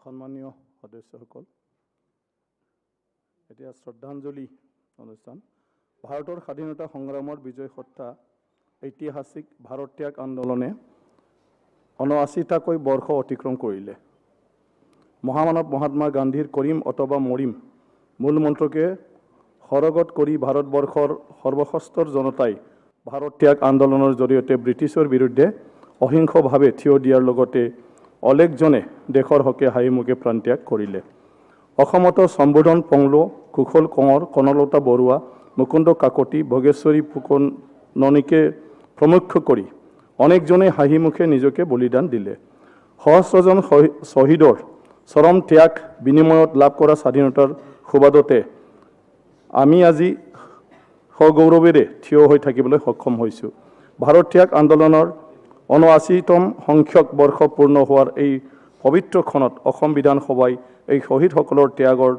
সন্মানীয় সদস্যসকল, এতিয়া শ্ৰদ্ধাঞ্জলি অনুষ্ঠান। ভাৰতৰ স্বাধীনতা সংগ্ৰামৰ বিজয় সত্তা ঐতিহাসিক ভাৰত ত্যাগ আন্দোলনে ৭৯টাকৈ বৰ্ষ অতিক্ৰম কৰিলে। মহামানৱ মহাত্মা গান্ধীৰ কৰিম অথবা মৰিম মূল মন্ত্ৰকে সৰগত কৰি ভাৰতবৰ্ষৰ সৰ্বশস্তৰ জনতাই ভাৰত ত্যাগ আন্দোলনৰ জৰিয়তে ব্ৰিটিছৰ বিৰুদ্ধে অহিংসভাৱে থিয় দিয়াৰ লগতে অলেখজনে দেশৰ হকে হাঁহিমুখে প্ৰাণত্যাগ কৰিলে। অসমতো সম্বোধন পংলো, কুশল কোঁৱৰ, কনলতা বৰুৱা, মুকুন্দ কাকতি, ভোগেশ্বৰী ফুকননীকে প্ৰমুখ কৰি অনেকজনে হাঁহিমুখে নিজকে বলিদান দিলে। সহস্ৰজন শ্বহীদৰ চৰম ত্যাগ বিনিময়ত লাভ কৰা স্বাধীনতাৰ সুবাদতে আমি আজি সগৌৰৱেৰে থিয় হৈ থাকিবলৈ সক্ষম হৈছোঁ। ভাৰত ত্যাগ আন্দোলনৰ ৭৯তম সংখ্যক বৰ্ষ পূৰ্ণ হোৱাৰ এই পবিত্ৰ ক্ষণত অসম বিধানসভাই এই শ্বহীদসকলৰ ত্যাগৰ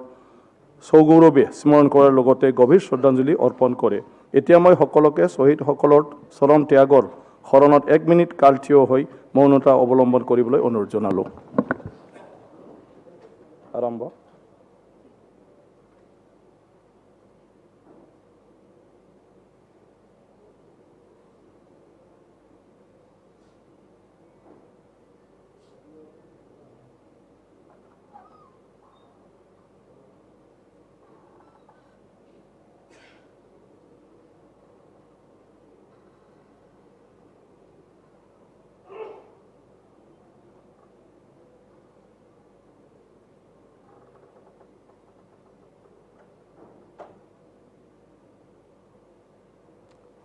সগৌৰৱে স্মৰণ কৰাৰ লগতে গভীৰ শ্ৰদ্ধাঞ্জলি অৰ্পণ কৰে। এতিয়া মই সকলোকে শ্বহীদসকলৰ চৰম ত্যাগৰ শৰণত ১ মিনিট কাল থিয় হৈ মৌনতা অৱলম্বন কৰিবলৈ অনুৰোধ জনালোঁ। আৰম্ভ।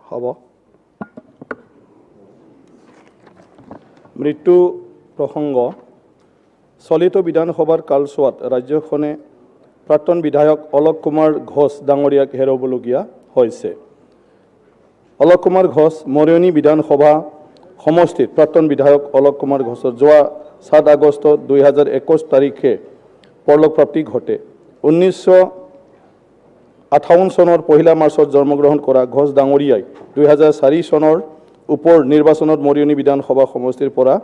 হ'ব। মৃত্যু প্ৰসংগ। চলিত বিধানসভাৰ কালচোৱাত ৰাজ্যখনে প্ৰাক্তন বিধায়ক অলোক কুমাৰ ঘোষ ডাঙৰীয়াক হেৰুৱাবলগীয়া হৈছে। অলোক কুমাৰ ঘোষ মৰিয়নি বিধানসভা সমষ্টিত প্ৰাক্তন বিধায়ক অলোক কুমাৰ ঘোষৰ যোৱা ৭ আগষ্ট ২০২১ তাৰিখে পৰলোকপ্ৰাপ্তি ঘটে। ১৯৫৮ চনৰ ১ মাৰ্চত জন্মগ্ৰহণ কৰা ঘোষ ডাঙৰীয়াই ২০০৪ চনৰ উপ নিৰ্বাচনত মৰিয়নি বিধানসভা সমষ্টিৰ পৰা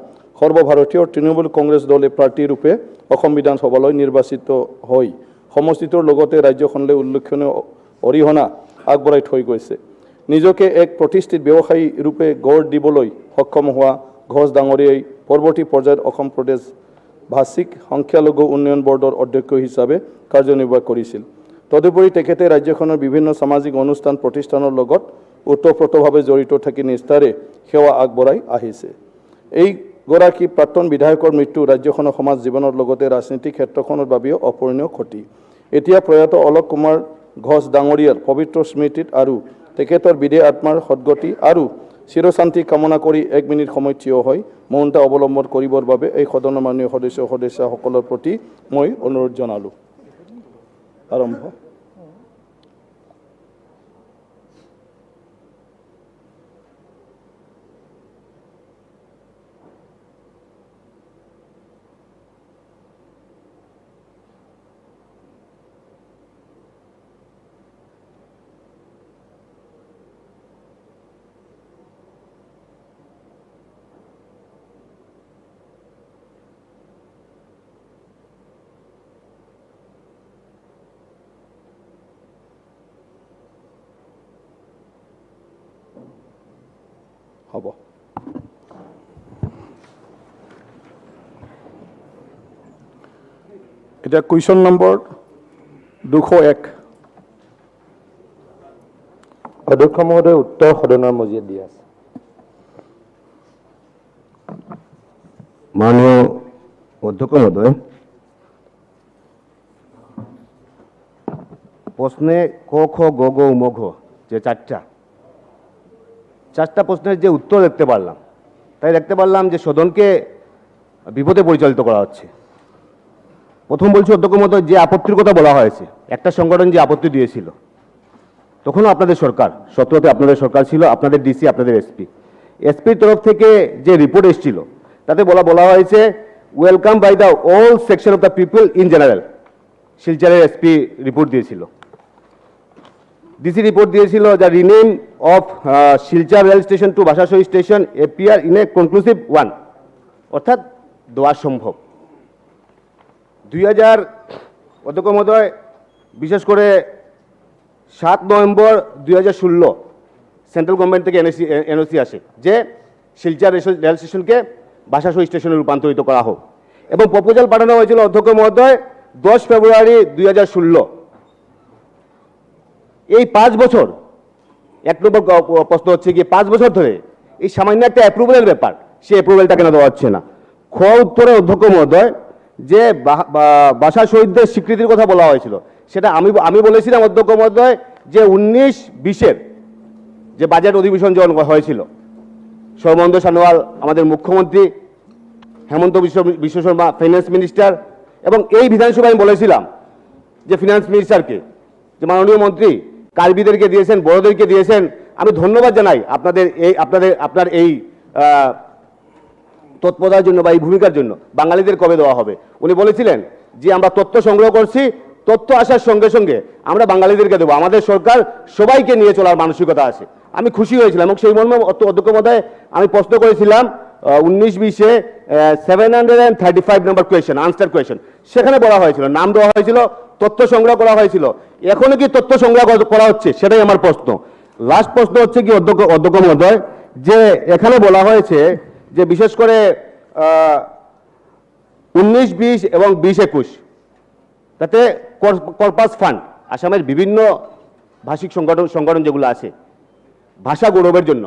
সৰ্বভাৰতীয় তৃণমূল কংগ্ৰেছ দলে প্ৰাৰ্থীৰূপে অসম বিধানসভালৈ নিৰ্বাচিত হৈ সমষ্টিটোৰ লগতে ৰাজ্যখনলৈ উল্লেখনীয় অৰিহণা আগবঢ়াই থৈ গৈছে। নিজকে এক প্ৰতিষ্ঠিত ব্যৱসায়ী ৰূপে গঢ় দিবলৈ সক্ষম হোৱা ঘোষ ডাঙৰীয়াই পৰৱৰ্তী পৰ্যায়ত অসম প্ৰদেশ ভাষিক সংখ্যালঘু উন্নয়ন বৰ্ডৰ অধ্যক্ষ হিচাপে কাৰ্যনিৰ্বাহ কৰিছিল। তদুপৰি তেখেতে ৰাজ্যখনৰ বিভিন্ন সামাজিক অনুষ্ঠান প্ৰতিষ্ঠানৰ লগত ওতঃপ্ৰোতভাৱে জড়িত থাকি নিষ্ঠাৰে সেৱা আগবঢ়াই আহিছে। এইগৰাকী প্ৰাক্তন বিধায়কৰ মৃত্যু ৰাজ্যখনৰ সমাজ জীৱনৰ লগতে ৰাজনীতিক ক্ষেত্ৰখনৰ বাবেও অপূৰণীয় ক্ষতি। এতিয়া প্ৰয়াত অলোক কুমাৰ ঘোষ ডাঙৰীয়াৰ পবিত্ৰ স্মৃতিত আৰু তেখেতৰ বিদেহ আত্মাৰ সদ্গতি আৰু চিৰশান্তি কামনা কৰি ১ মিনিট সময় থিয় হৈ মৌনতা অৱলম্বন কৰিবৰ বাবে এই সদনৰ মাননীয় সদস্যসকলৰ প্ৰতি মই অনুৰোধ জনালোঁ। আৰম্ভ। হ'ব। এতিয়া কুৱেশ্যন নম্বৰ ২০১। অধ্যক্ষ মহোদয়, উত্তৰ সদনৰ মজিয়াত দিয়া আছে। মাননীয় অধ্যক্ষ মহোদয়, প্রশ্নে ক খ গ গ উম ঘ যে চারটা প্রশ্নের যে উত্তর দেখতে পারলাম, তাই দেখতে পারলাম যে সদনকে বিপদে পরিচালিত করা হচ্ছে। প্রথম বলছি অধ্যক্ষ মহোদয়, যে আপত্তির কথা বলা হয়েছে, একটা সংগঠন যে আপত্তি দিয়েছিল, তখনও আপনাদের সরকার, 17তে আপনাদের সরকার ছিল, আপনাদের ডিসি, আপনাদের এসপির তরফ থেকে যে রিপোর্ট এসেছিল তাতে বলা হয়েছে welcome by the all section of the people in general. শিলচরের এসপি রিপোর্ট দিয়েছিল, ডিসি রিপোর্ট দিয়েছিল, the rename of Silchar rail station to ভাষাশহী station appear in a conclusive one, অর্থাৎ দেওয়া সম্ভব। অধ্যক্ষ মহোদয়, বিশেষ করে 7 নভেম্বর 2016 সেন্ট্রাল গভর্নমেন্ট থেকে এনওসি আসে যে শিলচর রেল স্টেশনকে ভাষাসহ স্টেশনে রূপান্তরিত করা হোক, এবং প্রপোজাল পাঠানো হয়েছিল অধ্যক্ষ মহোদয় 10 ফেব্রুয়ারি 2016। এই 5 বছর, এক নম্বর প্রশ্ন হচ্ছে কি 5 বছর ধরে এই সামান্য একটা অ্যাপ্রুভালের ব্যাপার, সেই অ্যাপ্রুভালটা কেন দেওয়া হচ্ছে না? খ উত্তরে অধ্যক্ষ মহোদয় যে ভাষা শহীদদের স্বীকৃতির কথা বলা হয়েছিল, সেটা আমি বলেছিলাম অধ্যক্ষ মহোদয় যে 19-20 যে বাজেট অধিবেশন যখন হয়েছিল, সর্বানন্দ সোনোয়াল আমাদের মুখ্যমন্ত্রী, হেমন্ত বিশ্ব শর্মা ফাইন্যান্স মিনিস্টার, এবং এই বিধানসভায় আমি বলেছিলাম যে ফিনান্স মিনিস্টারকে যে মাননীয় মন্ত্রী কার্বিদেরকে দিয়েছেন, বড়দেরকে দিয়েছেন, আমি ধন্যবাদ জানাই আপনার এই তৎপরতার জন্য বা এই ভূমিকার জন্য। বাঙালিদের কবে দেওয়া হবে? উনি বলেছিলেন যে আমরা তথ্য সংগ্রহ করছি, তথ্য আসার সঙ্গে সঙ্গে আমরা বাঙালিদেরকে দেবো, আমাদের সরকার সবাইকে নিয়ে চলার মানসিকতা আছে। আমি খুশি হয়েছিলাম এবং সেই মর্মে অধ্যক্ষ মহোদয় আমি প্রশ্ন করেছিলাম 19-20 735 নম্বর কোয়েশ্চেন, আনসার কোয়েশ্চেন, সেখানে বলা হয়েছিল, নাম দেওয়া হয়েছিল, তথ্য সংগ্রহ করা হয়েছিল। এখনো কি তথ্য সংগ্রহ করা হচ্ছে? সেটাই আমার প্রশ্ন। লাস্ট প্রশ্ন হচ্ছে কি অধ্যক্ষ মহোদয়, যে এখানে বলা হয়েছে যে বিশেষ করে 19-20 এবং 20-21 তাতে কর্পাস ফান্ড, আসামের বিভিন্ন ভাষিক সংগঠন যেগুলো আছে ভাষা গৌরবের জন্য,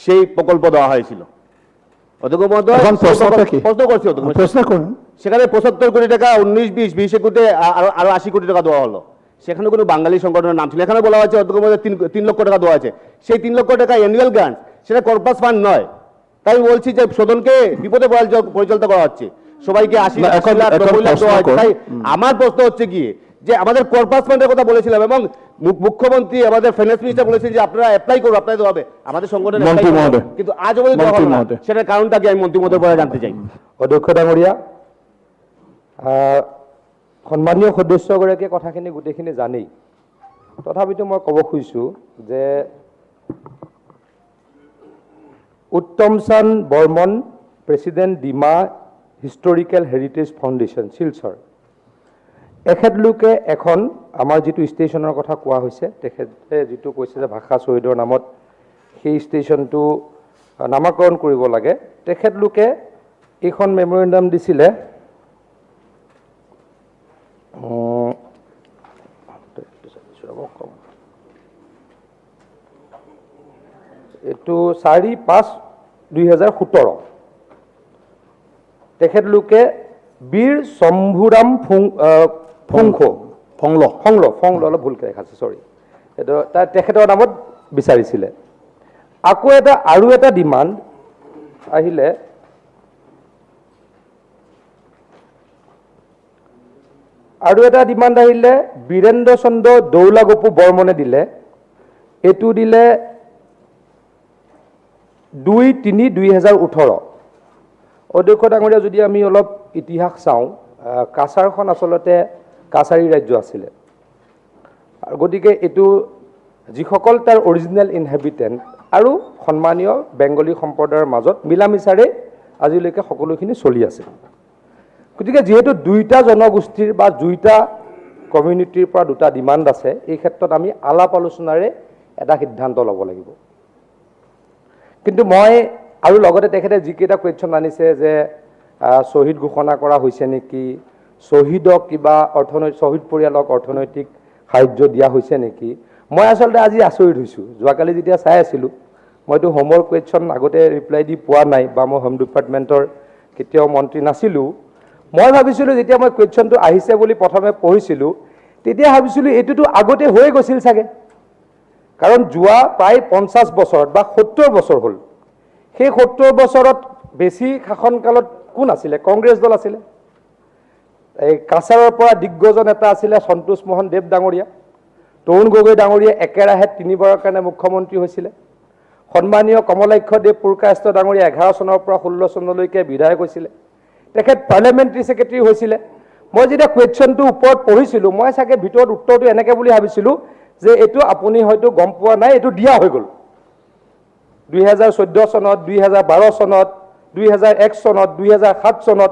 সেই প্রকল্প দেওয়া হয়েছিল। অধ্যক্ষ মহোদয় প্রশ্ন করছি, সেখানে 75 কোটি টাকা 19-20, 20-21 আরো 80 কোটি টাকা দেওয়া হলো, সেখানে কোনো বাঙালি সংগঠনের নাম ছিল। এখানে বলা হয়েছে অধ্যক্ষ মহোদয় 3 লক্ষ টাকা দেওয়া আছে, সেই 3 লক্ষ টাকা অ্যানুয়াল গ্রান্ট, সেটা কর্পাস ফান্ড নয়। তাই বলছি যে সদনকে বিপদে পরিচালিত করা হচ্ছে, সবাইকে 80 লাখ 90 লাখ দেওয়া হচ্ছে। তাই আমার প্রশ্ন হচ্ছে কি যে আমাদের কর্পাস ফান্ডের কথা বলেছিলাম এবং মুখ্যমন্ত্রী আমাদের ফাইন্যান্স মিনিস্টার বলেছেন যে আপনারা অ্যাপ্লাই করুন, অ্যাপ্লাই দেওয়া হবে আমাদের সংগঠন, কিন্তু আজ অবধি দেওয়া হলো না। সেটার কারণটা কি আমি মন্ত্রী মহোদয়ের পরে জানতে চাই। অধ্যক্ষ ডাঙৰীয়া, সন্মানীয় সদস্যগৰাকীয়ে কথাখিনি গোটেইখিনি জানেই, তথাপিতো মই ক'ব খুজিছোঁ যে Uttam Chand Barman, president Dima historical heritage foundation Silchar, এখেতলোকে এখন আমাৰ যিটো ষ্টেচনৰ কথা কোৱা হৈছে, তেখেতে যিটো কৈছে যে ভাষা শ্বহীদৰ নামত সেই ষ্টেচনটো নামাকৰণ কৰিব লাগে, তেখেতলোকে এইখন মেমৰেণ্ডাম দিছিলে এইটো 4-5-2017। তেখেতলোকে বীৰ শম্ভুৰাম ফংল অলপ ভুলকৈ দেখাইছে, চৰি, এইটো তেখেতৰ নামত বিচাৰিছিলে। আকৌ আৰু এটা ডিমাণ্ড আহিলে বীৰেন্দ্ৰ চন্দ্ৰ দৌলাগোপু বৰ্মনে দিলে, এইটো দিলে 2-3-2018। অধ্যক্ষ ডাঙৰীয়া, যদি আমি অলপ ইতিহাস চাওঁ, কাছাৰখন আচলতে কাছাৰী ৰাজ্য আছিলে, গতিকে এইটো যিসকল তাৰ অৰিজিনেল ইনহেবিটেণ্ট আৰু সন্মানীয় বেংগলী সম্প্ৰদায়ৰ মাজত মিলা মিছাৰে আজিলৈকে সকলোখিনি চলি আছে। গতিকে যিহেতু 2টা জনগোষ্ঠীৰ বা 2টা কমিউনিটিৰ পৰা 2টা ডিমাণ্ড আছে, এই ক্ষেত্ৰত আমি আলাপ আলোচনাৰে এটা সিদ্ধান্ত ল'ব লাগিব। কিন্তু মই আৰু লগতে তেখেতে যিকেইটা কুৱেশ্যন আনিছে যে শ্বহীদ ঘোষণা কৰা হৈছে নেকি, শ্বহীদক কিবা শ্বহীদ পৰিয়ালক অৰ্থনৈতিক সাহায্য দিয়া হৈছে নেকি, মই আচলতে আজি আচৰিত হৈছোঁ। যোৱাকালি যেতিয়া চাই আছিলোঁ, মইতো হোমৰ কুৱেশ্যন আগতে ৰিপ্লাই দি পোৱা নাই বা মই হোম ডিপাৰ্টমেণ্টৰ কেতিয়াও মন্ত্ৰী নাছিলোঁ। মই ভাবিছিলোঁ যেতিয়া মই কুৱেশ্যনটো আহিছে বুলি প্ৰথমে পঢ়িছিলোঁ, তেতিয়া ভাবিছিলোঁ এইটোতো আগতে হৈ গৈছিল চাগে, কাৰণ যোৱা প্ৰায় 50 বছৰত বা 70 বছৰ হ'ল। সেই 70 বছৰত বেছি শাসনকালত কোন আছিলে? কংগ্ৰেছ দল আছিলে। এই কাছাৰৰ পৰা দিগ্গজ নেতা আছিলে সন্তোষ মোহন দেৱ ডাঙৰীয়া, তৰুণ গগৈ ডাঙৰীয়া একেৰাহে 3বাৰৰ কাৰণে মুখ্যমন্ত্ৰী হৈছিলে। সন্মানীয় কমলাক্ষ দেৱ পুৰকায়স্থ ডাঙৰীয়া 11 চনৰ পৰা 16 চনলৈকে বিধায়ক হৈছিলে। তেখেত পাৰ্লিয়ামেণ্টাৰী ছেক্ৰেটাৰী হৈছিলে। মই যেতিয়া কুৱেশ্যনটো ওপৰত পঢ়িছিলোঁ, মই চাগে ভিতৰত উত্তৰটো এনেকৈ বুলি ভাবিছিলোঁ যে এইটো আপুনি হয়তো গম পোৱা নাই, এইটো দিয়া হৈ গ'ল 2014 চনত, 2012 চনত, 2001 চনত, 2007 চনত,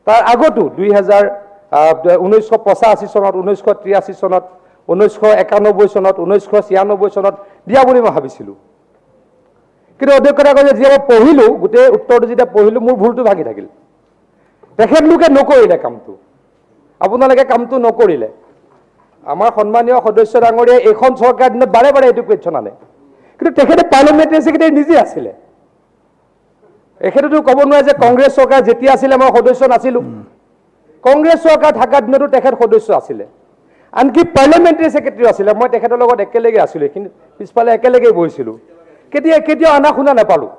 তাৰ আগতো 2000 1985 চনত, 1983 চনত, 1991 চনত, 1996 চনত দিয়া বুলি মই ভাবিছিলোঁ। কিন্তু অধ্যক্ষতা কয় যে যেতিয়া মই পঢ়িলোঁ, গোটেই উত্তৰটো যেতিয়া পঢ়িলোঁ, মোৰ ভুলটো ভাগি থাকিল। তেখেতলোকে নকৰিলে কামটো, আপোনালোকে কামটো নকৰিলে। আমাৰ সন্মানীয় সদস্য ডাঙৰীয়াই এইখন চৰকাৰ দিনত বাৰে বাৰে এইটো কুৱেশ্যন আনে, কিন্তু তেখেতে পাৰ্লিয়ামেণ্টাৰী ছেক্ৰেটাৰী নিজে আছিলে। এখেতেতো ক'ব নোৱাৰে যে কংগ্ৰেছ চৰকাৰ যেতিয়া আছিলে মই সদস্য নাছিলোঁ। কংগ্ৰেছ চৰকাৰ থকাৰ দিনতো তেখেত সদস্য আছিলে, আনকি পাৰ্লিয়ামেণ্টাৰী ছেক্ৰেটাৰী আছিলে। মই তেখেতৰ লগত একেলগে আছিলোঁ, এইখিনি পিছফালে একেলগেই বহিছিলোঁ। কেতিয়াও আনা শুনা নাপালোঁ।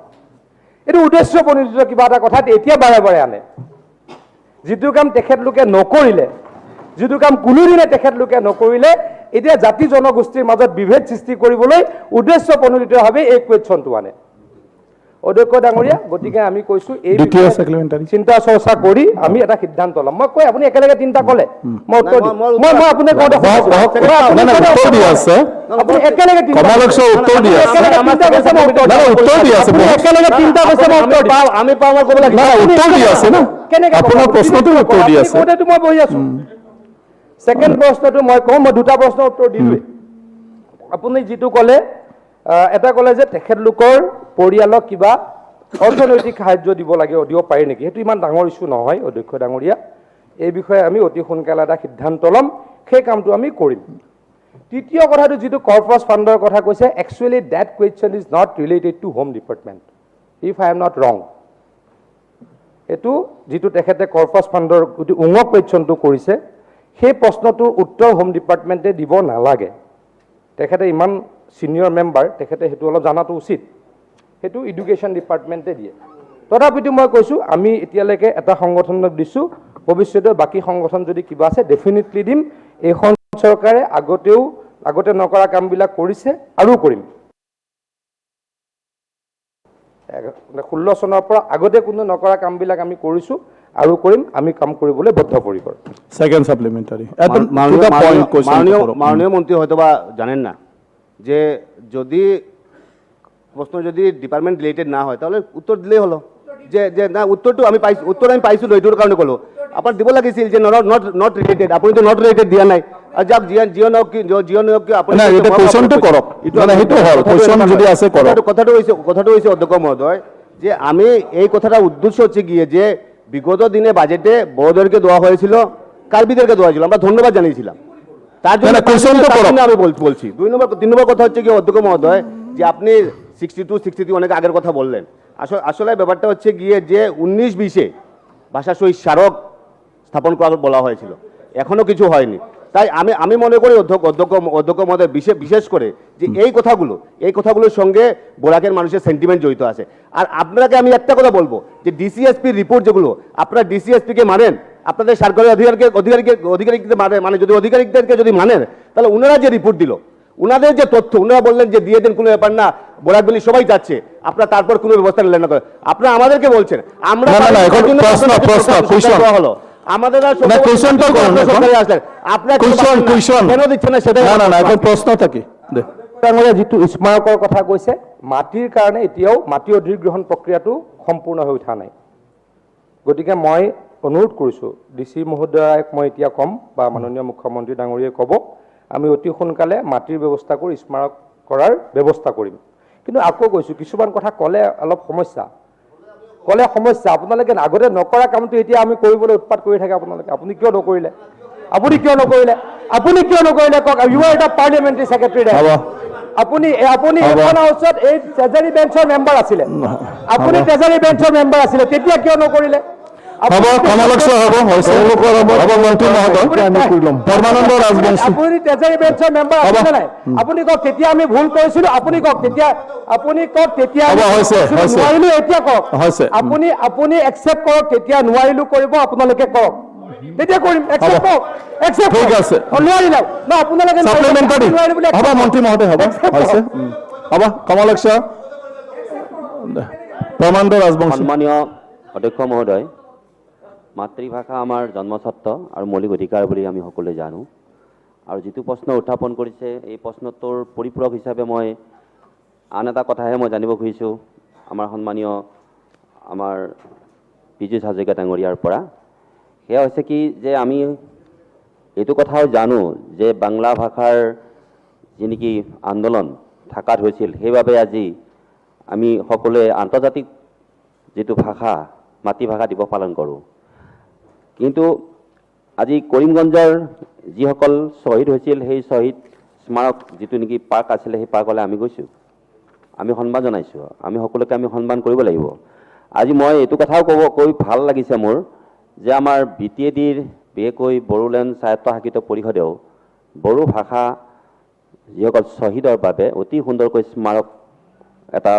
এইটো উদ্দেশ্য প্ৰণোদিত কিবা এটা কথা এতিয়া বাৰে বাৰে আনে। যিটো কাম তেখেতলোকে নকৰিলে, যিটো কাম কোনোদিনে তেখেতলোকে নকৰিলে, এতিয়া জাতি জনগোষ্ঠীৰ মাজত বিভেদ সৃষ্টি কৰিবলৈ উদ্দেশ্য প্ৰণোদিতভাৱে এই কুৱেশ্যনটো আনে। অধ্যক্ষ ডাঙৰীয়া, গতিকে আমি কৈছোঁ এই চিন্তা চৰ্চা কৰি আমি এটা সিদ্ধান্ত ল'ম। মই কৈ আপুনি একেলগে তিনিটা ক'লে, মই উত্তৰ দিম। মই আপোনাক কওঁতে আপুনি একেলগে তিনিটা কৈছে, আমি পাওঁ ক'ব লাগিব। কেনেকে আপোনাৰ প্ৰশ্নটো উত্তৰ দি আছে। কওঁতেতো মই বহি আছোঁ। ছেকেণ্ড প্ৰশ্নটো মই কওঁ, মই দুটা প্ৰশ্নৰ উত্তৰ দিলোঁৱেই। আপুনি যিটো ক'লে, এটা ক'লে যে তেখেতলোকৰ পৰিয়ালক কিবা অৰ্থনৈতিক সাহায্য দিব পাৰি নেকি, সেইটো ইমান ডাঙৰ ইছ্যু নহয় অধ্যক্ষ ডাঙৰীয়া। এই বিষয়ে আমি অতি সোনকালে এটা সিদ্ধান্ত ল'ম, সেই কামটো আমি কৰিম। তৃতীয় কথাটো যিটো কৰ্পাছ ফাণ্ডৰ কথা কৈছে, actually that question is not related to home department, if I am not wrong. এইটো যিটো তেখেতে কৰ্পাছ ফাণ্ডৰ কুৱেশ্যনটো কৰিছে, সেই প্ৰশ্নটোৰ উত্তৰ হোম ডিপাৰ্টমেণ্টে দিব নালাগে। তেখেতে ইমান ছিনিয়ৰ মেম্বাৰ, তেখেতে সেইটো অলপ জনাটো উচিত। সেইটো এডুকেশ্যন ডিপাৰ্টমেণ্টে দিয়ে। তথাপিতো মই কৈছোঁ, আমি এতিয়ালৈকে এটা সংগঠনক দিছোঁ, ভৱিষ্যতে বাকী সংগঠন যদি কিবা আছে ডেফিনেটলি দিম। এইখন চৰকাৰে আগতে নকৰা কামবিলাক কৰিছে আৰু কৰিম। 16 চনৰ পৰা আগতে কোনো নকৰা কামবিলাক আমি কৰিছোঁ আৰু কৰিম। আমি কাম কৰিবলৈ বদ্ধপৰিকৰ। সেকেন্ড সাপ্লিমেন্টারি মাননীয় মন্ত্রী হয়তো বা জানেন না যে যদি প্রশ্ন যদি ডিপার্টমেন্ট রিলেটেড না হয় তাহলে উত্তর দিলেই হলো যে যে না উত্তরটো আমি পাইছো, উত্তর আমি পাইছিলো এইটোৰ কাৰণে ক'লো। আপোনাৰ দিব লাগিছিল যে নট ৰিলেটেড, আপুনিতো নট ৰিলেটেড দিয়া নাই। আৰু যাক জিঅ' নওক কি আপুনি কোৱেশ্যনটো কৰক, সেইটো হ'ল কোৱেশ্যন যদি আছে কৰক। কথাটো হৈছে অধ্যক্ষ মহোদয় যে আমি এই কথাটা উদ্দেশ্য হচ্ছে গিয়ে যে বিগত দিনে বাজেটে বড়োদেরকে দেওয়া হয়েছিল, কার্বিদেরকে দেওয়া হয়েছিল, আমরা ধন্যবাদ জানিয়েছিলাম। তার জন্য আমি বলছি। 3 নম্বর কথা হচ্ছে কি অধ্যক্ষ মহোদয় যে আপনি 62, 63 অনেক আগের কথা বললেন। আসলে ব্যাপারটা হচ্ছে গিয়ে যে 19-20-এ ভাষা শহীদ স্মারক স্থাপন করা বলা হয়েছিল, এখনো কিছু হয়নি। তাই আমি মনে করি অধ্যক্ষ মহোদয় বিশেষ করে যে এই কথাগুলোর সঙ্গে বরাকের মানুষের সেন্টিমেন্ট জড়িত আছে। আর আপনাকে আমি একটা কথা বলবো যে ডিসিএসপির রিপোর্ট যেগুলো, আপনারা ডিসিএসপিকে মানেন, আপনাদের সরকারি অধিকারিকদের মানে যদি অধিকারিকদেরকে যদি মানেন, তাহলে ওনারা যে রিপোর্ট দিল, ওনাদের যে তথ্য, ওনারা বললেন যে দিয়ে দেন, কোনো ব্যাপার না, বরাকবেলি সবাই যাচ্ছে, আপনারা তারপর কোনো ব্যবস্থা নিলেন না। আপনারা আমাদেরকে বলছেন আমরা হলো আমাদের প্রশ্ন থাকে যিটো স্মাৰকৰ কথা কৈছে, মাটিৰ কাৰণে এতিয়াও মাটি অধিগ্ৰহণ প্ৰক্ৰিয়াটো সম্পূৰ্ণ হৈ উঠা নাই। গতিকে মই অনুৰোধ কৰিছোঁ ডিচি মহোদয়ক, মই এতিয়া ক'ম বা মাননীয় মুখ্যমন্ত্ৰী ডাঙৰীয়াই ক'ব, আমি অতি সোনকালে মাটিৰ ব্যৱস্থা কৰি স্মাৰক কৰাৰ ব্যৱস্থা কৰিম। কিন্তু আকৌ কৈছোঁ, কিছুমান কথা ক'লে অলপ সমস্যা, আপোনালোকে আগতে নকৰা কামটো এতিয়া আমি কৰিবলৈ উৎপাত কৰি থাকে আপোনালোকে। আপুনি কিয় নকৰিলে কওক। ইউ আৰ এটা পাৰ্লিয়ামেণ্টাৰী ছেক্ৰেটাৰী। আপুনি এখন হাউচত এই ট্ৰেজাৰী বেঞ্চৰ মেম্বাৰ আছিলে, তেতিয়া কিয় নকৰিলে? আপুনি ট্ৰেজাৰী বেঞ্চৰ মেম্বাৰ আছিলে নাই? আপুনি কওক তেতিয়া আমি ভুল কৰিছিলো, আপুনি কওক তেতিয়া নোৱাৰিলো, এতিয়া কওক। আপুনি একচেপ্ট কৰক, তেতিয়া নোৱাৰিলো কৰিব, আপোনালোকে কওক, তেতিয়া কৰিম। ঠিক আছে, নোৱাৰিলে ন আপোনালোকে মন্ত্ৰী মহোদয় হ'ব কমলক্ষ ব্ৰহ্মাণ্ড ৰাজবংশী। সন্মানীয় অধ্যক্ষ মহোদয়, মাতৃভাষা আমাৰ জন্মস্বত্ব আৰু মৌলিক অধিকাৰ বুলি আমি সকলোৱে জানো। আৰু যিটো প্ৰশ্ন উত্থাপন কৰিছে, এই প্ৰশ্নটোৰ পৰিপূৰক হিচাপে মই আন এটা কথাহে মই জানিব খুজিছোঁ আমাৰ সন্মানীয় পীযুষ হাজৰিকা ডাঙৰীয়াৰ পৰা। সেয়া হৈছে কি যে আমি এইটো কথাও জানো যে বাংলা ভাষাৰ যি নেকি আন্দোলন ঢাকাত হৈছিল, সেইবাবে আজি আমি সকলোৱে আন্তৰ্জাতিক যিটো ভাষা মাতৃভাষা দিৱস পালন কৰোঁ। কিন্তু আজি কৰিমগঞ্জৰ যিসকল শ্বহীদ হৈছিল, সেই শ্বহীদ স্মাৰক যিটো নেকি পাৰ্ক আছিলে, সেই পাৰ্কলৈ আমি গৈছোঁ, আমি সন্মান জনাইছোঁ, আমি সকলোকে আমি সন্মান কৰিব লাগিব। আজি মই এইটো কথাও কৈ ভাল লাগিছে মোৰ যে আমাৰ BTADৰ বিশেষকৈ বড়োলেণ্ড স্বায়ত্তশাসিত পৰিষদেও বড়ো ভাষা যিসকল শ্বহীদৰ বাবে অতি সুন্দৰকৈ স্মাৰক এটা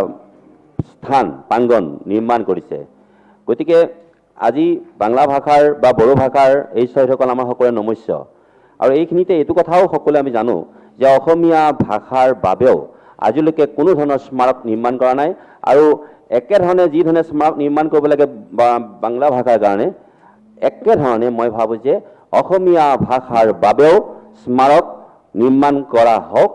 স্থান প্ৰাংগণ নিৰ্মাণ কৰিছে। গতিকে আজি বাংলা ভাষাৰ বা বড়ো ভাষাৰ এই শ্বহীদসকল আমাৰ সকলোৰে নমস্য। আৰু এইখিনিতে এইটো কথাও সকলোৱে আমি জানো যে অসমীয়া ভাষাৰ বাবেও আজিলৈকে কোনো ধৰণৰ স্মাৰক নিৰ্মাণ কৰা নাই। আৰু একেধৰণে যি ধৰণে স্মাৰক নিৰ্মাণ কৰিব লাগে বাংলা ভাষাৰ কাৰণে, একেধৰণে মই ভাবোঁ যে অসমীয়া ভাষাৰ বাবেও স্মাৰক নিৰ্মাণ কৰা হওক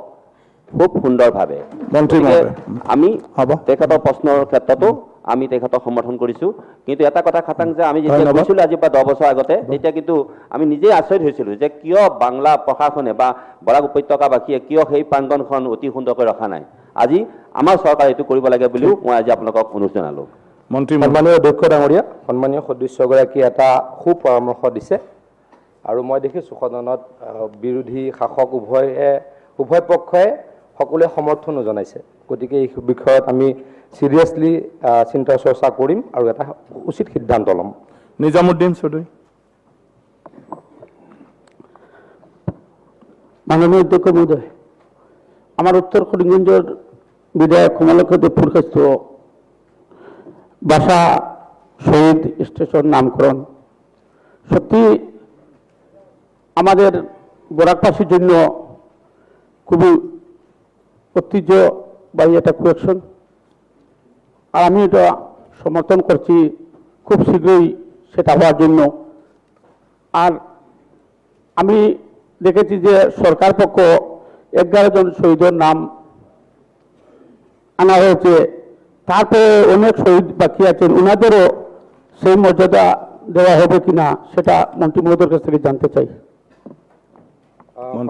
খুব সুন্দৰভাৱে। মন্ত্ৰী গতিকে মহোদয়, আমি হ'ব। তেখেতৰ প্ৰশ্নৰ ক্ষেত্ৰতো আমি তেখেতক সমৰ্থন কৰিছোঁ। কিন্তু এটা কথা খাটাং যে আমি যেতিয়া ধন্যবাদ। গৈছিলোঁ আজি প্ৰায় 10 বছৰ আগতে, তেতিয়া কিন্তু আমি নিজেই আচৰিত হৈছিলোঁ যে কিয় বাংলা প্ৰশাসনে বা বৰাক উপত্যকাবাসীয়ে কিয় সেই প্ৰাংগণখন অতি সুন্দৰকৈ ৰখা নাই। আজি আমাৰ চৰকাৰে এইটো কৰিব লাগে বুলিও মই আজি আপোনালোকক অনুৰোধ জনালোঁ। মন্ত্ৰী মহোদয়, সন্মানীয় অধ্যক্ষ ডাঙৰীয়া, সন্মানীয় সদস্যগৰাকীয়ে এটা সুপৰামৰ্শ দিছে আৰু মই দেখিছোঁ সদনত বিৰোধী শাসক উভয় পক্ষই সকলোৱে সমৰ্থনো জনাইছে। গতিকে এই বিষয়ত আমি চিৰিয়াছলি চিন্তা চৰ্চা কৰিম আৰু এটা উচিত সিদ্ধান্ত ল'ম। নিজামুদ্দিন চৌধুৰী। মাননীয় অধ্যক্ষ মহোদয়, আমার উত্তর করিমগঞ্জের বিধায়ক কমলাক্ষ দেবপুরকাস্ত ভাষা শহীদ স্টেশন নামকরণ সত্যি আমাদের বরাকবাসীর জন্য খুবই ঐতিহ্যবাহী একটা কোয়েকশন, আর আমি এটা সমর্থন করছি খুব শীঘ্রই সেটা হওয়ার জন্য। আর আমি দেখেছি যে সরকার পক্ষ 11 জন শহীদের নাম আনা হয়েছে, তারপরে অনেক শহীদ বাকি আছেন, ওনাদেরও সেই মর্যাদা দেওয়া হবে কিনা সেটা মন্ত্রী মহোদয়ের কাছ থেকে জানতে চাই।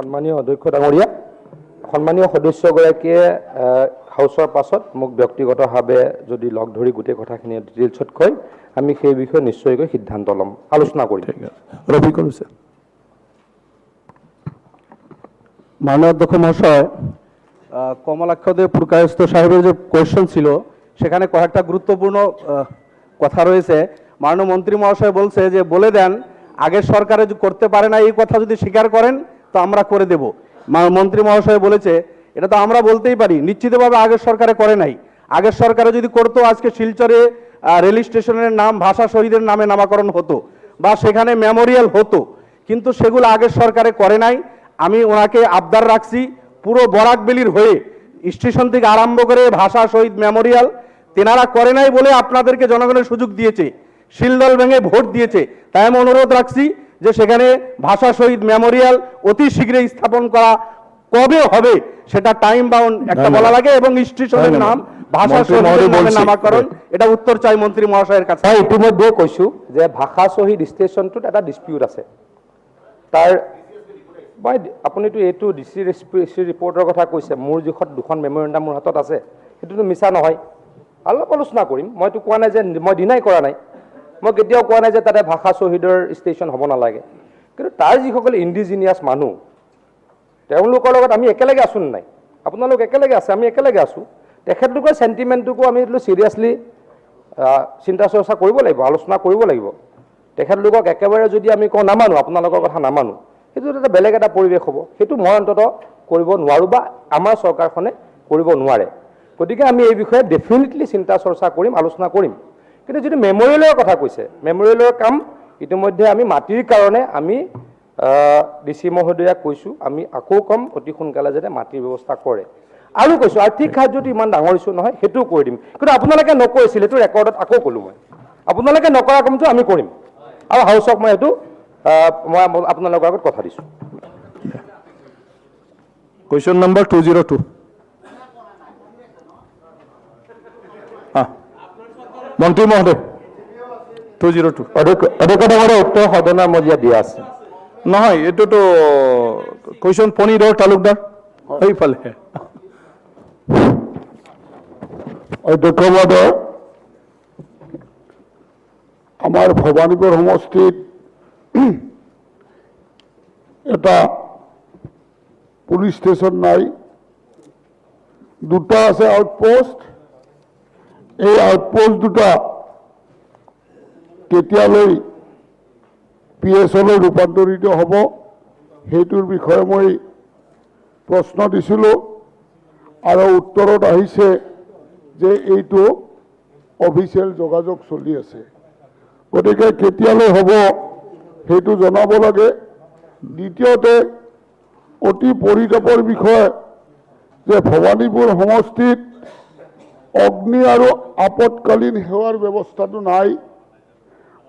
সন্মানীয় অধ্যক্ষ ডাঙৰীয়া, সন্মানীয় সদস্যগৰাকীয়ে হাউচৰ পাছত মোক ব্যক্তিগতভাৱে যদি লগ ধৰি গোটেই কথাখিনি ডিটেইলছত কয়, আমি সেই বিষয়ে নিশ্চয়কৈ সিদ্ধান্ত ল'ম, আলোচনা কৰিম। ঠিক আছে, রফিকুল হোসেন। মাননীয় অধ্যক্ষ মহাশয়, কমলাক্ষদেব পুরকায়স্থ সাহেবের যে কোয়েশ্চন ছিল সেখানে কয়েকটা গুরুত্বপূর্ণ কথা রয়েছে। মাননীয় মন্ত্রী মহাশয় বলছে যে বলে দেন আগের সরকারে করতে পারে না, এই কথা যদি স্বীকার করেন তো আমরা করে দেব। মন্ত্রী মহাশয় বলেছে এটা তো আমরা বলতেই পারি, নিশ্চিতভাবে আগের সরকারে করে নাই। আগের সরকারে যদি করতো আজকে শিলচরে রেল স্টেশনের নাম ভাষা শহীদের নামে নামকরণ হতো বা সেখানে মেমোরিয়াল হতো, কিন্তু সেগুলো আগের সরকারে করে নাই। আমি ওনাকে আবদার রাখছি পুরো বরাকবেলির হয়ে স্টেশন থেকে আরম্ভ করে ভাষা শহীদ মেমোরিয়াল তেনারা করে নাই বলে আপনাদেরকে জনগণের সুযোগ দিয়েছে, শিলদল ভেঙে ভোট দিয়েছে। তাই আমি অনুরোধ রাখছি যে সেখানে ভাষা শহীদ মেমোরিয়াল অতি শীঘ্রই স্থাপন করা, কবে হবে সেটা টাইম বাউন্ড একটা বলা লাগে, এবং স্টেশনের নাম ভাষা মন্ত্রী শহীদের মহোদয় নামে বলছি। নামকরণ, এটা উত্তর চাই মন্ত্রী মহাশয়ের কাছে। মই ইতিমধ্যে কৈছোঁ যে ভাষা শ্বহীদ ষ্টেচনটোত এটা ডিছপিউট আছে। তাৰ মই আপুনিতো এইটো ডিচি ৰিপৰ্টৰ কথা কৈছে, মোৰ যিখন 2খন মেমৰেণ্ডাম মোৰ হাতত আছে সেইটোতো মিছা নহয়। অলপ আলোচনা কৰিম। মইতো কোৱা নাই যে, মই ডিনাই কৰা নাই, মই কেতিয়াও কোৱা নাই যে তাতে ভাষা শ্বহীদৰ ষ্টেচন হ'ব নালাগে। কিন্তু তাৰ যিসকল ইণ্ডিজিনিয়াছ মানুহ, তেওঁলোকৰ লগত আমি একেলগে আছোঁ নাই? আপোনালোক একেলগে আছে, আমি একেলগে আছোঁ। তেখেতলোকৰ চেণ্টিমেণ্টটোকো আমি এইটো চিৰিয়াছলি চিন্তা চৰ্চা কৰিব লাগিব, আলোচনা কৰিব লাগিব। তেখেতলোকক একেবাৰে যদি আমি কওঁ নামানো, আপোনালোকৰ কথা নামানো, সেইটো এটা বেলেগ এটা পৰিৱেশ হ'ব। সেইটো মই অন্ততঃ কৰিব নোৱাৰোঁ বা আমাৰ চৰকাৰখনে কৰিব নোৱাৰে। গতিকে আমি এই বিষয়ে ডেফিনেটলি চিন্তা চৰ্চা কৰিম, আলোচনা কৰিম। কিন্তু যিটো মেমৰিয়েলৰ কথা কৈছে, মেমৰিয়েলৰ কাম ইতিমধ্যে আমি মাটিৰ কাৰণে আমি ডিচি মহোদয়াক কৈছোঁ, আমি আকৌ কম অতি সোনকালে যাতে মাটিৰ ব্যৱস্থা কৰে। আৰু কৈছোঁ আৰ্থিক সাহায্যটো ইমান ডাঙৰ ইছ্যু নহয়, সেইটোও কৰি দিম। কিন্তু আপোনালোকে নকৰিছিল, সেইটো ৰেকৰ্ডত আকৌ ক'লোঁ মই, আপোনালোকে নকৰা কামটো আমি কৰিম। আৰু হাউচক মই এইটো মই আপোনালোকৰ আগত কথা দিছোঁ। Question number 202। মন্ত্ৰী মহোদয়, 202 অধ্যক্ষ ডাঙৰীয়া উত্তৰ সদনৰ মজিয়া দিয়া আছে। নহয়, এইটোতো কুৱেশ্যন পনীৰৰ তালুকদাৰ সেইফালে। অধ্যক্ষ মহোদয়, আমাৰ ভবানীপুৰ সমষ্টিত এটা পুলিচ ষ্টেচন নাই, দুটা আছে আউটপোষ্ট। এই আউটপোষ্ট দুটা কেতিয়ালৈ PSলৈ ৰূপান্তৰিত হ'ব সেইটোৰ বিষয়ে মই প্ৰশ্ন দিছিলোঁ আৰু উত্তৰত আহিছে যে এইটো অফিচিয়েল যোগাযোগ চলি আছে। গতিকে কেতিয়ালৈ হ'ব সেইটো জনাব লাগে। দ্বিতীয়তে, অতি পৰিতাপৰ বিষয় যে ভবানীপুৰ সমষ্টিত অগ্নি আৰু আপতকালীন সেৱাৰ ব্যৱস্থাটো নাই।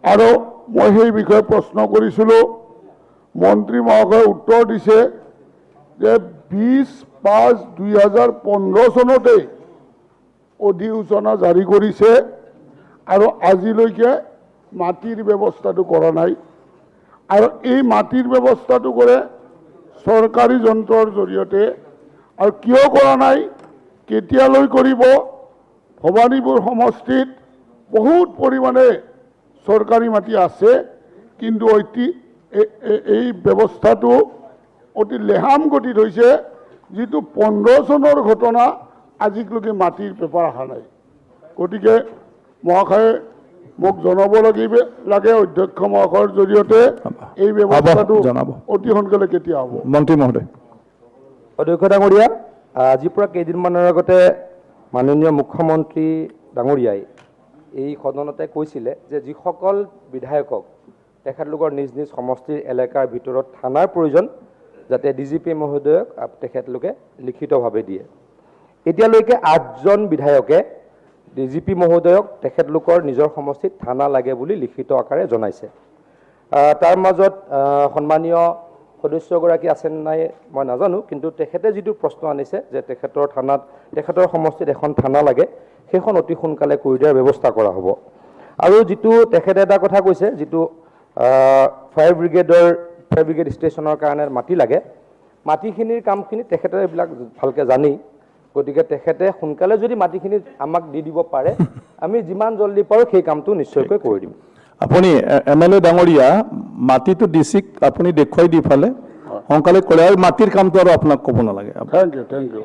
আৰু মই সেই বিষয়ে প্ৰশ্ন কৰিছিলোঁ, মন্ত্ৰী মহোদয়ে উত্তৰ দিছে যে 20/5/2015 চনতেই অধিসূচনা জাৰি কৰিছে আৰু আজিলৈকে মাটিৰ ব্যৱস্থাটো কৰা নাই। আৰু এই মাটিৰ ব্যৱস্থাটো কৰে চৰকাৰী যন্ত্ৰৰ জৰিয়তে। আৰু কিয় কৰা নাই, কেতিয়ালৈ কৰিব? ভবানীপুৰ সমষ্টিত বহুত পৰিমাণে চৰকাৰী মাটি আছে, কিন্তু এই ব্যৱস্থাটো অতি লেহাম গতিত হৈছে, যিটো 15 চনৰ ঘটনা আজিলৈকে মাটিৰ পেপাৰ অহা নাই। গতিকে মহাশয়ে মোক জনাব লাগে অধ্যক্ষ মহাশয়ৰ জৰিয়তে এই ব্যৱস্থাটো জনাব। অতি সোনকালে কেতিয়া হ'ব? মন্ত্ৰী মহোদয়। অধ্যক্ষ ডাঙৰীয়া, আজিৰ পৰা কেইদিনমানৰ আগতে মাননীয় মুখ্যমন্ত্ৰী ডাঙৰীয়াই এই সদনতে কৈছিলে যে যিসকল বিধায়কক তেখেতলোকৰ নিজ নিজ সমষ্টিৰ এলেকাৰ ভিতৰত থানাৰ প্ৰয়োজন, যাতে DGP মহোদয়ক তেখেতলোকে লিখিতভাৱে দিয়ে। এতিয়ালৈকে 8জন বিধায়কে DGP মহোদয়ক তেখেতলোকৰ নিজৰ সমষ্টিত থানা লাগে বুলি লিখিত আকাৰে জনাইছে। তাৰ মাজত সন্মানীয় সদস্যগৰাকী আছে নাই মই নাজানো, কিন্তু তেখেতে যিটো প্ৰশ্ন আনিছে যে তেখেতৰ সমষ্টিত এখন থানা লাগে, সেইখন অতি সোনকালে কৰি দিয়াৰ ব্যৱস্থা কৰা হ'ব। আৰু যিটো তেখেতে এটা কথা কৈছে, যিটো ফায়াৰ ব্ৰিগেড ষ্টেচনৰ কাৰণে মাটি লাগে, মাটিখিনিৰ কামখিনি তেখেতে এইবিলাক ভালকৈ জানি, গতিকে তেখেতে সোনকালে যদি মাটিখিনি আমাক দি দিব পাৰে, আমি যিমান জলদি পাৰোঁ সেই কামটো নিশ্চয়কৈ কৰি দিম। আপুনি MLA ডাঙৰীয়া, মাটিটো ডিচিক আপুনি দেখুৱাই দি ফালে সোনকালে কৰে, আৰু মাটিৰ কামটো আৰু আপোনাক ক'ব নালাগে। Thank you.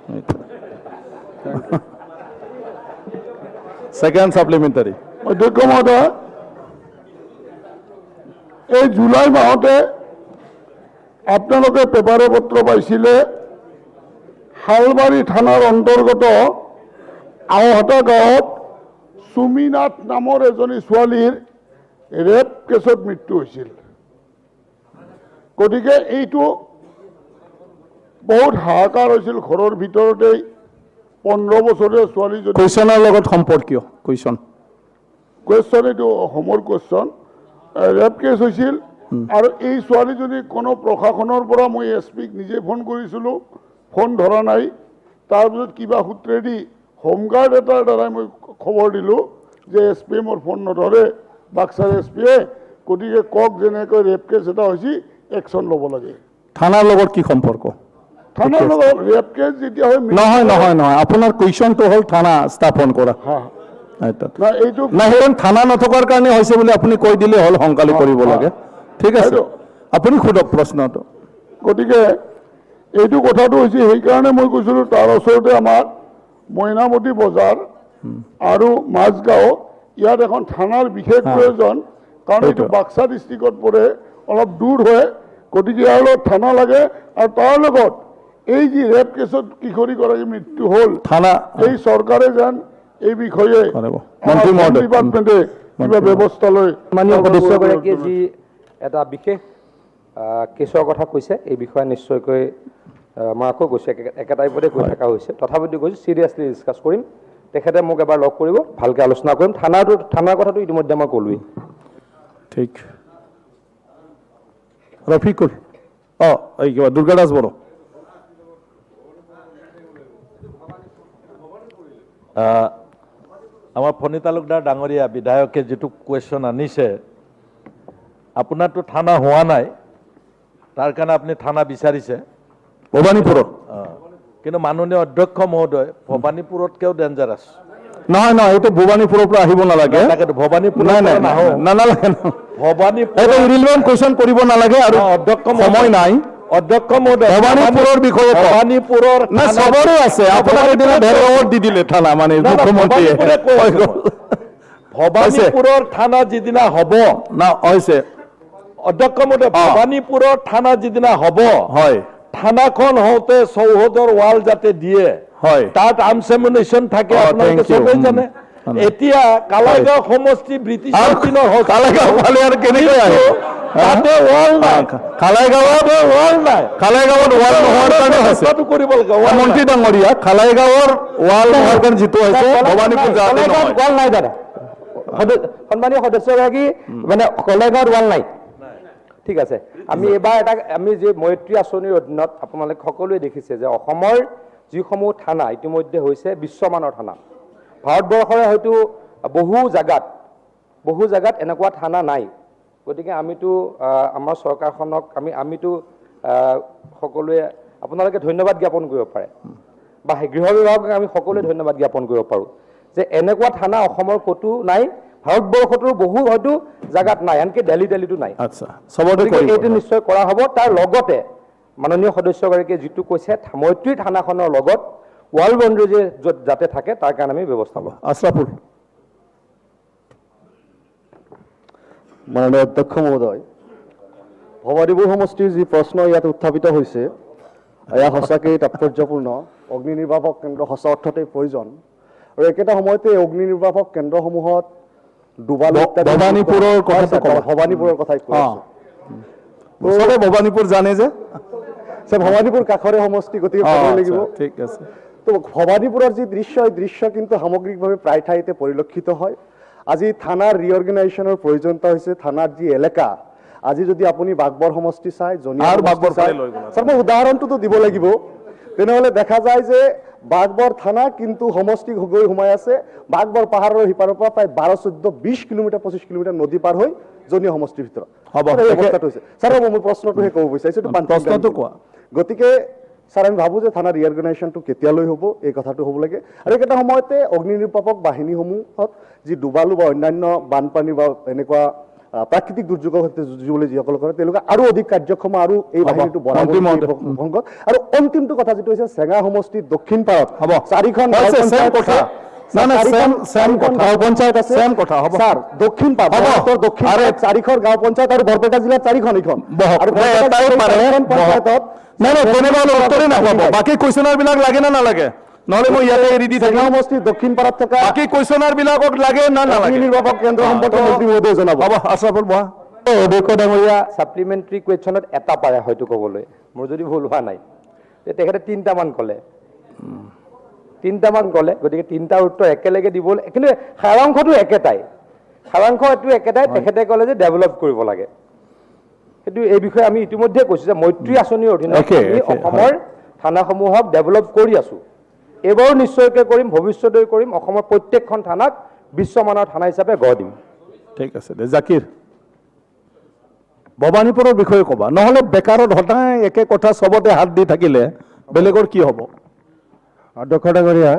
Second supplementary. অধ্যক্ষ মহোদয়, এই জুলাই মাহতে আপোনালোকে পেপাৰে পত্ৰ পাইছিলে, শালবাৰী থানাৰ অন্তৰ্গত আওহাটা গাঁৱত সুমিনাথ নামৰ এজনী ছোৱালীৰ ৰেপ কেছত মৃত্যু হৈছিল। গতিকে এইটো বহুত হাহাকাৰ হৈছিল। ঘৰৰ ভিতৰতেই 15 বছৰীয়া ছোৱালীজনী। কুৱেশ্যনৰ লগত সম্পৰ্কীয় কুৱেশ্যন এইটো হোমৰ কুৱেশ্যন, ৰেপ কেছ হৈছিল। আৰু এই ছোৱালীজনী কোনো প্ৰশাসনৰ পৰা মই SP-ক নিজে ফোন কৰিছিলোঁ, ফোন ধৰা নাই। তাৰপিছত কিবা সূত্ৰেদি হোমগাৰ্ড এটাৰ দ্বাৰাই মই খবৰ দিলোঁ যে SP-য়ে মোৰ ফোন নধৰে, বাক্সাৰ SP-য়ে, গতিকে কওক যেনেকৈ ৰেপ কেছ এটা হৈছে একশ্যন ল'ব লাগে। থানাৰ লগত কি সম্পৰ্ক? থানাৰ লগত ৰেপ কেছ যেতিয়া হয় নহয়, আপোনাৰ কুৱেশ্যনটো হ'ল থানা স্থাপন কৰা। এইটো সেইখন থানা নথকাৰ কাৰণে হৈছে বুলি আপুনি কৈ দিলে হ'ল, সোনকালে কৰিব লাগে। ঠিক আছে, আপুনি সোধক প্ৰশ্নটো। গতিকে এইটো কথাটো হৈছে, সেইকাৰণে মই কৈছিলোঁ তাৰ ওচৰতে আমাৰ মইনামতি বজাৰ আৰু মাজগাঁও, ইয়াত এখন থানাৰ বিশেষ প্ৰয়োজন, কাৰণ এইটো বাক্সা ডিষ্ট্ৰিক্টত পৰে, অলপ দূৰ হয়। গতিকে ইয়াৰ লগত থানা লাগে। আৰু তাৰ লগত এই যি ৰেপ কেছত কিশোৰীগৰাকী মৃত্যু হ'ল, থানা এই চৰকাৰে যেন এই বিষয়ে মন্ত্ৰী মহোদয় ডিপাৰ্টমেণ্টে কিবা ব্যৱস্থা লয়। মাননীয় সদস্যগৰাকীয়ে যি এটা বিশেষ কেছৰ কথা কৈছে, এই বিষয়ে নিশ্চয়কৈ মই আকৌ কৈছোঁ, একে টাইপতে কৈ থকা হৈছে, তথাপিতো কৈছোঁ চিৰিয়াছলি ডিছকাছ কৰিম। তেখেতে মোক এবাৰ লগ কৰিব, ভালকৈ আলোচনা কৰিম। থানাৰ কথাটো ইতিমধ্যে মই ক'লোৱেই। ঠিক। ৰফিকুল, এই কিবা দুৰ্গাদাস বড়ো। আমাৰ ফণী তালুকদাৰ ডাঙৰীয়া বিধায়কে যিটো কুৱেশ্যন আনিছে, আপোনাৰতো থানা হোৱা নাই, তাৰ কাৰণে আপুনি থানা বিচাৰিছে। ভবানীপুৰত কিন্তু মাননীয় অধ্যক্ষ মহোদয়, ভবানীপুৰতকৈও ডেঞ্জাৰাছ। নহয় নহয়, এইটো ভবানীপুৰৰ পৰা আহিব নালাগে। তাকেতো ভবানীপুৰৰ নাই নাই পৰা নাহো। নালাগে। ভবানীপুৰ এইটো ইৰিলেভেণ্ট কুৱেশ্যন কৰিব নালাগে আৰু অধ্যক্ষ সময় নাই। অধ্যক্ষ মহোদয়, ভবানীপুৰৰ বিষয়ে কওক। ভবানীপুৰৰ নাই চবৰে আছে, আপোনাক এদিনা ভেৰত দি দিলে থানা, মানে মুখ্যমন্ত্ৰীয়ে হৈ গ'ল। ভবানীপুৰৰ থানা যিদিনা হ'ব, না হৈছে অধ্যক্ষ মহোদয়, ভবানীপুৰৰ থানা যিদিনা হ'ব, হয় থানাখন হওঁতে চৌহদৰ ৱাল যাতে দিয়ে, হয় তাত আৰ্মছ এমুনেশ্যন থাকে, আপোনালোকে thank you. চবেই জানে। এতিয়া কালাইগাঁও সমষ্টি ব্ৰিটিছৰ দিনৰ হ'ল। কালাইগাঁও ফালে আৰু কেনেকৈ আহে? তাতে ৱাল নাই, খালাইগাঁৱত ৱাল নাই। খালাইগাঁৱত ৱাল নোহোৱাৰ কাৰণে হৈছে। চেষ্টাটো কৰিব লাগে, ৱাল নাই। মন্ত্ৰী ডাঙৰীয়া, খালাইগাঁৱৰ ৱাল নোহোৱাৰ কাৰণে যিটো হৈছে, ভবানীপুৰ যাওঁতে নহয়। ৱাল নাই দাদা, সন্মানীয় সদস্যগৰাকী, মানে কলেগাঁৱত ৱাল নাই। ঠিক আছে, আমি এইবাৰ আমি যে মৈত্ৰী আঁচনিৰ অধীনত আপোনালোকে সকলোৱে দেখিছে যে অসমৰ যিসমূহ থানা ইতিমধ্যে হৈছে বিশ্বমানৰ থানা। ভাৰতবৰ্ষৰে হয়তো বহু জাগাত এনেকুৱা থানা নাই। গতিকে আমিতো আমাৰ চৰকাৰখনক আমিতো সকলোৱে আপোনালোকে ধন্যবাদ জ্ঞাপন কৰিব পাৰে, বা গৃহ বিভাগক আমি সকলোৱে ধন্যবাদ জ্ঞাপন কৰিব পাৰোঁ যে এনেকুৱা থানা অসমৰ ক'তো নাই, ভাৰতবৰ্ষতো বহু হয়তো জাগাত নাই, আনকি দিল্লীতো নাই। আচ্ছা, চবতে এইটো নিশ্চয় কৰা হ'ব। তাৰ লগতে মাননীয় সদস্যগৰাকীয়ে যিটো কৈছে, মৈত্ৰী থানাখনৰ লগত ৱাল বাউণ্ডেৰী যাতে থাকে, তাৰ কাৰণে আমি ব্যৱস্থা ল'ম। আশৰাফুল। মাননীয় অধ্যক্ষ মহোদয়, ভবানীপুৰ সমষ্টিৰ যি প্ৰশ্ন ইয়াত উত্থাপিত হৈছে, এয়া সঁচাকৈয়ে তাৎপৰ্যপূৰ্ণ। অগ্নি নিৰ্বাপক কেন্দ্ৰ সঁচা অৰ্থতেই প্ৰয়োজন, আৰু একেটা সময়তে অগ্নি নিৰ্বাপক কেন্দ্ৰসমূহত ভবানীপুৰৰ কথাটো ক'বা। ভবানীপুৰৰ কথাই কৈ আছোঁ। চবে ভবানীপুৰ জানে যে, ভবানীপুৰ কাষৰে সমষ্টি, গতিকে ক'বই লাগিব। ঠিক আছে। তো ভবানীপুৰৰ যি দৃশ্য, এই দৃশ্য কিন্তু সামগ্ৰিকভাৱে প্ৰায় ঠাইতে পৰিলক্ষিত হয়। আজি থানাৰ ৰিঅৰ্গেনাইজেশ্যনৰ প্ৰয়োজনীয়তা হৈছে। থানাৰ যি এলেকা, আজি যদি আপুনি বাগবৰ সমষ্টি চাই, ছাৰ মই উদাহৰণটোতো দিব লাগিব, তেনেহ'লে দেখা যায় যে বাগবৰ থানা কিন্তু সমষ্টি গৈ সোমাই আছে বাগবৰ পাহাৰৰ সিপাৰৰ পৰা প্ৰায় 12, 14, 20 কিলোমিটাৰ 25 কিলোমিটাৰ নদী পাৰ হৈ জনীয় সমষ্টিৰ ভিতৰত হ'ব। ছাৰ মোৰ প্ৰশ্নটোহে ক'ব বিচাৰিছোঁ, প্ৰশ্নটো কোৱা। গতিকে ছাৰ আমি ভাবোঁ যে থানাৰ ৰিঅৰ্গেনাইজেশ্যনটো কেতিয়ালৈ হ'ব, এই কথাটো হ'ব লাগে। আৰু একেটা সময়তে অগ্নি নিৰ্বাপক বাহিনীসমূহত যি ডুবালো বা অন্যান্য বানপানী বা এনেকুৱা প্ৰাকৃতিক দুৰ্যোগৰ সৈতে যুঁজিবলৈ যিসকল কৰে, তেওঁলোকে আৰু অধিক কাৰ্যক্ষম আৰু এই বাহিনীটো ভংগত। আৰু অন্তিমটো কথা যিটো হৈছে, চেঙা সমষ্টিৰ দক্ষিণ পাৰত 4খন গাঁও পঞ্চায়ত আছে। ছাৰ দক্ষিণ পাৰত দক্ষিণ 4খন গাঁও পঞ্চায়ত আৰু বৰপেটা জিলাত 4খন এইখন। আৰু পঞ্চায়তত বাকী কুৱেশ্যনাৰ বিলাক লাগে না নালাগে? নহ'লে মই ইয়াতে এৰি দি থাকিম। সমষ্টিৰ দক্ষিণ পাৰত থকা বাকী কুৱেশ্যনাৰ বিলাকক লাগে না নালাগে? নিৰ্বাপক কেন্দ্ৰ সম্পৰ্কে মন্ত্ৰী মহোদয়ে জনাব। হ'ব, আশৰাফুল বহা। অধ্যক্ষ ডাঙৰীয়া, ছাপ্লিমেণ্টাৰী কুৱেশ্যনত এটা পাৰে হয়তো ক'বলৈ, মোৰ যদি ভুল হোৱা নাই। তেখেতে 3টামান ক'লে, গতিকে 3টাৰ উত্তৰ একেলগে দিব। কিন্তু সাৰাংশটো একেটাই, তেখেতে ক'লে যে ডেভেলপ কৰিব লাগে। সেইটো এই বিষয়ে আমি ইতিমধ্যে কৈছোঁ যে মৈত্ৰী আঁচনিৰ অধীনত আমি অসমৰ থানাসমূহক ডেভেলপ কৰি আছোঁ। এইবাৰো নিশ্চয়কৈ কৰিম, ভৱিষ্যতে কৰিম। অসমৰ প্ৰত্যেকখন থানাক বিশ্বমানৰ থানা হিচাপে গঢ় দিম। ঠিক আছে দে। জাকিৰ, ভবানীপুৰৰ বিষয়ে ক'বা, নহ'লে বেকাৰত সদায় একে কথা চবতে হাত দি থাকিলে বেলেগৰ কি হ'ব? অধ্যক্ষ ডাঙৰীয়া,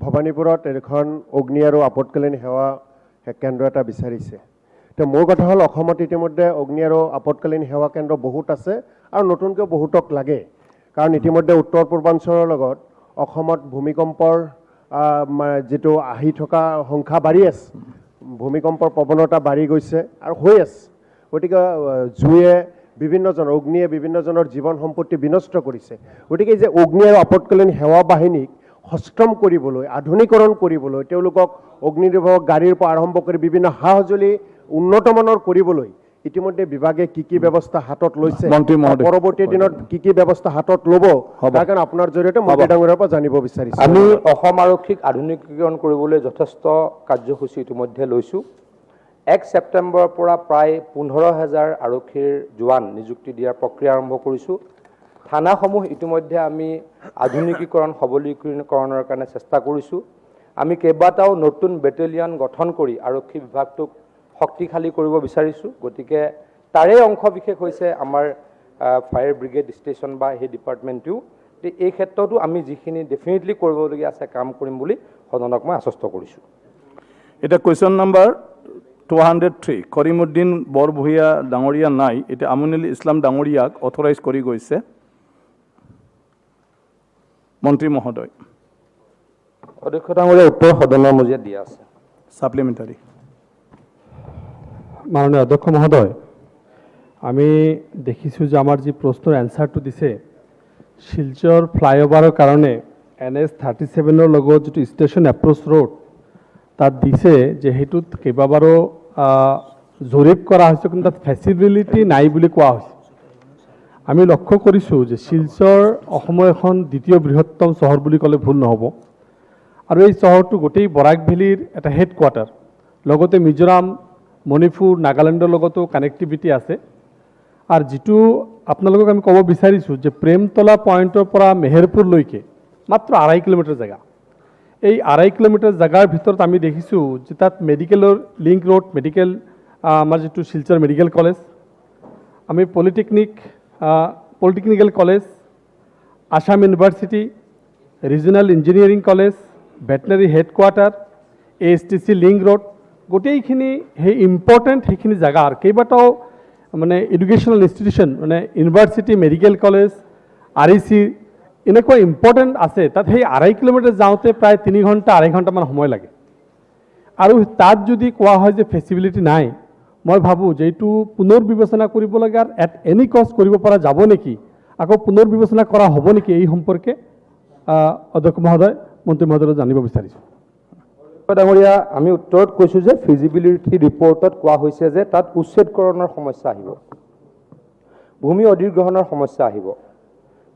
ভবানীপুৰত এখন অগ্নি আৰু আপতকালীন সেৱা কেন্দ্ৰ এটা বিচাৰিছে। তো মোৰ কথা হ'ল, অসমত ইতিমধ্যে অগ্নি আৰু আপতকালীন সেৱা কেন্দ্ৰ বহুত আছে আৰু নতুনকৈ বহুতক লাগে। কাৰণ ইতিমধ্যে উত্তৰ পূৰ্বাঞ্চলৰ লগত অসমত ভূমিকম্পৰ যিটো আহি থকা সংখ্যা বাঢ়ি আছে, ভূমিকম্পৰ প্ৰৱণতা বাঢ়ি গৈছে আৰু হৈ আছে। গতিকে জুয়ে অগ্নিয়ে বিভিন্নজনৰ জীৱন সম্পত্তি বিনষ্ট কৰিছে। গতিকে যে অগ্নি আৰু আপতকালীন সেৱা বাহিনীক সষ্টম কৰিবলৈ, আধুনিকৰণ কৰিবলৈ, তেওঁলোকক অগ্নি নিৰ্বাপক গাড়ীৰ পৰা আৰম্ভ কৰি বিভিন্ন সা সঁজুলি উন্নতমানৰ কৰিবলৈ ইতিমধ্যে বিভাগে কি কি ব্যৱস্থা হাতত লৈছে, পৰৱৰ্তী দিনত কি কি ব্যৱস্থা হাতত ল'ব, তাৰ কাৰণে আপোনাৰ জৰিয়তে মন্ত্ৰী ডাঙৰীয়াৰ পৰা জানিব বিচাৰিছোঁ। আমি অসম আৰক্ষীক আধুনিকীকৰণ কৰিবলৈ যথেষ্ট কাৰ্যসূচী ইতিমধ্যে লৈছোঁ। 1 ছেপ্টেম্বৰৰ পৰা প্ৰায় 15,000 আৰক্ষীৰ জোৱান নিযুক্তি দিয়াৰ প্ৰক্ৰিয়া আৰম্ভ কৰিছোঁ। থানাসমূহ ইতিমধ্যে আমি আধুনিকীকৰণ সবলীকৰণৰ কাৰণে চেষ্টা কৰিছোঁ। আমি কেইবাটাও নতুন বেটেলিয়ন গঠন কৰি আৰক্ষী বিভাগটোক শক্তিশালী কৰিব বিচাৰিছোঁ। গতিকে তাৰে অংশ বিশেষ হৈছে আমাৰ ফায়াৰ ব্ৰিগেড ষ্টেচন বা সেই ডিপাৰ্টমেণ্টটো। এই ক্ষেত্ৰতো আমি যিখিনি ডেফিনেটলি কৰিবলগীয়া আছে কাম কৰিম বুলি সদনক মই আশ্বস্ত কৰিছোঁ। এটা কুৱেশ্যন নাম্বাৰ 203 কৰিমুদ্দিন বৰভূঞা ডাঙৰীয়া নাই, এতিয়া আমিনুল ইছলাম ডাঙৰীয়াক অথৰাইজ কৰি গৈছে মন্ত্ৰী মহোদয়। অধ্যক্ষ ডাঙৰীয়া উত্তৰ সদনৰ মজিয়াত দিয়া আছে। সাপ্লিমেণ্টাৰী। মাননীয় অধ্যক্ষ মহোদয়, আমি দেখিছোঁ যে আমাৰ যি প্ৰশ্নৰ এনচাৰটো দিছে শিলচৰ ফ্লাইঅভাৰৰ কাৰণে NH 37 লগত যিটো ষ্টেচন এপ্ৰ'চ ৰোড তাত দিছে যে সেইটোত কেইবাবাৰো জৰীপ কৰা হৈছে, কিন্তু তাত ফেচিলিটি নাই বুলি কোৱা হৈছে। আমি লক্ষ্য কৰিছোঁ যে শিলচৰ অসমৰ এখন দ্বিতীয় বৃহত্তম চহৰ বুলি ক'লে ভুল নহ'ব, আৰু এই চহৰটো গোটেই বৰাক ভেলীৰ এটা হেডকোৱাৰ্টাৰ, লগতে মিজোৰাম, মণিপুৰ, নাগালেণ্ডৰ লগতো কানেক্টিভিটি আছে। আৰু যিটো আপোনালোকক আমি ক'ব বিচাৰিছোঁ যে প্ৰেমতলা পইণ্টৰ পৰা মেহেৰপুৰলৈকে মাত্ৰ 2.5 কিলোমিটাৰ জেগা। এই 2.5 কিলোমিটাৰ জেগাৰ ভিতৰত আমি দেখিছোঁ যে তাত মেডিকেলৰ লিংক ৰোড, মেডিকেল আমাৰ যিটো শিলচৰ মেডিকেল কলেজ, আমি polytechnical college, Assam university, regional engineering college, veterinary headquarter, ASTC link road, গোটেইখিনি সেই ইম্পৰ্টেণ্ট সেইখিনি জেগাৰ কেইবাটাও মানে এডুকেশ্যনেল ইনষ্টিটিউশ্যন, মানে ইউনিভাৰ্চিটি, মেডিকেল কলেজ, REC এনেকুৱা ইম্পৰ্টেণ্ট আছে। তাত সেই 2.5 কিলোমিটাৰ যাওঁতে প্ৰায় 3 ঘণ্টা 2.5 ঘণ্টামান সময় লাগে। আৰু তাত যদি কোৱা হয় যে ফেচিলিটি নাই, মই ভাবোঁ যে এইটো পুনৰ বিবেচনা কৰিব লাগে। আৰু এট এনি কষ্ট কৰিব পৰা যাব নেকি, আকৌ পুনৰ বিবেচনা কৰা হ'ব নেকি, এই সম্পৰ্কে অধ্যক্ষ মহোদয়, মন্ত্ৰী মহোদয়ক জানিব বিচাৰিছোঁ। ডাঙৰীয়া, আমি উত্তৰত কৈছোঁ যে ফিজিবিলিটি ৰিপৰ্টত কোৱা হৈছে যে তাত উচ্ছেদকৰণৰ সমস্যা আহিব, ভূমি অধিগ্ৰহণৰ সমস্যা আহিব।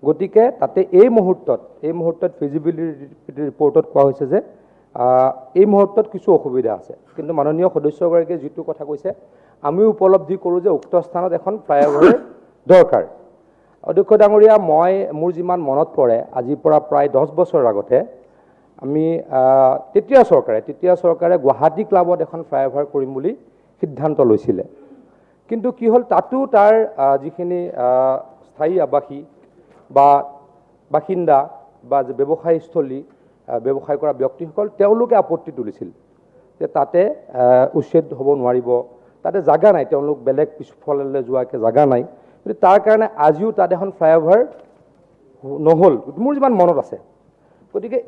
গতিকে তাতে এই মুহূৰ্তত ফিজিবিলিটি ৰিপৰ্টত কোৱা হৈছে যে এই মুহূৰ্তত কিছু অসুবিধা আছে। কিন্তু মাননীয় সদস্যগৰাকীয়ে যিটো কথা কৈছে আমিও উপলব্ধি কৰোঁ যে উক্ত স্থানত এখন ফ্লাইঅভাৰ দৰকাৰ। অধ্যক্ষ ডাঙৰীয়া, মোৰ যিমান মনত পৰে আজিৰ পৰা প্ৰায় 10 বছৰ আগতে আমি তেতিয়া চৰকাৰে গুৱাহাটী ক্লাবত এখন ফ্লাইঅভাৰ কৰিম বুলি সিদ্ধান্ত লৈছিলে। কিন্তু কি হ'ল, তাতো তাৰ যিখিনি স্থায়ী আৱাসী বা বাসিন্দা বা ব্যৱসায়ীস্থলী, ব্যৱসায় কৰা ব্যক্তিসকল, তেওঁলোকে আপত্তি তুলিছিল যে তাতে উচ্ছেদ হ'ব নোৱাৰিব, তাতে জাগা নাই, তেওঁলোক বেলেগ পিছফাললৈ যোৱাকৈ জাগা নাই। কিন্তু তাৰ কাৰণে আজিও তাত এখন ফ্লাইঅভাৰ নহ'ল, মোৰ যিমান মনত আছে। গতিকে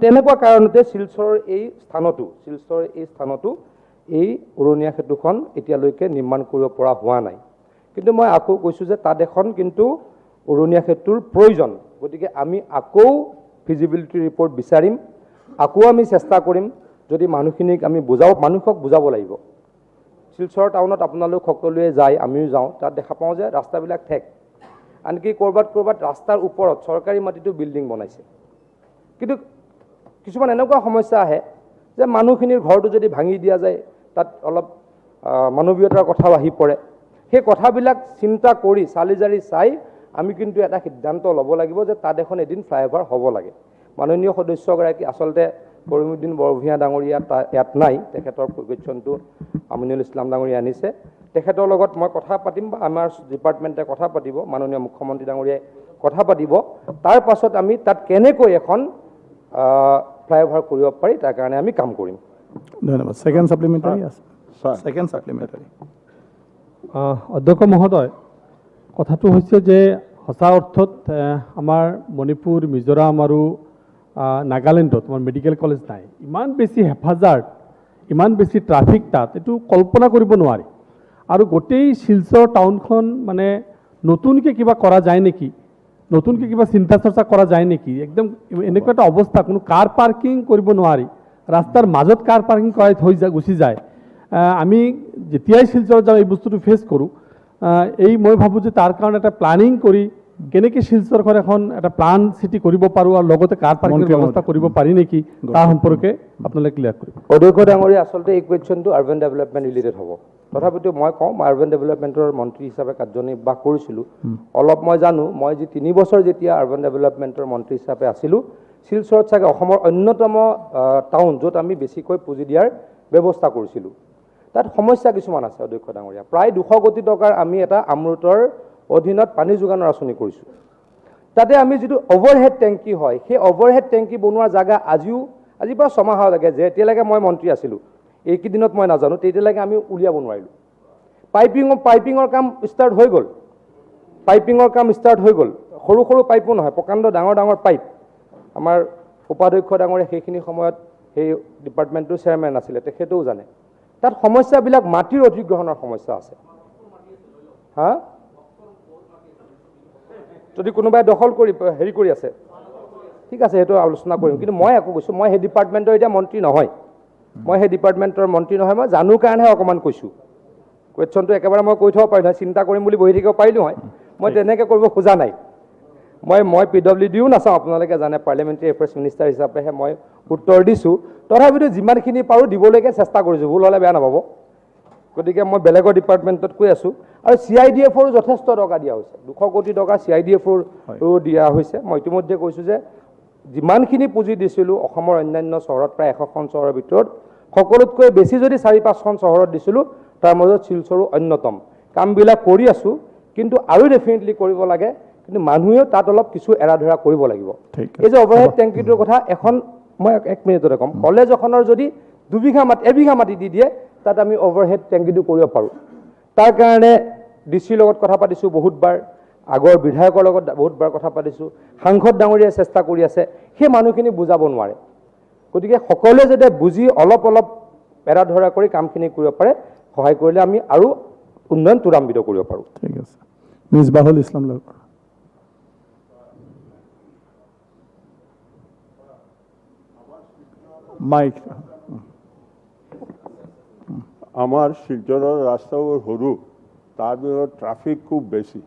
তেনেকুৱা কাৰণতে শিলচৰৰ এই স্থানতো এই উৰণীয়া সেতুখন এতিয়ালৈকে নিৰ্মাণ কৰিব পৰা হোৱা নাই। কিন্তু মই আকৌ কৈছোঁ যে তাত এখন কিন্তু উৰণীয়া সেতুৰ প্ৰয়োজন। গতিকে আমি আকৌ ফিজিবিলিটি ৰিপৰ্ট বিচাৰিম, আকৌ আমি চেষ্টা কৰিম। যদি মানুহক বুজাব লাগিব। শিলচৰ টাউনত আপোনালোক সকলোৱে যায়, আমিও যাওঁ, তাত দেখা পাওঁ যে ৰাস্তাবিলাক ঠেক, আনকি ক'ৰবাত ৰাস্তাৰ ওপৰত চৰকাৰী মাটিতো বিল্ডিং বনাইছে। কিন্তু কিছুমান এনেকুৱা সমস্যা আহে যে মানুহখিনিৰ ঘৰটো যদি ভাঙি দিয়া যায়, তাত অলপ মানৱীয়তাৰ কথাও আহি পৰে। সেই কথাবিলাক চিন্তা কৰি চালি জাৰি চাই আমি কিন্তু এটা সিদ্ধান্ত ল'ব লাগিব যে তাত এখন এদিন ফ্লাইঅভাৰ হ'ব লাগে। মাননীয় সদস্যগৰাকী আচলতে কৰিমুদ্দিন বৰভূঞা ডাঙৰীয়া ইয়াত নাই, তেখেতৰ কুৱেশ্যনটো আমিনুল ইছলাম ডাঙৰীয়া আনিছে। তেখেতৰ লগত মই কথা পাতিম বা আমাৰ ডিপাৰ্টমেণ্টে কথা পাতিব, মাননীয় মুখ্যমন্ত্ৰী ডাঙৰীয়াই কথা পাতিব। তাৰ পাছত আমি তাত কেনেকৈ এখন ফ্লাইঅভাৰ কৰিব পাৰি তাৰ কাৰণে আমি কাম কৰিম। ধন্যবাদ। সেকেন্ড সাপ্লিমেণ্টাৰী আছে। সেকেন্ড সাপ্লিমেণ্টাৰী। অধ্যক্ষ মহোদয়, কথাটো হৈছে যে সঁচা অৰ্থত আমাৰ মণিপুৰ, মিজোৰাম আৰু নাগালেণ্ডত আমাৰ মেডিকেল কলেজ নাই। ইমান বেছি হেফাজত, ইমান বেছি ট্ৰাফিক তাত, এইটো কল্পনা কৰিব নোৱাৰি। আৰু গোটেই শিলচৰ টাউনখন মানে নতুনকৈ কিবা কৰা যায় নেকি, নতুনকৈ কিবা চিন্তা চৰ্চা কৰা যায় নেকি, একদম এনেকুৱা এটা অৱস্থা, কোনো কাৰ পাৰ্কিং কৰিব নোৱাৰি, ৰাস্তাৰ মাজত কাৰ পাৰ্কিং কৰাই থৈ গুচি যায়। আমি যেতিয়াই শিলচৰত যাওঁ এই বস্তুটো ফেচ কৰোঁ। মই ভাবোঁ যে তাৰ কাৰণে এটা প্লানিং কৰি কেনেকৈ শিলচৰখন এখন এটা প্লান চিটি কৰিব পাৰোঁ, আৰু লগতে কাৰ পাৰ্কিংৰ ব্যৱস্থা কৰিব পাৰি নেকি, তাৰ সম্পৰ্কে আপোনালোকে ক্লিয়াৰ কৰিব। অধ্যক্ষ ডাঙৰীয়া, আচলতে এই কুৱেশ্যনটো আৰ্বান ডেভেলপমেণ্ট ৰিলেটেড হ'ব। তথাপিতো মই কওঁ, মই আৰ্বান ডেভেলপমেণ্টৰ মন্ত্ৰী হিচাপে কাৰ্যনিৰ্বাহ কৰিছিলোঁ। অলপ মই জানো, মই 3 বছৰ যেতিয়া আৰ্বান ডেভেলপমেণ্টৰ মন্ত্ৰী হিচাপে আছিলোঁ, শিলচৰত চাগে অসমৰ অন্যতম টাউন য'ত আমি বেছিকৈ পুঁজি দিয়াৰ ব্যৱস্থা কৰিছিলোঁ। তাত সমস্যা কিছুমান আছে অধ্যক্ষ ডাঙৰীয়া। প্ৰায় 200 কোটি টকাৰ আমি এটা আমৃতৰ অধীনত পানী যোগানৰ আঁচনি কৰিছোঁ। তাতে আমি যিটো অভাৰহেড টেংকি হয়, সেই অভাৰহেড টেংকি বনোৱাৰ জাগা আজিৰ পৰা 6 মাহৰ লাগে, যে এতিয়ালৈকে মই মন্ত্ৰী আছিলোঁ, এইকেইদিনত মই নাজানো, তেতিয়ালৈকে আমি উলিয়াব নোৱাৰিলোঁ। পাইপিঙৰ কাম ষ্টাৰ্ট হৈ গ'ল, সৰু সৰু পাইপো নহয়, প্ৰকাণ্ড ডাঙৰ ডাঙৰ পাইপ। আমাৰ উপাধ্যক্ষ ডাঙৰীয়া সেইখিনি সময়ত সেই ডিপাৰ্টমেণ্টটোৰ চেয়াৰমেন আছিলে, তেখেতেও জানে। তাত সমস্যাবিলাক মাটিৰ অধিগ্ৰহণৰ সমস্যা আছে। হা, যদি কোনোবাই দখল কৰি হেৰি কৰি আছে, ঠিক আছে, সেইটো আলোচনা কৰিম। কিন্তু মই একো কৈছোঁ, মই সেই ডিপাৰ্টমেণ্টৰ এতিয়া মন্ত্ৰী নহয়, মই জানো কাৰণেহে অকণমান কৈছোঁ। কুৱেশ্যনটো একেবাৰে মই কৈ থ'ব পাৰিলোঁ হয়, চিন্তা কৰিম বুলি বহি থাকিব পাৰিলোঁ হয়, মই তেনেকৈ কৰিব খোজা নাই। মই PWDও নাচাওঁ, আপোনালোকে জানে, পাৰ্লিয়ামেণ্টাৰী এফেয়াৰ্ছ মিনিষ্টাৰ হিচাপেহে মই উত্তৰ দিছোঁ। তথাপিতো যিমানখিনি পাৰোঁ দিবলৈকে চেষ্টা কৰিছোঁ, ভুল হ'লে বেয়া নাপাব। গতিকে মই বেলেগৰ ডিপাৰ্টমেণ্টত কৈ আছোঁ। আৰু CIDFৰো যথেষ্ট টকা দিয়া হৈছে, 200 কোটি টকা CIDFৰো দিয়া হৈছে। মই ইতিমধ্যে কৈছোঁ যে যিমানখিনি পুঁজি দিছিলোঁ অসমৰ অন্যান্য চহৰত, প্ৰায় 100খন চহৰৰ ভিতৰত সকলোতকৈ বেছি যদি 4-5খন চহৰত দিছিলোঁ, তাৰ মাজত শিলচৰো অন্যতম। কামবিলাক কৰি আছোঁ, কিন্তু আৰু ডেফিনেটলি কৰিব লাগে। কিন্তু মানুহেও তাত অলপ কিছু এৰা-ধৰা কৰিব লাগিব। এই যে অভাৰহেড টেংকিটোৰ কথা, মই 1 মিনিটতে ক'ম, কলেজ এখনৰ যদি 1 বিঘা মাটি দি দিয়ে, তাত আমি অভাৰহেড টেংকিটো কৰিব পাৰোঁ। তাৰ কাৰণে DC লগত কথা পাতিছোঁ বহুতবাৰ, আগৰ বিধায়কৰ লগত বহুতবাৰ কথা পাতিছোঁ, সাংসদ ডাঙৰীয়াই চেষ্টা কৰি আছে, সেই মানুহখিনি বুজাব নোৱাৰে। গতিকে সকলোৱে যাতে বুজি অলপ এৰা-ধৰা কৰি কামখিনি কৰিব পাৰে, সহায় কৰিলে আমি আৰু উন্নয়ন ত্বৰান্বিত কৰিব পাৰোঁ। ঠিক আছে, মিছবাহুল ইছলাম লগৰ। মাইক। আমাৰ শিলচৰেৰ ৰাস্তাবোৰ সৰু, তাৰ ভিতৰত ট্রাফিক খুব বেশি।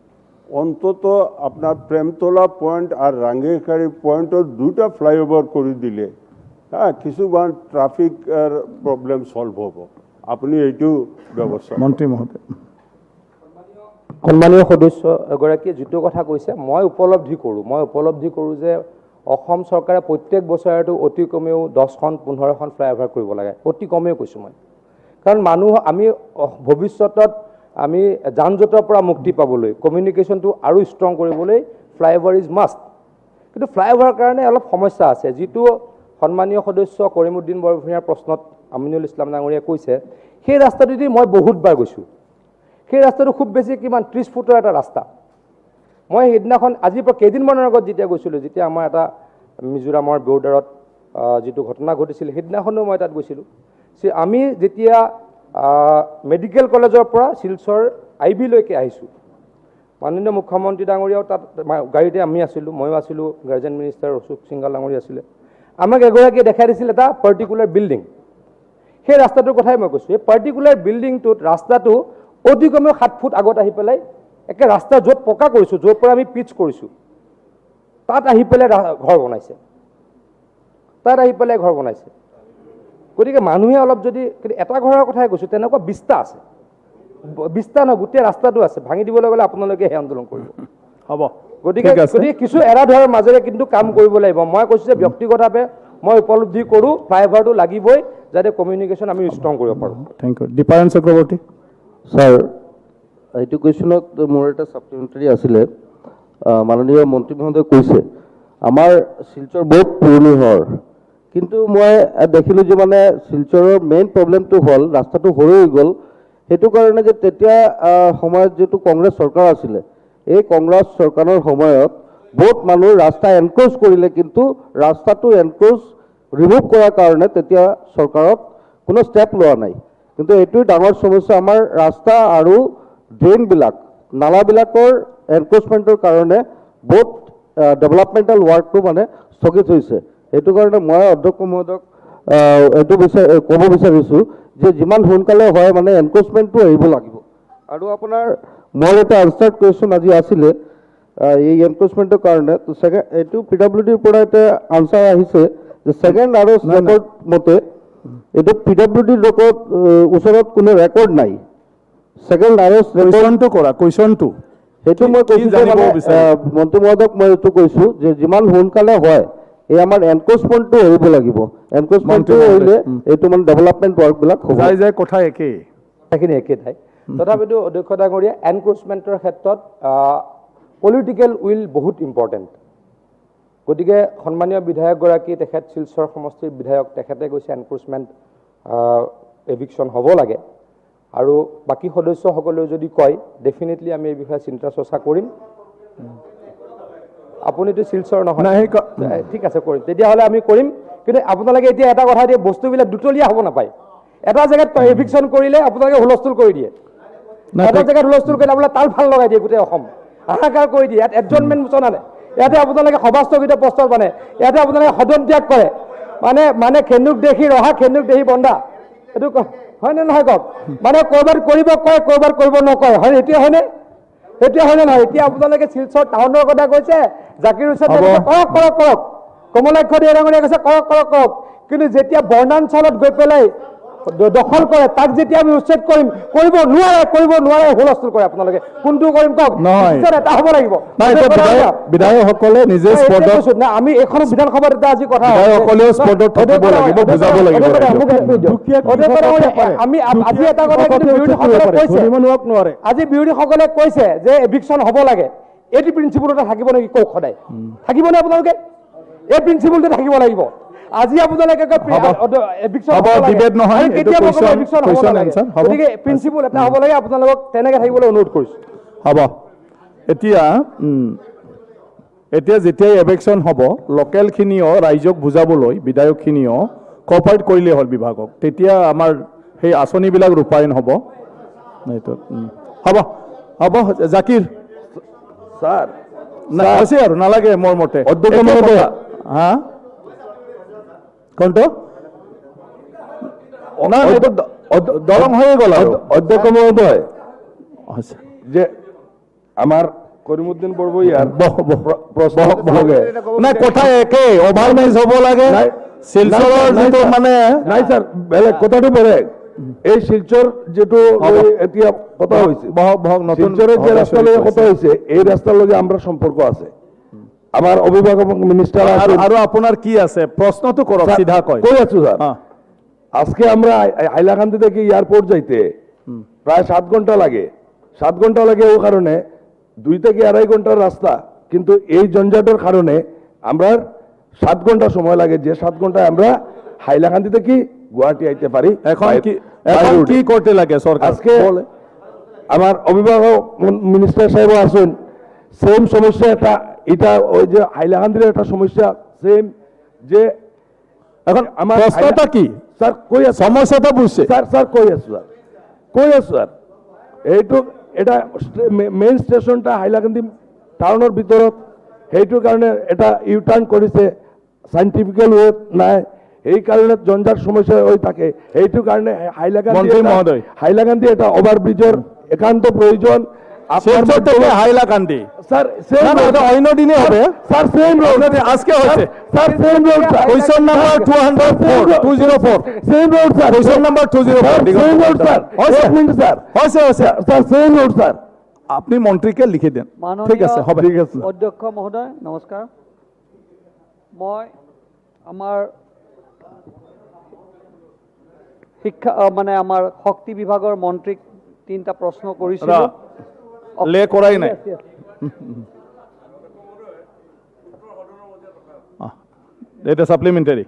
অন্তত আপনার প্রেমতলা পয়েন্ট আর রাঙ্গিরকাড়ি পয়েন্টত 2টা ফ্লাইওভার করে দিলে হ্যাঁ কিছুমান ট্রাফিকের প্রবলেম সলভ হব। আপনি এইটো ব্যবস্থা মন্ত্ৰী মহোদয়। সন্মানীয় সদস্য এগৰাকীয়ে যিটো কথা কৈছে মই উপলব্ধি কৰোঁ যে অসম চৰকাৰে প্ৰত্যেক বছৰটো অতি কমেও 10খন 15খন ফ্লাইঅভাৰ কৰিব লাগে, অতি কমেও কৈছোঁ মই। কাৰণ আমি ভৱিষ্যতত আমি যান জঁটৰ পৰা মুক্তি পাবলৈ, কমিউনিকেশ্যনটো আৰু ষ্ট্ৰং কৰিবলৈ ফ্লাইঅভাৰ ইজ মাষ্ট। কিন্তু ফ্লাইঅভাৰৰ কাৰণে অলপ সমস্যা আছে, যিটো সন্মানীয় সদস্য কৰিমুদ্দিন বৰভূঞাৰ প্ৰশ্নত আমিনুল ইছলাম ডাঙৰীয়াই কৈছে। সেই ৰাস্তাটোদি মই বহুতবাৰ গৈছোঁ। সেই ৰাস্তাটো খুব বেছি কিমান 30 ফুটৰ এটা ৰাস্তা। মই সেইদিনাখন আজিৰ পৰা কেইদিনমানৰ আগত যেতিয়া গৈছিলোঁ, যেতিয়া আমাৰ এটা মিজোৰামৰ বৰ্ডাৰত যিটো ঘটনা ঘটিছিল, সেইদিনাখনো মই তাত গৈছিলোঁ। আমি যেতিয়া মেডিকেল কলেজৰ পৰা শিলচৰ IB-লৈকে আহিছোঁ, মাননীয় মুখ্যমন্ত্ৰী ডাঙৰীয়াও তাত গাড়ীতে আমি আছিলোঁ, ময়ো আছিলোঁ, গাৰ্জেন মিনিষ্টাৰ অশোক সিংঘাল ডাঙৰীয়া আছিলে। আমাক এগৰাকীয়ে দেখাই দিছিল এটা পাৰ্টিকুলাৰ বিল্ডিং। সেই ৰাস্তাটোৰ কথাই মই কৈছোঁ। এই পাৰ্টিকুলাৰ বিল্ডিংটোত ৰাস্তাটো অতি কমেও 7 ফুট আগত আহি পেলাই একে ৰাস্তা য'ত পকা কৰিছোঁ, য'ৰ পৰা আমি পিচ কৰিছোঁ, তাত আহি পেলাই ঘৰ বনাইছে। গতিকে মানুহে অলপ যদি এটা ঘৰৰ কথাই কৈছোঁ, তেনেকুৱা 20টা আছে, 20টা নহয়, গোটেই ৰাস্তাটো আছে। ভাঙি দিবলৈ গ'লে আপোনালোকে সেই আন্দোলন কৰিব। হ'ব, গতিকে কিছু এৰা ধৰাৰ মাজেৰে কিন্তু কাম কৰিব লাগিব। মই কৈছোঁ যে ব্যক্তিগতভাৱে মই উপলব্ধি কৰোঁ ফ্লাইঅভাৰটো লাগিবই, যাতে কমিউনিকেশ্যন আমি ষ্ট্ৰং কৰিব পাৰোঁ। Thank you. Dipayan Chakraborty. Sir, এইটো কুৱেশ্যনত মোৰ এটা ছাপ্লিমেণ্টাৰী আছিলে। মাননীয় মন্ত্ৰী মহোদয়ে কৈছে আমাৰ শিলচৰ বহুত পুৰণি ঘৰ, কিন্তু মই দেখিলোঁ যে মানে শিলচৰৰ মেইন প্ৰব্লেমটো হ'ল ৰাস্তাটো সৰু হৈ গ'ল। সেইটো কাৰণে যে তেতিয়া সময়ত যিটো কংগ্ৰেছ চৰকাৰ আছিলে, এই কংগ্ৰেছ চৰকাৰৰ সময়ত বহুত মানুহ ৰাস্তা এনক্ৰ'চ কৰিলে, কিন্তু ৰাস্তাটো এনক্ৰ'চ ৰিমুভ কৰাৰ কাৰণে তেতিয়া চৰকাৰত কোনো ষ্টেপ লোৱা নাই। কিন্তু এইটোৱে ডাঙৰ সমস্যা, আমাৰ ৰাস্তা আৰু ড্ৰেইনবিলাক, নালাবিলাকৰ এনক্ৰ'চমেণ্টৰ কাৰণে বহুত ডেভেলপমেণ্টেল ৱাৰ্কটো মানে স্থগিত হৈছে। সেইটো কাৰণে মই অধ্যক্ষ মহোদয়ক এইটো ক'ব বিচাৰিছোঁ যে যিমান সোনকালে হয় মানে এনক্ৰ'চমেণ্টটো এৰিব লাগিব। আৰু আপোনাৰ মোৰ এটা আনচাৰ্ড কুৱেশ্যন আজি আছিলে এই এনক্ৰ'চমেণ্টৰ কাৰণে, তো এইটো PWDৰ পৰা এটা আনচাৰ আহিছে যে ছেকেণ্ড আৰু ৰেকৰ্ড মতে এইটো PWDৰ ওচৰত কোনো ৰেকৰ্ড নাই। ছেকেণ্ড আৰু কুৱেশ্যনটো সেইটো মই কৈছোঁ, মন্ত্ৰী মহোদয়ক মই এইটো কৈছোঁ যে যিমান সোনকালে হয় এই আমাৰ এনক্ৰোচমেণ্টটো হ'ব লাগিব। এনক্ৰোচমেণ্টটো হ'লে এইটো মানে ডেভেলপমেণ্ট ৱৰ্কবিলাক হ'ব। যাই যাই কথা একেই, সেইখিনি একেটাই। তথাপিতো অধ্যক্ষ ডাঙৰীয়া এনক্ৰোচমেণ্টৰ ক্ষেত্ৰত পলিটিকেল উইল বহুত ইম্পৰ্টেণ্ট। গতিকে সন্মানীয় বিধায়কগৰাকী, তেখেত শিলচৰ সমষ্টিৰ বিধায়ক, তেখেতে কৈছে এনক্ৰোচমেণ্ট এভিকশ্যন হ'ব লাগে, আৰু বাকী সদস্যসকলেও যদি কয় ডেফিনেটলি আমি এই বিষয়ে চিন্তা চৰ্চা কৰিম। আপুনিতো শিলচৰ নহয়, ঠিক আছে কৰিম, তেতিয়াহ'লে আমি কৰিম। কিন্তু আপোনালোকে এতিয়া এটা কথা দিয়ে, বস্তুবিলাক দুতলীয়া হ'ব নাপায়। এটা জেগাত এভিকশ্যন কৰিলে আপোনালোকে হুলস্থুল কৰি দিয়ে, এটা জেগাত হুলস্থুল কৰিলে আপোনালোকে তাল ভাল লগাই দিয়ে, গোটেই অসম হাহাকাৰ কৰি দিয়ে। ইয়াত এডজনমেণ্ট মোচন আনে, ইয়াতে আপোনালোকে সভাস্থগিত প্ৰস্তাৱ মানে, ইয়াতে আপোনালোকে সদন ত্যাগ কৰে, মানে খেন্দুক দেখি ৰহা, খেন্দুক দেখি বন্ধা, এইটো হয়নে নহয় কওক? মানে ক'ৰবাত কৰিব কয়, ক'ৰবাত কৰিব নকয়, হয় এতিয়া হয়নে? এতিয়া হয়নে নহয়? এতিয়া আপোনালোকে শিলচৰ টাউনৰ কথা কৈছে, জাকিৰ হুছেইন কৰক কৰক কৰক, কমলাক্ষ ডাঙৰীয়া কৈছে কৰক কৰক কৰক, কিন্তু যেতিয়া বৰ্ণাঞ্চলত গৈ পেলাই দখল কৰে, তাক যেতিয়া আমি উচ্ছেদ কৰিম, কৰিব নোৱাৰে হুলস্থুল কৰে আপোনালোকে। কোনটো কৰিম কওক? নহয়, এটা হ'ব লাগিব। বিধায়কসকলে নিজে আমি এখন বিধানসভাত এটা আজি কথা বিধায়কসকলেও স্পটত থাকিব লাগিব, বুজাব লাগিব। আমি আজি এটা কথা কিন্তু বিৰোধীসকলে কৈছে, আজি বিৰোধীসকলে কৈছে যে এভিকশ্যন হ'ব লাগে। এইটো প্ৰিন্সিপলতে থাকিব নেকি কওক? সদায় থাকিবনে আপোনালোকে? এই প্ৰিন্সিপলতে থাকিব লাগিব। আজি আপোনালোকে গতিকে প্ৰিন্সিপল এটা হ'ব লাগে, আপোনালোকক তেনেকে থাকিবলৈ অনুৰোধ কৰিছোঁ। হ'ব। এতিয়া যেতিয়াই এভেকশ্যন হ'ব, লোকেলখিনিও ৰাইজক বুজাবলৈ বিধায়কখিনিও কপাৰেট কৰিলেই হ'ল বিভাগক, তেতিয়া আমাৰ সেই আঁচনিবিলাক ৰূপায়ণ হ'ব। হ'ব হ'ব জাকিৰ ছাৰ আছে আৰু নালাগে মোৰ মতে। হা কোনটো দৰং হৈয়ে গ'ল আৰু অধ্যক্ষ মহোদয়, যে আমাৰ কৰিমুদ্দিন বৰবৰীয়াৰ নাই কথা একে, অভাৰমেজ হ'ব লাগে। শিলচৰৰ যিটো মানে নাই ছাৰ, বেলেগ কথাটো বেলেগ। এই শিলচৰ যিটো এতিয়া কথা হৈছে, শিলচৰৰ যে ৰাস্তালৈকে কথা হৈছে, এই ৰাস্তালৈকে আমাৰ সম্পৰ্ক আছে। আমাৰ অভিভাবক মিনিস্টাৰ আৰু আপোনাৰ কি আছে প্ৰশ্নটো কৰক, সিধা কয়। কৈ আছো স্যার, আজকে আমরা হাইলাকান্দি থেকে এয়ারপোর্ট যাইতে প্রায় 7 ঘন্টা লাগে। 7 ঘন্টা লাগে ও কারণে 2 থেকে 2.5 ঘন্টার রাস্তা, কিন্তু এই জঞ্জাটের কারণে আমরা 7 ঘন্টা সময় লাগে, যে 7 ঘন্টায় আমরা হাইলাকান্দি থেকে গুয়াহাটি আইতে পারি। এখন কি করতে লাগে সরকার? আজকে আমার অভিভাবক মিনিস্টার সাহেব আসুন, সেম সমস্যা এটা ওই যে হাইলাকান্দির একটা সমস্যা সেম, যে এখন আমার প্রশ্নটা কি স্যার কই আছে সমস্যাটা বুঝছে স্যার কই আছে স্যার এইটো এটা মেইন স্টেশনটা হাইলাকান্দি টাউনের ভিতৰত, সেইটোৰ কাৰণে এটা ইউ টাৰ্ণ কৰিছে, সাইন্টিফিক্যাল ওয়ে নাই, এই কাৰণে জঞ্জাট সমস্যা হৈ থাকে। এইটোৰ কাৰণে হাইলাকান্দি এটা ওভারব্রিজের একান্ত প্রয়োজন। হাইলাকান্দি স্যার অন্য দিনে হবে, স্যার সেম রোড আজকে হচ্ছে, sir same road, question number 204 same road sir, question number 204 same road sir, এক minute sir, sir same road sir, আপনি মন্ত্রীকে লিখে দেন। ঠিক আছে, হবে, ঠিক আছে। অধ্যক্ষ মহোদয় নমস্কাৰ, মই আমাৰ শিক্ষা মানে আমাৰ শক্তি বিভাগৰ মন্ত্ৰীক 3টা প্ৰশ্ন কৰিছিলোঁ। লে কৰাই নাই, এটা সাপ্লিমেন্টাৰি।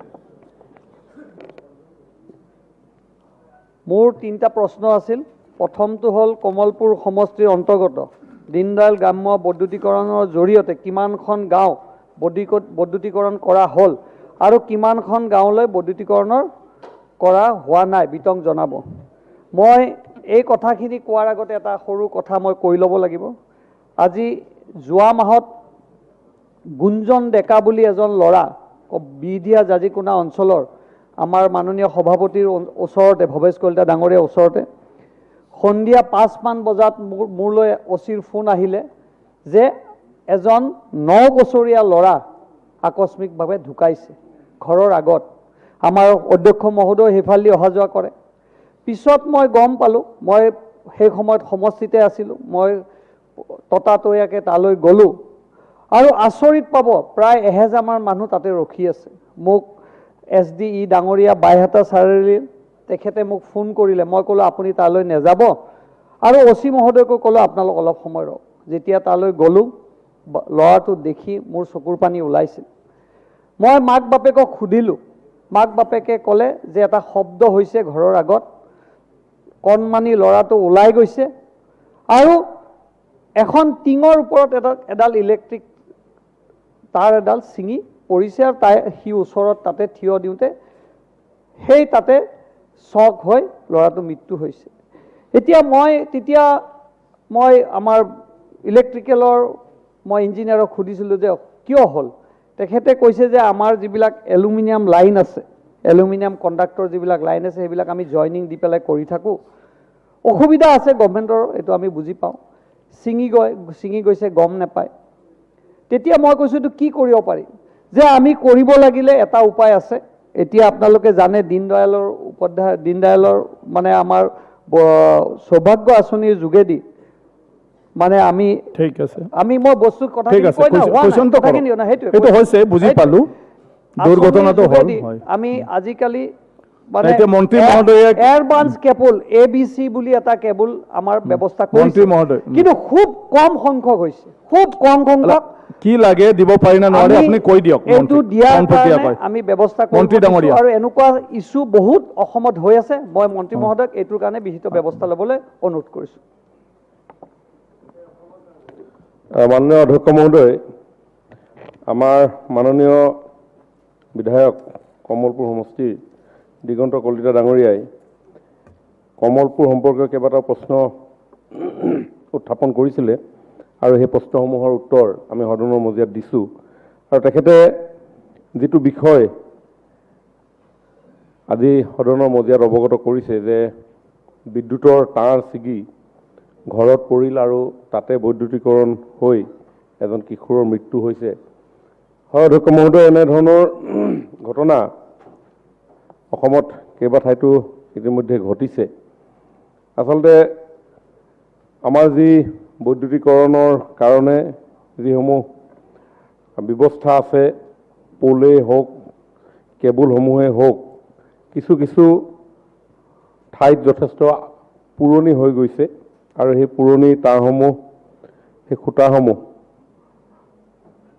মোৰ 3টা প্ৰশ্ন আছিল। প্ৰথমটো হ'ল কমলপুৰ সমষ্টিৰ অন্তৰ্গত দীনদয়াল গ্ৰাম্য বৈদ্যুতিকৰণৰ জৰিয়তে কিমানখন গাঁও বৈদ্যুতিকৰণ কৰা হ'ল আৰু কিমানখন গাঁৱলৈ বৈদ্যুতিকৰণৰ কৰা হোৱা নাই, বিতং জনাব। মই এই কথাখিনি কোৱাৰ আগতে এটা সৰু কথা মই কৈ ল'ব লাগিব। আজি যোৱা মাহত গুঞ্জন ডেকা বুলি এজন ল'ৰা বিধিয়া জাজিকোনা অঞ্চলৰ আমাৰ মাননীয় সভাপতিৰ ওচৰতে, ভৱেশ কলিতা ডাঙৰীয়াৰ ওচৰতে সন্ধিয়া 5মান বজাত মোৰলৈ অচিৰ ফোন আহিলে যে এজন 9 বছৰীয়া ল'ৰা আকস্মিকভাৱে ঢুকাইছে ঘৰৰ আগত। আমাৰ অধ্যক্ষ মহোদয় সেইফালে অহা যোৱা কৰে। পিছত মই গম পালোঁ, মই সেই সময়ত সমষ্টিতে আছিলোঁ, মই ততাতৈয়াকৈ তালৈ গ'লোঁ আৰু আচৰিত পাব প্ৰায় 1000মান মানুহ তাতে ৰখি আছে। মোক SDE ডাঙৰীয়া বাইহাটা চাৰিআলিৰ তেখেতে মোক ফোন কৰিলে, মই ক'লো আপুনি তালৈ নাযাব, আৰু OC মহোদয়কো ক'লো আপোনালোক অলপ সময় ৰওক। যেতিয়া তালৈ গ'লোঁ, ল'ৰাটো দেখি মোৰ চকুৰ পানী ওলাইছিল। মই মাক বাপেকক সুধিলোঁ, মাক বাপেকে ক'লে যে এটা শব্দ হৈছে ঘৰৰ আগত, কণমানি ল'ৰাটো ওলাই গৈছে আৰু এখন টিঙৰ ওপৰত এডাল ইলেক্ট্ৰিক তাৰ এডাল ছিঙি পৰিছে, আৰু সি ওচৰত তাতে থিয় দিওঁতে সেই তাতে শ্বক হৈ ল'ৰাটো মৃত্যু হৈছে। তেতিয়া মই আমাৰ ইলেক্ট্ৰিকেলৰ ইঞ্জিনিয়াৰক সুধিছিলোঁ যে কিয় হ'ল। তেখেতে কৈছে যে আমাৰ যিবিলাক এলুমিনিয়াম লাইন আছে, এলুমিনিয়াম কণ্ডাক্টৰ যিবিলাক লাইন আছে, সেইবিলাক আমি জইনিং দি পেলাই কৰি থাকোঁ। অসুবিধা আছে গভৰ্ণমেণ্টৰ, এইটো আমি বুজি পাওঁ। ছিঙি গৈছে, গম নাপায়। তেতিয়া মই কৈছোঁ এইটো কি কৰিব পাৰি, যে আমি কৰিব লাগিলে এটা উপায় আছে। এতিয়া আপোনালোকে জানে দীনদয়ালৰ মানে আমাৰ সৌভাগ্য আঁচনিৰ যোগেদি মানে আমি ঠিক আছে, মই বস্তুৰ কথা সেইটো হৈছে, বুজি পালো, দুৰ্ঘটনাটো হ'ল। আমি আজিকালি মানে এতিয়া মন্ত্ৰী মহোদয়ে এয়াৰবাৰ্নছ কেবল ABC বুলি এটা কেবল আমাৰ ব্যৱস্থা কৰিছে, কিন্তু খুব কম সংখ্যক হৈছে, খুব কম সংখ্যক। কি লাগে দিব পাৰি না নোৱাৰে আপুনি কৈ দিয়ক। এইটো দিয়াৰ কাৰণে আমি ব্যৱস্থা কৰিছোঁ, আৰু এনেকুৱা ইছ্যু বহুত অসমত হৈ আছে। মই মন্ত্ৰী মহোদয়ক এইটোৰ কাৰণে বিহিত ব্যৱস্থা ল'বলৈ অনুৰোধ কৰিছোঁ। মাননীয় অধ্যক্ষ মহোদয়, আমাৰ মাননীয় বিধায়ক কমলপুৰ সমষ্টিৰ দিগন্ত কলিতা ডাঙৰীয়াই কমলপুৰ সম্পৰ্কীয় কেইবাটাও প্ৰশ্ন উত্থাপন কৰিছিলে, আৰু সেই প্ৰশ্নসমূহৰ উত্তৰ আমি সদনৰ মজিয়াত দিছোঁ। আৰু তেখেতে যিটো বিষয় আজি সদনৰ মজিয়াত অৱগত কৰিছে যে বিদ্যুতৰ তাঁৰ ছিগি ঘৰত পৰিল আৰু তাতে বৈদ্যুতিকৰণ হৈ এজন কিশোৰৰ মৃত্যু হৈছে। হয় অধ্যক্ষ মহোদয়, এনেধৰণৰ ঘটনা অসমত কেইবা ঠাইতো ইতিমধ্যে ঘটিছে। আচলতে আমাৰ যি বৈদ্যুতিকৰণৰ কাৰণে যিসমূহ ব্যৱস্থা আছে, পোলেই হওক কেবুলসমূহেই হওক, কিছু ঠাইত যথেষ্ট পুৰণি হৈ গৈছে, আৰু সেই পুৰণি তাঁৰসমূহ, সেই খুঁটাসমূহ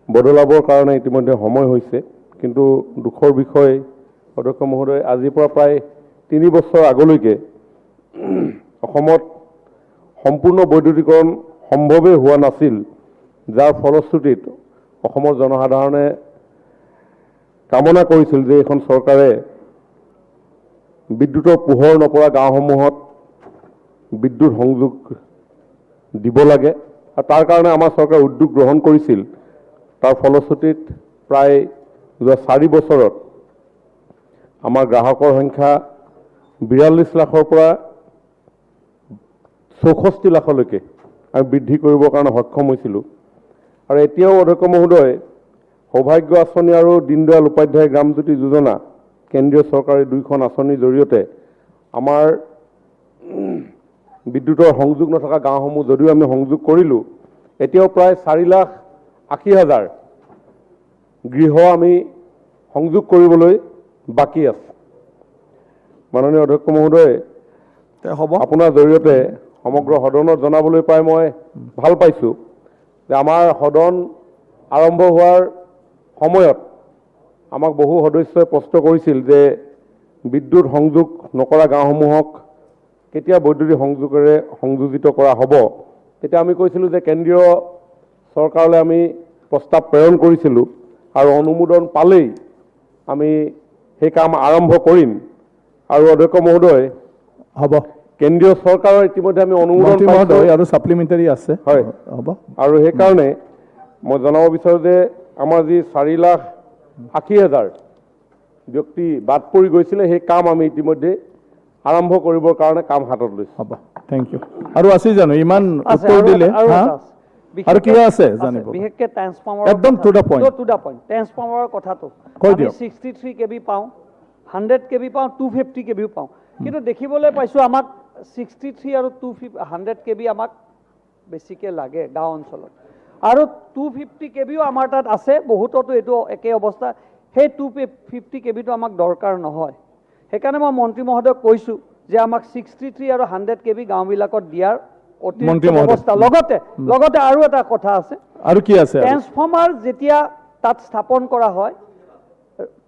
বদলাবৰ কাৰণে ইতিমধ্যে সময় হৈছে। কিন্তু দুখৰ বিষয় অধ্যক্ষ মহোদয়, আজিৰ পৰা প্ৰায় 3 বছৰ আগলৈকে অসমত সম্পূৰ্ণ বৈদ্যুতিকৰণ সম্ভৱেই হোৱা নাছিল, যাৰ ফলশ্ৰুতিত অসমৰ জনসাধাৰণে কামনা কৰিছিল যে এইখন চৰকাৰে বিদ্যুতৰ পোহৰ নপৰা গাঁওসমূহত বিদ্যুৎ সংযোগ দিব লাগে, আৰু তাৰ কাৰণে আমাৰ চৰকাৰে উদ্যোগ গ্ৰহণ কৰিছিল। তাৰ ফলশ্ৰুতিত প্ৰায় যোৱা 4 বছৰত আমাৰ গ্ৰাহকৰ সংখ্যা 42 লাখৰ পৰা 64 লাখলৈকে আমি বৃদ্ধি কৰিবৰ কাৰণে সক্ষম হৈছিলোঁ। আৰু এতিয়াও অধ্যক্ষ মহোদয়, সৌভাগ্য আঁচনি আৰু দীনদয়াল উপাধ্যায় গ্ৰামজ্যোতি যোজনা, কেন্দ্ৰীয় চৰকাৰী 2খন আঁচনিৰ জৰিয়তে আমাৰ বিদ্যুতৰ সংযোগ নথকা গাঁওসমূহ যদিও আমি সংযোগ কৰিলোঁ, এতিয়াও প্ৰায় 4,80,000 গৃহ আমি সংযোগ কৰিবলৈ বাকী আছে। মাননীয় অধ্যক্ষ মহোদয়, আপোনাৰ জৰিয়তে সমগ্ৰ সদনত জনাবলৈ পাই মই ভাল পাইছোঁ যে আমাৰ সদন আৰম্ভ হোৱাৰ সময়ত আমাক বহু সদস্যই প্ৰশ্ন কৰিছিল যে বিদ্যুৎ সংযোগ নকৰা গাঁওসমূহক কেতিয়া বৈদ্যুতিক সংযোগেৰে সংযোজিত কৰা হ'ব। তেতিয়া আমি কৈছিলোঁ যে কেন্দ্ৰীয় চৰকাৰলৈ আমি প্ৰস্তাৱ প্ৰেৰণ কৰিছিলোঁ, আৰু অনুমোদন পালেই আমি সেই কাম আৰম্ভ কৰিম। আৰু অধ্যক্ষ মহোদয়, হ'ব, কেন্দ্ৰীয় চৰকাৰৰ ইতিমধ্যে আমি অনুমোদন পাইছোঁ, আৰু ছাপ্লিমেণ্টাৰী আছে। হয়, হ'ব। আৰু সেইকাৰণে মই জনাব বিচাৰোঁ যে আমাৰ যি 4,80,000 ব্যক্তি বাদ পৰি গৈছিলে, সেই কাম আমি ইতিমধ্যে আৰম্ভ কৰিবৰ কাৰণে কাম হাতত লৈছোঁ। হ'ব, থেংক ইউ। আৰু আছে জানো ইমান উত্তৰ দিলে, আৰু কিবা আছে জানিব? বিশেষকৈ ট্ৰেন্সফৰ্মাৰ, একদম টু দ্য পইণ্ট। ট্ৰেন্সফৰ্মাৰৰ কথাটো কৈ দিয়ক। 63 kV পাওঁ, 100 kV পাওঁ, 250 kV পাওঁ, কিন্তু দেখিবলৈ পাইছোঁ আমাক 63 আৰু 100 kV আমাক বেছিকৈ লাগে গাঁও অঞ্চলত। আৰু 250 কেবিও আমাৰ তাত আছে, বহুততো এইটো একে অৱস্থা। সেই 250 কেবিটো আমাক দৰকাৰ নহয়। সেইকাৰণে মই মন্ত্ৰী মহোদয়ক কৈছোঁ যে আমাক 63 আৰু 100 কেবি গাঁওবিলাকত দিয়াৰ অতিৰিক্ত ব্যৱস্থা। লগতে আৰু এটা কথা আছে, আৰু কি আছে? ট্ৰেন্সফৰ্মাৰ যেতিয়া তাত স্থাপন কৰা হয়,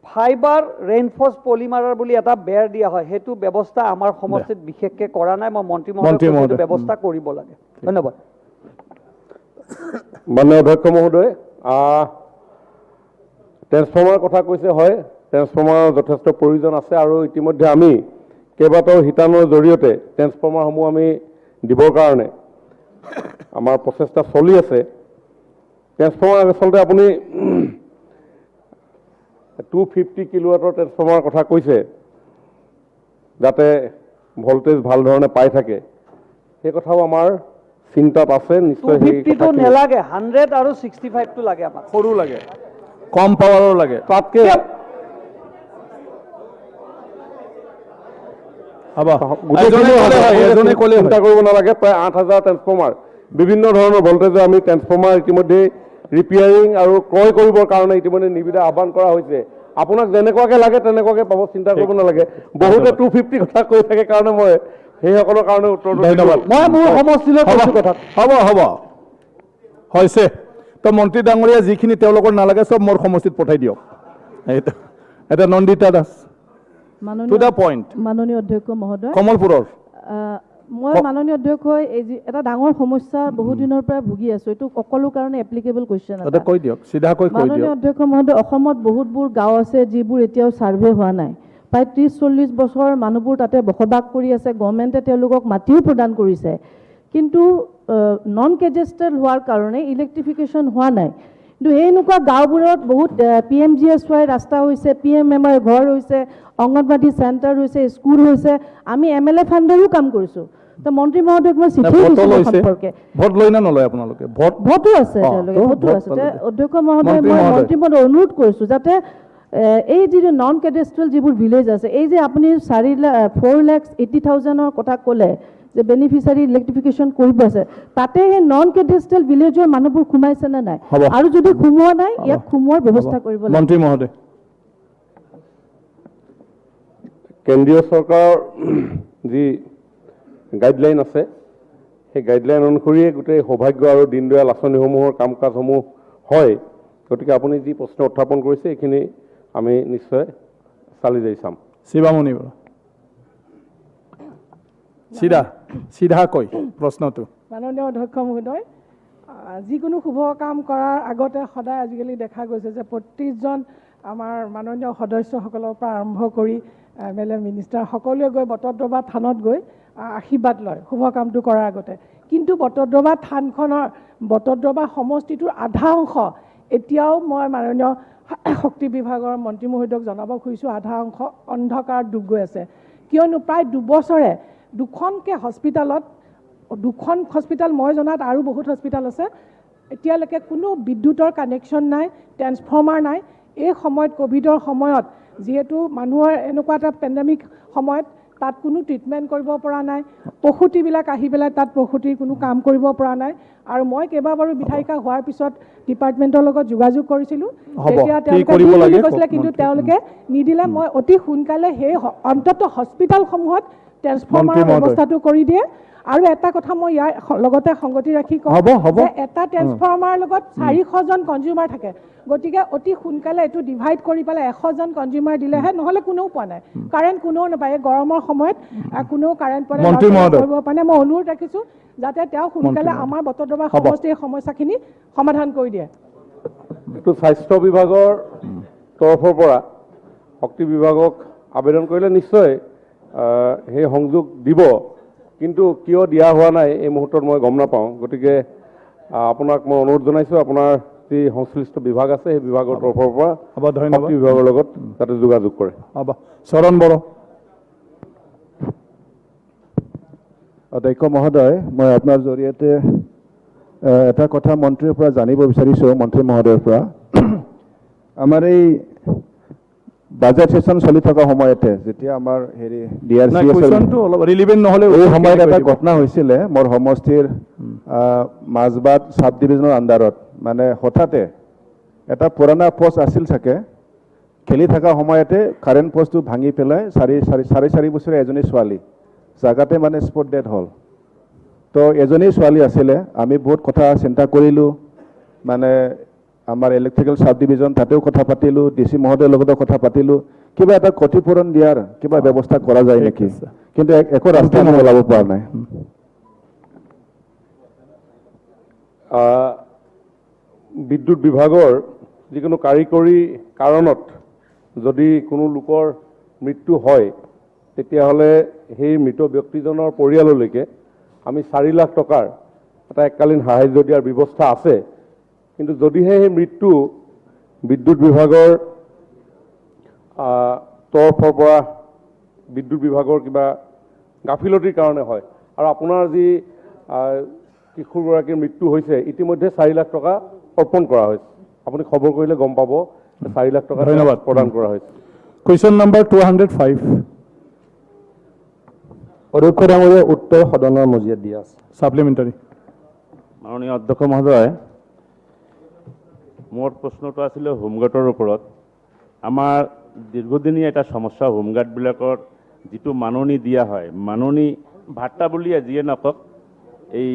ফাইবাৰ ৰেইনফৰ্চ পলিমাৰৰ বুলি এটা বেৰ দিয়া হয়, সেইটো ব্যৱস্থা আমাৰ সমষ্টিত বিশেষকৈ কৰা নাই। মই মন্ত্ৰী মহোদয়ক ব্যৱস্থা কৰিব লাগে। ধন্যবাদ। মাননীয় অধ্যক্ষ মহোদয়, ট্ৰেন্সফৰ্মাৰ কথা কৈছে, হয় ট্ৰেন্সফৰ্মাৰৰ যথেষ্ট প্ৰয়োজন আছে আৰু ইতিমধ্যে আমি কেইবাটাও শিতানৰ জৰিয়তে ট্ৰেন্সফৰ্মাৰসমূহ আমি দিবৰ কাৰণে আমাৰ প্ৰচেষ্টা চলি আছে। ট্ৰেন্সফৰ্মাৰ আচলতে আপুনি 250 কিলোৱাটৰ ট্ৰেন্সফৰ্মাৰৰ কথা কৈছে, যাতে ভল্টেজ ভাল ধৰণে পাই থাকে, সেই কথাও আমাৰ চিন্তাত আছে। নিশ্চয় 250টো নেলাগে, 100 আৰু 65টো লাগে আমাক। সৰু লাগে, কম পাৱাৰৰ লাগে। তাতকে চিন্তা কৰিব নালাগে। প্ৰায় 8,000 ট্ৰেন্সফৰ্মাৰ, বিভিন্ন ধৰণৰ ভল্টেজৰ আমি ট্ৰেন্সফৰ্মাৰ ইতিমধ্যে ৰিপেয়াৰিং আৰু ক্ৰয় কৰিবৰ কাৰণে ইতিমধ্যে নিবিদা আহ্বান কৰা হৈছে। আপোনাক যেনেকুৱাকে লাগে তেনেকুৱাকে পাব, চিন্তা কৰিব নালাগে। বহুতে 250 কথা কৈ থাকে কাৰণে মই সেইসকলৰ কাৰণে উত্তৰ ধন্যবাদ। মই মোৰ সমষ্টিলৈ কৈছোঁ কথা। হ'ব হৈছে। তো মন্ত্ৰী ডাঙৰীয়া যিখিনি তেওঁলোকৰ নালাগে চব মোৰ সমষ্টিত পঠাই দিয়ক। এটা Nandita Das, to the point. মাননীয় অধ্যক্ষ মহোদয়, কমলপুৰৰ মই মাননীয় অধ্যক্ষ এটা ডাঙৰ সমস্যা বহু দিনৰ পৰা ভুগি আছোঁ। এইটো সকলো কাৰণে এপ্লিকেবল কুৱেশ্যন এটা। কৈ দিয়ক, চিধাকৈ কৈ দিয়ক। মাননীয় অধ্যক্ষ মহোদয়, অসমত বহুতবোৰ গাঁও আছে যিবোৰ এতিয়াও ছাৰ্ভে হোৱা নাই। প্ৰায় 30-40 বছৰ মানুহবোৰ তাতে বসবাস কৰি আছে। গভৰ্ণমেণ্টে তেওঁলোকক মাটিও প্ৰদান কৰিছে, কিন্তু নন কেডেষ্ট্ৰেল হোৱাৰ কাৰণে ইলেক্ট্ৰিফিকেশ্যন হোৱা নাই। কিন্তু এনেকুৱা গাঁওবোৰত বহুত PMGSY ৰাস্তা হৈছে, PMMR ঘৰ হৈছে, অংগনবাদী চেণ্টাৰ হৈছে, স্কুল হৈছে। আমি MLA ফাণ্ডৰো কাম কৰিছোঁ। তো মন্ত্ৰী মহোদয়ক মই চিঠি দিছোঁ সম্পৰ্কে। ভোট লৈ না নলয় আপোনালোকে? ভোটো আছে, তেওঁলোকে ভোটো আছে। অধ্যক্ষ মহোদয়, মই মন্ত্ৰী মহোদয় অনুৰোধ কৰিছোঁ যাতে এই যিটো নন কেডেষ্ট্ৰেল যিবোৰ ভিলেজ আছে, এই যে আপুনি 4,80,000 কথা ক'লে যে বেনিফিচিয়াৰী ইলেক্ট্ৰিফিকেশ্যন কৰিব আছে, তাতে সেই নন কেডেষ্ট্ৰেল ভিলেজৰ মানুহবোৰ সোমাইছে নে নাই, আৰু যদি সোমোৱা নাই ইয়াক সোমোৱাৰ ব্যৱস্থা কৰিব লাগে। মন্ত্ৰী মহোদয়, কেন্দ্ৰীয় চৰকাৰৰ যি গাইডলাইন আছে, সেই গাইডলাইন অনুসৰিয়ে গোটেই সৌভাগ্য আৰু দীনদয়াল আঁচনিসমূহৰ কাম কাজসমূহ হয়। গতিকে আপুনি যি প্ৰশ্ন উত্থাপন কৰিছে এইখিনি আমি নিশ্চয় চালি যাই চাম। শিৱামণি বৰা, চিধাকৈ প্ৰশ্নটো। মাননীয় অধ্যক্ষ মহোদয়, যিকোনো শুভ কাম কৰাৰ আগতে সদায় আজিকালি দেখা গৈছে যে প্ৰতিজন আমাৰ মাননীয় সদস্যসকলৰ পৰা আৰম্ভ কৰি MLA মিনিষ্টাৰ সকলোৱে গৈ বটদ্ৰৱা থানত গৈ আশীৰ্বাদ লয় শুভ কামটো কৰাৰ আগতে। কিন্তু বটদ্ৰৱা থানখনৰ, বটদ্ৰৱা সমষ্টিটোৰ আধা অংশ এতিয়াও মই মাননীয় শক্তি বিভাগৰ মন্ত্ৰী মহোদয়ক জনাব খুজিছোঁ, আধা অংশ অন্ধকাৰত ডুব গৈ আছে। কিয়নো প্ৰায় 2 বছৰে দুখনকৈ হস্পিটেলত, 2খন হস্পিটেল মই জনাত আৰু বহুত হস্পিটেল আছে, এতিয়ালৈকে কোনো বিদ্যুতৰ কানেকশ্যন নাই, ট্ৰেন্সফৰ্মাৰ নাই। এই সময়ত ক'ভিডৰ সময়ত যিহেতু মানুহৰ এনেকুৱা এটা পেণ্ডেমিক সময়ত তাত কোনো ট্ৰিটমেণ্ট কৰিব পৰা নাই, প্ৰসূতিবিলাক আহি পেলাই তাত প্ৰসূতিৰ কোনো কাম কৰিব পৰা নাই। আৰু মই কেইবাবাৰো বিধায়িকা হোৱাৰ পিছত ডিপাৰ্টমেণ্টৰ লগত যোগাযোগ কৰিছিলোঁ, তেতিয়া তেওঁলোকে কৈছিলে, কিন্তু তেওঁলোকে নিদিলে। মই অতি সোনকালে সেই অন্ততঃ হস্পিটেলসমূহত ট্ৰেন্সফৰ্মাৰৰ ব্যৱস্থাটো কৰি দিয়ে। আৰু এটা কথা মই ইয়াৰ লগতে সংগতি ৰাখি কওঁ যে এটা ট্ৰেন্সফৰ্মাৰৰ লগত 400জন কনজিউমাৰ থাকে। গতিকে অতি সোনকালে এইটো ডিভাইড কৰি পেলাই 100জন কনজিউমাৰ দিলেহে, নহ'লে কোনেও পোৱা নাই কাৰেণ্ট, কোনেও নাপায়। গৰমৰ সময়ত কোনেও কাৰেণ্ট পোৱা নাই, কৰিব পৰা নাই। মই অনুৰোধ ৰাখিছোঁ যাতে তেওঁ সোনকালে আমাৰ বটদ্ৰৱা সমষ্টিৰ সমস্যাখিনি সমাধান কৰি দিয়ে। এইটো স্বাস্থ্য বিভাগৰ তৰফৰ পৰা শক্তি বিভাগক আবেদন কৰিলে নিশ্চয় সেই সংযোগ দিব, কিন্তু কিয় দিয়া হোৱা নাই এই মুহূৰ্তত মই গম নাপাওঁ। গতিকে আপোনাক মই অনুৰোধ জনাইছোঁ, আপোনাৰ যি সংশ্লিষ্ট বিভাগ আছে সেই বিভাগৰ তৰফৰ পৰা শক্তি বিভাগৰ লগত যাতে যোগাযোগ কৰে। চৰণ বড়ো। অধ্যক্ষ মহোদয়, মই আপোনাৰ জৰিয়তে এটা কথা মন্ত্ৰীৰ পৰা জানিব বিচাৰিছোঁ, মন্ত্ৰী মহোদয়ৰ পৰা। আমাৰ এই বাজেট সেশন চলি থকা সময়তে যেতিয়া আমাৰ DRC এই সময়ত এটা ঘটনা হৈছিলে মোৰ সমষ্টিৰ মাজবাট চাব ডিভিজনৰ আণ্ডাৰত মানে হঠাতে এটা পুৰণা পোষ্ট আছিল চাগে, খেলি থকা সময়তে কাৰেণ্ট পোষ্টটো ভাঙি পেলাই চাৰি বছৰীয়া এজনী ছোৱালী জাগাতে মানে স্পট ডেড হ'ল। তো এজনী ছোৱালী আছিলে, আমি বহুত কথা চিন্তা কৰিলোঁ, মানে আমাৰ ইলেক্ট্ৰিকেল চাব ডিভিজন তাতেও কথা পাতিলোঁ, DC মহোদয়ৰ লগতো কথা পাতিলোঁ, কিবা এটা ক্ষতিপূৰণ দিয়াৰ কিবা ব্যৱস্থা কৰা যায় নেকি, কিন্তু একো ৰাস্তা আমি ওলাব পৰা নাই। বিদ্যুৎ বিভাগৰ যিকোনো কাৰিকৰী কাৰণত যদি কোনো লোকৰ মৃত্যু হয়, তেতিয়াহ'লে সেই মৃত ব্যক্তিজনৰ পৰিয়াললৈকে আমি 4 লাখ টকাৰ এটা এককালীন সাহায্য দিয়াৰ ব্যৱস্থা আছে। কিন্তু যদিহে সেই মৃত্যু বিদ্যুৎ বিভাগৰ তৰফৰ পৰা বিদ্যুৎ বিভাগৰ কিবা গাফিলতিৰ কাৰণে হয়, আৰু আপোনাৰ যি কিশোৰগৰাকীৰ মৃত্যু হৈছে, ইতিমধ্যে 4 লাখ টকা অৰ্পণ কৰা হৈছে। আপুনি খবৰ কৰিলে গম পাব 4 লাখ টকা ধন্যবাদ প্ৰদান কৰা হৈছে। কুৱেশ্যন নম্বৰ 205 অধ্যক্ষ ডাঙৰীয়া উত্তৰ সদনৰ মজিয়াত দিয়া আছে। সাপ্লিমেণ্টাৰী। মাননীয় অধ্যক্ষ মহোদয়, মোৰ প্ৰশ্নটো আছিলে হোমগাৰ্ডৰ ওপৰত। আমাৰ দীৰ্ঘদিনীয়া এটা সমস্যা, হোমগাৰ্ডবিলাকৰ যিটো মাননি দিয়া হয়, মাননি ভাত্তা বুলিয়ে যিয়ে নকওক, এই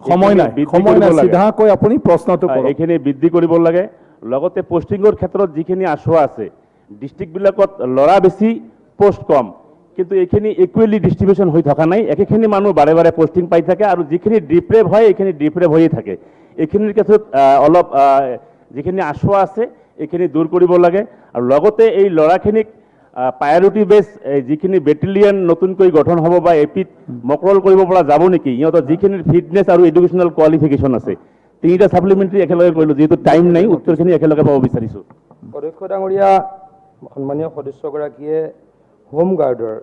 সময় নাই চিধাকৈ আপুনি প্ৰশ্নটো কৰক। এইখিনি বৃদ্ধি কৰিব লাগে। লগতে পোষ্টিঙৰ ক্ষেত্ৰত যিখিনি আঁচোৱা আছে, ডিষ্ট্ৰিক্টবিলাকত ল'ৰা বেছি পোষ্ট কম, কিন্তু এইখিনি ইকুৱেলি ডিষ্ট্ৰিবিউশ্যন হৈ থকা নাই। একেখিনি মানুহ বাৰে বাৰে পোষ্টিং পাই থাকে, আৰু যিখিনি ডিপ্ৰেভ হয় এইখিনি ডিপ্ৰেভ হৈয়ে থাকে। এইখিনিৰ ক্ষেত্ৰত অলপ যিখিনি আঁচোৱা আছে এইখিনি দূৰ কৰিব লাগে। আৰু লগতে এই ল'ৰাখিনিক প্ৰায়ৰিটি বেছ যিখিনি বেটেলিয়ন নতুনকৈ গঠন হ'ব বা এপিত মকৰল কৰিব পৰা যাব নেকি, সিহঁতৰ যিখিনি ফিটনেছ আৰু এডুকেশ্যনেল কোৱালিফিকেশ্যন আছে। 3টা ছাপ্লিমেণ্টাৰী একেলগে কৰিলোঁ, যিহেতু টাইম নাই, উত্তৰখিনি একেলগে পাব বিচাৰিছোঁ। অধ্যক্ষ ডাঙৰীয়া, সন্মানীয় সদস্যগৰাকীয়ে হোমগাৰ্ডৰ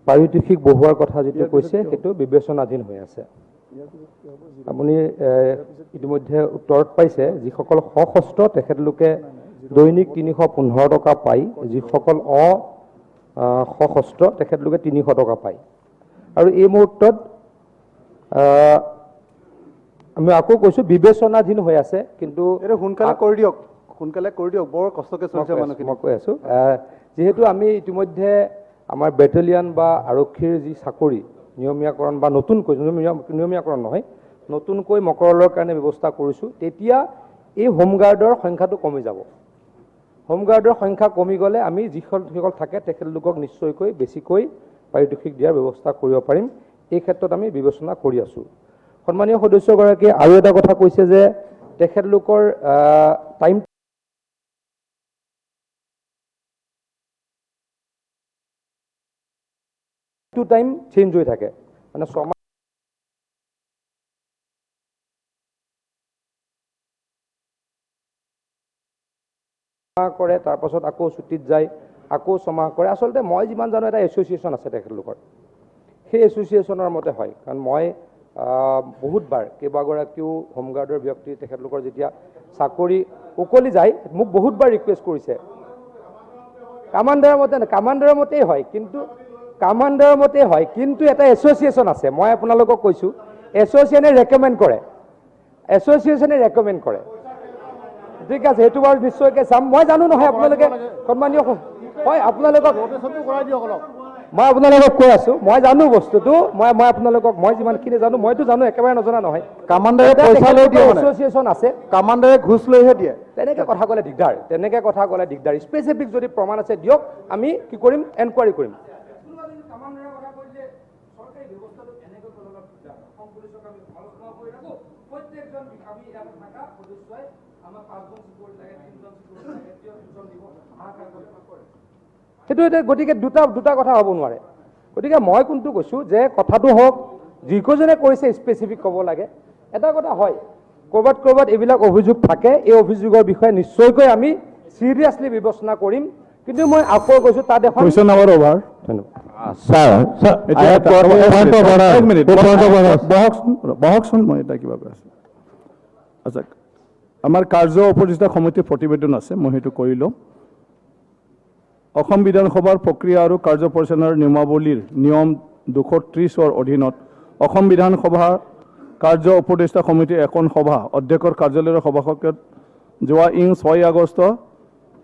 পাৰিতোষিক বঢ়োৱাৰ কথা যিটো কৈছে সেইটো বিবেচনাধীন হৈ আছে। আপুনি ইতিমধ্যে উত্তৰত পাইছে, যিসকল সশস্ত্ৰ তেখেতলোকে দৈনিক 315 টকা পায়, যিসকল সশস্ত্ৰ তেখেতলোকে 300 টকা পায়। আৰু এই মুহূৰ্তত আমি আকৌ কৈছোঁ বিবেচনাধীন হৈ আছে, কিন্তু সোনকালে কৰি দিয়ক, বৰ কষ্টকে চলিছে মানুহখিনি। মই কৈ আছোঁ, যিহেতু আমি ইতিমধ্যে আমাৰ বেটেলিয়ান বা আৰক্ষীৰ যি চাকৰি নিয়মীয়াকৰণ বা নতুনকৈ নিয়মীয়াকৰণ নহয়, নতুনকৈ মকৰলৰ কাৰণে ব্যৱস্থা কৰিছোঁ, তেতিয়া এই হোমগাৰ্ডৰ সংখ্যাটো কমি যাব। হোমগাৰ্ডৰ সংখ্যা কমি গ'লে আমি যিসকল থাকে তেখেতলোকক নিশ্চয়কৈ বেছিকৈ পাৰিতোষিক দিয়াৰ ব্যৱস্থা কৰিব পাৰিম। এই ক্ষেত্ৰত আমি বিবেচনা কৰি আছোঁ। সন্মানীয় সদস্যগৰাকীয়ে আৰু এটা কথা কৈছে যে তেখেতলোকৰ টাইম টু টাইম চেঞ্জ হৈ থাকে, মানে 6 মাহ কৰে, তাৰপাছত আকৌ ছুটীত যায়, আকৌ 6 মাহ কৰে। আচলতে মই যিমান জানো এটা এছ'চিয়েশ্যন আছে তেখেতলোকৰ, সেই এছ'চিয়েশ্যনৰ মতে হয়। কাৰণ মই বহুতবাৰ কেইবাগৰাকীও হোমগাৰ্ডৰ ব্যক্তি তেখেতলোকৰ যেতিয়া চাকৰি উকলি যায়, মোক বহুতবাৰ ৰিকুৱেষ্ট কৰিছে, কামাণ্ডাৰৰ মতেই হয়, কিন্তু এটা এছ'চিয়েশ্যন আছে। মই আপোনালোকক কৈছোঁ, এছ'চিয়েশ্যনে ৰেকমেণ্ড কৰে। ঠিক আছে, সেইটো বাৰু নিশ্চয়কৈ চাম। মই জানো নহয়, আপোনালোকে সন্মানীয় হয়, মই আপোনালোকক কৈ আছোঁ, মই জানো বস্তুটো, মই আপোনালোকক মই যিমানখিনি জানো, মইতো জানো, একেবাৰে নজনা নহয়। কামাণ্ডাৰে পইচা লৈ দিয়ে, এছ'চিয়েশ্যন আছে, কামাণ্ডাৰে ঘোচ লৈহে দিয়ে। তেনেকৈ কথা ক'লে দিগদাৰ। স্পেচিফিক যদি প্ৰমাণ আছে দিয়ক, আমি কি কৰিম, এনকুৱাৰী কৰিম। সেইটো এতিয়া গতিকে দুটা কথা হ'ব নোৱাৰে। গতিকে মই কোনটো কৈছোঁ যে কথাটো হওক, যিকেইজনে কৰিছে স্পেচিফিক ক'ব লাগে। এটা কথা হয়, ক'ৰবাত এইবিলাক অভিযোগ থাকে, এই অভিযোগৰ বিষয়ে নিশ্চয়কৈ আমি চিৰিয়াছলি বিবেচনা কৰিম। কিন্তু মই আকৌ কৈছোঁ, তাত এখন কুৱেশ্যন নম্বৰ অভাৰ। বহকচোন, মই এটা কিবা কৈ আছোঁ। আচ্ছা, আমাৰ কাৰ্য উপদেষ্টা সমিতিৰ প্ৰতিবেদন আছে, মই সেইটো কৰি লওঁ। অসম বিধানসভাৰ প্ৰক্ৰিয়া আৰু কাৰ্য পৰিচালনাৰ নিয়মাৱলীৰ নিয়ম 230ৰ অধীনত অসম বিধানসভাৰ কাৰ্য উপদেষ্টা সমিতিৰ এখন সভা অধ্যক্ষৰ কাৰ্যালয়ৰ সভাকক্ষত যোৱা 6 আগষ্ট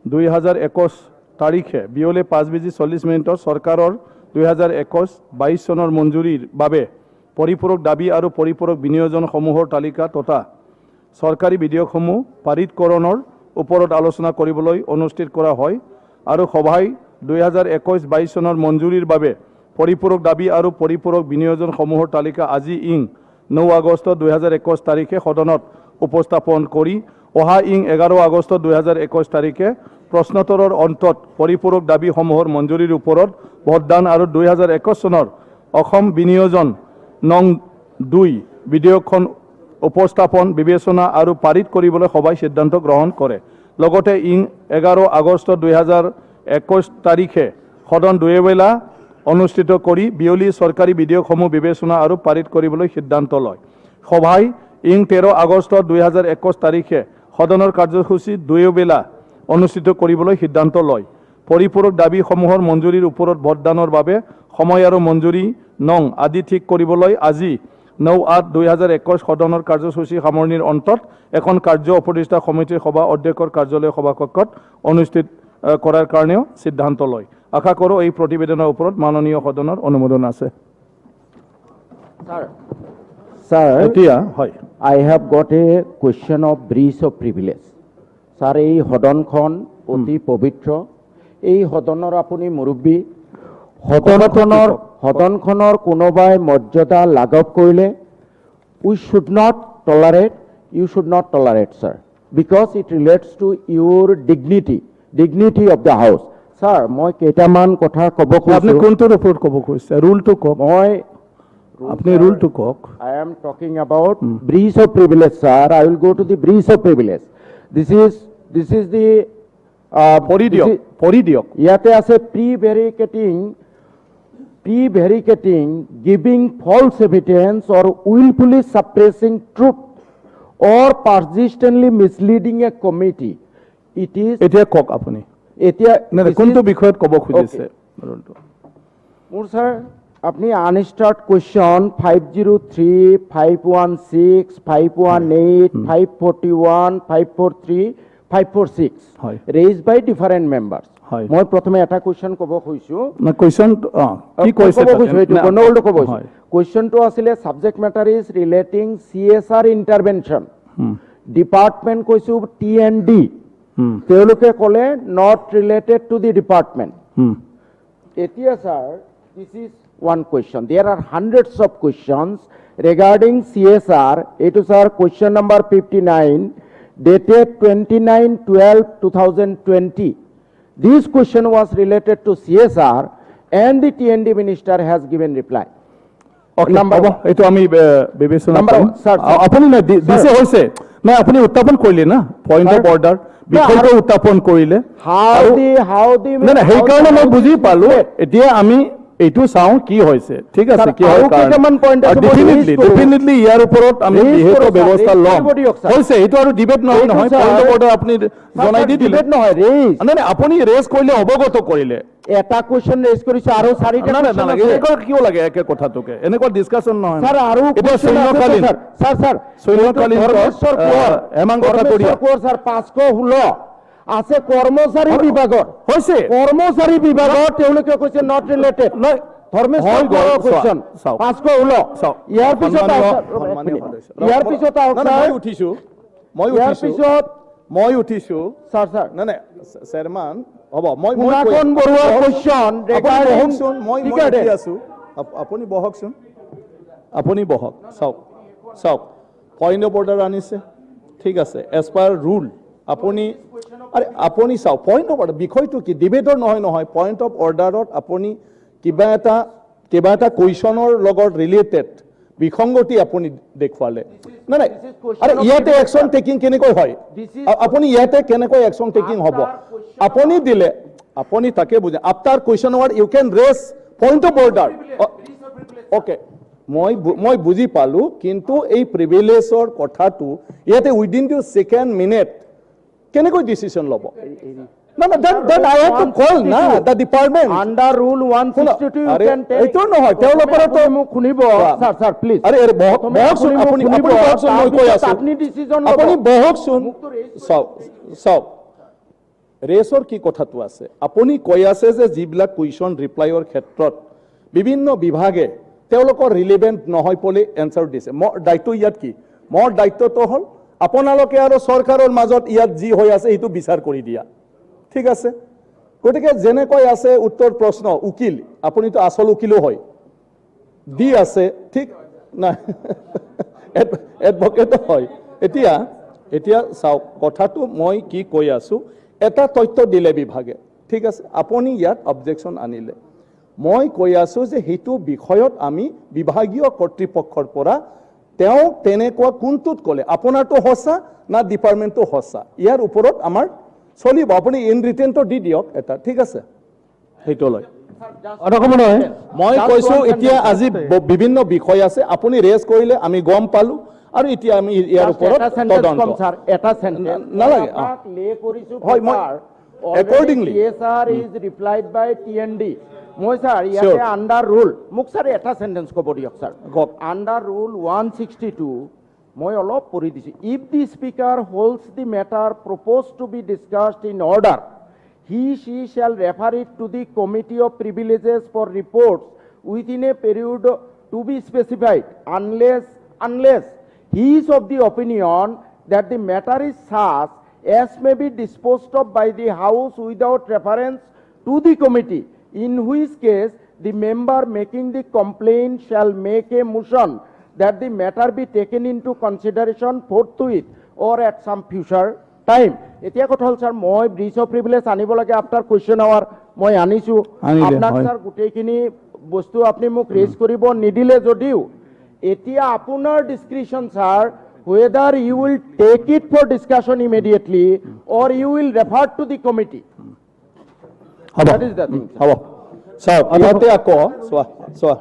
2021 তাৰিখে বিয়লি 5:40 চৰকাৰৰ 2021-22 চনৰ মঞ্জুৰিৰ বাবে পৰিপূৰক দাবী আৰু পৰিপূৰক বিনিয়োজনসমূহৰ তালিকা তথা চৰকাৰী বিধেয়কসমূহ পাৰিতকৰণৰ ওপৰত আলোচনা কৰিবলৈ অনুষ্ঠিত কৰা হয় আৰু সভাই 2021-22 চনৰ মঞ্জুৰিৰ বাবে পৰিপূৰক দাবী আৰু পৰিপূৰক বিনিয়োজনসমূহৰ তালিকা আজি 9 আগষ্ট 2021 তাৰিখে সদনত উপস্থাপন কৰি অহা 11 আগষ্ট 2021 তাৰিখে প্ৰশ্নোত্তৰৰ অন্তত পৰিপূৰক দাবীসমূহৰ মঞ্জুৰিৰ ওপৰত ভোটদান আৰু 2021 চনৰ অসম বিনিয়োজন নং 2 বিধেয়কখন উপস্থাপন বিবেচনা আৰু পাৰিত কৰিবলৈ সভাই সিদ্ধান্ত গ্ৰহণ কৰে। লগতে 11 আগষ্ট 2021 তাৰিখে সদন দুয়োবেলা অনুষ্ঠিত কৰি বিয়লি চৰকাৰী বিধেয়কসমূহ বিবেচনা আৰু পাৰিত কৰিবলৈ সিদ্ধান্ত লয়। সভাই 13 আগষ্ট 2021 তাৰিখে সদনৰ কাৰ্যসূচী দুয়োবেলা অনুষ্ঠিত কৰিবলৈ সিদ্ধান্ত লয়। পৰিপূৰক দাবীসমূহৰ মঞ্জুৰিৰ ওপৰত ভোটদানৰ বাবে সময় আৰু মঞ্জুৰি নং আদি ঠিক কৰিবলৈ আজি 9/8/2021 সদনৰ কাৰ্যসূচী সামৰণিৰ অন্তত এখন কাৰ্য উপদেষ্টা সমিতিৰ সভা অধ্যক্ষৰ কাৰ্যালয় সভাকক্ষত অনুষ্ঠিত কৰাৰ কাৰণেও সিদ্ধান্ত লয়। আশা কৰোঁ এই প্ৰতিবেদনৰ ওপৰত মাননীয় সদনৰ অনুমোদন আছে। Sir, এতিয়া হয় I have got a question of breach of privilege. Sir, এই সদনখন অতি পবিত্ৰ। এই সদনৰ আপুনি মুৰব্বী সদনখনৰ কোনোবাই মৰ্যাদা লাঘৱ কৰিলে we should not tolerate, you should not tolerate, sir, because it relates to your dignity of the house. Sir, মই কেইটামান কথা ক'ব আপুনি খুজিছোঁ। কোনটোৰ ওপৰত ক'ব খুজিছে ৰুলটো কওক। আপনি ৰুলটো কওক। I am talking about breach of privilege, sir. I will go to the breach of privilege. This is the পঢ়ি দিয়ক। ইয়াতে আছে prevaricating, giving false evidence or willfully suppressing truth or persistently misleading a committee. It is এতিয়া কওক আপুনি এতিয়া কোনটো বিষয়ত ক'ব খুজিছে ৰুলটো। মোৰ স্যাৰ আপনি আনস্টার্ট কোয়েশ্চন 503, 516, 518, 541, 543, 546 রেজ বাই ডিফারেন্ট মেম্বার্স। মই প্রথমে এটা কোয়েশ্চন ক'ব খুজিছো না কোয়েশ্চন কি কৈছে গণ্ডগোলটো ক'ব কোয়েশ্চনটো আছিলে subject matter is relating CSR intervention. Department কৈছো T&D, তেওঁলোকে ক'লে not related to the department. এতিয়া sir this is one question. There are hundreds of questions regarding CSR. It is our question number 59 dated 29/12/2020. This question was related to CSR and the T&D minister has given reply. Okay, number এইটো আমি বিবেচনা কৰিম। Sir, আপুনি না দিছে হৈছে না আপুনি উত্থাপন কৰিলে না পয়েন্ট অফ অৰ্ডাৰ বিষয়টো উত্থাপন কৰিলে। how the না না সেইকাৰণে মই বুজি পালো। এতিয়া আমি এইটো চাওঁ কি হৈছে ঠিক আছে কি হয় ডেফিনেটলি ইয়াৰ ওপৰত আমি বিহেত ব্যৱস্থা ল'ম হৈছে এইটো আৰু ডিবেট নহয় নহয় পয়েন্ট অফ অৰ্ডাৰ আপুনি জনাই দি দিলে নহয় ৰেজ না না আপুনি ৰেজ কৰিলে অৱগত কৰিলে এটা কোয়েশ্চন ৰেজ কৰিছে আৰু চাৰিটা না না লাগে এনেকুৱা কিয় লাগে একে কথাটোকে এনেকুৱা ডিসকাশন নহয় স্যাৰ আৰু এটা সৈন্যকালীন স্যাৰ সৈন্যকালীন হেমাংগ কাটৰিয়া স্যাৰ 516 আছে কৰ্মচাৰী বিভাগৰ হৈছে কৰ্মচাৰী বিভাগৰ তেওঁলোকে কৈছে নট ৰিলেটেড ধৰ্মেশ্বৰ কোৱেশ্চন 516 ইয়াৰ পিছত মই উঠিছো স্যাৰ না না চেয়াৰমান হ'ব মই কোন বৰুৱা কোৱেশ্চন ৰেগাৰ্ডিং মই উঠি আছো আপুনি বহক চাওক পয়েন্ট অফ অৰ্ডাৰ আনিছে ঠিক আছে এজ পাৰ ৰুল আপুনি চাওক পয়েন্ট অফ অৰ্ডাৰ বিষয়টো কি ডিবেটৰ নহয় পয়েন্ট অফ অৰ্ডাৰত আপুনি কিবা এটা কুৱেশ্যনৰ লগত ৰিলেটেড বিসংগতি আপুনি দেখুৱালে না না আৰে ইয়াতে একশ্যন টেকিং কেনেকৈ হয় আপুনি ইয়াতে কেনেকৈ একশ্যন টেকিং হ'ব আপুনি দিলে আপুনি তাকে বুজে after question over you can raise point of order okay মই বুজি পালো কিন্তু এই প্ৰিভিলেজৰ কথাটো ইয়াতে উইদিন দ্য ছেকেণ্ড মিনিট কেনেকৈ ডিচিশ্যন ল'ব No, then I have to call na the department. Under rule 162 you আৰে, can take. এইটো নহয়, তেওঁলোকৰ তো মোক শুনিব স্যাৰ প্লিজ। আৰে বহকচোন, আপুনি বহকচোন, মই কৈ আছো। আপনি ডিসিশন আপুনি বহকচোন। চাওক ৰেচৰ কি কথাটো আছে, আপুনি কৈ আছে যে যিবিলাক কুৱেশ্যন ৰিপ্লাইৰ ক্ষেত্ৰত বিভিন্ন বিভাগে তেওঁলোকৰ ৰিলেভেণ্ট নহয় বুলি এনচাৰ দিছে। মোৰ দায়িত্ব ইয়াত কি, মোৰ দায়িত্বটো হ'ল আপোনালোকে আৰু চৰকাৰৰ মাজত ইয়াত যি হৈ আছে সেইটো বিচাৰ কৰি দিয়া, ঠিক আছে। গতিকে যেনেকৈ আছে উত্তৰ প্ৰশ্ন উকিল, আপুনিতো আচল উকিলো হয়, দি আছে, ঠিক নাই এডভকেটো হয়। এতিয়া চাওক কথাটো মই কি কৈ আছো, এটা তথ্য দিলে বিভাগে, ঠিক আছে, আপুনি ইয়াত অবজেকশ্যন আনিলে, মই কৈ আছো যে সেইটো বিষয়ত আমি বিভাগীয় কৰ্তৃপক্ষৰ পৰা তেওঁ তেনেকুৱা কোনটোত ক'লে, আপোনাৰটো সঁচা না ডিপাৰ্টমেণ্টটো সঁচা, ইয়াৰ ওপৰত আমাৰ চলিব। আপুনি ইন ৰিটেনটো দি দিয়ক এটা, ঠিক আছে, সেইটো লয়। মই কৈছো এতিয়া আজি বিভিন্ন বিষয় আছে, আপুনি ৰেজ কৰিলে আমি গম পালো, আৰু এতিয়া আমি ইয়াৰ ওপৰত তদন্ত নালাগে হয়, মই accordingly CSR is replied by TND. মই স্যার ইয়াতে আন্ডার রুল মোক স্যার এটা সেন্টেন্স কব দিয়ক স্যার। আন্ডার রুল 162 মই অলপ পঢ়ি দিছি। If the speaker holds the matter propose to be discussed in order, she shall refer it to the committee of privileges for reports within a period to be specified unless he is of the opinion that the matter is such as may be disposed of by the house without reference to the committee, in which case the member making the complaint shall make a motion that the matter be taken into consideration forthwith or at some future time. এতিয়া কথা হল sir, মই breach of privilege আনিব লাগে after question hour, মই আনিছো আপনার sir গোটেইখিনি বস্তু আপনি মোক রেজ কৰিব নিদিলে যদিও এতিয়া আপোনাৰ description sir whether you will take it for discussion immediately or you will refer to the committee. That is the thing. হ'ব চাওক, ইয়াতে আকৌ চোৱা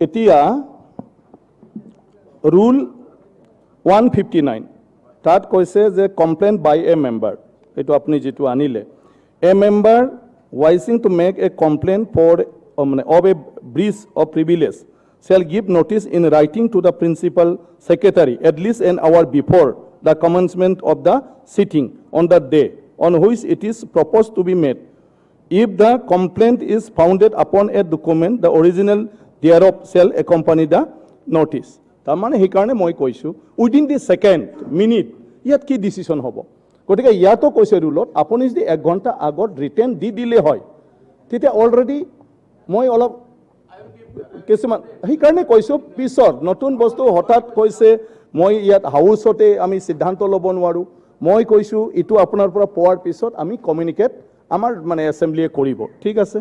এতিয়া ৰুল 159 তাত কৈছে যে কমপ্লেইন বাই এ মেম্বাৰ, এইটো আপুনি যিটো আনিলে, এ মেম্বাৰ ৱাইচিং to make a complaint for মানে of a breach of privilege shall give notice in writing to the principal secretary at least an hour before the commencement of the sitting on the day on which it is proposed to be made. If the complaint is founded upon a document, the original thereof shall accompany the notice. তাৰমানে সেইকাৰণে মই কৈছোঁ within the second minute ইয়াত কি decision হ'ব। গতিকে ইয়াতো কৈছে ৰুলত আপুনি যদি 1 ঘণ্টা আগত ৰিটেন দি দিলে হয়, তেতিয়া অলৰেডি মই অলপ কিছুমান সেইকাৰণে কৈছোঁ পিছত নতুন বস্তু হঠাৎ কৈছে মই ইয়াত হাউচতে আমি সিদ্ধান্ত ল'ব নোৱাৰোঁ। মই কৈছোঁ এইটো আপোনাৰ পৰা পোৱাৰ পিছত আমি কমিউনিকেট আমাৰ মানে এছেম্বলিয়ে কৰিব, ঠিক আছে।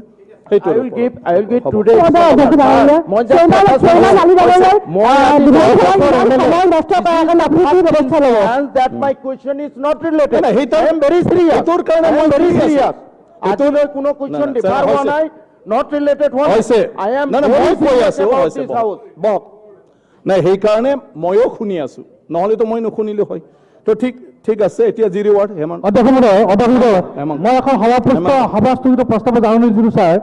সেইটো I will give today. That my question is not related. I am very serious. I am very serious. আজলৈ কোনো question differ হোৱা নাই, not related হোৱা নাই। I am very serious about this house. নাই সেইকাৰণে ময়ো শুনি আছোঁ, নহ'লেতো মই নুশুনিলোঁ হয়। তো ঠিক আছে, এতিয়া যি ৰিৱাৰ্ড হেমন্ত মই এখন সভাস্থগিত প্ৰস্তাৱ জাননী দিছোঁ ছাৰ।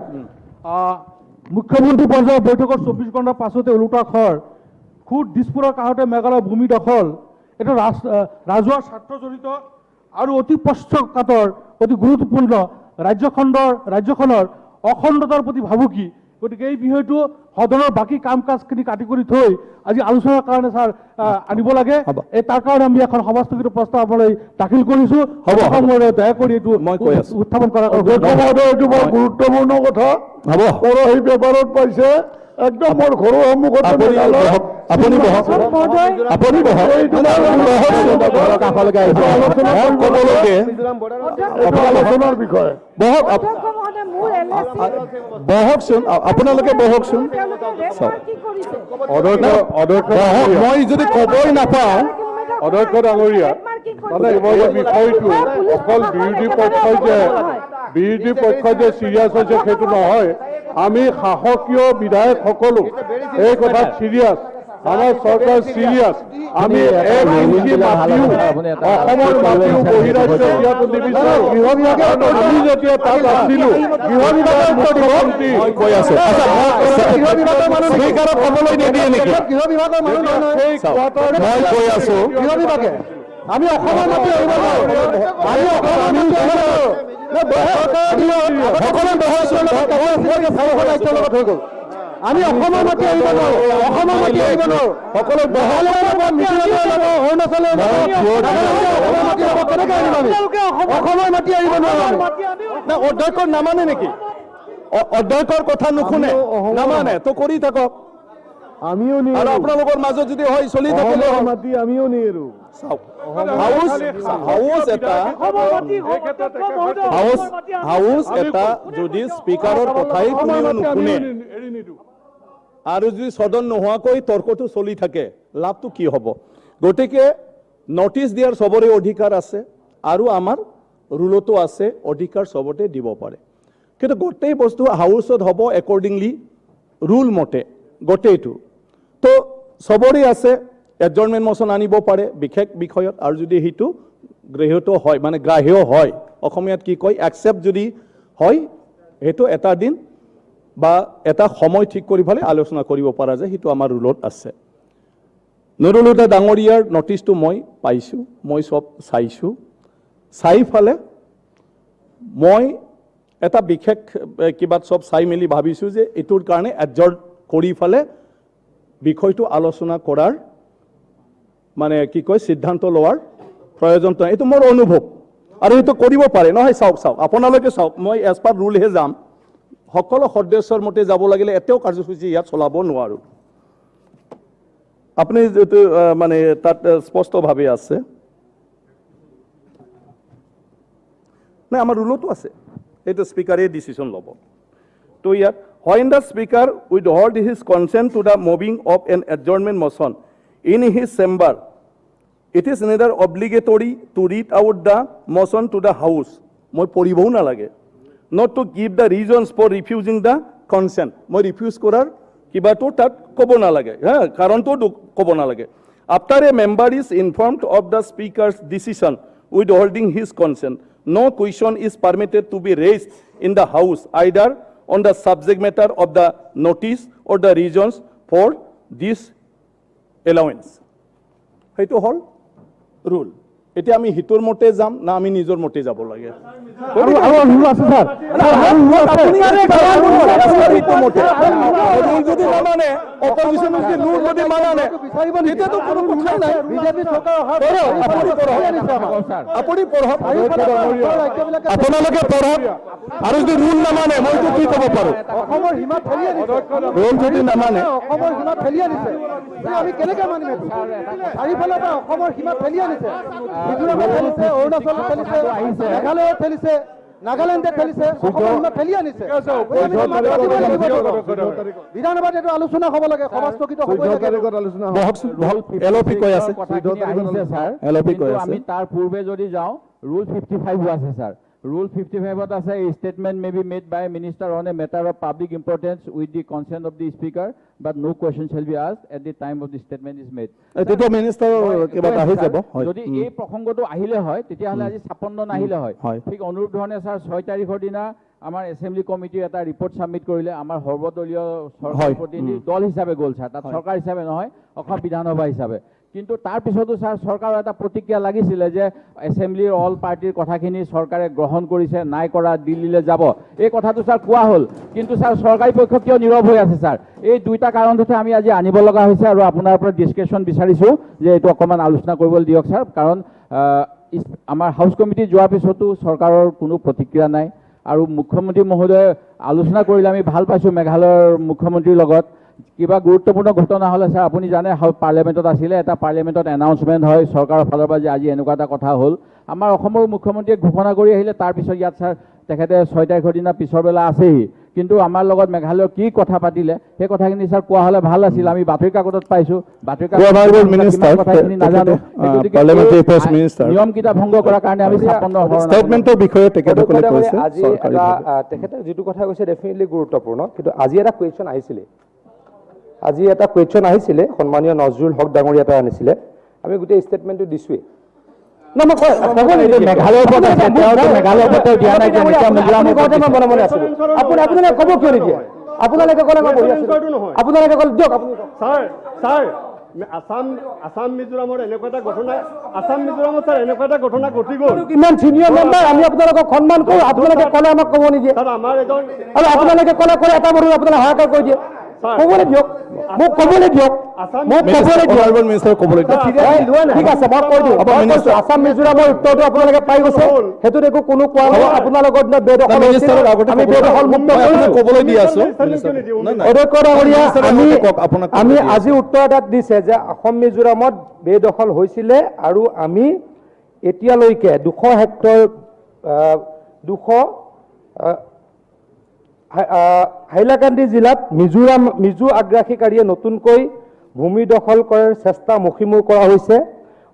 মুখ্যমন্ত্ৰী পৰ্যায়ৰ বৈঠকৰ 24 ঘণ্টাৰ পাছতে ওলোটা খুদ দিছপুৰৰ কাষতে মেঘালয় ভূমি দখল, এইটো ৰাজহুৱা স্বাৰ্থজড়িত আৰু অতি পক্ষপাতৰ অতি গুৰুত্বপূৰ্ণ ৰাজ্যখনৰ অখণ্ডতাৰ প্ৰতি ভাবুকি। গতিকে এই বিষয়টো সদনৰ বাকী কাম কাজখিনি কাটি কৰি থৈ আজি আলোচনাৰ কাৰণে ছাৰ আনিব লাগে। তাৰ কাৰণে আমি এখন সভাস্থগিত প্ৰস্তাৱ আপোনালৈ দাখিল কৰিছোঁ। দয়া কৰি এইটো উত্থাপন কৰা এইটো বৰ গুৰুত্বপূৰ্ণ কথা। পৰহি পেপাৰত পাইছে, একদম মোৰ ঘৰৰ সন্মুখত আলোচনাৰ বিষয়ে বহকচোন, আপোনালোকে বহকচোন। মই যদি ক'বই নাপাওঁ অধ্যক্ষ ডাঙৰীয়া, মানে মই বিষয়টো অকল বিৰোধী পক্ষ যে চিৰিয়াছ হৈছে সেইটো নহয়, আমি শাসকীয় বিধায়কসকলো এই কথাত চিৰিয়াছ। আমাৰ চৰকাৰ চিৰিয়াছ। আমি এক ইঞ্চি মাটিও অসমৰ মাটিও বহিৰাজ্য দিয়াটো নিবিচাৰোঁ। আমি যেতিয়া তাত আছিলো গৃহ বিভাগৰ মুখ্যমন্ত্ৰী কৈ আছে স্পীকাৰক ক'বলৈ নিদিয়ে নেকি? গৃহ বিভাগৰ মানুহ মই কৈ আছো গৃহ বিভাগে আমি অসমৰ মাটি আহিব নোৱাৰোঁ। আমি অসমৰ মাটি আহিব নোৱাৰোঁ। সকলো লগত হৈ গ'ল। আমি অসমৰ মাটি আহিব নোৱাৰোঁ। অসমৰ মাটি আহিব নোৱাৰোঁ। সকলো অৰুণাচলৰ কেনেকৈ আহিম আমি? অসমৰ মাটি আহিব নোৱাৰোঁ। অধ্যক্ষৰ নামানে নেকি? অধ্যক্ষৰ কথা নুশুনে, নামানে তো কৰি থাকক। আমিও নি আৰু আপোনালোকৰ মাজত যদি হয় চলি থাকিলে মাটি আমিও নিয়েৰো। চাওক হাউচ এটা যদি স্পীকাৰৰ কথাই কোনেও নুশুনে আৰু যদি সদন নোহোৱাকৈ তৰ্কটো চলি থাকে লাভটো কি হ'ব? গতিকে নটিচ দিয়াৰ চবৰে অধিকাৰ আছে আৰু আমাৰ ৰুলতো আছে অধিকাৰ চবতে দিব পাৰে, কিন্তু গোটেই বস্তু হাউচত হ'ব একৰ্ডিংলি ৰুল মতে গোটেইটো। তো চবৰে আছে এডজৰ্ণমেণ্ট মোচন আনিব পাৰে বিশেষ বিষয়ত, আৰু যদি সেইটো গৃহীত হয় মানে গ্ৰাহ্য হয়, অসমীয়াত কি কয় একচেপ্ট যদি হয়, সেইটো এটা দিন বা এটা সময় ঠিক কৰি পেলাই আলোচনা কৰিব পৰা যায়, সেইটো আমাৰ ৰুলত আছে। নুৰুল হুদা ডাঙৰীয়াৰ নটিচটো মই পাইছোঁ, মই চব চাইছোঁ। চাই ফালে মই এটা বিশেষ কিবা চব চাই মেলি ভাবিছোঁ যে এইটোৰ কাৰণে এডজৰ্ণ কৰি ফালে বিষয়টো আলোচনা কৰাৰ মানে কি কয় সিদ্ধান্ত লোৱাৰ প্ৰয়োজনটো, এইটো মোৰ অনুভৱ আৰু এইটো কৰিব পাৰে নহয়। চাওক আপোনালোকে চাওক, মই এজ পাৰ ৰুলহে যাম। সকলো সদস্যৰ মতে যাব লাগিলে এতিয়াও কাৰ্যসূচী ইয়াত চলাব নোৱাৰোঁ। আপুনি যিটো মানে তাত স্পষ্টভাৱে আছে নাই, আমাৰ ৰুলতো আছে, এইটো স্পীকাৰে ডিচিশ্যন ল'ব। তো ইয়াত when the speaker withhold his consent to the moving of an adjournment motion in his chamber, it is neither obligatory to read out the motion to the house, মই পঢ়িবও নালাগে, not to give the reasons for refusing the consent, মই refuse কৰাৰ কিবাটো তাত ক'ব নালাগে, হ্যাঁ কাৰণটো ক'ব নালাগে। After a member is informed of the speaker's decision withholding his consent, no question is permitted to be raised in the house either on the subject matter of the notice or the reasons for this allowance. সেইটো হ'ল rule. এতিয়া আমি হিটোৰ মতে যাম না আমি নিজৰ মতে যাব লাগে? আপোনালোকে পঢ়ক আৰু যদি ৰুল নামানে মইতো কি ক'ব পাৰোঁ? অসমৰ সীমা ঠেলি আনিছে, ৰুল যদি নামানে অসমৰ সীমা ঠেলি আনিছে, আমি কেনেকৈ মানিম? চাৰিওফালৰ পৰা অসমৰ সীমা ঠেলি আনিছে, মিজোৰামে ঠেলিছে, অৰুণাচলত ঠেলিছে, মেঘালয়ত ঠেলিছে, নাগালেণ্ডে ঠেলিছে, অসমৰ সীমা ঠেলি আনিছে। বিধানসভাত এইটো আলোচনা হ'ব লাগে, সমাজস্থগিত হ'ব লাগে। এলপি কৈ আছে, আমি তাৰ পূৰ্বে যদি যাওঁ ৰুল 55 আছে ছাৰ। Rule 55 আছে statement may be made by minister on a matter of public importance with the consent of the speaker, but no question shall be asked at the time of the statement is made. এইটো মিনিষ্টাৰৰ কিবা আহি যাব। যদি এই প্ৰসংগটো আহিলে হয় তেতিয়াহ'লে আজি 56 নাহিলে হয়। ঠিক অনুৰূপ ধৰণে ছাৰ 6 তাৰিখৰ দিনা আমাৰ এছেম্বলি কমিটিৰ এটা ৰিপৰ্ট ছাবমিট কৰিলে, আমাৰ সৰ্বদলীয় চৰকাৰ প্ৰতিনিধি দল হিচাপে গ'ল ছাৰ, তাত চৰকাৰ হিচাপে নহয়, অসম বিধানসভা হিচাপে। কিন্তু তাৰ পিছতো ছাৰ চৰকাৰৰ এটা প্ৰতিক্ৰিয়া লাগিছিলে যে এছেম্বলিৰ অল পাৰ্টিৰ কথাখিনি চৰকাৰে গ্ৰহণ কৰিছে, নাই কৰা, দিল্লীলৈ যাব, এই কথাটো ছাৰ কোৱা হ'ল। কিন্তু ছাৰ চৰকাৰী পক্ষ কিয় নীৰৱ হৈ আছে ছাৰ? এই দুইটা কাৰণতে আমি আজি আনিব লগা হৈছে আৰু আপোনাৰ পৰা ডিছকাশ্যন বিচাৰিছোঁ যে এইটো অকণমান আলোচনা কৰিবলৈ দিয়ক ছাৰ, কাৰণ আমাৰ হাউচ কমিটি যোৱাৰ পিছতো চৰকাৰৰ কোনো প্ৰতিক্ৰিয়া নাই। আৰু মুখ্যমন্ত্ৰী মহোদয়ে আলোচনা কৰিলে আমি ভাল পাইছোঁ মেঘালয়ৰ মুখ্যমন্ত্ৰীৰ লগত। কিবা গুৰুত্বপূৰ্ণ ঘটনা হ'লে ছাৰ আপুনি জানে পাৰ্লিয়ামেণ্টত আছিলে, এটা পাৰ্লিয়ামেণ্টত এনাউন্সমেণ্ট হয় চৰকাৰৰ ফালৰ পৰা যে আজি এনেকুৱা এটা কথা হ'ল। আমাৰ অসমৰ মুখ্যমন্ত্ৰীয়ে ঘোষণা কৰি আহিলে, তাৰপিছত ইয়াত ছাৰ তেখেতে 6 তাৰিখৰ দিনা পিছৰ বেলা আছেহি, কিন্তু আমাৰ লগত মেঘালয়ৰ কি কথা পাতিলে সেই কথাখিনি ছাৰ কোৱা হ'লে ভাল আছিল। আমি বাতৰি কাকতত পাইছোঁ, বাতৰি কাকত কথাখিনি নাজানো, নিয়মকেইটা ভংগ কৰাৰ কাৰণে আমি 56 ষ্টেটমেণ্টৰ বিষয়ে তেখেতসকলে কৈছে। আজি এটা তেখেতে যিটো কথা কৈছে ডেফিনেটলি গুৰুত্বপূৰ্ণ, কিন্তু আজি এটা কুৱেশ্যন আহিছিলে আজি এটা কুৱেশ্যন আহিছিলে সন্মানীয় নজৰুল হক ডাঙৰীয়া এটা আনিছিলে আমি গোটেই ষ্টেটমেণ্টটো দিছোঁৱেই মেঘালয়ৰ ওপৰত আছে তেওঁতো মেঘালয়ৰ ওপৰত দিয়া নাই যে নিশা মিজোৰামৰ ওপৰত মনে মনে আছিলোঁ আপোনালোকে ক'ব কিয় নিদিয়ে আপোনালোকে ক'লে মই বহি আছোঁ আপোনালোকে ক'লে দিয়ক আপুনি ছাৰ আসাম মিজোৰামৰ এনেকুৱা এটা ঘটনা আসাম মিজোৰামত ছাৰ এনেকুৱা এটা ঘটনা ঘটি গ'ল ইমান চিনিয়ৰ মেম্বাৰ আমি আপোনালোকক সন্মান কৰোঁ আপোনালোকে ক'লে আমাক ক'ব নিদিয়ে আমাৰ এজন আৰু আপোনালোকে ক'লে এটা বড়ো আপোনালোকে হাহাকাৰ কৰি দিয়ে ক'বলৈ দিয়ক মোক ক'বলৈ দিয়ক ঠিক আছে মই কৈ দিওঁ আসাম মিজোৰামৰ উত্তৰটো আপোনালোকে পাই গৈছে সেইটোত একো কোনো কোৱা নাই আপোনালোকৰ দিনত বেদখল আমি বেদখল মুক্ত ক'বলৈ দি আছো অধ্যক্ষ ডাঙৰীয়া আমি আজি উত্তৰ এটাত দিছে যে অসম মিজোৰামত বেদখল হৈছিলে আৰু আমি এতিয়ালৈকে 200 হেক্টৰ হাইলাকান্দি জিলাত মিজো আগ্ৰাসীকাৰীয়ে নতুনকৈ ভূমি দখল কৰাৰ চেষ্টা মুখিমুখ কৰা হৈছে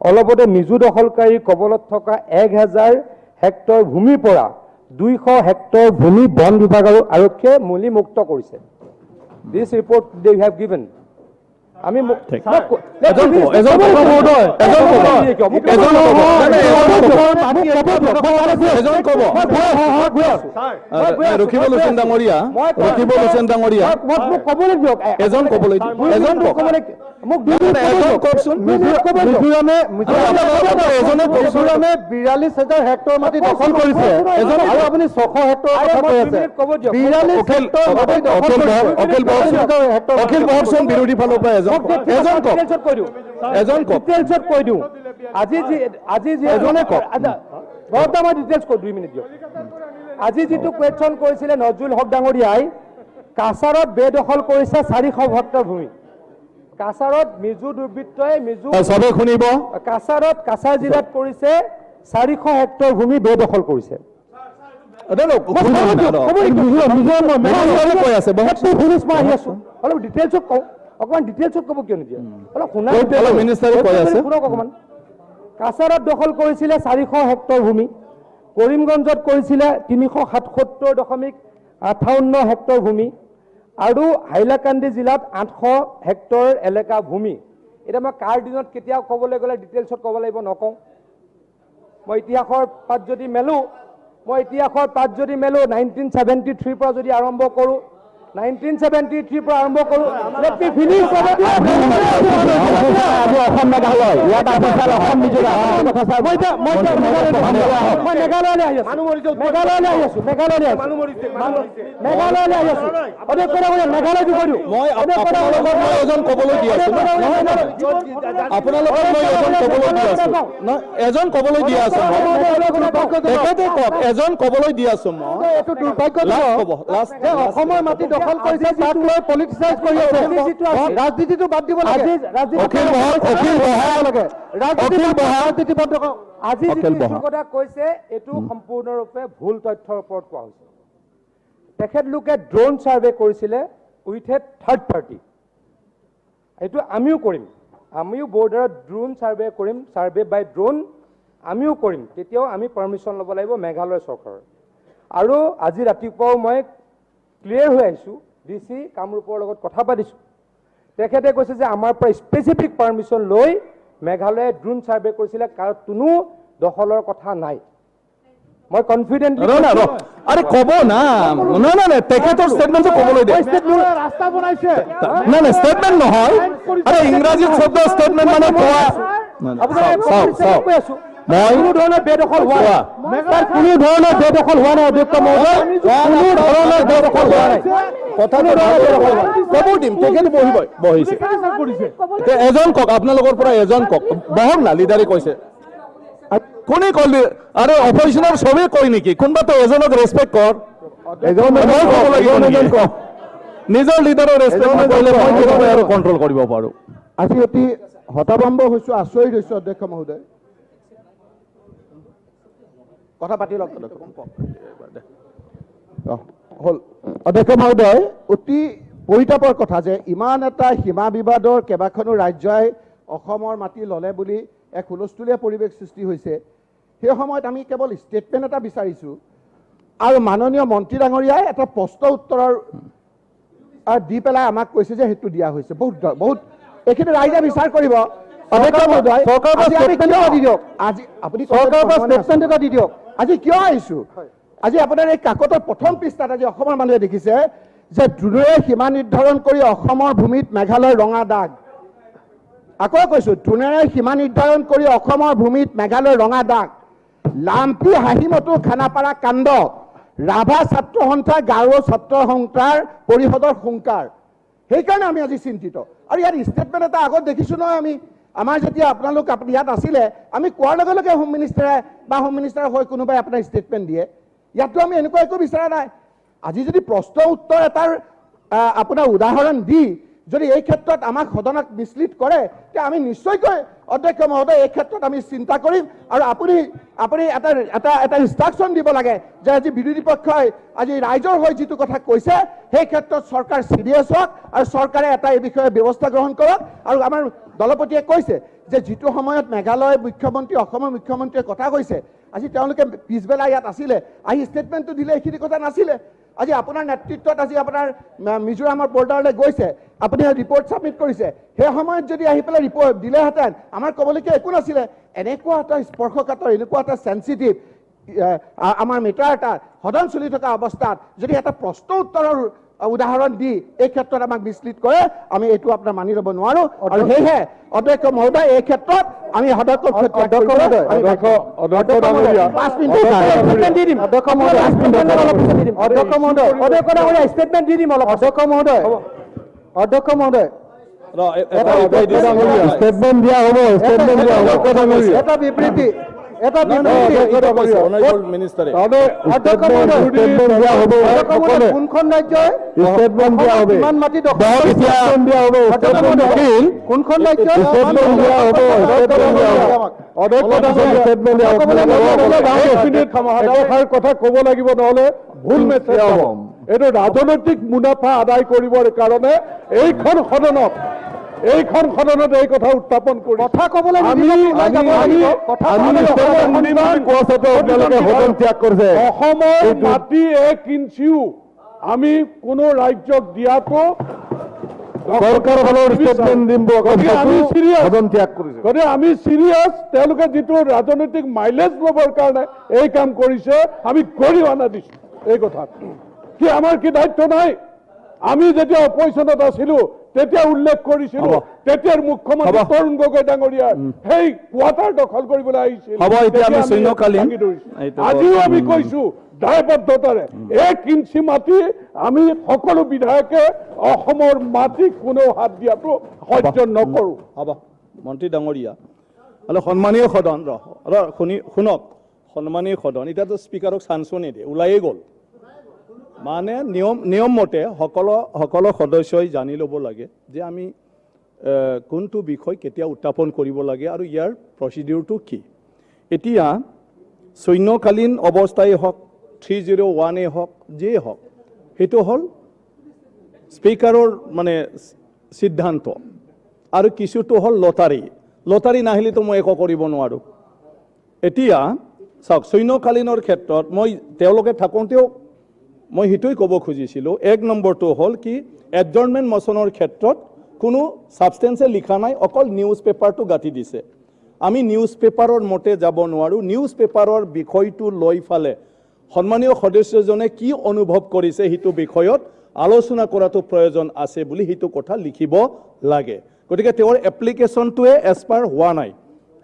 অলপতে মিজো দখলকাৰীৰ কবলত থকা 1000 হেক্টৰ ভূমিৰ পৰা 200 হেক্টৰ ভূমি বন বিভাগ আৰু আৰক্ষীয়ে মুক্ত কৰিছে দিছ ৰিপৰ্ট দে হেভ গিভেন আমি ৰখিব লোচেন ডাঙৰীয়া ক'বলৈ দিয়ক এজন ক'বলৈ মিজোৰামে 42,000 হেক্টৰ মাটি দখল কৰিছে আৰু আপুনি 600 হেক্টৰ অখিল বহকচোন বিৰোধী ফালৰ পৰা এজন কৈ দিওঁ আজি যিটো কুৱেশ্যন কৰিছিলে নজৰুল হক ডাঙৰীয়াই কাছাৰত বেদখল কৰিছে 400 হেক্টৰ ভূমি কাছাৰত মিজো দুৰ্বৃত্তই শুনিব কাছাৰ জিলাত কৰিছে 400 হেক্টৰ ভূমি বেদখল কৰিছে অলপ ডিটেইলছত কওঁ অকণমান ডিটেইলছত ক'ব কিয় নিদিয়ে অলপ শুনক অকণমান কাছাৰত দখল কৰিছিলে 400 হেক্টৰ ভূমি কৰিমগঞ্জত কৰিছিলে 377.58 হেক্টৰ ভূমি আৰু হাইলাকান্দি জিলাত 800 হেক্টৰ এলেকা ভূমি এতিয়া মই কাৰ দিনত কেতিয়াও ক'বলৈ গ'লে ডিটেইলছত ক'ব লাগিব নকওঁ মই ইতিহাসৰ পাত যদি মেলো 1973 পৰা যদি আৰম্ভ কৰোঁ 1973 পৰা আৰম্ভ কৰোঁ let me finish Assam Meghalaya ইয়াত অসম মিজোৰাম মই মেঘালয়লৈ আহি আছোঁ মেঘালয়লৈ আহি আছোঁ মেঘালয় কি কৰিলোঁ মই আপোনালোকক মই এজন ক'বলৈ দি আছো আপোনালোকক মই এজন ক'বলৈ দি আছো তেখেতে কওক এজন ক'বলৈ দি আছো মই এইটো দুৰ্ভাগ্য অসমৰ মাটি দখল কৰিছে তাক লৈ পলিটিচাইজ কৰি আছে ৰাজনীতিটো বাদ দিব লাগে আজি যিটো কথা কৈছে এইটো সম্পূৰ্ণৰূপে ভুল তথ্যৰ ওপৰত কোৱা হৈছে তেখেতলোকে ড্ৰোন ছাৰ্ভে কৰিছিলে উইথ এ থাৰ্ড পাৰ্টি এইটো আমিও কৰিম আমিও বৰ্ডাৰত ড্ৰোন ছাৰ্ভে কৰিম ছাৰ্ভে বাই ড্ৰোন আমিও কৰিম তেতিয়াও আমি পাৰ্মিশ্যন ল'ব লাগিব মেঘালয় চৰকাৰৰ আৰু আজি ৰাতিপুৱাও মই ক্লিয়াৰ হৈ আহিছোঁ DC কামৰূপৰ লগত কথা পাতিছোঁ তেখেতে কৈছে যে আমাৰ পৰা স্পেচিফিক পাৰ্মিশ্যন লৈ মেঘালয়ে ড্ৰোন ছাৰ্ভে কৰিছিলে কাৰণ কোনো দখলৰ কথা নাই মই কনফিডেণ্টলি আৰে ক'ব না তেখেতৰ ষ্টেটমেণ্টটো ক'বলৈ দিয়ে ৰাস্তা বনাইছে ষ্টেটমেণ্ট নহয় আৰে ইংৰাজীত শব্দ ষ্টেটমেণ্ট মানে কোৱা কোনো ধৰণৰ বেদখল হোৱা নাই অধ্যক্ষ মহোদয় কোনো ধৰণৰ বেদখল হোৱা নাই খবৰ দিম তেখেতে বহিছে এজন কওক আপোনালোকৰ পৰা এজন কওক বহক না লিডাৰে কৈছে কোনে কল আৰে অপজিশ্যনৰ চবেই কয় নেকি কোনোবাতো এজনক ৰেচপেক্ট কৰ নিজৰ লিডাৰৰ ৰেচপেক্ট নকৰিলে মই কেনেকৈ আৰু কণ্ট্ৰল কৰিব পাৰোঁ আজি অতি হতাভম্ব হৈছোঁ আচৰিত হৈছোঁ অধ্যক্ষ মহোদয় কথা পাতি লওক হ'ল অধ্যক্ষ মহোদয় অতি পৰিতাপৰ কথা যে ইমান এটা সীমা বিবাদৰ কেইবাখনো ৰাজ্যই অসমৰ মাটি ল'লে বুলি এক হুলস্থুলীয়া পৰিৱেশ সৃষ্টি হৈছে সেই সময়ত আমি কেৱল ষ্টেটমেণ্ট এটা বিচাৰিছোঁ আৰু মাননীয় মন্ত্ৰী ডাঙৰীয়াই এটা প্ৰশ্ন উত্তৰৰ দি পেলাই আমাক কৈছে যে সেইটো দিয়া হৈছে বহুত এইখিনি ৰাইজে বিচাৰ কৰিব অধ্যক্ষ মহোদয় আজি আমি কিয় দি দিয়ক আজি আপুনি চৰকাৰৰ পৰা ষ্টেটমেণ্ট এটা দি দিয়ক আজি কিয় আহিছো আজি আপোনাৰ এই কাকতৰ প্ৰথম পৃষ্ঠাত আজি অসমৰ মানুহে দেখিছে যে ড্ৰোনেৰে সীমা নিৰ্ধাৰণ কৰি অসমৰ ভূমিত মেঘালয়ৰ ৰঙা দাগ আকৌ কৈছো ড্ৰোনেৰে সীমা নিৰ্ধাৰণ কৰি অসমৰ ভূমিত মেঘালয়ৰ ৰঙা দাগ লাম্পি হাঁহিমতো খানাপাৰা কাণ্ড ৰাভা ছাত্ৰ সন্থা গাৰো ছাত্ৰ সন্থাৰ পৰিষদৰ সংকাৰ সেইকাৰণে আমি আজি চিন্তিত আৰু ইয়াৰ ষ্টেটমেণ্ট এটা আগত দেখিছো নহয় আমি আমাৰ যেতিয়া আপোনালোক ইয়াত আছিলে আমি কোৱাৰ লগে লগে হোম মিনিষ্টাৰৰ হৈ কোনোবাই আপোনাৰ ষ্টেটমেণ্ট দিয়ে ইয়াতো আমি এনেকুৱা একো বিচৰা নাই আজি যদি প্ৰশ্ন উত্তৰ এটাৰ আপোনাৰ উদাহৰণ দি যদি এই ক্ষেত্ৰত আমাক সদনক মিছলিড কৰে তেতিয়া আমি নিশ্চয়কৈ অধ্যক্ষ মহোদয় এই ক্ষেত্ৰত আমি চিন্তা কৰিম আৰু আপুনি এটা ইনষ্ট্ৰাকশ্যন দিব লাগে যে আজি বিৰোধী পক্ষই আজি ৰাইজৰ হৈ যিটো কথা কৈছে সেই ক্ষেত্ৰত চৰকাৰ চিৰিয়াছ হওক আৰু চৰকাৰে এটা এই বিষয়ে ব্যৱস্থা গ্ৰহণ কৰক আৰু আমাৰ দলপতিয়ে কৈছে যে যিটো সময়ত মেঘালয় মুখ্যমন্ত্ৰী অসমৰ মুখ্যমন্ত্ৰীয়ে কথা কৈছে আজি তেওঁলোকে পিছবেলা ইয়াত আছিলে আহি ষ্টেটমেণ্টটো দিলে এইখিনি কথা নাছিলে আজি আপোনাৰ নেতৃত্বত আজি আপোনাৰ মিজোৰামৰ বৰ্ডাৰলৈ গৈছে আপুনি ৰিপৰ্ট ছাবমিট কৰিছে সেই সময়ত যদি আহি পেলাই ৰিপৰ্ট দিলেহেঁতেন আমাৰ ক'বলগীয়া একো নাছিলে এনেকুৱা এটা স্পৰ্শকাতৰ এনেকুৱা এটা চেঞ্চিটিভ আমাৰ মেটাৰ এটা সদন চলি থকা অৱস্থাত যদি এটা প্ৰশ্ন উত্তৰৰ উদাহৰণ দি এই ক্ষেত্ৰত আমাক মিছলিড কৰে আমি এইটো আপোনাৰ মানি ল'ব নোৱাৰো আৰু সেয়েহে অধ্যক্ষ মহোদয় এই ক্ষেত্ৰত আমি অধ্যক্ষ মহোদয় ষ্টেটমেণ্ট দিয়া হ'ব এটা বিবৃতি কোনখন ৰাজ্যই কিমান মাটি কোনখন ৰাজ্যই কথা ক'ব লাগিব নহ'লে ভুল মেছেজ হ'ব এইটো ৰাজনৈতিক মুনাফা আদায় কৰিবৰ কাৰণে এইখন সদনত এই কথা উত্থাপন কৰি কথা ক'বলৈ অসমৰ মাটি 1 ইঞ্চিও আমি কোনো ৰাজ্যক দিয়াটো আমি চিৰিয়াছ তেওঁলোকে যিটো ৰাজনৈতিক মাইলেজ ল'বৰ কাৰণে এই কাম কৰিছে আমি গৰিহণা দিছো এই কথা কি আমাৰ কি দায়িত্ব নাই আমি যেতিয়া অপজিশ্যনত আছিলো তেতিয়া উল্লেখ কৰিছিলো তেতিয়াৰ মুখ্যমন্ত্ৰী তৰুণ গগৈ ডাঙৰীয়াই সেই কোৱাৰ্টাৰ দখল কৰিবলৈ আহিছিল আজিও আমি কৈছো দায়বদ্ধতাৰে 1 ইঞ্চি মাটি আমি সকলো বিধায়কে অসমৰ মাটি কোনেও হাত দিয়াটো সহ্য নকৰো হ'ব মন্ত্ৰী ডাঙৰীয়া হলে সন্মানীয় সদন শুনক সন্মানীয় সদন এতিয়াতো স্পীকাৰক চান্সো নিদিয়ে ওলাইয়ে গ'ল মানে নিয়ম মতে সকলো সদস্যই জানি ল'ব লাগে যে আমি কোনটো বিষয় কেতিয়া উত্থাপন কৰিব লাগে আৰু ইয়াৰ প্ৰচিডিউৰটো কি এতিয়া সৈন্যকালীন অৱস্থাই হওক 301 হওক যিয়ে হওক সেইটো হ'ল স্পীকাৰৰ মানে সিদ্ধান্ত আৰু কিছুটো হ'ল লটাৰী নাহিলেতো মই একো কৰিব নোৱাৰোঁ এতিয়া চাওক সৈন্যকালীনৰ ক্ষেত্ৰত মই তেওঁলোকে থাকোঁতেও মই সেইটোৱে ক'ব খুজিছিলোঁ 1 নম্বৰটো হ'ল কি এডজৰ্ণমেণ্ট মশ্যনৰ ক্ষেত্ৰত কোনো ছাবষ্টেঞ্চে লিখা নাই অকল নিউজ পেপাৰটো গাঁঠি দিছে আমি নিউজ পেপাৰৰ মতে যাব নোৱাৰোঁ নিউজ পেপাৰৰ বিষয়টো লৈ ফালে সন্মানীয় সদস্যজনে কি অনুভৱ কৰিছে সেইটো বিষয়ত আলোচনা কৰাটো প্ৰয়োজন আছে বুলি সেইটো কথা লিখিব লাগে গতিকে তেওঁৰ এপ্লিকেশ্যনটোৱে এছপাৰ হোৱা নাই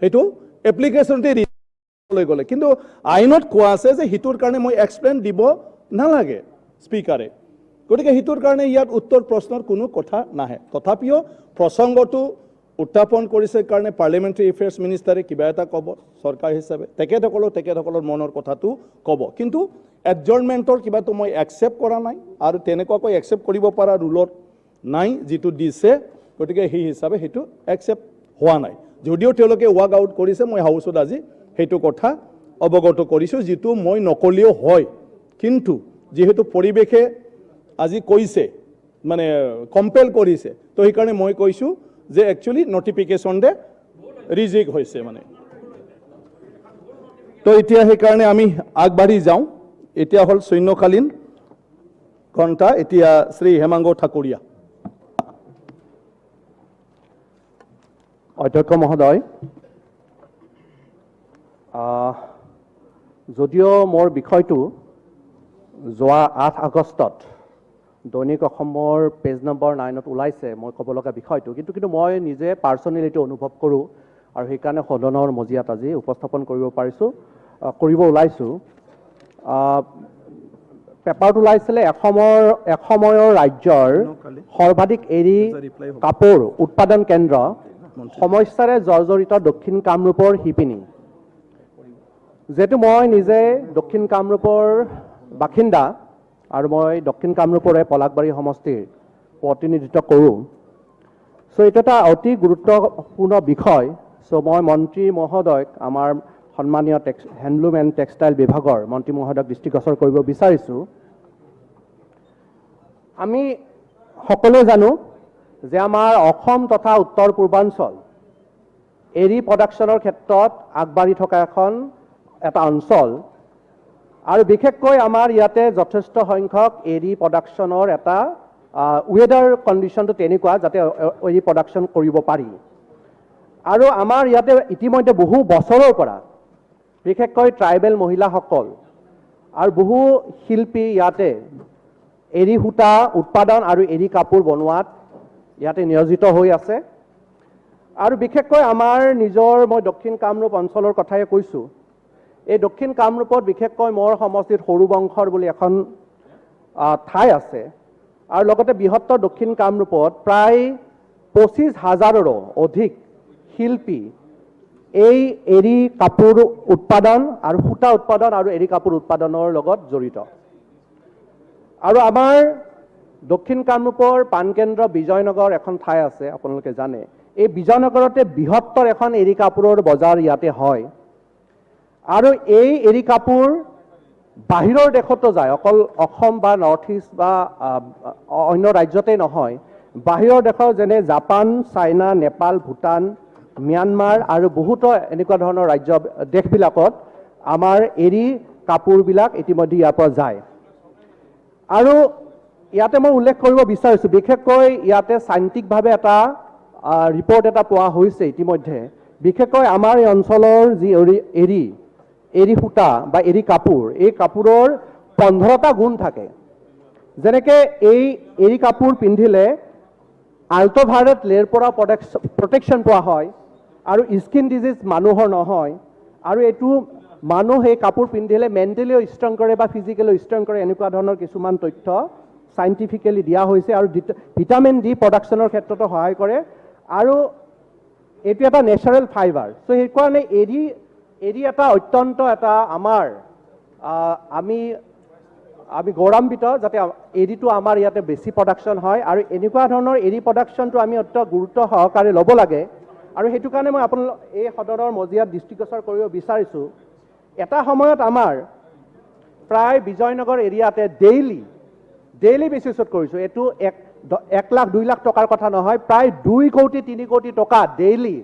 সেইটো এপ্লিকেশ্যনটোৱে লৈ গ'লে কিন্তু আইনত কোৱা আছে যে সেইটোৰ কাৰণে মই এক্সপ্লেইন দিব নালাগে স্পীকাৰে গতিকে সেইটোৰ কাৰণে ইয়াত উত্তৰ প্ৰশ্নৰ কোনো কথা নাহে তথাপিও প্ৰসংগটো উত্থাপন কৰিছে কাৰণে পাৰ্লিমেণ্টাৰী এফেয়াৰ্ছ মিনিষ্টাৰে কিবা এটা ক'ব চৰকাৰ হিচাপে তেখেতসকলৰ মনৰ কথাটো ক'ব কিন্তু এডজৰ্ণমেণ্টৰ কিবাটো মই একচেপ্ট কৰা নাই আৰু তেনেকুৱাকৈ একচেপ্ট কৰিব পৰা ৰুলত নাই যিটো দিছে গতিকে সেই হিচাপে সেইটো একচেপ্ট হোৱা নাই যদিও তেওঁলোকে ৱাক আউট কৰিছে মই হাউচত আজি সেইটো কথা অৱগত কৰিছোঁ যিটো মই নকলেও হয় কিন্তু যেহেতু পৰিৱেশে আজি কৈছে মানে কম্পেল কৰিছে তো সেইকাৰণে মই কৈছোঁ যে একচুৱেলি নটিফিকেশ্যন দে ৰিজেক্ট হৈছে মানে তো এতিয়া সেইকাৰণে আমি আগবাঢ়ি যাওঁ এতিয়া হ'ল সৈন্যকালীন ঘণ্টা এতিয়া শ্ৰী হেমাংগ ঠাকুৰীয়া। অধ্যক্ষ মহোদয়, যদিও মোৰ বিষয়টো যোৱা 8 আগষ্টত দৈনিক অসমৰ পেজ নম্বৰ 9ত ওলাইছে মই ক'ব লগা বিষয়টো, কিন্তু মই নিজে পাৰ্চনেলিটো অনুভৱ কৰোঁ আৰু সেইকাৰণে সদনৰ মজিয়াত আজি উপস্থাপন কৰিব ওলাইছোঁ। পেপাৰত ওলাইছিলে এসময়ৰ ৰাজ্যৰ সৰ্বাধিক এৰী কাপোৰ উৎপাদন কেন্দ্ৰ সমস্যাৰে জৰ্জৰিত দক্ষিণ কামৰূপৰ শিপিনী। যিহেতু মই নিজে দক্ষিণ কামৰূপৰ বাসিন্দা আৰু মই দক্ষিণ কামৰূপৰে পলাশবাৰী সমষ্টিৰ প্ৰতিনিধিত্ব কৰোঁ, চ' এইটো এটা অতি গুৰুত্বপূৰ্ণ বিষয়। চ' মই মন্ত্ৰী মহোদয়ক, আমাৰ সন্মানীয় হেণ্ডলুম এণ্ড টেক্সটাইল বিভাগৰ মন্ত্ৰী মহোদয়ক দৃষ্টিগোচৰ কৰিব বিচাৰিছোঁ। আমি সকলোৱে জানো যে আমাৰ অসম তথা উত্তৰ পূৰ্বাঞ্চল এৰী প্ৰডাকশ্যনৰ ক্ষেত্ৰত আগবাঢ়ি থকা এটা অঞ্চল, আৰু বিশেষকৈ আমাৰ ইয়াতে যথেষ্ট সংখ্যক এৰী প্ৰডাকশ্যনৰ এটা ৱেডাৰ কণ্ডিশ্যনটো তেনেকুৱা যাতে এৰী প্ৰডাকশ্যন কৰিব পাৰি। আৰু আমাৰ ইয়াতে ইতিমধ্যে বহু বছৰৰ পৰা বিশেষকৈ ট্ৰাইবেল মহিলাসকল আৰু বহু শিল্পী ইয়াতে এৰী সূতা উৎপাদন আৰু এৰী কাপোৰ বনোৱাত ইয়াতে নিয়োজিত হৈ আছে। আৰু বিশেষকৈ আমাৰ মই দক্ষিণ কামৰূপ অঞ্চলৰ কথাই কৈছোঁ। এই দক্ষিণ কামৰূপত বিশেষকৈ মোৰ সমষ্টিত সৰু বংশৰ বুলি এখন ঠাই আছে, আৰু লগতে বৃহত্তৰ দক্ষিণ কামৰূপত প্ৰায় 25,000ৰো অধিক শিল্পী এই এৰী কাপোৰ উৎপাদন আৰু সূতা উৎপাদন আৰু এৰী কাপোৰ উৎপাদনৰ লগত জড়িত। আৰু আমাৰ দক্ষিণ কামৰূপৰ প্ৰাণকেন্দ্ৰ বিজয়নগৰ এখন ঠাই আছে, আপোনালোকে জানে। এই বিজয়নগৰতে বৃহত্তৰ এখন এৰী কাপোৰৰ বজাৰ ইয়াতে হয়, আৰু এই এৰী কাপোৰ বাহিৰৰ দেশতো যায়, অকল অসম বা নৰ্থ ইষ্ট বা অন্য ৰাজ্যতেই নহয়, বাহিৰৰ দেশৰ যেনে Japan, China, Nepal, Bhutan, Myanmar আৰু বহুতো এনেকুৱা ধৰণৰ দেশবিলাকত আমাৰ এৰী কাপোৰবিলাক ইতিমধ্যে ইয়াৰ পৰা যায়। আৰু ইয়াতে মই উল্লেখ কৰিব বিচাৰিছোঁ, বিশেষকৈ ইয়াতে চাইণ্টিফিকভাৱে এটা ৰিপৰ্ট এটা পোৱা হৈছে ইতিমধ্যে, বিশেষকৈ আমাৰ এই অঞ্চলৰ যি এৰী সূতা বা এৰী কাপোৰ, এই কাপোৰৰ 15টা গুণ থাকে। যেনেকৈ এই এৰী কাপোৰ পিন্ধিলে আল্ট্ৰাভায়োলেট ৰেৰ পৰা প্ৰটেকশ্যন পোৱা হয়, আৰু স্কিন ডিজিজ মানুহৰ নহয়, আৰু এইটো এই কাপোৰ পিন্ধিলে মেণ্টেলিও ষ্ট্ৰং কৰে বা ফিজিকেলিও ষ্ট্ৰং কৰে, এনেকুৱা ধৰণৰ কিছুমান তথ্য চাইণ্টিফিকেলি দিয়া হৈছে। আৰু ভিটামিন ডি প্ৰডাকশ্যনৰ ক্ষেত্ৰতো সহায় কৰে, আৰু এইটো এটা নেচাৰেল ফাইবাৰ। চ' সেইকাৰণে এৰী এটা অত্যন্ত এটা আমি গৌৰৱান্বিত যাতে এৰীটো আমাৰ ইয়াতে বেছি প্ৰডাকশ্যন হয়, আৰু এনেকুৱা ধৰণৰ এৰী প্ৰডাকশ্যনটো আমি অত্যন্ত গুৰুত্ব সহকাৰে ল'ব লাগে। আৰু সেইটো কাৰণে মই এই সদনৰ মজিয়াত দৃষ্টিগোচৰ কৰিব বিচাৰিছোঁ, এটা সময়ত আমাৰ প্ৰায় বিজয়নগৰ এৰিয়াতে ডেইলি বেচিছত কৰিছোঁ, এইটো 1 লাখ 2 লাখ টকাৰ কথা নহয়, প্ৰায় 2 কোটি 3 কোটি টকা ডেইলি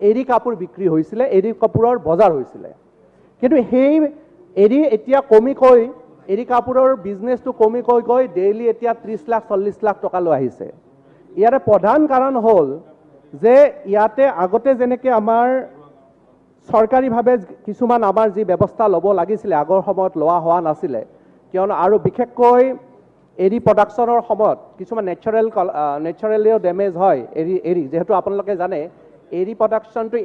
এৰী কাপোৰ বিক্ৰী হৈছিলে, এৰী কাপোৰৰ বজাৰ হৈছিলে। কিন্তু সেই এতিয়া এৰী কাপোৰৰ বিজনেছটো কমি গৈ ডেইলি এতিয়া 30 লাখ 40 লাখ টকালৈ আহিছে। ইয়াৰে প্ৰধান কাৰণ হ'ল যে ইয়াতে আগতে যেনেকৈ আমাৰ চৰকাৰীভাৱে কিছুমান আমাৰ যি ব্যৱস্থা ল'ব লাগিছিলে আগৰ সময়ত লোৱা হোৱা নাছিলে, কিয়নো আৰু বিশেষকৈ এৰী প্ৰডাকশ্যনৰ সময়ত কিছুমান নেচাৰেলিও ডেমেজ হয় এৰী যিহেতু আপোনালোকে জানে এৰী প্ৰডাকশ্যনটো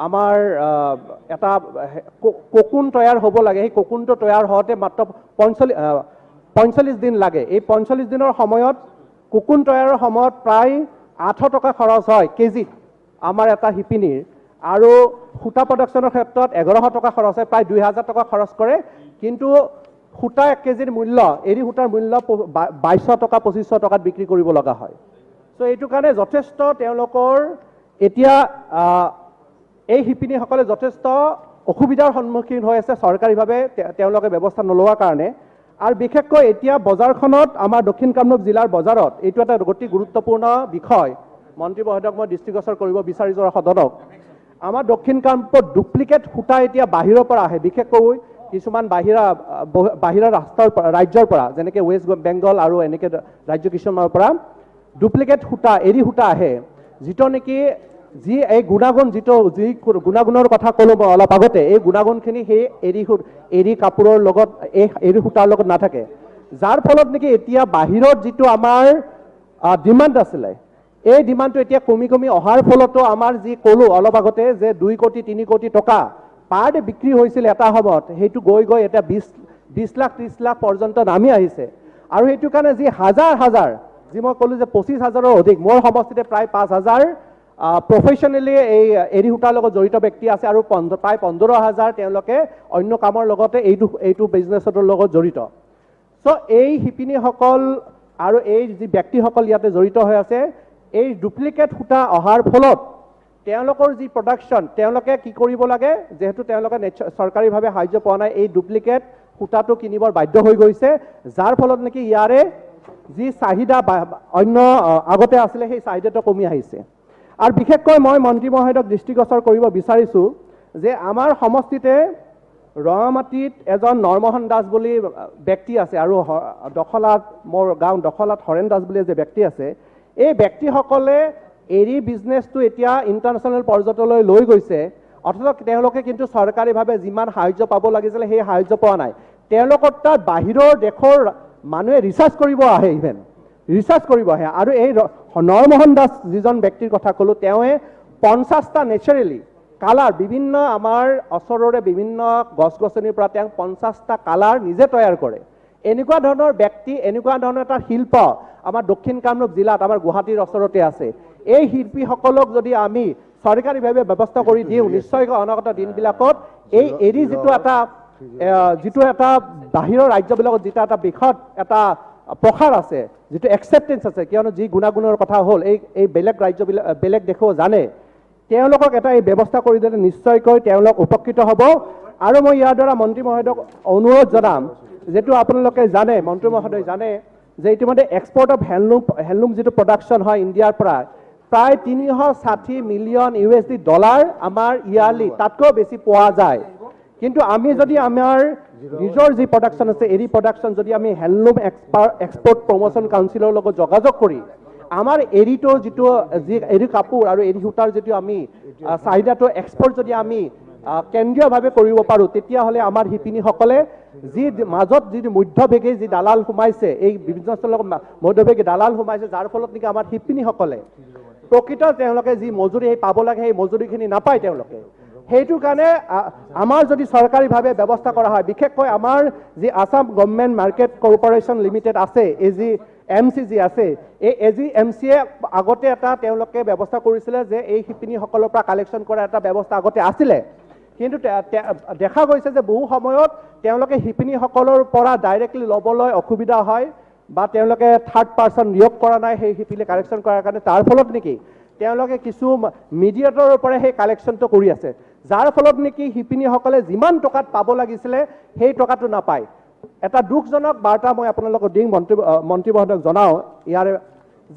আমাৰ এটা কোকুন তৈয়াৰ হ'ব লাগে, সেই কোকুনটো তৈয়াৰ হওঁতে মাত্ৰ 45 দিন লাগে। এই 45 দিনৰ সময়ত কোকুন তৈয়াৰৰ সময়ত প্ৰায় 800 টকা খৰচ হয় কেজিত আমাৰ এটা শিপিনীৰ, আৰু সূতা প্ৰডাকশ্যনৰ ক্ষেত্ৰত 1100 টকা খৰচ হয়, প্ৰায় 2000 টকা খৰচ কৰে। কিন্তু সূতা 1 কেজিৰ মূল্য, এৰী সূতাৰ মূল্য 2200 টকা 2500 টকাত বিক্ৰী কৰিব লগা হয়। চ' এইটো কাৰণে যথেষ্ট তেওঁলোকৰ এতিয়া এই শিপিনীসকলে যথেষ্ট অসুবিধাৰ সন্মুখীন হৈ আছে চৰকাৰীভাৱে তেওঁলোকে ব্যৱস্থা নোলোৱাৰ কাৰণে। আৰু বিশেষকৈ এতিয়া বজাৰখনত আমাৰ দক্ষিণ কামৰূপ জিলাৰ বজাৰত এইটো এটা অতি গুৰুত্বপূৰ্ণ বিষয়, মন্ত্ৰী মহোদয়ক মই দৃষ্টিগোচৰ কৰিব বিচাৰিছোঁ সদনক। আমাৰ দক্ষিণ কামৰূপত ডুপ্লিকেট সূতা এতিয়া বাহিৰৰ পৰা আহে, বিশেষকৈ কিছুমান বাহিৰা ৰাজ্যৰ পৰা যেনেকৈ ৱেষ্ট বেংগল আৰু এনেকৈ ৰাজ্য কিছুমানৰ পৰা ডুপ্লিকেট সূতা এৰী সূতা আহে, যিটো নেকি যি এই গুণাগুণ যি গুণাগুণৰ কথা ক'লোঁ মই অলপ আগতে, এই গুণাগুণখিনি সেই এৰী কাপোৰৰ লগত এই এৰী সূতাৰ লগত নাথাকে, যাৰ ফলত নেকি এতিয়া বাহিৰত যিটো আমাৰ ডিমাণ্ড আছিলে, এই ডিমাণ্ডটো এতিয়া কমি কমি অহাৰ ফলতো আমাৰ যি ক'লোঁ অলপ আগতে যে 2 কোটি 3 কোটি টকা পাৰ ডে বিক্ৰী হৈছিল এটা সময়ত, সেইটো গৈ গৈ এতিয়া 20 লাখ 30 লাখ পৰ্যন্ত নামি আহিছে। আৰু সেইটো কাৰণে যি হাজাৰ যি মই ক'লোঁ যে 25,000ৰ অধিক, মোৰ সমষ্টিতে প্ৰায় 5,000 প্ৰফেশ্যনেলি এই এৰী সূতাৰ লগত জড়িত ব্যক্তি আছে আৰু প্ৰায় 15,000 তেওঁলোকে অন্য কামৰ লগতে এইটো বিজনেছৰ লগত জড়িত। চ' এই শিপিনীসকল আৰু এই যি ব্যক্তিসকল ইয়াতে জড়িত হৈ আছে, এই ডুপ্লিকেট সূতা অহাৰ ফলত তেওঁলোকৰ যি প্ৰডাকশ্যন তেওঁলোকে কি কৰিব লাগে, যিহেতু তেওঁলোকে চৰকাৰীভাৱে সাহায্য পোৱা নাই, এই ডুপ্লিকেট সূতাটো কিনিবৰ বাধ্য হৈ গৈছে, যাৰ ফলত নেকি ইয়াৰে যি চাহিদা অন্য আগতে আছিলে সেই চাহিদাটো কমি আহিছে। আৰু বিশেষকৈ মই মন্ত্ৰী মহোদয়ক দৃষ্টিগোচৰ কৰিব বিচাৰিছোঁ যে আমাৰ সমষ্টিতে ৰঙামাটিত এজন নৰমোহন দাস বুলি ব্যক্তি আছে আৰু দখলাত মোৰ গাঁও দখলাত হৰেণ দাস বুলি যে ব্যক্তি আছে, এই ব্যক্তিসকলে এৰী বিজনেছটো এতিয়া ইণ্টাৰনেশ্যনেল পৰ্যায়লৈ লৈ গৈছে, অথচ তেওঁলোকে কিন্তু চৰকাৰীভাৱে যিমান সাহায্য পাব লাগিছিলে সেই সাহায্য পোৱা নাই। তেওঁলোকৰ তাত বাহিৰৰ দেশৰ মানুহে ৰিচাৰ্চ কৰিব আহে, আৰু এই নৰমোহন দাস যিজন ব্যক্তিৰ কথা ক'লোঁ, তেওঁৱে 50টা নেচাৰেলি কালাৰ বিভিন্ন আমাৰ ওচৰৰে বিভিন্ন গছ গছনিৰ পৰা তেওঁ 50টা কালাৰ নিজে তৈয়াৰ কৰে। এনেকুৱা ধৰণৰ ব্যক্তি, এনেকুৱা ধৰণৰ এটা শিল্প আমাৰ দক্ষিণ কামৰূপ জিলাত আমাৰ গুৱাহাটীৰ ওচৰতে আছে। এই শিল্পীসকলক যদি আমি চৰকাৰীভাৱে ব্যৱস্থা কৰি দিওঁ, নিশ্চয়কৈ অনাগত দিনবিলাকত এই এৰী যিটো এটা বাহিৰৰ ৰাজ্যবিলাকত যিটো এটা বৃহৎ এটা প্ৰসাৰ আছে, যিটো একচেপ্টেঞ্চ আছে, কিয়নো যি গুণাগুণৰ কথা হ'ল এই বেলেগ ৰাজ্যবিলাক বেলেগ দেশেও জানে, তেওঁলোকক এটা এই ব্যৱস্থা কৰি দিলে নিশ্চয়কৈ তেওঁলোক উপকৃত হ'ব। আৰু মই ইয়াৰ দ্বাৰা মন্ত্ৰী মহোদয়ক অনুৰোধ জনাম, যিটো আপোনালোকে জানে, মন্ত্ৰী মহোদয় জানে যে ইতিমধ্যে এক্সপৰ্ট অফ হেণ্ডলুম যিটো প্ৰডাকশ্যন হয় ইণ্ডিয়াৰ পৰা প্ৰায় 360 মিলিয়ন USD আমাৰ ইয়াৰলি তাতকৈ বেছি পোৱা যায়। কিন্তু আমি যদি আমাৰ নিজৰ যি প্ৰডাকশ্যন আছে এৰী প্ৰডাকশ্যন যদি আমি হেণ্ডলুম এক্সপৰ্ট প্ৰমোশ্যন কাউন্সিলৰ লগত যোগাযোগ কৰি আমাৰ এৰীটো যিটো এৰী কাপোৰ আৰু এৰী সূতাৰ যিটো আমি চাহিদাটো এক্সপৰ্ট যদি আমি কেন্দ্ৰীয়ভাৱে কৰিব পাৰোঁ, তেতিয়াহ'লে আমাৰ শিপিনীসকলে যি মাজত যি মধ্যভোগী যি দালাল সোমাইছে, এই বিজনেছৰ লগত মধ্যভোগী দালাল সোমাইছে, যাৰ ফলত নেকি আমাৰ শিপিনীসকলে প্ৰকৃত তেওঁলোকে যি মজুৰি পাব লাগে সেই মজুৰিখিনি নাপায় তেওঁলোকে। সেইটো কাৰণে আমাৰ যদি চৰকাৰীভাৱে ব্যৱস্থা কৰা হয়, বিশেষকৈ আমাৰ যি Assam government market corporation limited আছে, AGMC আছে, এই AGMCয়ে আগতে এটা তেওঁলোকে ব্যৱস্থা কৰিছিলে যে এই শিপিনীসকলৰ পৰা কালেকশ্যন কৰা এটা ব্যৱস্থা আগতে আছিলে, কিন্তু দেখা গৈছে যে বহু সময়ত তেওঁলোকে শিপিনীসকলৰ পৰা ডাইৰেক্টলি ল'বলৈ অসুবিধা হয় বা তেওঁলোকে থাৰ্ড পাৰ্চন নিয়োগ কৰা নাই সেই শিপিনী কালেকশ্যন কৰাৰ কাৰণে, তাৰ ফলত নেকি তেওঁলোকে কিছু মিডিয়েটৰৰ পৰা সেই কালেকশ্যনটো কৰি আছে, যাৰ ফলত নেকি শিপিনীসকলে যিমান টকাত পাব লাগিছিলে সেই টকাটো নাপায়। এটা দুখজনক বাৰ্তা মই আপোনালোকক দিম, মন্ত্ৰী মহোদয়ক জনাওঁ ইয়াৰে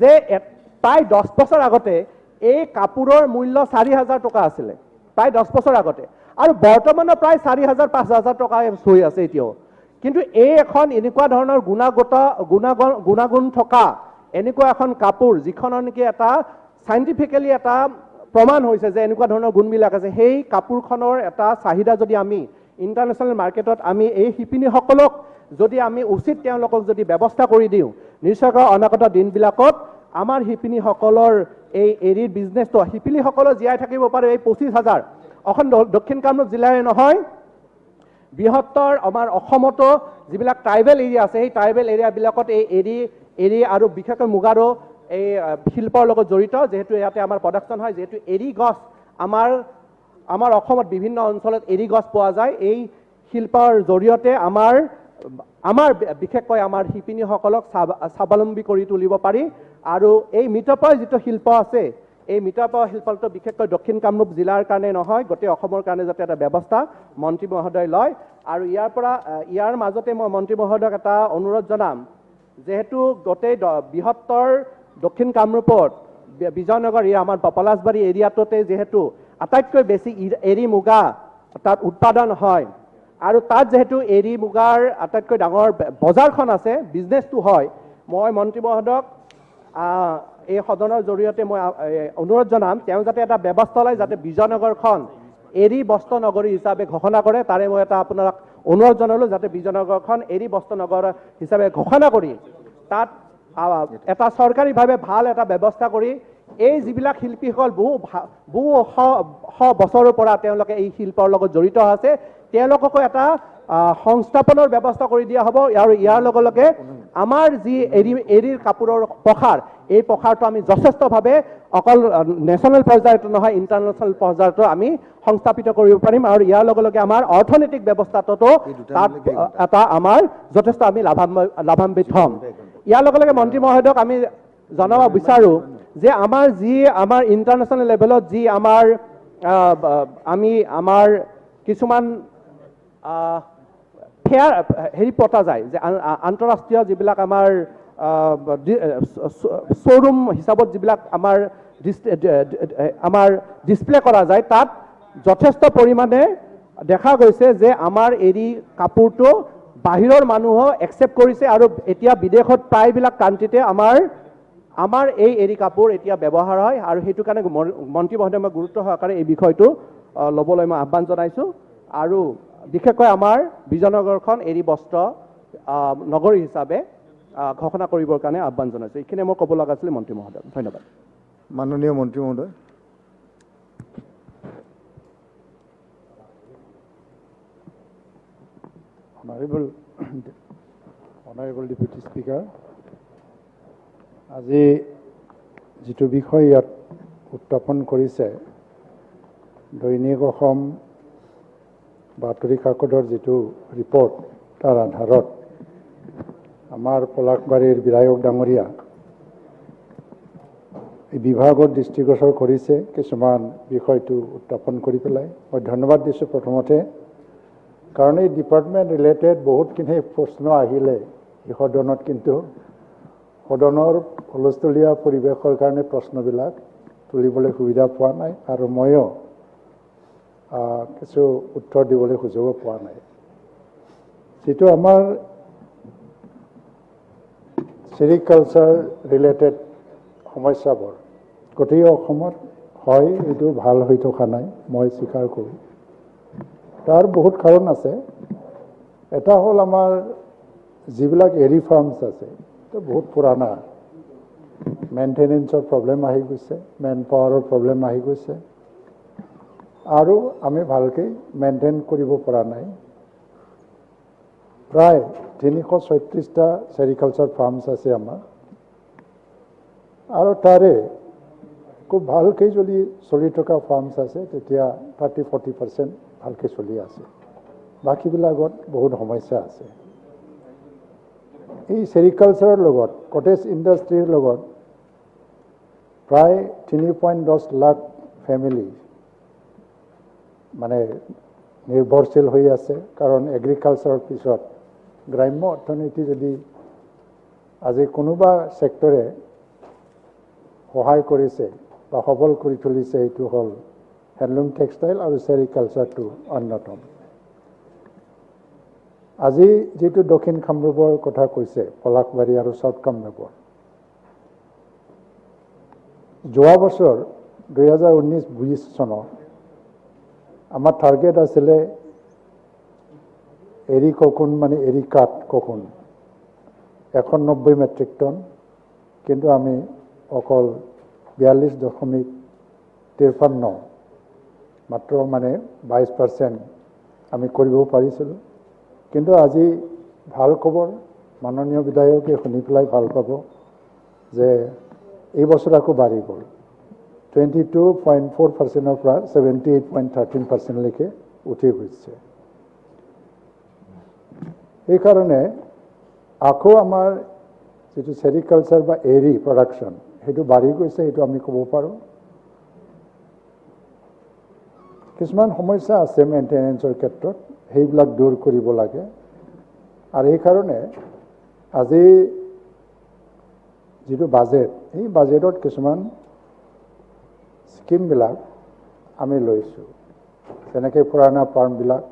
যে প্ৰায় 10 বছৰ আগতে এই কাপোৰৰ মূল্য 4,000 টকা আছিলে, প্ৰায় 10 বছৰ আগতে, আৰু বৰ্তমানো প্ৰায় 4,000 5,000 টকা হৈ আছে এতিয়াও। কিন্তু এই এখন এনেকুৱা ধৰণৰ গুণাগুণ থকা এনেকুৱা এখন কাপোৰ যিখনৰ নেকি এটা চাইণ্টিফিকেলি এটা প্ৰমাণ হৈছে যে এনেকুৱা ধৰণৰ গুণবিলাক আছে, সেই কাপোৰখনৰ এটা চাহিদা যদি আমি ইণ্টাৰনেশ্যনেল মাৰ্কেটত আমি এই শিপিনীসকলক যদি আমি উচিত তেওঁলোকক যদি ব্যৱস্থা কৰি দিওঁ, নিশ্চয়কৈ অনাগত দিনবিলাকত আমাৰ শিপিনীসকলৰ এই এৰীৰ বিজনেছটো শিপিনীসকলৰ জীয়াই থাকিব পাৰে। এই 25,000 অসম দক্ষিণ কামৰূপ জিলাৰে নহয়, বৃহত্তৰ আমাৰ অসমতো যিবিলাক ট্ৰাইবেল এৰিয়া আছে সেই ট্ৰাইবেল এৰিয়াবিলাকত এই এৰী আৰু বিশেষকৈ মুগাৰো এই শিল্পৰ লগত জড়িত, যিহেতু ইয়াতে আমাৰ প্ৰডাকশ্যন হয়, যিহেতু এৰী গছ আমাৰ অসমত বিভিন্ন অঞ্চলত এৰী গছ পোৱা যায়, এই শিল্পৰ জৰিয়তে আমাৰ বিশেষকৈ আমাৰ শিপিনীসকলক স্বাৱলম্বী কৰি তুলিব পাৰি। আৰু এই মৃতপ্ৰায় যিটো শিল্প আছে, এই মৃতপ্ৰায় শিল্পটো বিশেষকৈ দক্ষিণ কামৰূপ জিলাৰ কাৰণে নহয়, গোটেই অসমৰ কাৰণে যাতে এটা ব্যৱস্থা মন্ত্ৰী মহোদয় লয়। আৰু ইয়াৰ মাজতে মই মন্ত্ৰী মহোদয়ক এটা অনুৰোধ জনাম, যিহেতু গোটেই বৃহত্তৰ দক্ষিণ কামৰূপত বিজয়নগৰ আমাৰ পলাশবাৰী এৰিয়াটোতে যিহেতু আটাইতকৈ বেছি এৰী মুগা তাত উৎপাদন হয়, আৰু তাত যিহেতু এৰী মুগাৰ আটাইতকৈ ডাঙৰ বজাৰখন আছে, বিজনেছটো হয়, মই মন্ত্ৰী মহোদয়ক এই সদনৰ জৰিয়তে মই অনুৰোধ জনাম তেওঁ যাতে এটা ব্যৱস্থা লয় যাতে বিজয়নগৰখন এৰী বস্ত্ৰ নগৰী হিচাপে ঘোষণা কৰে। তাৰে মই এটা আপোনাক অনুৰোধ জনালোঁ যাতে বিজয়নগৰখন এৰী বস্ত্ৰ নগৰ হিচাপে ঘোষণা কৰি তাত এটা চৰকাৰীভাৱে ভাল এটা ব্যৱস্থা কৰি এই যিবিলাক শিল্পীসকল বহু শ বছৰৰ পৰা তেওঁলোকে এই শিল্পৰ লগত জড়িত আছে তেওঁলোককো এটা সংস্থাপনৰ ব্যৱস্থা কৰি দিয়া হ'ব। আৰু ইয়াৰ লগে লগে আমাৰ যি এৰীৰ কাপোৰৰ প্ৰসাৰ, এই প্ৰসাৰটো আমি যথেষ্টভাৱে অকল নেশ্যনেল পৰ্যায়তো নহয় ইণ্টাৰনেশ্যনেল পৰ্যায়তো আমি সংস্থাপিত কৰিব পাৰিম। আৰু ইয়াৰ লগে লগে আমাৰ অৰ্থনৈতিক ব্যৱস্থাটোতো তাত এটা আমাৰ যথেষ্ট আমি লাভান্বিত হ'ম। ইয়াৰ লগে লগে মন্ত্ৰী মহোদয়ক আমি জনাব বিচাৰোঁ যে আমাৰ ইণ্টাৰনেশ্যনেল লেভেলত যি আমাৰ কিছুমান ফেয়াৰ পতা যায় যে আন্তঃৰাষ্ট্ৰীয় যিবিলাক আমাৰ শ্ব'ৰুম হিচাপত যিবিলাক আমাৰ ডিছপ্লে কৰা যায় তাত যথেষ্ট পৰিমাণে দেখা গৈছে যে আমাৰ এৰী কাপোৰটো বাহিৰৰ মানুহো একচেপ্ট কৰিছে আৰু এতিয়া বিদেশত প্ৰায়বিলাক কাণ্ট্ৰিতে আমাৰ এই এৰী কাপোৰ এতিয়া ব্যৱহাৰ হয়। আৰু সেইটো কাৰণে মন্ত্ৰী মহোদয় মই গুৰুত্ব সহকাৰে এই বিষয়টো ল'বলৈ মই আহ্বান জনাইছোঁ। আৰু বিশেষকৈ আমাৰ বিজয়নগৰখন এৰী বস্ত্ৰ নগৰী হিচাপে ঘোষণা কৰিবৰ কাৰণে আহ্বান জনাইছোঁ। এইখিনি মই ক'ব লগা আছিলে মন্ত্ৰী মহোদয়। ধন্যবাদ। মাননীয় মন্ত্ৰী মহোদয়। অনাৰেবল ডেপুটি স্পীকাৰ, আজি যিটো বিষয় ইয়াত উত্থাপন কৰিছে দৈনিক অসম বাতৰি কাকতৰ যিটো ৰিপৰ্ট তাৰ আধাৰত আমাৰ পলাশবাৰীৰ বিধায়ক ডাঙৰীয়া এই বিভাগত দৃষ্টিগোচৰ কৰিছে কিছুমান বিষয়টো উত্থাপন কৰি পেলাই মই ধন্যবাদ দিছোঁ প্ৰথমতে, কাৰণ এই ডিপাৰ্টমেণ্ট ৰিলেটেড বহুতখিনি প্ৰশ্ন আহিলে এই সদনত, কিন্তু সদনৰ হুলস্থুলীয়া পৰিৱেশৰ কাৰণে প্ৰশ্নবিলাক তুলিবলৈ সুবিধা পোৱা নাই আৰু ময়ো কিছু উত্তৰ দিবলৈ সুযোগ পোৱা নাই। যিটো আমাৰ চেৰিকালচাৰ ৰিলেটেড সমস্যাবোৰ গোটেই অসমত হয়, এইটো ভাল হৈ থকা নাই, মই স্বীকাৰ কৰোঁ। তাৰ বহুত কাৰণ আছে। এটা হ'ল আমাৰ যিবিলাক এৰী ফাৰ্মছ আছে এইটো বহুত পুৰণা, মেইনটেনেন্সৰ প্ৰব্লেম আহি গৈছে, মেন পাৱাৰৰ প্ৰব্লেম আহি গৈছে আৰু আমি ভালকৈ মেইনটেইন কৰিব পৰা নাই। প্ৰায় 336টা চেৰিকালচাৰ ফাৰ্মছ আছে আমাৰ আৰু তাৰে খুব ভালকৈ যদি চলি থকা ফাৰ্মছ আছে তেতিয়া 30-40% ভালকৈ চলি আছে, বাকীবিলাকত বহুত সমস্যা আছে। এই চেৰিকালচাৰৰ লগত কটেজ ইণ্ডাষ্ট্ৰীৰ লগত প্ৰায় 3.10 লাখ ফেমিলি মানে নিৰ্ভৰশীল হৈ আছে, কাৰণ এগ্ৰিকালচাৰৰ পিছত গ্ৰাম্য অৰ্থনীতি যদি আজি কোনোবা ছেক্টৰে সহায় কৰিছে বা সবল কৰি তুলিছে এইটো হ'ল হেণ্ডলুম টেক্সটাইল আৰু চেৰিকালচাৰটো অন্যতম। আজি যিটো দক্ষিণ কামৰূপৰ কথা কৈছে পলাশবাৰী আৰু চাউথ কামৰূপৰ, যোৱা বছৰ 2019-20 চনত আমাৰ টাৰ্গেট আছিলে এৰী ককুন মানে এৰী কাঠ ককুন 190 মেট্ৰিক টন, কিন্তু আমি অকল 42.53 মাত্ৰ মানে 22% আমি কৰিব পাৰিছিলোঁ। কিন্তু আজি ভাল খবৰ, মাননীয় বিধায়কে শুনি পেলাই ভাল পাব যে এই বছৰ আকৌ বাঢ়ি গ'ল, 22.4%ৰ পৰা 78.13%লৈকে উঠি গৈছে। সেইকাৰণে আকৌ আমাৰ যিটো চেৰিকালচাৰ বা এৰী প্ৰডাকশ্যন সেইটো বাঢ়ি গৈছে, সেইটো আমি ক'ব পাৰোঁ। কিছুমান সমস্যা আছে মেইনটেনেন্সৰ ক্ষেত্ৰত, সেইবিলাক দূৰ কৰিব লাগে। আৰু সেইকাৰণে আজি যিটো বাজেট, এই বাজেটত কিছুমান স্কিমবিলাক আমি লৈছোঁ, যেনেকৈ পুৰণা ফাৰ্মবিলাক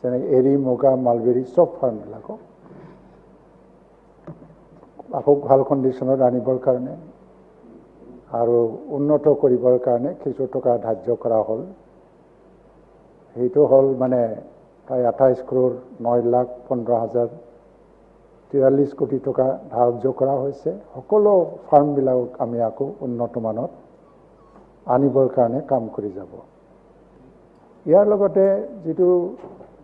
যেনে এৰী মুগা মালবেৰী চব ফাৰ্মবিলাকক আকৌ ভাল কণ্ডিশ্যনত আনিবৰ কাৰণে আৰু উন্নত কৰিবৰ কাৰণে কিছু টকা ধাৰ্য কৰা হ'ল সেইটো হ'ল মানে প্ৰায় 28 crore 9,15,043 কোটি টকা ধাৰ্য কৰা হৈছে সকলো ফাৰ্মবিলাকক আমি আকৌ উন্নত মানত আনিবৰ কাৰণে কাম কৰি যাব ইয়াৰ লগতে যিটো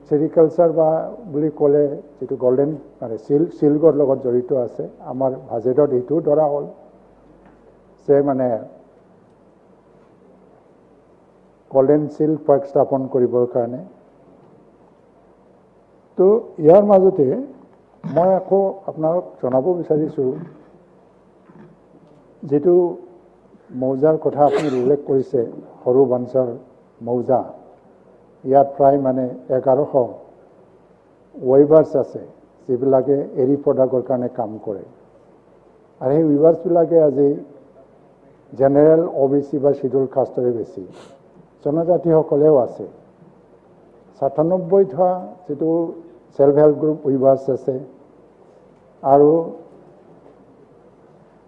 চেৰিকালচাৰ বা বুলি ক'লে যিটো গল্ডেন মানে চিল্কৰ লগত জড়িত আছে আমাৰ বাজেটত এইটো ধৰা হ'ল যে মানে গল্ডেন চিল্ক পাৰ্ক স্থাপন কৰিবৰ কাৰণে তো ইয়াৰ মাজতে মই আকৌ আপোনাক জনাব বিচাৰিছোঁ যিটো মৌজাৰ কথা আপুনি উল্লেখ কৰিছে সৰু বাঞ্চাৰ মৌজা ইয়াত প্ৰায় মানে 1100 ৱেভাৰ্ছ আছে যিবিলাকে এৰী প্ৰডাক্টৰ কাৰণে কাম কৰে আৰু সেই ৱেভাৰ্ছবিলাকে আজি জেনেৰেল OBC বা শিডিউল কাষ্টৰে বেছি জনজাতিসকলেও আছে 97টা যিটো সেলফ হেল্প গ্ৰুপ ৱেভাৰ্ছ আছে আৰু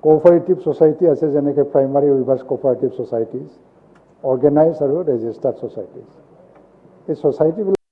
কোঅপাৰেটিভ ছ'চাইটি আছে যেনেকৈ প্ৰাইমাৰী ৱেভাৰ্ছ কোঅপাৰেটিভ ছ'চাইটিজ অৰ্গেনাইজ আৰু ৰেজিষ্টাৰ্ড ছ'চাইটিজ এই ছ'চাইটিবিলাক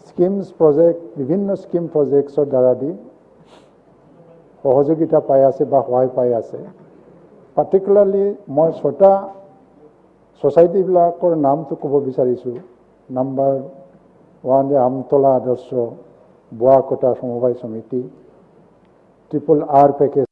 স্কিমছ প্ৰজেক্ট বিভিন্ন স্কিম প্ৰজেক্টছৰ দ্বাৰা দি সহযোগিতা পাই আছে বা সহায় পাই আছে পাৰ্টিকুলাৰলি মই 6টা ছ'চাইটিবিলাকৰ নামটো ক'ব বিচাৰিছোঁ নাম্বাৰ 1 যে আমতলা আদৰ্শ বোৱাকটা সমবায় সমিতি RRR পেকেজ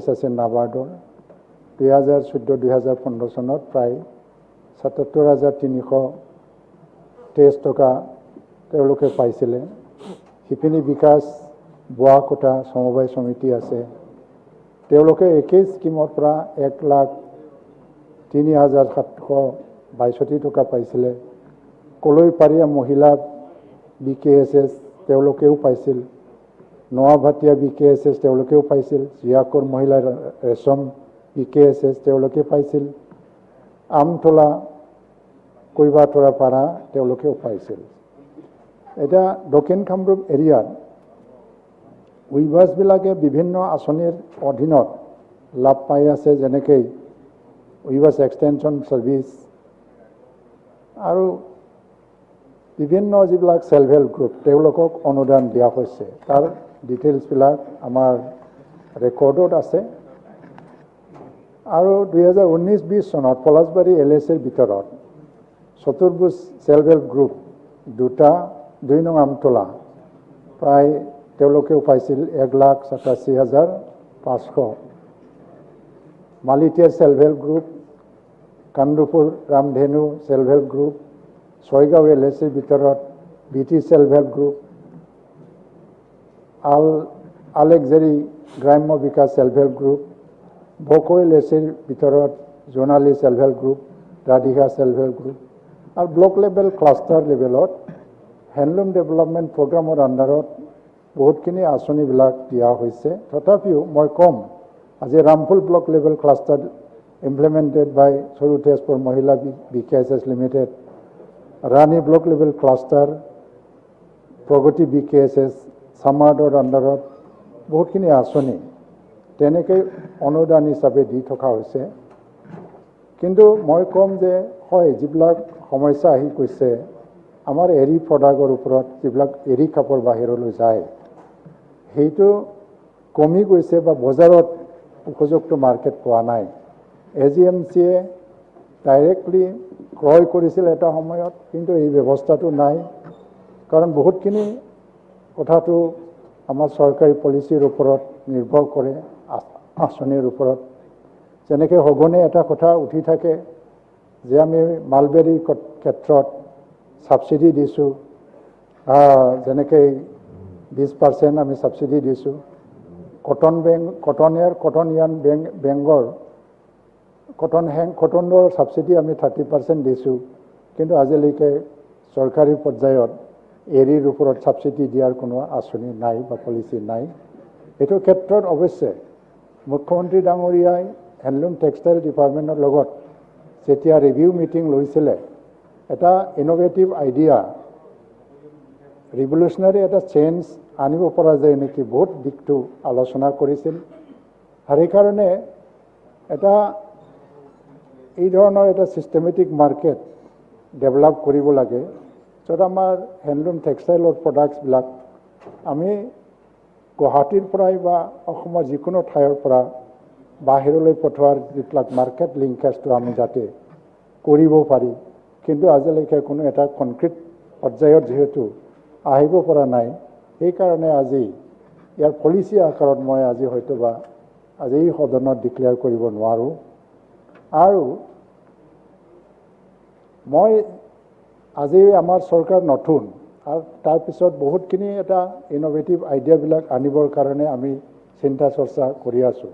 আছে নাবাৰ্ডৰ 2014-2015 চনত প্ৰায় 77,323 টকা তেওঁলোকে পাইছিলে শিপিনী বিকাশ বোৱাকটা সমবায় সমিতি আছে তেওঁলোকে একেই স্কিমৰ পৰা 1,03,762 টকা পাইছিলে কলৈপাৰীয়া মহিলা BKSS তেওঁলোকেও পাইছিল নোয়াভাটিয়া BKSS তেওঁলোকেও পাইছিল জিয়াকৰ মহিলা ৰেশম BKSS তেওঁলোকে পাইছিল আমতলা কৈবাতৰা পাৰা তেওঁলোকেও পাইছিল এটা দক্ষিণ কামৰূপ এৰিয়াত ৱেভাৰ্ছবিলাকে বিভিন্ন আঁচনিৰ অধীনত লাভ পাই আছে যেনেকৈ ৱেভাৰ্ছ এক্সটেনশ্যন ছাৰ্ভিচ আৰু বিভিন্ন যিবিলাক সেলফ হেল্প গ্ৰুপ তেওঁলোকক অনুদান দিয়া হৈছে তাৰ ডিটেইলছবিলাক আমাৰ ৰেকৰ্ডত আছে আৰু 2019-20 চনত পলাশবাৰী LSৰ ভিতৰত চতুৰ্ভুজ চেল্ফ হেল্প গ্ৰুপ দুটা 2 নং আমতলা প্ৰায় তেওঁলোকেও পাইছিল 1,87,500 মালিতিয়া চেল্ফ হেল্প গ্ৰুপ কান্দুপুৰ ৰামধেনু চেল্ফ হেল্প গ্ৰুপ ছয়গাঁও LSৰ ভিতৰত BT চেল্ফ হেল্প গ্ৰুপ আলেকজেৰী গ্ৰাম্য বিকাশ চেল্ফ হেল্প গ্ৰুপ বকো LSৰ ভিতৰত Jonali self help group Radhika self help group আৰু ব্লক লেভেল ক্লাষ্টাৰ লেভেলত হেণ্ডলুম ডেভেলপমেণ্ট প্ৰগ্ৰামৰ আণ্ডাৰত বহুতখিনি আঁচনিবিলাক দিয়া হৈছে তথাপিও মই ক'ম আজি ৰামফুল ব্লক লেভেল ক্লাষ্টাৰ ইমপ্লিমেণ্টেড বাই সৰু তেজপুৰ মহিলা BKSS লিমিটেড ৰাণী ব্লক লেভেল ক্লাষ্টাৰ প্ৰগতি BKSS সামাৰ্ডৰ আণ্ডাৰত বহুতখিনি আঁচনি তেনেকৈ অনুদান হিচাপে দি থকা হৈছে কিন্তু মই ক'ম যে হয় যিবিলাক সমস্যা আহি গৈছে আমাৰ এৰী প্ৰডাক্টৰ ওপৰত যিবিলাক এৰী কাপোৰ বাহিৰলৈ যায় সেইটো কমি গৈছে বা বজাৰত উপযুক্ত মাৰ্কেট পোৱা নাই AGMCয়ে ডাইৰেক্টলি ক্ৰয় কৰিছিল এটা সময়ত কিন্তু এই ব্যৱস্থাটো নাই কাৰণ বহুতখিনি কথাটো আমাৰ চৰকাৰী পলিচিৰ ওপৰত নিৰ্ভৰ কৰে আঁচনিৰ ওপৰত যেনেকৈ সঘনে এটা কথা উঠি থাকে যে আমি মালবেৰীৰ ক্ষেত্ৰত ছাবচিডি দিছোঁ যেনেকৈ 20% আমি ছাবচিডি দিছোঁ কটন ইয়ান বেংগৰ কটনৰ ছাবচিডি আমি 30% দিছোঁ কিন্তু আজিলৈকে চৰকাৰী পৰ্যায়ত এৰীৰ ওপৰত ছাবচিডি দিয়াৰ কোনো আঁচনি নাই বা পলিচি নাই এইটো ক্ষেত্ৰত অৱশ্যে মুখ্যমন্ত্ৰী ডাঙৰীয়াই হেণ্ডলুম টেক্সটাইল ডিপাৰ্টমেণ্টৰ লগত যেতিয়া ৰিভিউ মিটিং লৈছিলে এটা ইন'ভেটিভ আইডিয়া ৰিভলিউচনাৰী এটা চেঞ্জ আনিব পৰা যায় নেকি বহুত দিশটো আলোচনা কৰিছিল আৰু সেইকাৰণে এটা এই ধৰণৰ এটা ছিষ্টেমেটিক মাৰ্কেট ডেভেলপ কৰিব লাগে য'ত আমাৰ হেণ্ডলুম টেক্সটাইলৰ প্ৰডাক্টছবিলাক আমি গুৱাহাটীৰ পৰাই বা অসমৰ যিকোনো ঠাইৰ পৰা বাহিৰলৈ পঠোৱাৰ যিবিলাক মাৰ্কেট লিংকেজটো আমি যাতে কৰিব পাৰি কিন্তু আজিলৈকে কোনো এটা কনক্ৰিট পৰ্যায়ত যিহেতু আহিব পৰা নাই সেইকাৰণে আজি ইয়াৰ পলিচি আকাৰত মই আজি হয়তোবা আজি এই সদনত ডিক্লেয়াৰ কৰিব নোৱাৰোঁ আৰু মই আজি আমাৰ চৰকাৰ নতুন আৰু তাৰপিছত বহুতখিনি এটা ইন'ভেটিভ আইডিয়াবিলাক আনিবৰ কাৰণে আমি চিন্তা চৰ্চা কৰি আছোঁ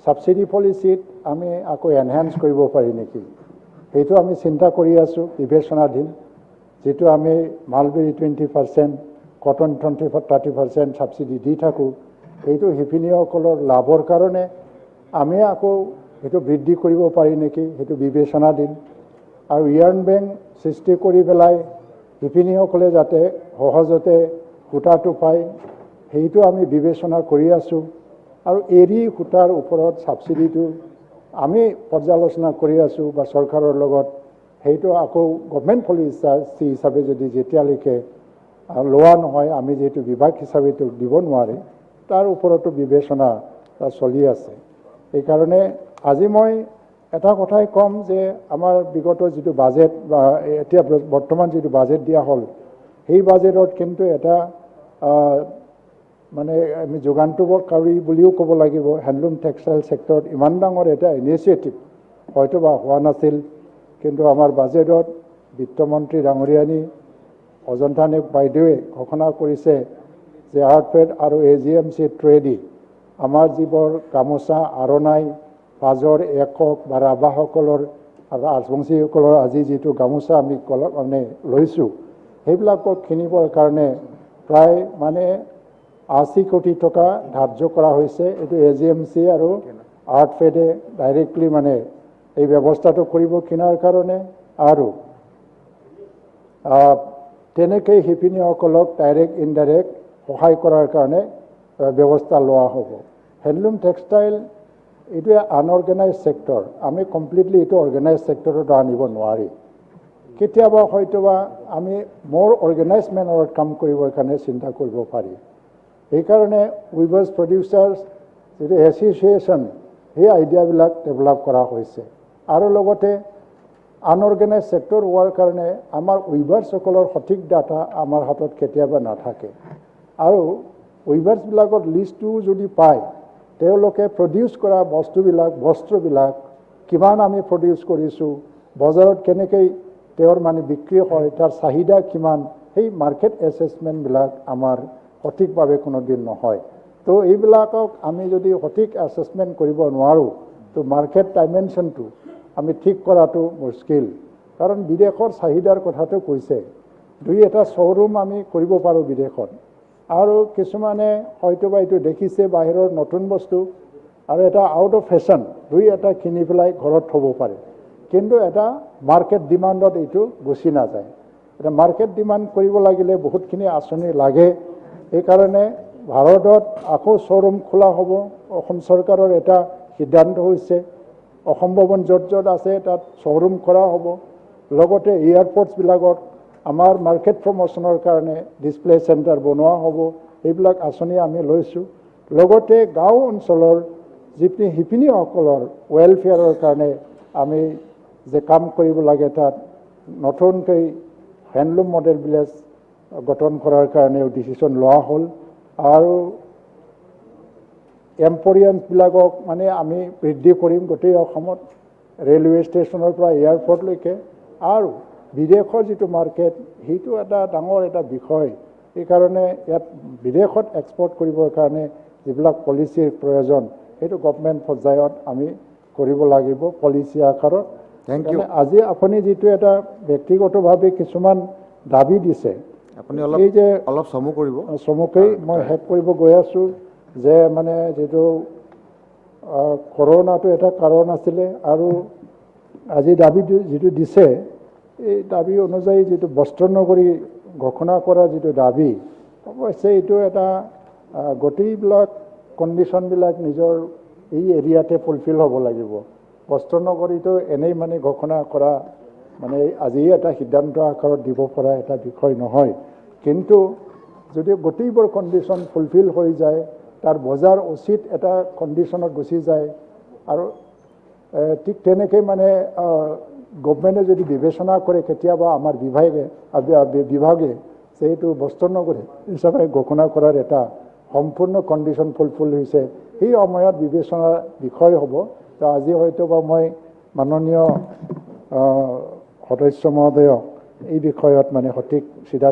ছাবচিডি পলিচিত আমি আকৌ এনহেঞ্চ কৰিব পাৰি নেকি সেইটো আমি চিন্তা কৰি আছোঁ বিবেচনাধীন যিটো আমি মালবেৰী 20% কটন 30% ছাবচিডি দি থাকোঁ সেইটো শিপিনীসকলৰ লাভৰ কাৰণে আমি আকৌ সেইটো বৃদ্ধি কৰিব পাৰি নেকি সেইটো বিবেচনাধীন আৰু ইয়াৰ্ণ বেংক সৃষ্টি কৰি পেলাই শিপিনীসকলে যাতে সহজতে সূতাটো পায় সেইটো আমি বিবেচনা কৰি আছোঁ আৰু এৰী সূতাৰ ওপৰত ছাবচিডিটো আমি পৰ্যালোচনা কৰি আছোঁ বা চৰকাৰৰ লগত সেইটো আকৌ গভৰ্ণমেণ্ট পলিচি হিচাপে যদি যেতিয়ালৈকে লোৱা নহয় আমি যিহেতু বিভাগ হিচাপেতো দিব নোৱাৰে তাৰ ওপৰতো বিবেচনা চলি আছে সেইকাৰণে আজি মই এটা কথাই ক'ম যে আমাৰ বিগত যিটো বাজেট বা এতিয়া বৰ্তমান যিটো বাজেট দিয়া হ'ল সেই বাজেটত কিন্তু এটা মানে আমি যুগান্তকাৰী বুলিও ক'ব লাগিব হেণ্ডলুম টেক্সটাইল ছেক্টৰত ইমান ডাঙৰ এটা ইনিচিয়েটিভ হয়তো বা হোৱা নাছিল কিন্তু আমাৰ বাজেটত বিত্তমন্ত্ৰী ডাঙৰীয়ানী অজন্তা নেওগ বাইদেৱে ঘোষণা কৰিছে যে আৰ্টফেড আৰু AGMC ট্ৰেডি আমাৰ যিবোৰ গামোচা আৰণাই পাজৰ একক বা ৰাভাসকলৰ আৰু ৰাজবংশীসকলৰ আজি যিটো গামোচা আমি মানে লৈছোঁ সেইবিলাকক কিনিবৰ কাৰণে প্ৰায় মানে 80 কোটি টকা ধাৰ্য কৰা হৈছে এইটো AGMC আৰু আৰ্টফেডে ডাইৰেক্টলি মানে এই ব্যৱস্থাটো কৰিব কিনাৰ কাৰণে আৰু তেনেকৈ শিপিনীসকলক ডাইৰেক্ট ইনডাইৰেক্ট সহায় কৰাৰ কাৰণে ব্যৱস্থা লোৱা হ'ব হেণ্ডলুম টেক্সটাইল এইটোৱে আনঅৰ্গেনাইজ ছেক্টৰ আমি কমপ্লিটলি এইটো অৰ্গেনাইজ ছেক্টৰত আনিব নোৱাৰি কেতিয়াবা হয়তোবা আমি মোৰ অৰ্গেনাইজ মেনাৰত কাম কৰিবৰ কাৰণে চিন্তা কৰিব পাৰি সেইকাৰণে উইভাৰ্ছ প্ৰডিউচাৰ্ছ যিটো এছ'চিয়েশ্যন সেই আইডিয়াবিলাক ডেভেলপ কৰা হৈছে আৰু লগতে আনঅৰ্গেনাইজ ছেক্টৰ হোৱাৰ কাৰণে আমাৰ উইভাৰ্ছসকলৰ সঠিক ডাটা আমাৰ হাতত কেতিয়াবা নাথাকে আৰু উইভাৰ্ছবিলাকৰ লিষ্টটো যদি পায় তেওঁলোকে প্ৰডিউচ কৰা বস্ত্ৰবিলাক কিমান আমি প্ৰডিউচ কৰিছোঁ বজাৰত কেনেকৈ তেওঁৰ মানে বিক্ৰী হয় তাৰ চাহিদা কিমান সেই মাৰ্কেট এছেছমেণ্টবিলাক আমাৰ সঠিকভাৱে কোনোদিন নহয় তো এইবিলাকক আমি যদি সঠিক এছেছমেণ্ট কৰিব নোৱাৰোঁ তো মাৰ্কেট ডাইমেনশ্যনটো আমি ঠিক কৰাটো মুস্কিল কাৰণ বিদেশৰ চাহিদাৰ কথাটো কৈছে দুই এটা শ্ব'ৰুম আমি কৰিব পাৰোঁ বিদেশত আৰু কিছুমানে হয়তোবা এইটো দেখিছে বাহিৰৰ নতুন বস্তু আৰু এটা আউট অফ ফেশ্বন দুই এটা কিনি পেলাই ঘৰত থ'ব পাৰে কিন্তু এটা মাৰ্কেট ডিমাণ্ডত এইটো গুচি নাযায় এটা মাৰ্কেট ডিমাণ্ড কৰিব লাগিলে বহুতখিনি আঁচনি লাগে এইকাৰণে ভাৰতত আকৌ শ্ব'ৰুম খোলা হ'ব অসম চৰকাৰৰ এটা সিদ্ধান্ত হৈছে অসম ভৱন য'ত আছে তাত শ্ব'ৰুম কৰা হ'ব লগতে এয়াৰপৰ্টছবিলাকত আমাৰ মাৰ্কেট প্ৰমোশ্যনৰ কাৰণে ডিছপ্লে চেণ্টাৰ বনোৱা হ'ব এইবিলাক আঁচনি আমি লৈছোঁ লগতে গাঁও অঞ্চলৰ যিখিনি শিপিনীসকলৰ ৱেলফেয়াৰৰ কাৰণে আমি যে কাম কৰিব লাগে তাত নতুনকৈ হেণ্ডলুম মডেল ভিলেজ গঠন কৰাৰ কাৰণেও ডিচিশ্যন লোৱা হ'ল আৰু এম্পৰিয়ামবিলাকক মানে আমি বৃদ্ধি কৰিম গোটেই অসমত ৰেলৱে ষ্টেচনৰ পৰা এয়াৰপৰ্টলৈকে আৰু বিদেশৰ যিটো মাৰ্কেট সেইটো এটা ডাঙৰ এটা বিষয় এইকাৰণে ইয়াত বিদেশত এক্সপৰ্ট কৰিবৰ কাৰণে যিবিলাক পলিচিৰ প্ৰয়োজন সেইটো গভৰ্ণমেণ্ট পৰ্যায়ত আমি কৰিব লাগিব পলিচি আকাৰত আজি আপুনি যিটো এটা ব্যক্তিগতভাৱে কিছুমান দাবী দিছে আপুনি এই যে অলপ চমু কৰিব চমুকৈ মই শেষ কৰিব গৈ আছোঁ যে মানে যিটো কৰোণাটো এটা কাৰণ আছিলে আৰু আজি দাবী যিটো দিছে এই দাবী অনুযায়ী যিটো বস্ত্ৰ নগৰী ঘোষণা কৰা যিটো দাবী অৱশ্যে এইটো এটা গোটেইবিলাক কণ্ডিশ্যনবিলাক নিজৰ এই এৰিয়াতে ফুলফিল হ'ব লাগিব বস্ত্ৰ নগৰীটো এনেই মানে ঘোষণা কৰা মানে আজি এটা সিদ্ধান্ত আকাৰত দিব পৰা এটা বিষয় নহয় কিন্তু যদি গোটেইবোৰ কণ্ডিশ্যন ফুলফিল হৈ যায় তাৰ বজাৰ উচিত এটা কণ্ডিশ্যনত গুচি যায় আৰু ঠিক তেনেকৈ মানে গভৰ্ণমেণ্টে যদি বিবেচনা কৰে কেতিয়াবা আমাৰ বিভাগে যে এইটো বস্ত্ৰ নগৰী হিচাপে ঘোষণা কৰাৰ এটা সম্পূৰ্ণ কণ্ডিশ্যন ফুলফিল হৈছে সেই সময়ত বিবেচনাৰ বিষয় হ'ব তো আজি হয়তো বা মই মাননীয় সদস্য মহোদয়ক এই বিষয়ত মানে সঠিক চিধা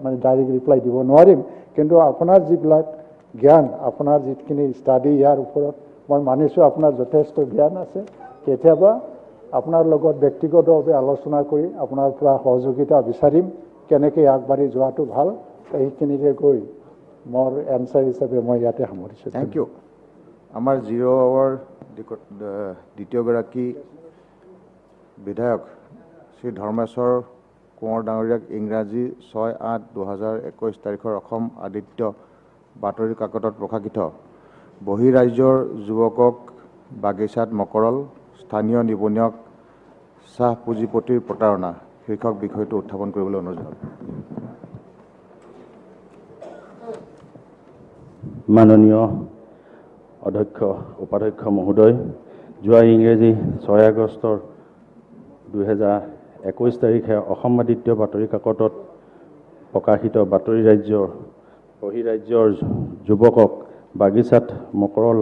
মানে ডাইৰেক্ট ৰিপ্লাই দিব নোৱাৰিম কিন্তু আপোনাৰ যিবিলাক জ্ঞান আপোনাৰ যিখিনি ষ্টাডি ইয়াৰ ওপৰত মই মানিছোঁ আপোনাৰ যথেষ্ট জ্ঞান আছে কেতিয়াবা আপোনাৰ লগত ব্যক্তিগতভাৱে আলোচনা কৰি আপোনাৰ পৰা সহযোগিতা বিচাৰিম কেনেকৈ আগবাঢ়ি যোৱাটো ভাল সেইখিনিৰে গৈ মোৰ এনচাৰ হিচাপে মই ইয়াতে সামৰিছোঁ থেংক ইউ আমাৰ 0 আৱাৰ দ্বিতীয়গৰাকী বিধায়ক শ্ৰী ধৰ্মেশ্বৰ কোঁৱৰ ডাঙৰীয়াক ইংৰাজী 6/8/2021 তাৰিখৰ অসম আদিত্য বাতৰি কাকতত প্ৰকাশিত বহিঃৰাজ্যৰ যুৱকক বাগিচাত মকৰল স্থানীয় নিবনুৱাক চাহ পুঁজিপতিৰ প্ৰতাৰণা শীৰ্ষক বিষয়টো উত্থাপন কৰিবলৈ অনুৰোধ জনালোঁ মাননীয় অধ্যক্ষ উপাধ্যক্ষ মহোদয় যোৱা ইংৰাজী 6 আগষ্টৰ 2021 তাৰিখে অসম আদিত্য বাতৰি কাকতত প্ৰকাশিত বহিঃৰাজ্যৰ যুৱকক বাগিচাত মকৰল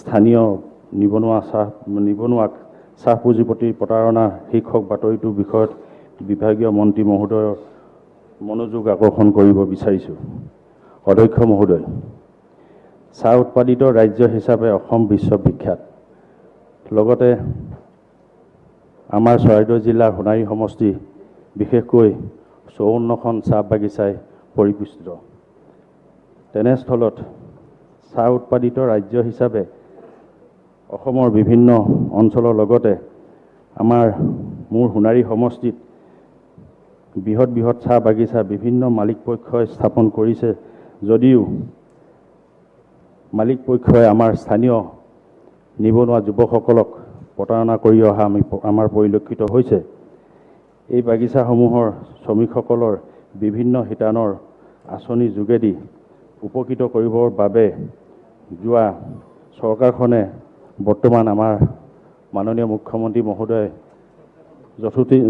স্থানীয় নিবনুৱাক চাহ পুঁজিপতিৰ প্ৰতাৰণা শীৰ্ষক বাতৰিটোৰ বিষয়ত বিভাগীয় মন্ত্ৰী মহোদয়ৰ মনোযোগ আকৰ্ষণ কৰিব বিচাৰিছোঁ অধ্যক্ষ মহোদয় চাহ উৎপাদিত ৰাজ্য হিচাপে অসম বিশ্ববিখ্যাত লগতে আমাৰ চৰাইদেউ জিলাৰ সোণাৰী সমষ্টি বিশেষকৈ 54খন চাহ বাগিচাই পৰিপুষ্ট তেনেস্থলত চাহ উৎপাদিত ৰাজ্য হিচাপে অসমৰ বিভিন্ন অঞ্চলৰ লগতে মোৰ সোণাৰী সমষ্টিত বৃহৎ চাহ বাগিচা বিভিন্ন মালিক পক্ষই স্থাপন কৰিছে যদিও মালিক পক্ষই আমাৰ স্থানীয় নিবনুৱা যুৱকসকলক প্ৰতাৰণা কৰি অহা আমাৰ পৰিলক্ষিত হৈছে এই বাগিচাসমূহৰ শ্ৰমিকসকলৰ বিভিন্ন শিতানৰ আঁচনিৰ যোগেদি উপকৃত কৰিবৰ বাবে যোৱা চৰকাৰখনে বৰ্তমান আমাৰ মাননীয় মুখ্যমন্ত্ৰী মহোদয়ে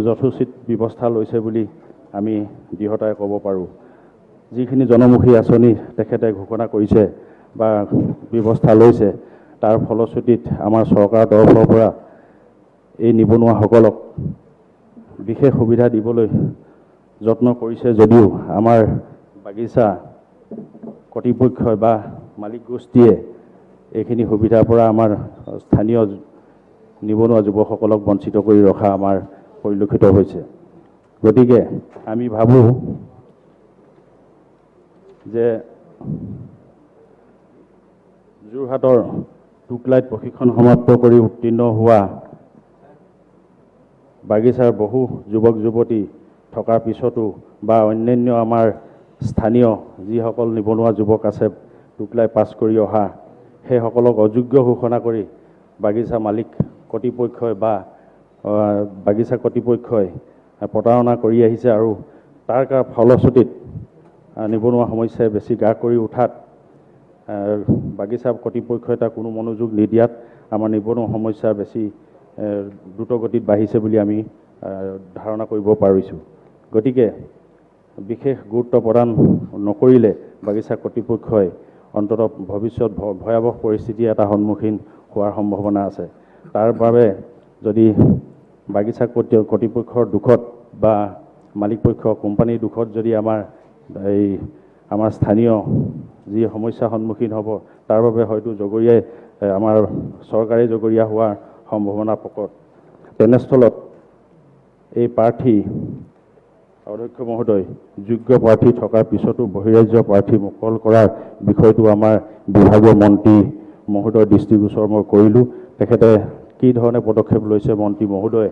যথোচিত ব্যৱস্থা লৈছে বুলি আমি দৃঢ়তাৰে ক'ব পাৰোঁ। যিখিনি জনমুখী আঁচনি তেখেতে ঘোষণা কৰিছে বা ব্যৱস্থা লৈছে, তাৰ ফলশ্ৰুতিত আমাৰ চৰকাৰৰ তৰফৰ পৰা এই নিবনুৱাসকলক বিশেষ সুবিধা দিবলৈ যত্ন কৰিছে যদিও আমাৰ বাগিচা কৰ্তৃপক্ষই বা মালিক গোষ্ঠীয়ে এইখিনি সুবিধাৰ পৰা আমাৰ স্থানীয় নিবনুৱা যুৱকসকলক বঞ্চিত কৰি ৰখা আমাৰ পৰিলক্ষিত হৈছে। গতিকে আমি ভাবোঁ যে যোৰহাটৰ টুকলাইত প্ৰশিক্ষণ সমাপ্ত কৰি উত্তীৰ্ণ হোৱা বাগিচাৰ বহু যুৱক যুৱতী থকাৰ পিছতো বা অন্যান্য আমাৰ স্থানীয় যিসকল নিবনুৱা যুৱক আছে টুকলাই পাছ কৰি অহা, সেইসকলক অযোগ্য ঘোষণা কৰি বাগিচা মালিক কৰ্তৃপক্ষই বা বাগিচা কৰ্তৃপক্ষই প্ৰতাৰণা কৰি আহিছে আৰু তাৰ ফলশ্ৰুতিত নিবনুৱা সমস্যাই বেছি গা কৰি উঠাত বাগিচা কৰ্তৃপক্ষই তাৰ কোনো মনোযোগ নিদিয়াত আমাৰ নিবনুৱা সমস্যা বেছি দ্ৰুতগতিত বাঢ়িছে বুলি আমি ধাৰণা কৰিব পাৰিছোঁ। গতিকে বিশেষ গুৰুত্ব প্ৰদান নকৰিলে বাগিচা কৰ্তৃপক্ষই অন্ততঃ ভৱিষ্যত ভয়াৱহ পৰিস্থিতি এটা সন্মুখীন হোৱাৰ সম্ভাৱনা আছে। তাৰ বাবে যদি বাগিচা কৰ্তৃপক্ষৰ দুখত বা মালিক পক্ষ কোম্পানীৰ দুখত যদি আমাৰ স্থানীয় যি সমস্যাৰ সন্মুখীন হ'ব, তাৰ বাবে হয়তো জগৰীয়াই আমাৰ চৰকাৰে জগৰীয়া হোৱাৰ সম্ভাৱনা প্ৰকট। তেনেস্থলত এই প্ৰাৰ্থী অধ্যক্ষ মহোদয় যোগ্য প্ৰাৰ্থী থকাৰ পিছতো বহিৰাজ্য প্ৰাৰ্থী মুকল কৰাৰ বিষয়টো আমাৰ বিভাগীয় মন্ত্ৰী মহোদয়ৰ দৃষ্টিগোচৰ মই কৰিলোঁ। তেখেতে কি ধৰণে পদক্ষেপ লৈছে মন্ত্ৰী মহোদয়ে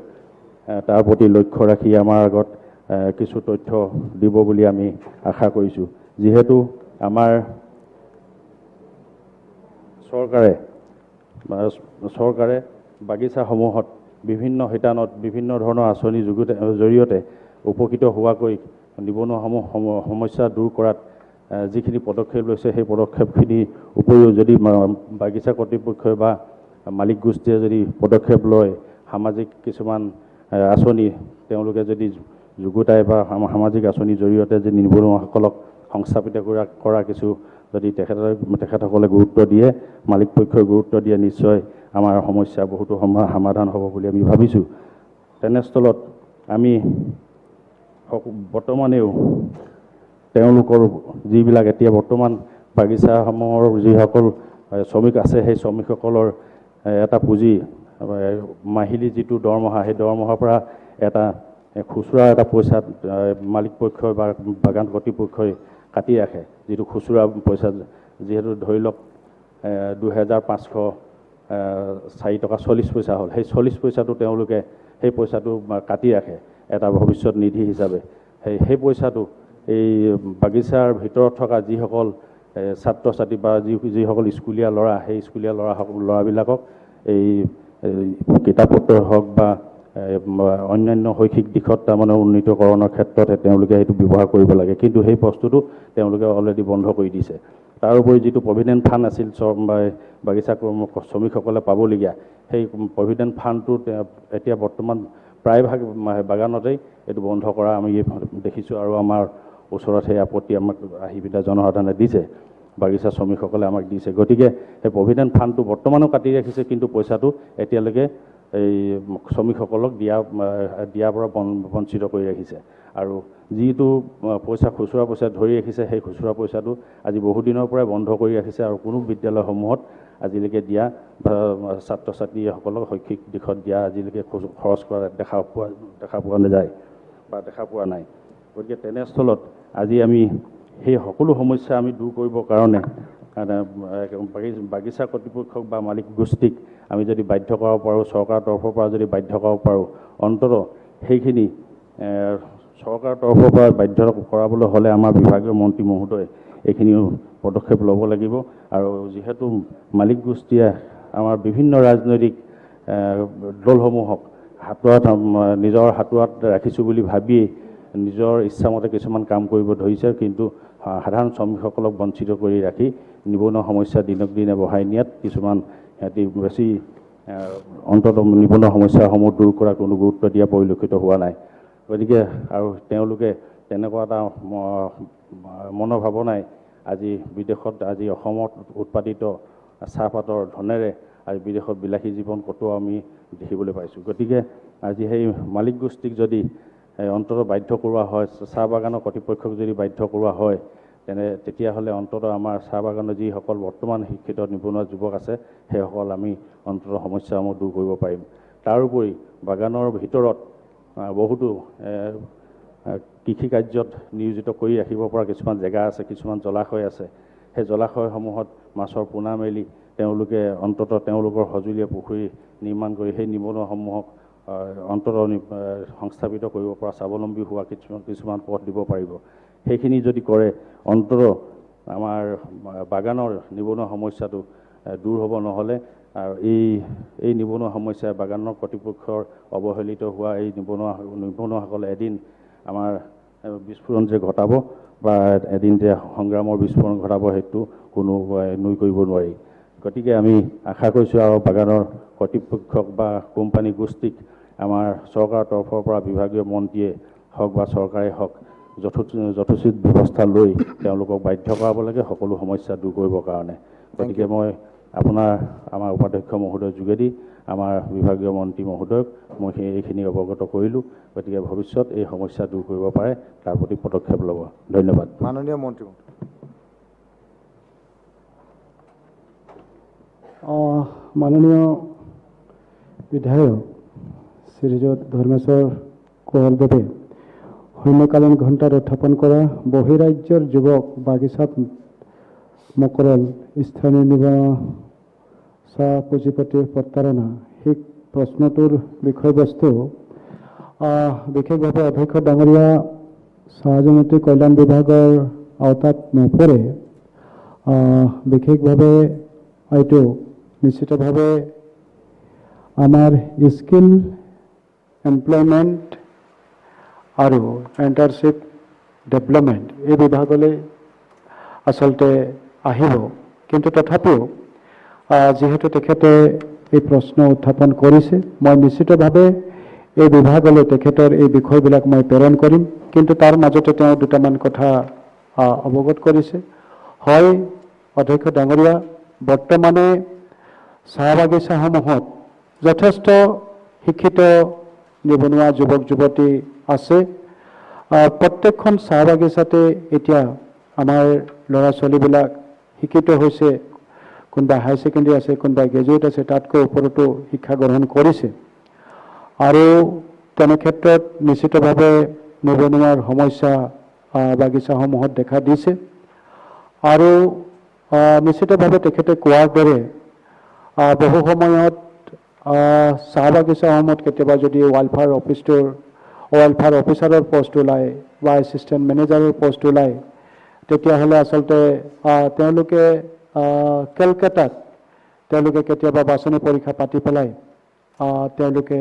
তাৰ প্ৰতি লক্ষ্য ৰাখি আমাৰ আগত কিছু তথ্য দিব বুলি আমি আশা কৰিছোঁ। যিহেতু আমাৰ চৰকাৰে বাগিচাসমূহত বিভিন্ন শিতানত বিভিন্ন ধৰণৰ আঁচনিৰ জৰিয়তে উপকৃত হোৱাকৈ নিবনুৱাসমূহ সমস্যা দূৰ কৰাত যিখিনি পদক্ষেপ লৈছে, সেই পদক্ষেপখিনিৰ উপৰিও যদি বাগিচা কৰ্তৃপক্ষই বা মালিক গোষ্ঠীয়ে যদি পদক্ষেপ লয়, সামাজিক কিছুমান আঁচনি তেওঁলোকে যদি যুগুতাই বা সামাজিক আঁচনিৰ জৰিয়তে যদি নিবনুৱাসকলক সংস্থাপিত কৰা কিছু যদি তেখেতসকলে গুৰুত্ব দিয়ে, মালিক পক্ষই গুৰুত্ব দিয়ে, নিশ্চয় আমাৰ সমস্যা বহুতো সমাধান হ'ব বুলি আমি ভাবিছোঁ। তেনেস্থলত আমি বৰ্তমানেও তেওঁলোকৰ যিবিলাক এতিয়া বৰ্তমান বাগিচাসমূহৰ যিসকল শ্ৰমিক আছে, সেই শ্ৰমিকসকলৰ এটা পুঁজি মাহিলী যিটো দৰমহা, সেই দৰমহাৰ পৰা এটা খুচুৰা এটা পইচা মালিক পক্ষই বা বাগান কৰ্তৃপক্ষই কাটি ৰাখে, যিটো খুচুৰা পইচা যিহেতু ধৰি লওক 2504 টকা 40 পইচা হ'ল, সেই 40 পইচাটো তেওঁলোকে সেই পইচাটো কাটি ৰাখে এটা ভৱিষ্যত নিধি হিচাপে। সেই পইচাটো এই বাগিচাৰ ভিতৰত থকা যিসকল ছাত্ৰ ছাত্ৰী বা যিসকল স্কুলীয়া ল'ৰা, সেই স্কুলীয়া ল'ৰাবিলাকক এই কিতাপ পত্ৰ হওক বা অন্যান্য শৈক্ষিক দিশত তাৰমানে উন্নীতকৰণৰ ক্ষেত্ৰত তেওঁলোকে সেইটো ব্যৱহাৰ কৰিব লাগে, কিন্তু সেই বস্তুটো তেওঁলোকে অলৰেডি বন্ধ কৰি দিছে। তাৰোপৰি যিটো প্ৰভিডেণ্ট ফাণ্ড আছিল বাগিচা শ্ৰমিকসকলে পাবলগীয়া, সেই প্ৰভিডেণ্ট ফাণ্ডটো এতিয়া বৰ্তমান প্ৰায়ভাগ বাগানতেই এইটো বন্ধ কৰা আমি দেখিছোঁ আৰু আমাৰ ওচৰত সেই আপত্তি আমাক আহি পেলাই জনসাধাৰণে দিছে, বাগিচা শ্ৰমিকসকলে আমাক দিছে। গতিকে সেই প্ৰভিডেণ্ট ফাণ্ডটো বৰ্তমানো কাটি ৰাখিছে, কিন্তু পইচাটো এতিয়ালৈকে এই শ্ৰমিকসকলক দিয়াৰ পৰা বঞ্চিত কৰি ৰাখিছে। আৰু যিটো পইচা খুচুৰা পইচা ধৰি ৰাখিছে, সেই খুচুৰা পইচাটো আজি বহুদিনৰ পৰাই বন্ধ কৰি ৰাখিছে আৰু কোনো বিদ্যালয়সমূহত আজিলৈকে দিয়া ছাত্ৰ ছাত্ৰীসকলক শৈক্ষিক দিশত দিয়া আজিলৈকে খৰচ কৰা দেখা পোৱা নাযায় বা দেখা পোৱা নাই। গতিকে তেনেস্থলত আজি আমি সেই সকলো সমস্যা আমি দূৰ কৰিবৰ কাৰণে বাগিচা কৰ্তৃপক্ষক বা মালিক গোষ্ঠীক আমি যদি বাধ্য কৰাব পাৰোঁ, চৰকাৰৰ তৰফৰ পৰা যদি বাধ্য কৰাব পাৰোঁ, অন্ততঃ সেইখিনি চৰকাৰৰ তৰফৰ পৰা বাধ্য কৰাবলৈ হ'লে আমাৰ বিভাগীয় মন্ত্ৰী মহোদয়ে এইখিনি পদক্ষেপ ল'ব লাগিব। আৰু যিহেতু মালিক গোষ্ঠীয়ে আমাৰ বিভিন্ন ৰাজনৈতিক দলসমূহক নিজৰ হাতোৱাত ৰাখিছোঁ বুলি ভাবিয়েই নিজৰ ইচ্ছামতে কিছুমান কাম কৰিব ধৰিছে, কিন্তু সাধাৰণ শ্ৰমিকসকলক বঞ্চিত কৰি ৰাখি নিবনুৱা সমস্যা দিনক দিনে বঢ়াই নিয়াত কিছুমান সিহঁতি বেছি অন্ততঃ নিবনুৱা সমস্যাসমূহ দূৰ কৰাত কোনো গুৰুত্ব দিয়া পৰিলক্ষিত হোৱা নাই। গতিকে আৰু তেওঁলোকে তেনেকুৱা এটা মনোভাৱনাই আজি বিদেশত আজি অসমত উৎপাদিত চাহপাতৰ ধনেৰে আজি বিদেশত বিলাসী জীৱন কটোৱা আমি দেখিবলৈ পাইছোঁ। গতিকে আজি সেই মালিক গোষ্ঠীক যদি অন্ততঃ বাধ্য কৰোৱা হয়, চাহ বাগানৰ কৰ্তৃপক্ষক যদি বাধ্য কৰোৱা হয়, তেতিয়াহ'লে অন্ততঃ আমাৰ চাহ বাগানৰ যিসকল বৰ্তমান শিক্ষিত নিবনুৱা যুৱক আছে সেইসকল আমি অন্ততঃ সমস্যাসমূহ দূৰ কৰিব পাৰিম। তাৰোপৰি বাগানৰ ভিতৰত বহুতো কৃষি কাৰ্যত নিয়োজিত কৰি ৰাখিব পৰা কিছুমান জেগা আছে, কিছুমান জলাশয় আছে। সেই জলাশয়সমূহত মাছৰ পোনা মেলি তেওঁলোকে অন্ততঃ তেওঁলোকৰ সঁজুলীয়ে পুখুৰী নিৰ্মাণ কৰি সেই নিবনুৱাসমূহক অন্ততঃ সংস্থাপিত কৰিব পৰা স্বাৱলম্বী হোৱা কিছুমান পথ দিব পাৰিব। সেইখিনি যদি কৰে অন্ততঃ আমাৰ বাগানৰ নিবনুৱা সমস্যাটো দূৰ হ'ব। নহ'লে আৰু এই নিবনুৱা সমস্যাই বাগানৰ কৰ্তৃপক্ষৰ অৱহেলিত হোৱা এই নিবনুৱাসকলে এদিন আমাৰ বিস্ফোৰণ যে ঘটাব বা এদিন যে সংগ্ৰামৰ বিস্ফোৰণ ঘটাব সেইটো কোনো নুই কৰিব নোৱাৰি। গতিকে আমি আশা কৰিছোঁ আৰু বাগানৰ কৰ্তৃপক্ষক বা কোম্পানী গোষ্ঠীক আমাৰ চৰকাৰৰ তৰফৰ পৰা বিভাগীয় মন্ত্ৰীয়ে হওক বা চৰকাৰে হওক যথোচিত ব্যৱস্থা লৈ তেওঁলোকক বাধ্য কৰাব লাগে সকলো সমস্যা দূৰ কৰিবৰ কাৰণে। গতিকে মই আমাৰ উপাধ্যক্ষ মহোদয়ৰ যোগেদি আমাৰ বিভাগীয় মন্ত্ৰী মহোদয়ক মই এইখিনি অৱগত কৰিলোঁ। গতিকে ভৱিষ্যত এই সমস্যা দূৰ কৰিব পাৰে তাৰ প্ৰতি পদক্ষেপ ল'ব। ধন্যবাদ। মাননীয় মন্ত্ৰী। মাননীয় বিধায়ক শ্ৰীযুত ধৰ্মেশ্বৰ কোঁৱৰদেৱে শূন্যকালীন ঘণ্টাত উত্থাপন কৰা বহিৰাজ্যৰ যুৱক বাগিচাত মকৰল স্থানীয় নিবনুৱা চাহ পুঁজিপতিৰ প্ৰতাৰণা সেই প্ৰশ্নটোৰ বিষয়বস্তু বিশেষভাৱে অধ্যক্ষ ডাঙৰীয়া চাহ জনজাতি কল্যাণ বিভাগৰ আওতাত নপৰে। বিশেষভাৱে এইটো নিশ্চিতভাৱে আমাৰ স্কিল এমপ্লয়মেণ্ট আৰু এণ্টাৰশ্বিপ ডেভেলপমেণ্ট এই বিভাগলৈ আচলতে আহিব। কিন্তু তথাপিও যিহেতু তেখেতে এই প্ৰশ্ন উত্থাপন কৰিছে, মই নিশ্চিতভাৱে এই বিভাগলৈ তেখেতৰ এই বিষয়বিলাক মই প্ৰেৰণ কৰিম। কিন্তু তাৰ মাজতে তেওঁ দুটামান কথা অৱগত কৰিছে। হয় অধ্যক্ষ ডাঙৰীয়া, বৰ্তমানে চাহ বাগিচাসমূহত যথেষ্ট শিক্ষিত নিবনুৱা যুৱক যুৱতী আছে। প্ৰত্যেকখন চাহ বাগিচাতে এতিয়া আমাৰ ল'ৰা ছোৱালীবিলাক শিক্ষিত হৈছে। কোনোবা হাই ছেকেণ্ডেৰী আছে, কোনোবা গ্ৰেজুৱেট আছে, তাতকৈ ওপৰতো শিক্ষা গ্ৰহণ কৰিছে। আৰু তেনে ক্ষেত্ৰত নিশ্চিতভাৱে নিবনুৱাৰ সমস্যা বাগিচাসমূহত দেখা দিছে। আৰু নিশ্চিতভাৱে তেখেতে কোৱাৰ দৰে বহু সময়ত চাহ বাগিচাসমূহত কেতিয়াবা যদি ৱেলফেয়াৰ অফিচাৰৰ পষ্ট ওলায় বা এছিষ্টেণ্ট মেনেজাৰৰ পষ্ট ওলায়, তেতিয়াহ'লে আচলতে তেওঁলোকে কেলকাতাত তেওঁলোকে কেতিয়াবা বাছনি পৰীক্ষা পাতি পেলাই তেওঁলোকে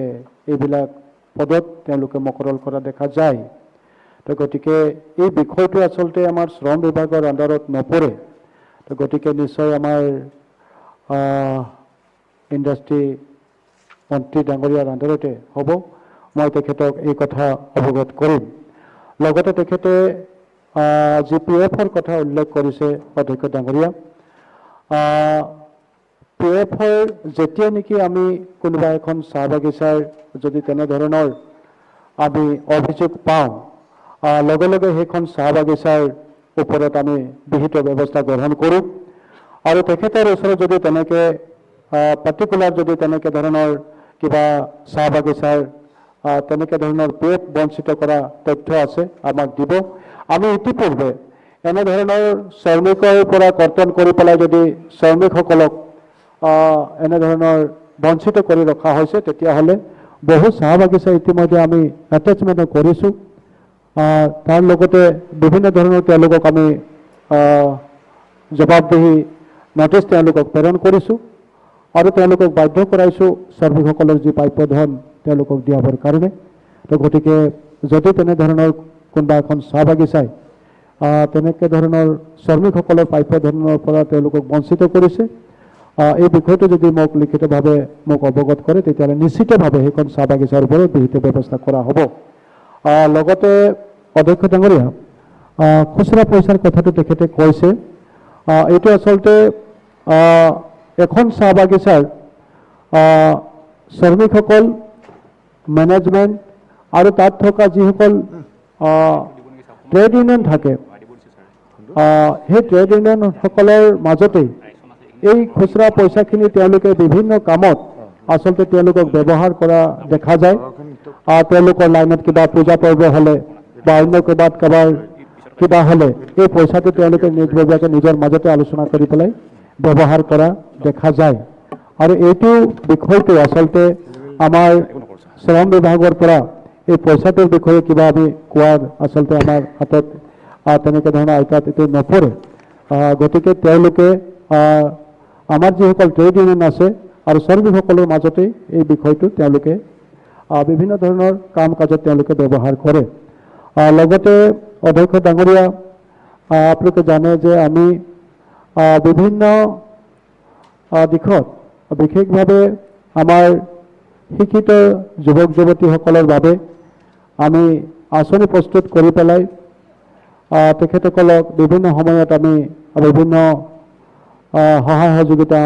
এইবিলাক পদত তেওঁলোকে মকৰল কৰা দেখা যায়। তো গতিকে এই বিষয়টো আচলতে আমাৰ শ্ৰম বিভাগৰ আণ্ডাৰত নপৰে। তো গতিকে নিশ্চয় আমাৰ ইণ্ডাষ্ট্ৰী মন্ত্ৰী ডাঙৰীয়াৰ আণ্ডাৰতে হ'ব। মই তেখেতক এই কথা অৱগত কৰিম। লগতে তেখেতে যি PF-ৰ কথা উল্লেখ কৰিছে অধ্যক্ষ ডাঙৰীয়া, PF-ৰ যেতিয়া নেকি আমি কোনোবা এখন চাহ বাগিচাৰ যদি তেনেধৰণৰ আমি অভিযোগ পাওঁ, লগে লগে সেইখন চাহ বাগিচাৰ ওপৰত আমি বিহিত ব্যৱস্থা গ্ৰহণ কৰোঁ। আৰু তেখেতৰ ওচৰত যদি তেনেকৈ পাৰ্টিকুলাৰ যদি তেনেকৈ ধৰণৰ কিবা চাহ বাগিচাৰ তেনেকৈ ধৰণৰ PF বঞ্চিত কৰা তথ্য আছে আমাক দিব। আমি ইতিপূৰ্বে এনেধৰণৰ শ্ৰমিকৰ পৰা কৰ্তন কৰি পেলাই যদি শ্ৰমিকসকলক এনেধৰণৰ বঞ্চিত কৰি ৰখা হৈছে, তেতিয়াহ'লে বহু চাহ বাগিচা ইতিমধ্যে আমি এটেচমেণ্ট কৰিছোঁ। তাৰ লগতে বিভিন্ন ধৰণৰ তেওঁলোকক আমি জবাবদিহি নটিচ তেওঁলোকক প্ৰেৰণ কৰিছোঁ আৰু তেওঁলোকক বাধ্য কৰাইছোঁ শ্ৰমিকসকলৰ যি প্ৰাপ্য ধন তেওঁলোকক দিয়াবৰ কাৰণে। তো গতিকে যদি তেনেধৰণৰ কোনোবা এখন চাহ বাগিচাই তেনেকৈ ধৰণৰ শ্ৰমিকসকলৰ প্ৰাপ্য ধনৰ পৰা তেওঁলোকক বঞ্চিত কৰিছে, এই বিষয়টো যদি মোক লিখিতভাৱে মোক অৱগত কৰে তেতিয়াহ'লে নিশ্চিতভাৱে সেইখন চাহ বাগিচাৰ ওপৰত বিহিত ব্যৱস্থা কৰা হ'ব। লগতে অধ্যক্ষ ডাঙৰীয়া, খুচুৰা পইচাৰ কথাটো তেখেতে কৈছে। এইটো আচলতে এখন চাহ বাগিচাৰ শ্ৰমিকসকল, মেনেজমেণ্ট আৰু তাত থকা যিসকল ট্ৰেড ইউনিয়ন থাকে, সেই ট্ৰেড ইউনিয়নসকলৰ মাজতেই এই খুচুৰা পইচাখিনি তেওঁলোকে বিভিন্ন কামত আচলতে তেওঁলোকক ব্যৱহাৰ কৰা দেখা যায়। তেওঁলোকৰ লাইনত কিবা পূজা পৰ্ব হ'লে বা অন্য কাৰোবাৰ কিবা হ'লে এই পইচাটো তেওঁলোকে নিজাববীয়াকৈ নিজৰ মাজতে আলোচনা কৰি পেলাই ব্যৱহাৰ কৰা দেখা যায়। আৰু এইটো বিষয়টো আচলতে আমাৰ শ্ৰম বিভাগৰ পৰা এই পইচাটোৰ বিষয়ে কিবা আমি কোৱাৰ আচলতে আমাৰ হাতত তেনেকৈ ধৰণৰ আইতাত এইটো নপৰে। গতিকে তেওঁলোকে আমাৰ যিসকল ট্ৰেড ইউনিয়ন আছে আৰু শ্ৰমিকসকলৰ মাজতেই এই বিষয়টো তেওঁলোকে বিভিন্ন ধৰণৰ কাম কাজত তেওঁলোকে ব্যৱহাৰ কৰে। লগতে অধ্যক্ষ ডাঙৰীয়া, আপোনালোকে জানে যে আমি বিভিন্ন দিশত বিশেষভাৱে আমাৰ শিক্ষিত যুৱক যুৱতীসকলৰ বাবে আমি আঁচনি প্ৰস্তুত কৰি পেলাই তেখেতসকলক বিভিন্ন সময়ত আমি বিভিন্ন সহায় সহযোগিতা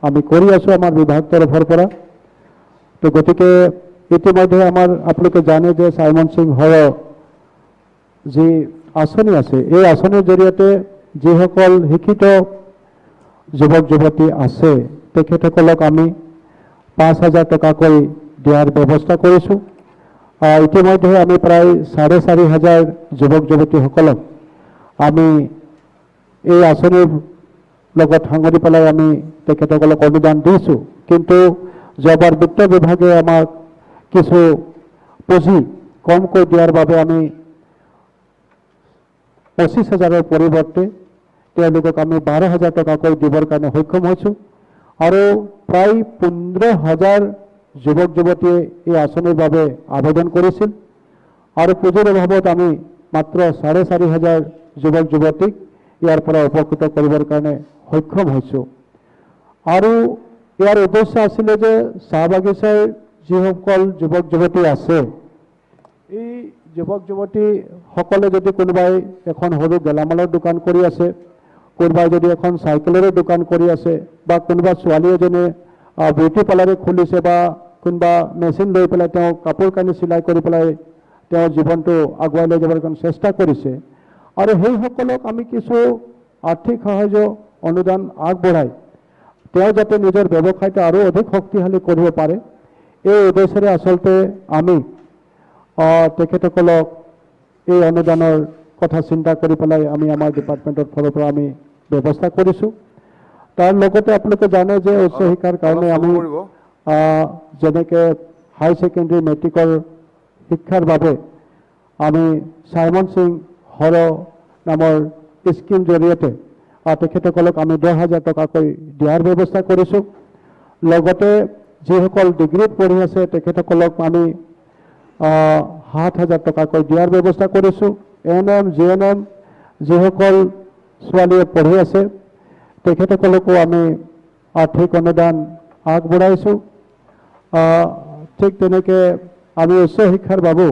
আমি কৰি আছোঁ আমাৰ বিভাগ তৰফৰ পৰা। তো গতিকে ইতিমধ্যে আমাৰ আপোনালোকে জানে যে চাইমন সিং হৰ যি আঁচনি আছে, এই আঁচনিৰ জৰিয়তে যিসকল শিক্ষিত যুৱক যুৱতী আছে তেখেতসকলক আমি 5,000 টকাকৈ দিয়াৰ ব্যৱস্থা কৰিছোঁ। ইতিমধ্যে আমি প্ৰায় 4,500 যুৱক যুৱতীসকলক আমি এই আঁচনিৰ লগত সাঙুৰি পেলাই আমি তেখেতসকলক অনুদান দিছোঁ। কিন্তু যোৱাবাৰ বিত্ত বিভাগে আমাক কিছু পুঁজি কমকৈ দিয়াৰ বাবে আমি 25,000ৰ পৰিৱৰ্তে তেওঁলোকক আমি 12,000 টকাকৈ দিবৰ কাৰণে সক্ষম হৈছোঁ। আৰু প্ৰায় 15,000 যুৱক যুৱতীয়ে এই আঁচনিৰ বাবে আবেদন কৰিছিল আৰু পুঁজিৰ অভাৱত আমি মাত্ৰ 4,500 যুৱক যুৱতীক ইয়াৰ পৰা উপকৃত কৰিবৰ কাৰণে সক্ষম হৈছোঁ। আৰু ইয়াৰ উদ্দেশ্য আছিলে যে চাহ বাগিচাৰ যিসকল যুৱক যুৱতী আছে, এই যুৱক যুৱতীসকলে যদি কোনোবাই এখন সৰু গেলামালৰ দোকান কৰি আছে, কোনোবাই যদি এখন চাইকেলৰে দোকান কৰি আছে, বা কোনোবা ছোৱালী এজনীয়ে বিউটি পাৰ্লাৰে খুলিছে, বা কোনোবা মেচিন লৈ পেলাই তেওঁ কাপোৰ কানি চিলাই কৰি পেলাই তেওঁৰ জীৱনটো আগুৱাই লৈ যাবৰ কাৰণে চেষ্টা কৰিছে, আৰু সেইসকলক আমি কিছু আৰ্থিক সাহায্য অনুদান আগবঢ়াই তেওঁ যাতে নিজৰ ব্যৱসায়টো আৰু অধিক শক্তিশালী কৰিব পাৰে, এই উদ্দেশ্যেৰে আচলতে আমি তেখেতসকলক এই অনুদানৰ কথা চিন্তা কৰি পেলাই আমি আমাৰ ডিপাৰ্টমেণ্টৰ ফালৰ পৰা আমি ব্যৱস্থা কৰিছোঁ। তাৰ লগতে আপোনালোকে জানে যে উচ্চ শিক্ষাৰ কাৰণে আমি যেনেকৈ হাই ছেকেণ্ডেৰী মেট্ৰিকৰ শিক্ষাৰ বাবে আমি চাইমন সিং হৰ নামৰ স্কিম জৰিয়তে তেখেতসকলক আমি 10,000 টকাকৈ দিয়াৰ ব্যৱস্থা কৰিছোঁ। লগতে যিসকল ডিগ্ৰীত পঢ়ি আছে তেখেতসকলক আমি 7,000 টকাকৈ দিয়াৰ ব্যৱস্থা কৰিছোঁ। ANM GNM যিসকল ছোৱালীয়ে পঢ়ি আছে তেখেতসকলকো আমি আৰ্থিক অনুদান আগবঢ়াইছোঁ। ঠিক তেনেকৈ আমি উচ্চ শিক্ষাৰ বাবেও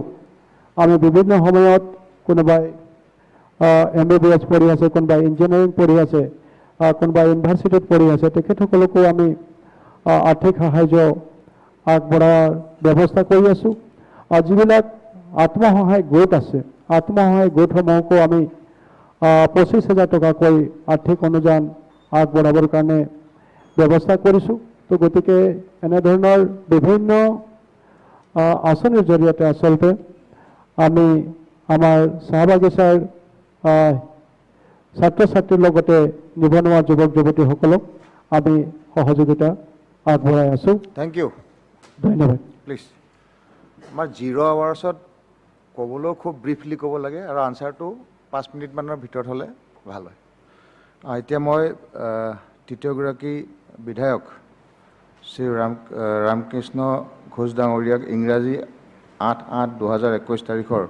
আমি বিভিন্ন সময়ত কোনোবাই MBBS পঢ়ি আছে, কোনোবাই ইঞ্জিনিয়াৰিং পঢ়ি আছে, কোনোবাই ইউনিভাৰ্চিটিত পঢ়ি আছে, তেখেতসকলকো আমি আৰ্থিক সাহায্য আগবঢ়াৰ ব্যৱস্থা কৰি আছোঁ। যিবিলাক আত্মসহায়ক গোট আছে, আত্মসহায়ক গোটসমূহকো আমি 25,000 টকাকৈ আৰ্থিক অনুদান আগবঢ়াবৰ কাৰণে ব্যৱস্থা কৰিছোঁ। তো গতিকে এনেধৰণৰ বিভিন্ন আঁচনিৰ জৰিয়তে আচলতে আমি আমাৰ চাহ বাগিচাৰ ছাত্ৰ ছাত্ৰীৰ লগতে নিবনুৱা যুৱক যুৱতীসকলক আমি সহযোগিতা আগবঢ়াই আছোঁ। থেংক ইউ, ধন্যবাদ। প্লিজ। আমাৰ 0 আৱাৰ্ছত ক'বলৈও খুব ব্ৰিফলি ক'ব লাগে আৰু আনচাৰটো 5 মিনিটমানৰ ভিতৰত হ'লে ভাল হয়। এতিয়া মই তৃতীয়গৰাকী বিধায়ক শ্ৰী ৰামকৃষ্ণ ঘোষ ডাঙৰীয়াক ইংৰাজী 8/8/2021 তাৰিখৰ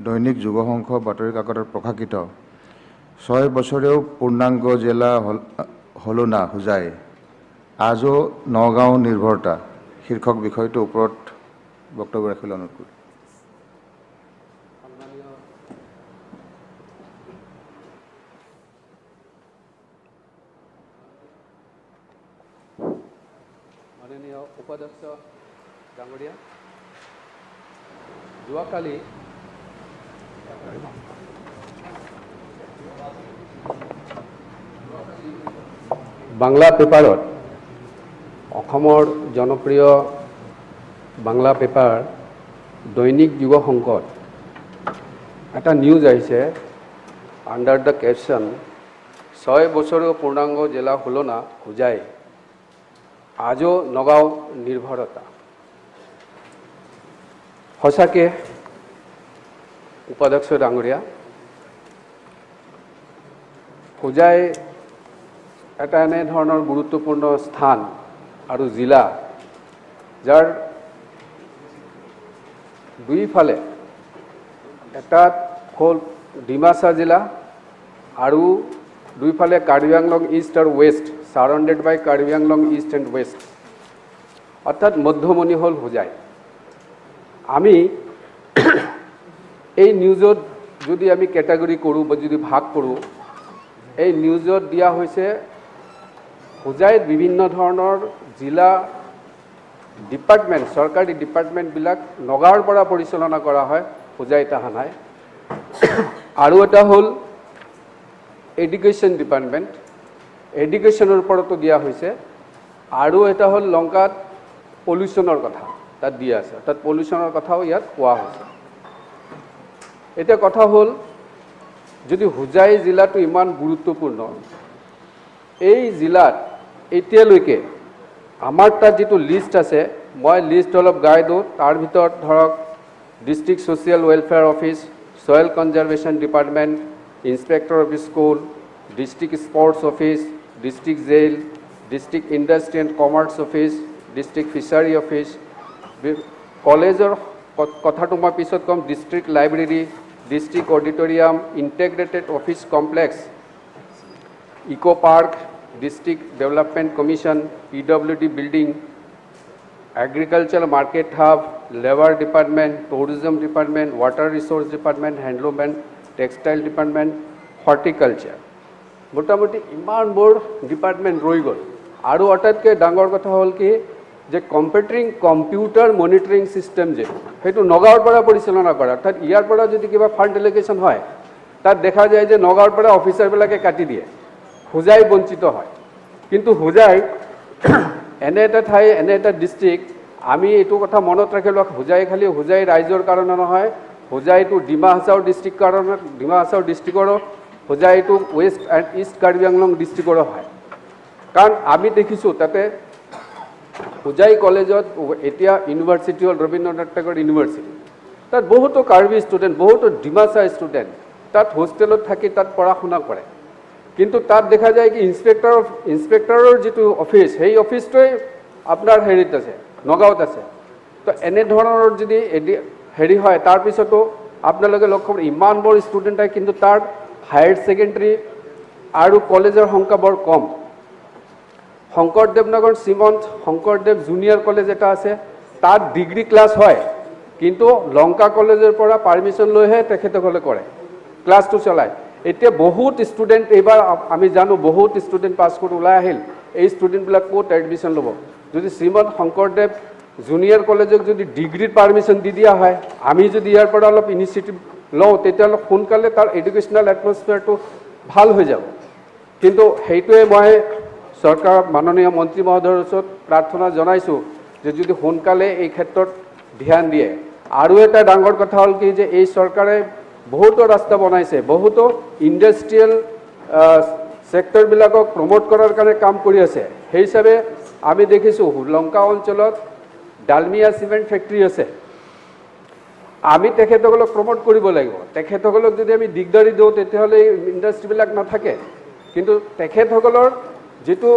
দৈনিক যুৱসংঘ বাতৰি কাকতত প্ৰকাশিত 6 বছৰেও পূৰ্ণাংগ জেলা হলো না হোজাই আজো নগাঁও নিৰ্ভৰতা শীৰ্ষক বিষয়টোৰ ওপৰত বক্তব্য ৰাখিবলৈ অনুৰোধ কৰোঁ। মাননীয় উপাধ্যক্ষ ডাঙৰীয়া, যোৱাকালি বাংলা পেপাৰত অসমৰ জনপ্ৰিয় বাংলা পেপাৰ দৈনিক যুৱ সংকট এটা নিউজ আহিছে আণ্ডাৰ দ্য কেপশ্যন 6 বছৰীয় পূৰ্ণাংগ জিলা খুলনা হোজাই আজো নগাঁও নিৰ্ভৰতা। সঁচাকৈ উপাধ্যক্ষ ডাঙৰীয়া, হোজাই এটা এনেধৰণৰ গুৰুত্বপূৰ্ণ স্থান আৰু জিলা যাৰ দুইফালে এটাত হ'ল ডিমাচা জিলা আৰু দুইফালে কাৰ্বি আংলং ইষ্ট আৰু west, surrounded by Karbi Anglong east and west, অৰ্থাৎ মধ্যমণি হ'ল হোজাই। আমি এই নিউজত যদি আমি কেটাগৰী কৰোঁ বা যদি ভাগ কৰোঁ, এই নিউজত দিয়া হৈছে হোজাইত বিভিন্ন ধৰণৰ জিলা ডিপাৰ্টমেণ্ট, চৰকাৰী ডিপাৰ্টমেণ্টবিলাক নগাঁৱৰ পৰা পৰিচালনা কৰা হয়, হোজাইত অহা নাই। আৰু এটা হ'ল এডুকেশ্যন ডিপাৰ্টমেণ্ট, এডুকেশ্যনৰ ওপৰতো দিয়া হৈছে। আৰু এটা হ'ল লংকাত পলিউশ্যনৰ কথা তাত দিয়া আছে, অৰ্থাৎ পলিউশ্যনৰ কথাও ইয়াত কোৱা হৈছে। এতিয়া কথা হ'ল, যদি হোজাই জিলাটো ইমান গুৰুত্বপূৰ্ণ, এই জিলাত এতিয়ালৈকে আমাৰ তাত যিটো লিষ্ট আছে, মই লিষ্ট অলপ গাই দিওঁ। তাৰ ভিতৰত ধৰক district social welfare office, soil conservation department, inspector of school, district sports office, district jail, district industry and commerce office, district fishery office, কলেজৰ কথাটো মই পিছত ক'ম, district library, district auditorium, integrated office complex, eco park, district development commission, PWD building, agriculture market hub, labour department, tourism department, water resource department, handloom and textile department, horticulture, মোটামুটি ইমানবোৰ department ৰৈ গ'ল। আৰু আটাইতকৈ ডাঙৰ কথা হ'ল কি যে কম্পিউটাৰ মনিটৰিং ছিষ্টেম যে সেইটো নগাঁৱৰ পৰা পৰিচালনা কৰা, অৰ্থাৎ ইয়াৰ পৰা যদি কিবা ফাণ্ড এল'কেশ্যন হয় তাত দেখা যায় যে নগাঁৱৰ পৰা অফিচাৰবিলাকে কাটি দিয়ে, হোজাই বঞ্চিত হয়। কিন্তু হোজাই এনে এটা ঠাই, এনে এটা ডিষ্ট্ৰিক্ট, আমি এইটো কথা মনত ৰাখিব লাগিব, হোজাই খালি হোজাই ৰাইজৰ কাৰণে নহয়, হোজাইটো ডিমা হাছাও ডিষ্ট্ৰিক্ট কাৰণে, ডিমা হাছাও ডিষ্ট্ৰিক্টৰো, হোজাইটো west and east Karbi Anglong ডিষ্ট্ৰিক্টৰো হয়। কাৰণ আমি দেখিছোঁ তাতে হোজাই কলেজত এতিয়া ইউনিভাৰ্চিটি হ'ল ৰবীন্দ্ৰনাথ টেগৰ ইউনিভাৰ্চিটি, তাত বহুতো কাৰ্বি ষ্টুডেণ্ট, বহুতো ডিমাচা ষ্টুডেণ্ট তাত হোষ্টেলত থাকি তাত পঢ়া শুনা কৰে। কিন্তু তাত দেখা যায় কি ইনস্পেক্টৰৰ যিটো অফিচ, সেই অফিচটোৱে আপোনাৰ হেৰিত আছে, নগাঁৱত আছে। তো এনেধৰণৰ যদি হেৰি হয়, তাৰপিছতো আপোনালোকে লক্ষ্য কৰিব ইমানবোৰ ষ্টুডেণ্ট হয়, কিন্তু তাৰ হায়াৰ ছেকেণ্ডেৰী আৰু কলেজৰ সংখ্যা বৰ কম। শংকৰদেৱ নগৰ শ্ৰীমন্ত শংকৰদেৱ জুনিয়ৰ কলেজ এটা আছে, তাত ডিগ্ৰী ক্লাছ হয়, কিন্তু লংকা কলেজৰ পৰা পাৰ্মিশ্যন লৈহে তেখেতসকলে কৰে, ক্লাছটো চলায়। এতিয়া বহুত ষ্টুডেণ্ট, এইবাৰ আমি জানো বহুত ষ্টুডেণ্ট পাছ কৰি ওলাই আহিল, এই ষ্টুডেণ্টবিলাক ক'ত এডমিশ্যন ল'ব? যদি শ্ৰীমন্ত শংকৰদেৱ জুনিয়ৰ কলেজক যদি ডিগ্ৰীৰ পাৰ্মিশ্যন দি দিয়া হয়, আমি যদি ইয়াৰ পৰা অলপ ইনিচিয়েটিভ লওঁ, তেতিয়াহ'লে সোনকালে তাৰ এডুকেশ্যনেল এটমছফিয়াৰটো ভাল হৈ যাব। কিন্তু সেইটোৱে মই চৰকাৰ মাননীয় মন্ত্ৰী মহোদয়ৰ ওচৰত প্ৰাৰ্থনা জনাইছোঁ যে যদি সোনকালে এই ক্ষেত্ৰত ধ্যান দিয়ে। আৰু এটা ডাঙৰ কথা হ'ল কি যে এই চৰকাৰে বহুতো ৰাস্তা বনাইছে, বহুতো ইণ্ডাষ্ট্ৰিয়েল ছেক্টৰবিলাকক প্ৰমোট কৰাৰ কাৰণে কাম কৰি আছে। সেই হিচাপে আমি দেখিছোঁ লংকা অঞ্চলত ডালমিয়া চিমেণ্ট ফেক্টৰী আছে, আমি তেখেতসকলক প্ৰমোট কৰিব লাগিব। তেখেতসকলক যদি আমি দিগদাৰি দিওঁ তেতিয়াহ'লে ইণ্ডাষ্ট্ৰীবিলাক নাথাকে। কিন্তু তেখেতসকলৰ যিটো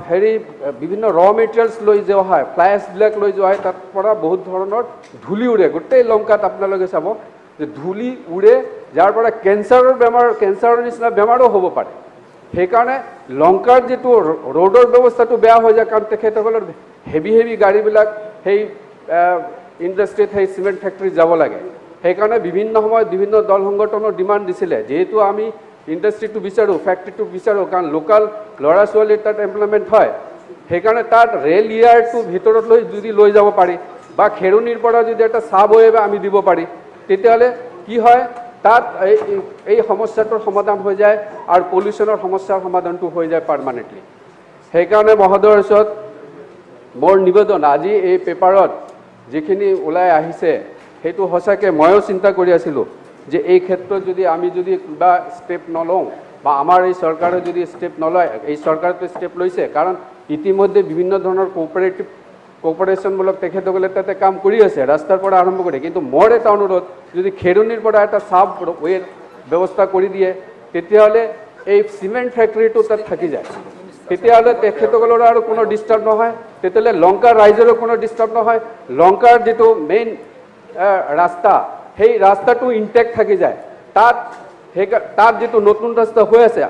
হেৰি বিভিন্ন ৰ মেটেৰিয়েলছ লৈ যোৱা হয়, ফ্লাই এছবিলাক লৈ যোৱা হয়, তাত পৰা বহুত ধৰণৰ ধূলি উৰে। গোটেই লংকাত আপোনালোকে চাব যে ধূলি উৰে, যাৰ পৰা কেঞ্চাৰৰ বেমাৰ, কেঞ্চাৰৰ নিচিনা বেমাৰো হ'ব পাৰে। সেইকাৰণে লংকাৰ যিটো ৰোডৰ ব্যৱস্থাটো বেয়া হৈ যায়, কাৰণ তেখেতসকলৰ হেভি গাড়ীবিলাক সেই ইণ্ডাষ্ট্ৰীত সেই চিমেণ্ট ফেক্টৰীত যাব লাগে। সেইকাৰণে বিভিন্ন সময়ত বিভিন্ন দল সংগঠনৰ ডিমাণ্ড দিছিলে, যিহেতু আমি ইণ্ডাষ্ট্ৰীটো বিচাৰোঁ, ফেক্টৰীটো বিচাৰোঁ, কাৰণ লোকেল ল'ৰা ছোৱালীৰ তাত এমপ্লয়মেণ্ট হয়। সেইকাৰণে তাত ৰেল ইয়াৰ্ডটো ভিতৰত যদি লৈ যাব পাৰি, বা খেৰুনিৰ পৰা যদি এটা চাব আমি দিব পাৰি, তেতিয়াহ'লে কি হয়, তাত এই সমস্যাটোৰ সমাধান হৈ যায় আৰু পলিউশ্যনৰ সমস্যাৰ সমাধানটো হৈ যায় পাৰ্মানেণ্টলি। সেইকাৰণে মহোদয়ৰ ওচৰত মোৰ নিবেদন, আজি এই পেপাৰত যিখিনি ওলাই আহিছে সেইটো সঁচাকৈ ময়ো চিন্তা কৰি আছিলোঁ যে এই ক্ষেত্ৰত যদি আমি যদি কিবা ষ্টেপ নলওঁ, বা আমাৰ এই চৰকাৰে যদি ষ্টেপ নলয়, এই চৰকাৰেতো ষ্টেপ লৈছে, কাৰণ ইতিমধ্যে বিভিন্ন ধৰণৰ কোঅপাৰেশ্যনমূলক তেখেতসকলে তাতে কাম কৰি আছে, ৰাস্তাৰ পৰা আৰম্ভ কৰি। কিন্তু মোৰ এটা অনুৰোধ, যদি খেৰুনিৰ পৰা এটা চাব ৱেৰ ব্যৱস্থা কৰি দিয়ে, তেতিয়াহ'লে এই চিমেণ্ট ফেক্টৰীটো তাত থাকি যায়, তেতিয়াহ'লে তেখেতসকলৰ আৰু কোনো ডিষ্টাৰ্ব নহয়, তেতিয়াহ'লে লংকাৰ ৰাইজৰো কোনো ডিষ্টাৰ্ব নহয়, লংকাৰ যিটো মেইন ৰাস্তা সেই ৰাস্তাটো ইনটেক্ট থাকি যায়। তাত যিটো নতুন ৰাস্তা হৈ আছে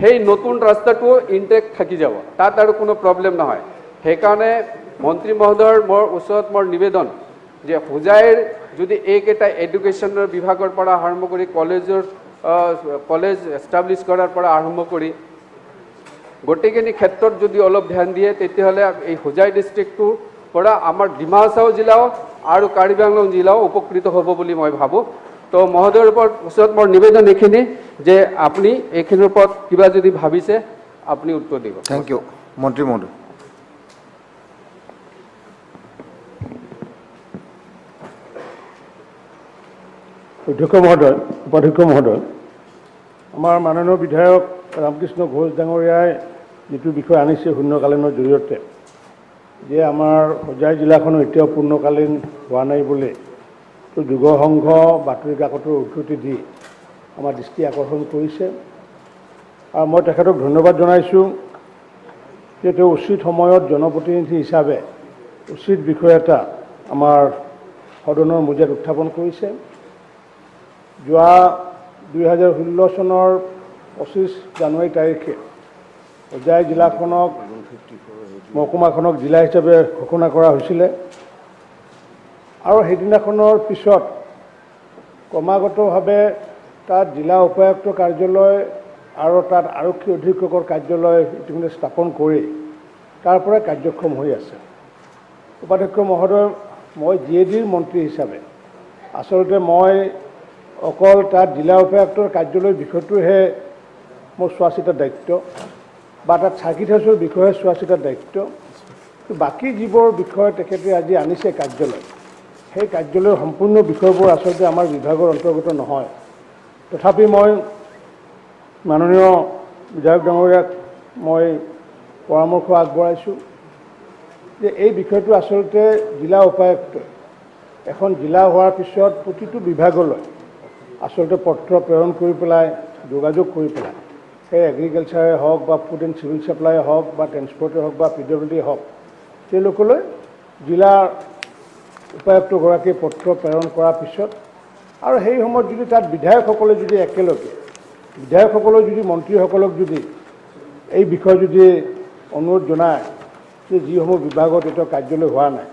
সেই নতুন ৰাস্তাটো ইনটেক্ট থাকি যাব, তাত আৰু কোনো প্ৰব্লেম নহয়। সেইকাৰণে মন্ত্ৰী মহোদয়ৰ ওচৰত মোৰ নিবেদন যে হোজাইৰ যদি এইকেইটা এডুকেশ্যনৰ বিভাগৰ পৰা আৰম্ভ কৰি কলেজ এষ্টাব্লিছ কৰাৰ পৰা আৰম্ভ কৰি গোটেইখিনি ক্ষেত্ৰত যদি অলপ ধ্যান দিয়ে, তেতিয়াহ'লে এই হোজাই ডিষ্ট্ৰিক্টটোৰ পৰা আমাৰ ডিমা হাছাও জিলাও আৰু কাৰ্বি আংলং জিলাও উপকৃত হ'ব বুলি মই ভাবোঁ। তো মহোদয়ৰ ওচৰত মোৰ নিবেদন এইখিনি যে আপুনি এইখিনিৰ ওপৰত কিবা যদি ভাবিছে আপুনি উত্তৰ দিব। থেংক ইউ মন্ত্ৰী মহোদয়। অধ্যক্ষ মহোদয়, উপাধ্যক্ষ মহোদয়, আমাৰ মাননীয় বিধায়ক ৰামকৃষ্ণ ঘোষ ডাঙৰীয়াই যিটো বিষয় আনিছে শূন্যকালীনৰ জৰিয়তে, যে আমাৰ হোজাই জিলাখনো এতিয়াও পূৰ্ণকালীন হোৱা নাই বুলি যুৱ সংঘ বাতৰি কাকতৰ উদ্ধৃতি দি আমাৰ দৃষ্টি আকৰ্ষণ কৰিছে। আৰু মই তেখেতক ধন্যবাদ জনাইছোঁ যে তেওঁ উচিত সময়ত জনপ্ৰতিনিধি হিচাপে উচিত বিষয় এটা আমাৰ সদনৰ মজিয়াত উত্থাপন কৰিছে। যোৱা 2016 চনৰ 25 জানুৱাৰী তাৰিখে হোজাই জিলাখনক মহকুমাখনক জিলা হিচাপে ঘোষণা কৰা হৈছিলে, আৰু সেইদিনাখনৰ পিছত ক্ৰমাগতভাৱে তাত জিলা উপায়ুক্ত কাৰ্যালয় আৰু তাত আৰক্ষী অধীক্ষকৰ কাৰ্যালয় ইতিমধ্যে স্থাপন কৰি তাৰ পৰা কাৰ্যক্ষম হৈ আছে। উপাধ্যক্ষ মহোদয়, মই GADৰ মন্ত্ৰী হিচাপে আচলতে মই অকল তাত জিলা উপায়ুক্তৰ কাৰ্যালয়ৰ বিষয়টোহে মোৰ চোৱা চিতাৰ দায়িত্ব, বা তাত চাৰ্কিট হাউচৰ বিষয়ে চোৱা চিতাৰ দায়িত্ব। বাকী যিবোৰ বিষয় তেখেতে আজি আনিছে কাৰ্যালয়, সেই কাৰ্যালয়ৰ সম্পূৰ্ণ বিষয়বোৰ আচলতে আমাৰ বিভাগৰ অন্তৰ্গত নহয়। তথাপি মই মাননীয় বিধায়ক ডাঙৰীয়াক মই পৰামৰ্শ আগবঢ়াইছোঁ যে এই বিষয়টো আচলতে জিলা উপায়ুক্ত এখন জিলা হোৱাৰ পিছত প্ৰতিটো বিভাগলৈ আচলতে পত্ৰ প্ৰেৰণ কৰি পেলাই যোগাযোগ কৰি পেলাই সেই এগ্ৰিকালচাৰে হওক বা ফুড এণ্ড চিভিল ছাপ্লাই হওক বা ট্ৰেন্সপৰ্টে হওক বা PWD হওক, তেওঁলোকলৈ জিলাৰ উপায়ুক্তগৰাকীয়ে পত্ৰ প্ৰেৰণ কৰাৰ পিছত আৰু সেই সময়ত যদি তাত বিধায়কসকলে যদি একেলগে বিধায়কসকলেও যদি মন্ত্ৰীসকলক যদি এই বিষয়ে যদি অনুৰোধ জনায় যে যিসমূহ বিভাগত এতিয়া কাৰ্যালয় হোৱা নাই,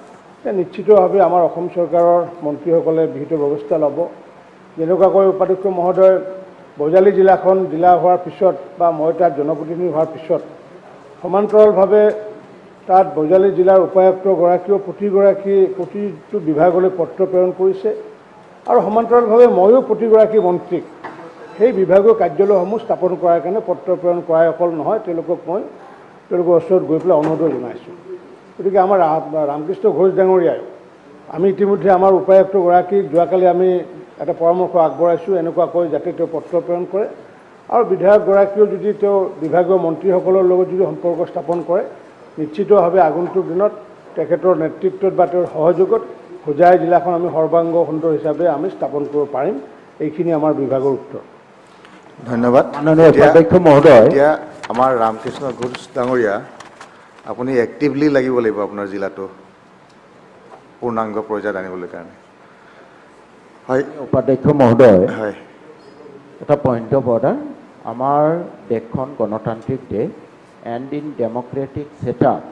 নিশ্চিতভাৱে আমাৰ অসম চৰকাৰৰ মন্ত্ৰীসকলে বিহিত ব্যৱস্থা ল'ব। যেনেকুৱাকৈ উপাধ্যক্ষ মহোদয়, বজালী জিলাখন জিলা হোৱাৰ পিছত বা মই তাত জনপ্ৰতিনিধি হোৱাৰ পিছত সমান্তৰালভাৱে তাত বজালী জিলাৰ উপায়ুক্তগৰাকীয়েও প্ৰতিটো বিভাগলৈ পত্ৰ প্ৰেৰণ কৰিছে, আৰু সমান্তৰালভাৱে ময়ো প্ৰতিগৰাকী মন্ত্ৰীক সেই বিভাগীয় কাৰ্যালয়সমূহ স্থাপন কৰাৰ কাৰণে পত্ৰ প্ৰেৰণ কৰাই অকল নহয়, তেওঁলোকৰ ওচৰত গৈ পেলাই অনুৰোধ জনাইছোঁ। গতিকে আমাৰ ৰামকৃষ্ণ ঘোষ ডাঙৰীয়াই আমি ইতিমধ্যে আমাৰ উপায়ুক্তগৰাকীক যোৱাকালি আমি এটা পৰামৰ্শ আগবঢ়াইছোঁ এনেকুৱাকৈ যাতে তেওঁ পত্ৰ প্ৰেৰণ কৰে, আৰু বিধায়কগৰাকীয়েও যদি তেওঁ বিভাগীয় মন্ত্ৰীসকলৰ লগত যদি সম্পৰ্ক স্থাপন কৰে, নিশ্চিতভাৱে আগন্তুক দিনত তেখেতৰ নেতৃত্বত বা তেওঁৰ সহযোগত হোজাই জিলাখন আমি সৰ্বাংগ সুন্দৰ হিচাপে আমি স্থাপন কৰিব পাৰিম। এইখিনি আমাৰ বিভাগৰ উত্তৰ। ধন্যবাদ মাননীয় উপাধ্যক্ষ মহোদয়। এতিয়া আমাৰ ৰামকৃষ্ণ ঘোষ ডাঙৰীয়া, আপুনি এক্টিভলি লাগিব লাগিব আপোনাৰ জিলাটো পূৰ্ণাংগ পৰ্যায়ত আনিবলৈ কাৰণে। হয় উপাধ্যক্ষ মহোদয়, হয়, এটা পইণ্ট অফ অৰ্ডাৰ। আমাৰ দেশখন গণতান্ত্ৰিক দেশ, and in democratic setup,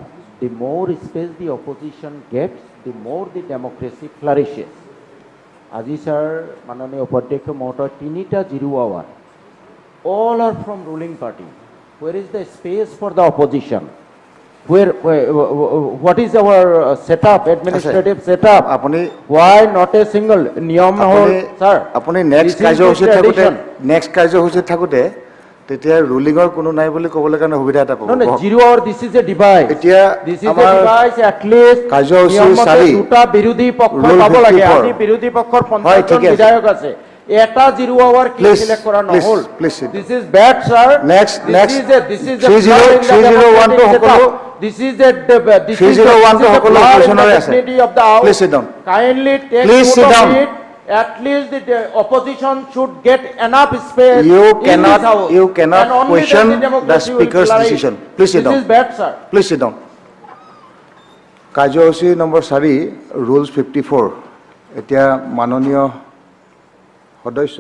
the more space the opposition gets, the more the democracy flourishes. আজি স্যার মাননীয় উপাধ্যক্ষ মহোদয় 3টা 0 hour. All are from ruling party. Where is the space for the opposition? What is our setup, administrative setup? Why not a single নিয়ম হল sir আপুনি next কাৰ্যসূচীত থাকোঁতে তেতিয়া ৰুলিঙৰ কোনো নাই বুলি ক'বলৈ কাৰণে সুবিধা এটা পাব। 0 hour, this is a device. এতিয়া this is a device, at least কাৰ্যসূচী 4 দুটা বিৰোধী পক্ষ পাব লাগে। আজি বিৰোধী পক্ষৰ 50 জন বিধায়ক আছে, এটা 0 hour কি সিলেক্ট কৰা নহল। This is bad, sir. Next this is a 301 to সকলো this is a 301 to সকলো কোৱেশ্যনৰে আছে। Please sit down. Kindly take Please sit note down. of it. At least the opposition should get enough space. You in cannot this house. And only question then the democracy will speaker's flourish. decision. Please sit down. This is bad, sir. Please sit down. কাৰ্যসূচী number 4 rules 54। এতিয়া মাননীয় সদস্য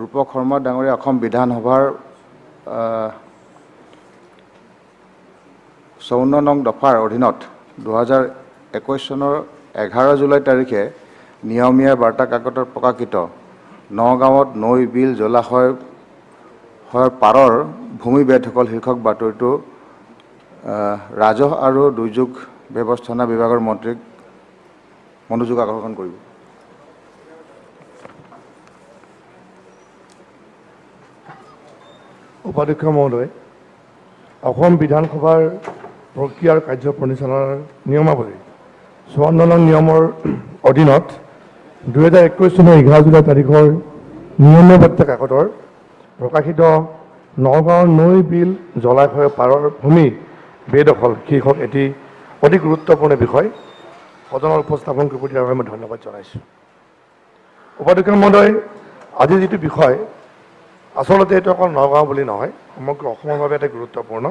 ৰূপক শৰ্মা ডাঙৰীয়া অসম বিধানসভাৰ 54 নং দফাৰ অধীনত 2021 চনৰ 11 July তাৰিখে নিয়মীয়া বাৰ্তা কাকতত প্ৰকাশিত নগাঁৱত নৈ বিল জলাশয়ৰ পাৰৰ ভূমি বেদখল শীৰ্ষক বাতৰিটো ৰাজহ আৰু দুৰ্যোগ ব্যৱস্থাপনা বিভাগৰ মন্ত্ৰীক মনোযোগ আকৰ্ষণ কৰিব। উপাধ্যক্ষ মহোদয়, অসম বিধানসভাৰ প্ৰক্ৰিয়াৰ কাৰ্য পৰিচালনাৰ নিয়মাৱলী 54 নং নিয়মৰ অধীনত 2021 চনৰ 11 জুলাই তাৰিখৰ নিয়মীয়া বাৰ্তা কাকতৰ প্ৰকাশিত নগাঁৱৰ নৈ বিল জলাশয়ৰ পাৰৰ ভূমি বেদখল শীৰ্ষক এটি অতি গুৰুত্বপূৰ্ণ বিষয় সদনত উপস্থাপন কৰিব দিয়াৰ বাবে মই ধন্যবাদ জনাইছোঁ। উপাধ্যক্ষ মহোদয়, আজি যিটো বিষয় আচলতে এইটো অকল নগাঁও বুলি নহয়, সমগ্ৰ অসমৰ বাবে এটা গুৰুত্বপূৰ্ণ।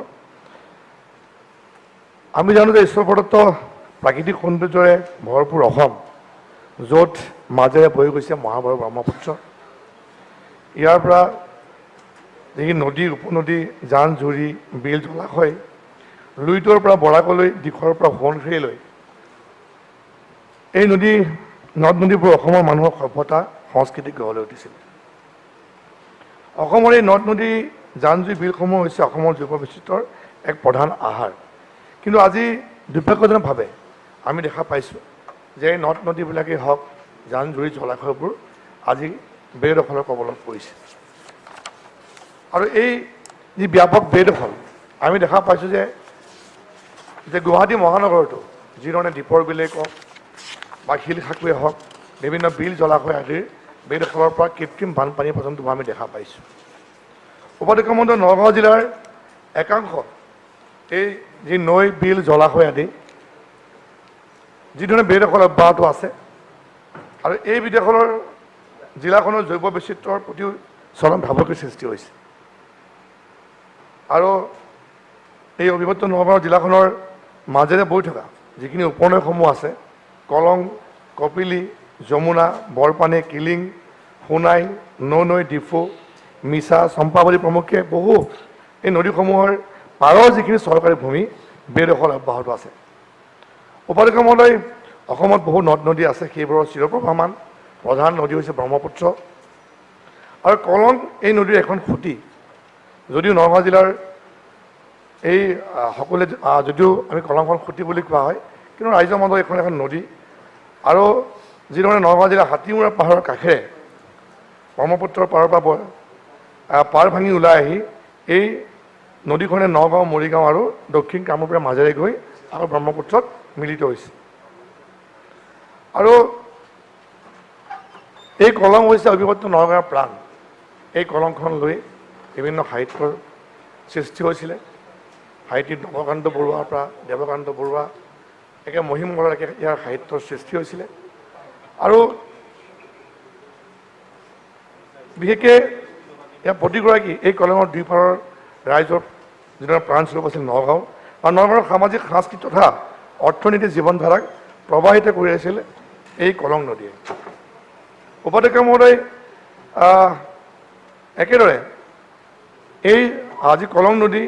আমি জানো যে ঈশ্বৰ প্ৰদত্ত প্ৰাকৃতিক সৌন্দৰ্যৰে ভৰপূৰ অসম, য'ত মাজেৰে বৈ গৈছে মহাভাৰত ব্ৰহ্মপুত্ৰ। ইয়াৰ পৰা যিখিনি নদী, উপনদী, জান জুৰি, বিল জলাশয়, লুইতৰ পৰা বৰাকলৈ, দিশৰ পৰা সোৱণশিৰিলৈ, এই নদ নদীবোৰ অসমৰ মানুহৰ সভ্যতা সংস্কৃতি গঢ় লৈ উঠিছিল। অসমৰ এই নদ নদী, জান জুৰি, বিলসমূহ হৈছে অসমৰ জৈৱ বৈচিত্ৰ্যৰ এক প্ৰধান আহাৰ। কিন্তু আজি দুৰ্ভাগ্যজনকভাৱে আমি দেখা পাইছোঁ যে এই নদ নদীবিলাকেই হওক, জান জুৰি, জলাশয়বোৰ আজি বেদখলৰ কবলত পৰিছে। আৰু এই যি ব্যাপক বেদখল আমি দেখা পাইছোঁ যে গুৱাহাটী মহানগৰতো যিধৰণে দীপৰ বিলেই কওক বা শিলখাকুৱে হওক, বিভিন্ন বিল জলাশয় আদিৰ বেদখলৰ পৰা কৃত্ৰিম বানপানী পৰ্যন্ত আমি দেখা পাইছোঁ। উপাধ্যক্ষ মহোদয়, নগাঁও জিলাৰ একাংশ এই যি নৈ বিল জলাশয় আদি যিধৰণে বেদখল অব্যাহত আছে আৰু এই বেদখলৰ জিলাখনৰ জৈৱ বৈচিত্ৰ্যৰ প্ৰতিও চৰম ভাবুকিৰ সৃষ্টি হৈছে। আৰু এই অবিভক্ত নগাঁও জিলাখনৰ মাজেৰে বৈ থকা যিখিনি উপনৈসমূহ আছে, কলং, কপিলি, যমুনা, বৰপানী, কিলিং, সোণাই, নৈ, ডিফু, মিছা, চম্পাৱলী প্ৰমুখ্যে বহু এই নদীসমূহৰ পাৰৰ যিখিনি চৰকাৰী ভূমি বেদখল অব্যাহত আছে। উপাধ্যক্ষ মহোদয়, অসমত বহু নদ নদী আছে, সেইবোৰৰ চিৰপ্ৰভামান প্ৰধান নদী হৈছে ব্ৰহ্মপুত্ৰ আৰু কলং। এই নদীৰ এখন খুঁটি, যদিও নগাঁও জিলাৰ এই সকলোৱে যদিও আমি কলংখন খুঁটি বুলি কোৱা হয়, কিন্তু ৰাইজৰ মাজত এইখন এখন নদী। আৰু যিধৰণে নগাঁও জিলাৰ হাতীমূৰা পাহাৰৰ কাষেৰে ব্ৰহ্মপুত্ৰৰ পাৰৰ পৰা পাৰ ভাঙি ওলাই আহি এই নদীখনে নগাঁও, মৰিগাঁও আৰু দক্ষিণ কামৰূপৰ মাজেৰে গৈ আৰু ব্ৰহ্মপুত্ৰত মিলিত হৈছে। আৰু এই কলং হৈছে অবিভক্ত নগাঁৱৰ প্ৰাণ। এই কলংখন লৈ বিভিন্ন সাহিত্যৰ সৃষ্টি হৈছিলে। সাহিত্যিক নৱকান্ত বৰুৱাৰ পৰা দেৱকান্ত বৰুৱা একে মহিমগড়লৈকে ইয়াৰ সাহিত্যৰ সৃষ্টি হৈছিলে। আৰু বিশেষকৈ ইয়াৰ প্ৰতিগৰাকী এই কলঙৰ দুয়োপাৰৰ ৰাইজৰ যিধৰণে প্ৰাণস্বৰূপ আছিল নগাঁও, আৰু নগাঁৱৰ সামাজিক সাংস্কৃতিক তথা অৰ্থনীতিৰ জীৱনধাৰাক প্ৰবাহিত কৰি আহিছিল এই কলং নদীয়ে। উপাধ্যক্ষ মহোদয়, একেদৰে এই আজি কলং নদী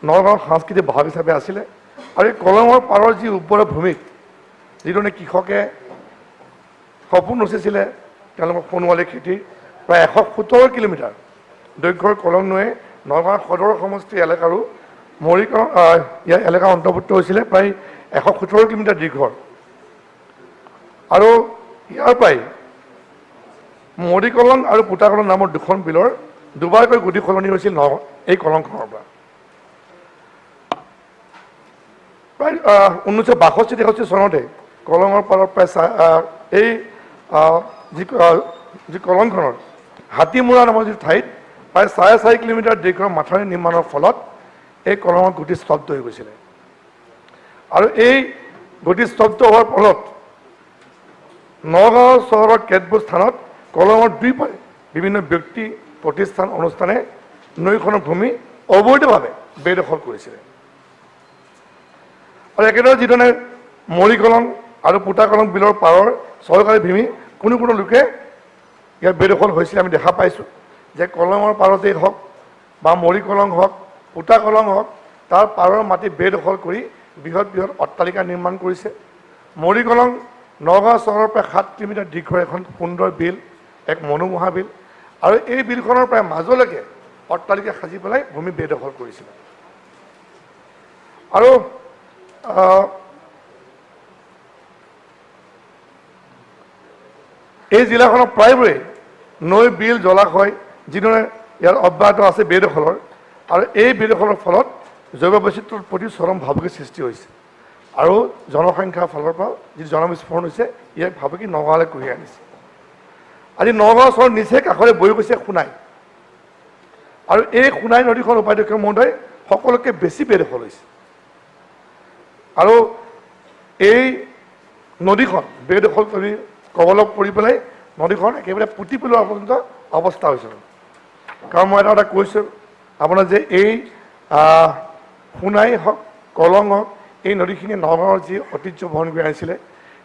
নগাঁৱৰ সাংস্কৃতিক ভাগ হিচাপে আছিলে আৰু এই কলঙৰ পাৰৰ যি উৰ্বৰা ভূমিত যিধৰণে কৃষকে সপোন ৰচিছিলে তেওঁলোকৰ সোণোৱালী খেতিৰ প্ৰায় 117 কিলোমিটাৰ দৈৰ্ঘ্যৰ কলং নৈয়ে নগাঁও সদৰ সমষ্টি এলেকাৰো মৰিকৰণ ইয়াৰ এলেকা অন্তৰ্ভুক্ত হৈছিলে প্ৰায় 117 কিলোমিটাৰ দীৰ্ঘৰ আৰু ইয়াৰ পৰাই মৰিকলং আৰু পুতাকলং নামৰ দুখন বিলৰ দুবাৰকৈ গুটি সলনি হৈছিল এই কলংখনৰ পৰা প্ৰায় 1962-63 চনতে কলঙৰ পাৰত প্ৰায় এই যি কলংখনৰ হাতীমূৰা নামৰ যি ঠাইত প্ৰায় 4.5 কিলোমিটাৰ দীৰ্ঘৰ মাথাউৰি নিৰ্মাণৰ ফলত এই কলঙৰ গুটি স্তব্ধ হৈ গৈছিলে আৰু এই গুটি স্তব্ধ হোৱাৰ ফলত নগাঁও চহৰৰ কেতবোৰ স্থানত কলঙৰ দুই পাৰে বিভিন্ন ব্যক্তি প্ৰতিষ্ঠান অনুষ্ঠানে নৈখনৰ ভূমি অবৈধভাৱে বেদখল কৰিছিলে আৰু একেদৰে যিধৰণে মৰিকলং আৰু পুতাকলং বিলৰ পাৰৰ চৰকাৰী ভূমি কোনো লোকে ইয়াৰ বেদখল হৈছিলে আমি দেখা পাইছোঁ যে কলঙৰ পাৰতেই হওক বা মৰিকলং হওক পুতাকলং হওক তাৰ পাৰৰ মাটি বেদখল কৰি বৃহৎ অট্টালিকা নিৰ্মাণ কৰিছে মৰিকলং নগাঁও চহৰৰ প্ৰায় 7 কিলোমিটাৰ দীৰ্ঘৰ এখন সুন্দৰ বিল এক মনোমোহা বিল আৰু এই বিলখনৰ প্ৰায় মাজলৈকে অট্টালিকা সাজি পেলাই ভূমি বেদখল কৰিছিলে আৰু এই জিলাখনৰ প্ৰায়বোৰে নৈ বিল জলাশয় যিদৰে ইয়াৰ অব্যাহত আছে বেদখলৰ আৰু এই বেদখলৰ ফলত জৈৱ বৈচিত্ৰ্যৰ প্ৰতি চৰম ভাবুকিৰ সৃষ্টি হৈছে আৰু জনসংখ্যাৰ ফালৰ পৰা যি জনবিস্ফোৰণ হৈছে ইয়াক ভাবুকি নগাঁৱলৈ কঢ়িয়াই আনিছে আজি নগাঁও চহৰ নিচেই কাষৰে বৈ গৈছে সোণাই আৰু এই সোণাই নদীখন উপাধ্যক্ষ মহোদয় সকলোকে বেছি বেদখল হৈছে আৰু এই নদীখন বেদখল কৰি কবলত পৰি পেলাই নদীখন একেবাৰে পুতি পেলোৱা পৰ্যন্ত অৱস্থা হৈছে কাৰণ মই এটা কৈছোঁ আপোনাৰ যে এই সোণাই হওক কলং হওক এই নদীখিনি নগাঁৱৰ যি ঐতিহ্য বহন কৰি আনিছিলে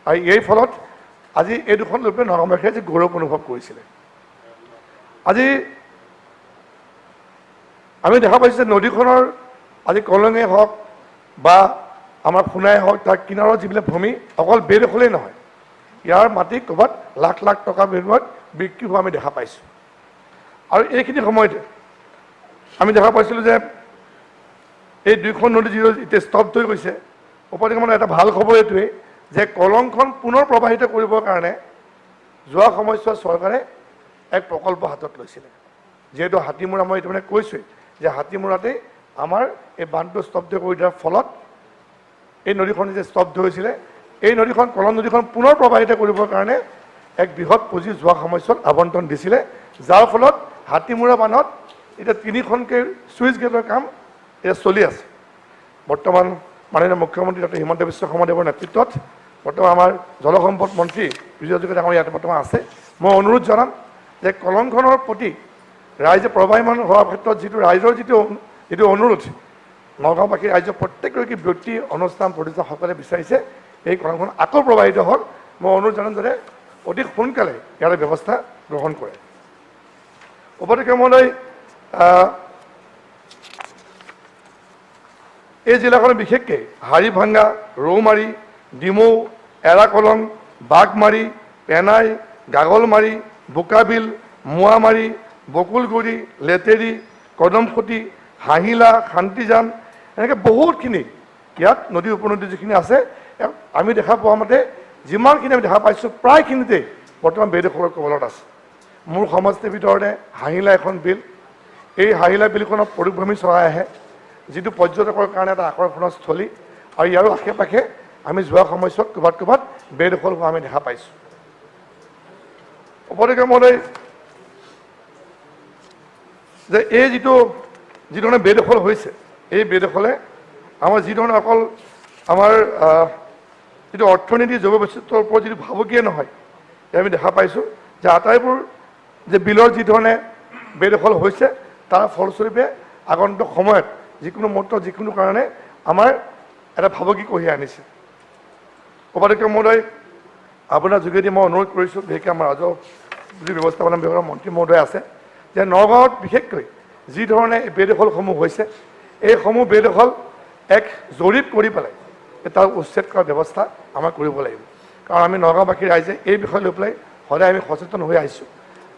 আৰু এই ফলত আজি এই দুখন লোকে নগাঁওবাসীয়ে যে গৌৰৱ অনুভৱ কৰিছিলে আজি আমি দেখা পাইছোঁ যে নদীখনৰ আজি কলঙে হওক বা আমাৰ সোণাই হওক তাৰ কিনাৰৰ যিবিলাক ভূমি অকল বেদখলেই নহয় ইয়াৰ মাটি ক'ৰবাত লাখ লাখ টকা বিনিময়ত বিক্ৰী হোৱা আমি দেখা পাইছোঁ আৰু এইখিনি সময়তে আমি দেখা পাইছিলোঁ যে এই দুইখন নদী যি এতিয়া স্তব্ধ হৈ গৈছে উপত্যকা মানে এটা ভাল খবৰ এইটোৱেই যে কলংখন পুনৰ প্ৰবাহিত কৰিবৰ কাৰণে যোৱা সময়ছোৱাত চৰকাৰে এক প্ৰকল্প হাতত লৈছিলে যিহেতু হাতীমূৰা মই এইটো মানে কৈছোঁৱেই যে হাতীমূৰাতেই আমাৰ এই বান্ধটো স্তব্ধ কৰি দিয়াৰ ফলত এই নদীখন যে স্তব্ধ হৈছিলে এই নদীখন কলং নদীখন পুনৰ প্ৰবাহিত কৰিবৰ কাৰণে এক বৃহৎ পুঁজি যোৱা সময়ছোৱাত আবণ্টন দিছিলে যাৰ ফলত হাতীমূৰা বান্ধত এতিয়া 3খনকৈ চুইচ গেটৰ কাম এতিয়া চলি আছে বৰ্তমান মাননীয় মুখ্যমন্ত্ৰী ডক্টৰ হিমন্ত বিশ্ব শৰ্মাদেৱৰ নেতৃত্বত বৰ্তমান আমাৰ জলসম্পদ মন্ত্ৰী বিজয় হাজৰিকা ডাঙৰ ইয়াত বৰ্তমান আছে মই অনুৰোধ জনাম যে কলংখনৰ প্ৰতি ৰাইজে প্ৰবাহমান হোৱাৰ ক্ষেত্ৰত যিটো ৰাইজৰ যিটো অনুৰোধ নগাঁওবাসী ৰাইজৰ প্ৰত্যেকগৰাকী ব্যক্তি অনুষ্ঠান প্ৰতিষ্ঠানসকলে বিচাৰিছে এই কলংখন আকৌ প্ৰবাহিত হওক মই অনুৰোধ জনাম যাতে অতি সোনকালে ইয়াৰ ব্যৱস্থা গ্ৰহণ কৰে উপত্যকা মহোদয় এই জিলাখনত বিশেষকৈ হাৰিভাঙ্গা ৰৌমাৰী ডিমৌ এৰাকলং বাঘমাৰী পেনাই গাগলমাৰী বোকাবিল মোৱামাৰী বকুলগুৰি লেতেৰী কদমখুটি হাঁহিলা শান্তিজান এনেকৈ বহুতখিনি ইয়াত নদী উপনদী যিখিনি আছে আমি দেখা পোৱা মতে যিমানখিনি আমি দেখা পাইছোঁ প্ৰায়খিনিতে বৰ্তমান বেদখলৰ কবলত আছে মোৰ সমষ্টিৰ ভিতৰতে হাঁহিলা এখন বিল এই হাঁহিলা বিলখনত পৰিভ্ৰমী চৰাই আহে যিটো পৰ্যটকৰ কাৰণে এটা আকৰ্ষণৰ স্থলী আৰু ইয়াৰো আশে পাশে আমি যোৱা সময়ছোৱাত ক'ৰবাত বেদখল হোৱা আমি দেখা পাইছোঁ উপত্যকা মহোদয় যে এই যিধৰণে বেদখল হৈছে এই বেদখলে আমাৰ যিধৰণে অকল আমাৰ যিটো অৰ্থনীতি জৈৱ বৈচিত্ৰ্যৰ ওপৰত যিটো ভাবুকিয়ে নহয় আমি দেখা পাইছোঁ যে আটাইবোৰ যে বিলৰ যিধৰণে বেদখল হৈছে তাৰ ফলস্বৰূপে আগন্তুক সময়ত যিকোনো মুহূৰ্তত যিকোনো কাৰণে আমাৰ এটা ভাবুকি কঢ়িয়াই আনিছে উপাধ্যক্ষ মহোদয় আপোনাৰ যোগেদি মই অনুৰোধ কৰিছোঁ বিশেষকৈ আমাৰ ৰাজহ যি ব্যৱস্থাপনা বিভাগৰ মন্ত্ৰী মহোদয় আছে যে নগাঁৱত বিশেষকৈ যি ধৰণে বেদখলসমূহ হৈছে এইসমূহ বেদখল এক জৰীপ কৰি পেলাই এটা উচ্ছেদ কৰাৰ ব্যৱস্থা আমাৰ কৰিব লাগিব কাৰণ আমি নগাঁওবাসী ৰাইজে এই বিষয় লৈ পেলাই সদায় আমি সচেতন হৈ আহিছোঁ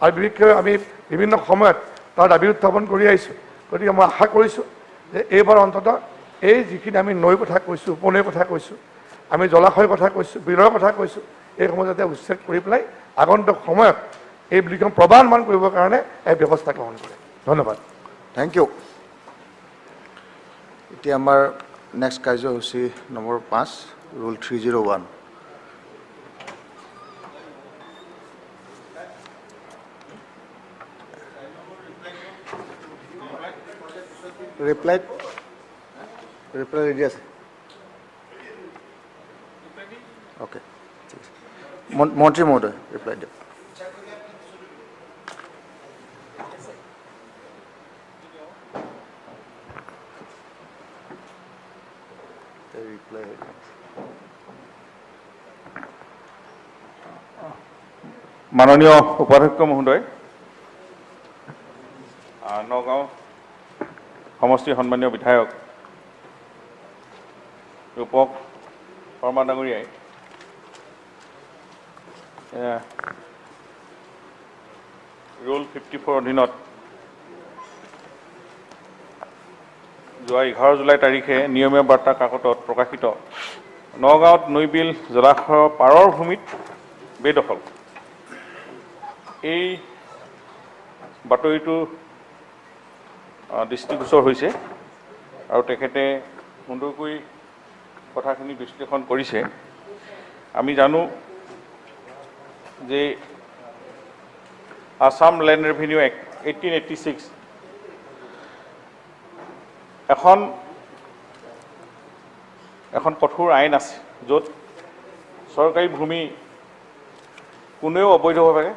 আৰু বিশেষকৈ আমি বিভিন্ন সময়ত তাৰ দাবী উত্থাপন কৰি আহিছোঁ গতিকে মই আশা কৰিছোঁ যে এইবাৰ অন্ততঃ এই যিখিনি আমি নৈৰ কথা কৈছোঁ উপনৈৰ কথা কৈছোঁ আমি জলাশয়ৰ কথা কৈছোঁ বিলৰ কথা কৈছোঁ এইসমূহ যাতে উচ্ছেদ কৰি পেলাই আগন্তুক সময়ত এই বিলখন প্ৰবাহমান কৰিবৰ কাৰণে এই ব্যৱস্থা গ্ৰহণ কৰে ধন্যবাদ থেংক ইউ এতিয়া আমাৰ নেক্সট কাৰ্যসূচী নম্বৰ 5 ৰুল 301 ৰিপ্লাই ৰেডি আছে অ'কে ঠিক আছে মন্ত্ৰী মহোদয় ৰিপ্লাই দিয়ক মাননীয় উপাধ্যক্ষ মহোদয় নগাঁও সমষ্টিৰ সন্মানীয় বিধায়ক ৰূপক শৰ্মা ডাঙৰীয়াই ৰুল 54 অধীনত যোৱা 11 জুলাই তাৰিখে নিয়মীয়া বাৰ্তা কাকতত প্ৰকাশিত নগাঁৱত নৈবিল জলাশয়ৰ পাৰৰ ভূমিত বেদখল এই বাতৰিটো দৃষ্টিগোচৰ হৈছে আৰু তেখেতে সুন্দৰকৈ কথাখিনি বিশ্লেষণ কৰিছে আমি জানো যে আসাম লেণ্ড ৰেভিনিউ এক্ট 1886 এখন কঠোৰ আইন আছে য'ত চৰকাৰী ভূমি কোনেও অবৈধভাৱে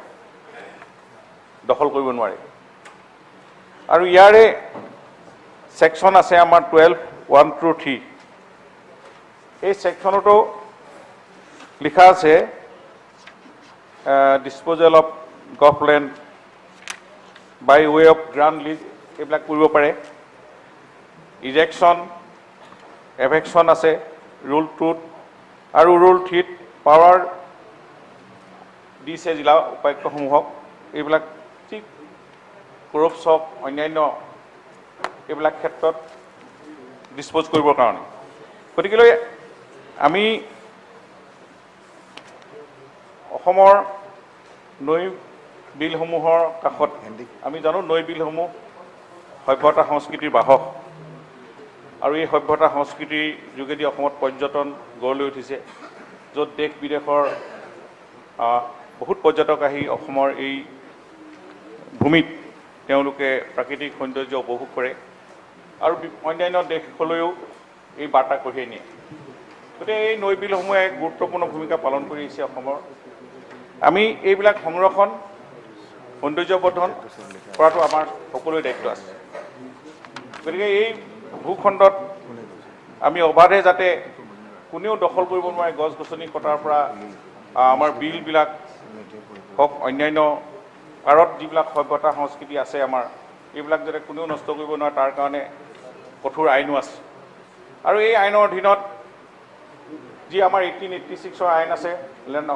দখল কৰিব নোৱাৰে আৰু ইয়াৰে ছেকশ্যন আছে আমাৰ 12(1)(3) এই ছেকশ্যনতো লিখা আছে disposal of gov land by way of grant lease এইবিলাক কৰিব পাৰে ইজেকশ্যন এভেকশ্যন আছে ৰুল 2ত আৰু ৰুল 3ত পাৱাৰ দিছে জিলা উপায়ুক্তসমূহক এইবিলাক ঠিক ক্ৰপছ হওক অন্যান্য এইবিলাক ক্ষেত্ৰত ডিছপ'জ কৰিবৰ কাৰণে গতিকেলৈ আমি অসমৰ নৈ বিলসমূহৰ কাষত আমি জানো নৈ বিলসমূহ সভ্যতা সংস্কৃতিৰ বাহক আৰু এই সভ্যতা সংস্কৃতিৰ যোগেদি অসমত পৰ্যটন গঢ় লৈ উঠিছে য'ত দেশ বিদেশৰ বহুত পৰ্যটক আহি অসমৰ এই ভূমিত তেওঁলোকে প্ৰাকৃতিক সৌন্দৰ্য উপভোগ কৰে আৰু অন্যান্য দেশলৈও এই বাৰ্তা কঢ়িয়াই নিয়ে গতিকে এই নৈ বিলসমূহে এক গুৰুত্বপূৰ্ণ ভূমিকা পালন কৰি আহিছে অসমৰ আমি এইবিলাক সংৰক্ষণ সৌন্দৰ্যবৰ্ধন কৰাটো আমাৰ সকলোৰে দায়িত্ব আছে গতিকে এই ভূখণ্ডত আমি অবাধে যাতে কোনেও দখল কৰিব নোৱাৰে গছ গছনি কটাৰ পৰা আমাৰ বিলবিলাক হওক অন্যান্য পাৰত যিবিলাক সভ্যতা সংস্কৃতি আছে আমাৰ এইবিলাক যাতে কোনেও নষ্ট কৰিব নোৱাৰে তাৰ কাৰণে কঠোৰ আইনো আছে আৰু এই আইনৰ অধীনত যি আমাৰ 1886ৰ আইন আছে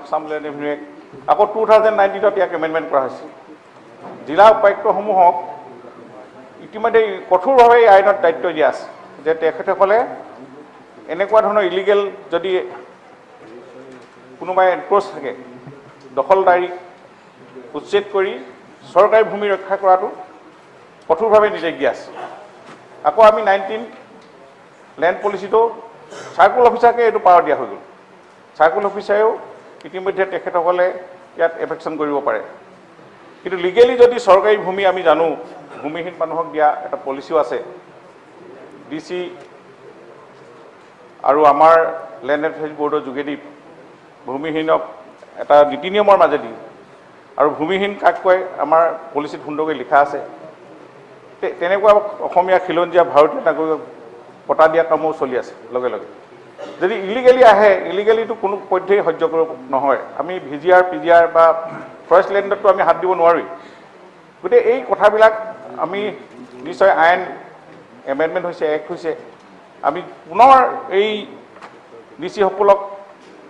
আসাম লেণ্ড ৰেভিনিউ এক্ট আকৌ 2019ত ইয়াক এমেণ্ডমেণ্ট কৰা হৈছে জিলা উপায়ুক্তসমূহক ইতিমধ্যে কঠোৰভাৱে এই আইনত দায়িত্ব দিয়া আছে যে তেখেতসকলে এনেকুৱা ধৰণৰ ইলিগেল যদি কোনোবাই এনক্ৰ'চ থাকে দখলদাৰী উচ্ছেদ কৰি চৰকাৰী ভূমি ৰক্ষা কৰাটো কঠোৰভাৱে নিৰ্দেশ দিয়া আছে আকৌ আমি 19 লেণ্ড পলিচিটো চাৰ্কুল অফিচাৰকে এইটো পাৱাৰ দিয়া হৈ গ'ল চাৰ্কুল অফিচাৰেও ইতিমধ্যে তেখেতসকলে ইয়াত এফেকশ্যন কৰিব পাৰে কিন্তু লিগেলি যদি চৰকাৰী ভূমি আমি জানো ভূমিহীন মানুহক দিয়া এটা পলিচিও আছে DC আৰু আমাৰ লেণ্ড এডভাইজৰী বৰ্ডৰ যোগেদি ভূমিহীনক এটা নীতি নিয়মৰ মাজেদি আৰু ভূমিহীন কাক কয় আমাৰ পলিচিত সুন্দৰকৈ লিখা আছে তেনেকুৱা অসমীয়া খিলঞ্জীয়া ভাৰতীয় নাগৰিকক পতা দিয়া কামো চলি আছে লগে লগে যদি ইলিগেলি আহে ইলিগেলিটো কোনো পধ্যেই সহ্য কৰিব নহয় আমি VGR PGR বা ফৰেষ্ট লেণ্ডতো আমি হাত দিব নোৱাৰোঁ গতিকে এই কথাবিলাক আমি নিশ্চয় আইন এমেণ্ডমেণ্ট হৈছে, এক্ট হৈছে। আমি পুনৰ এই ডিচিসকলক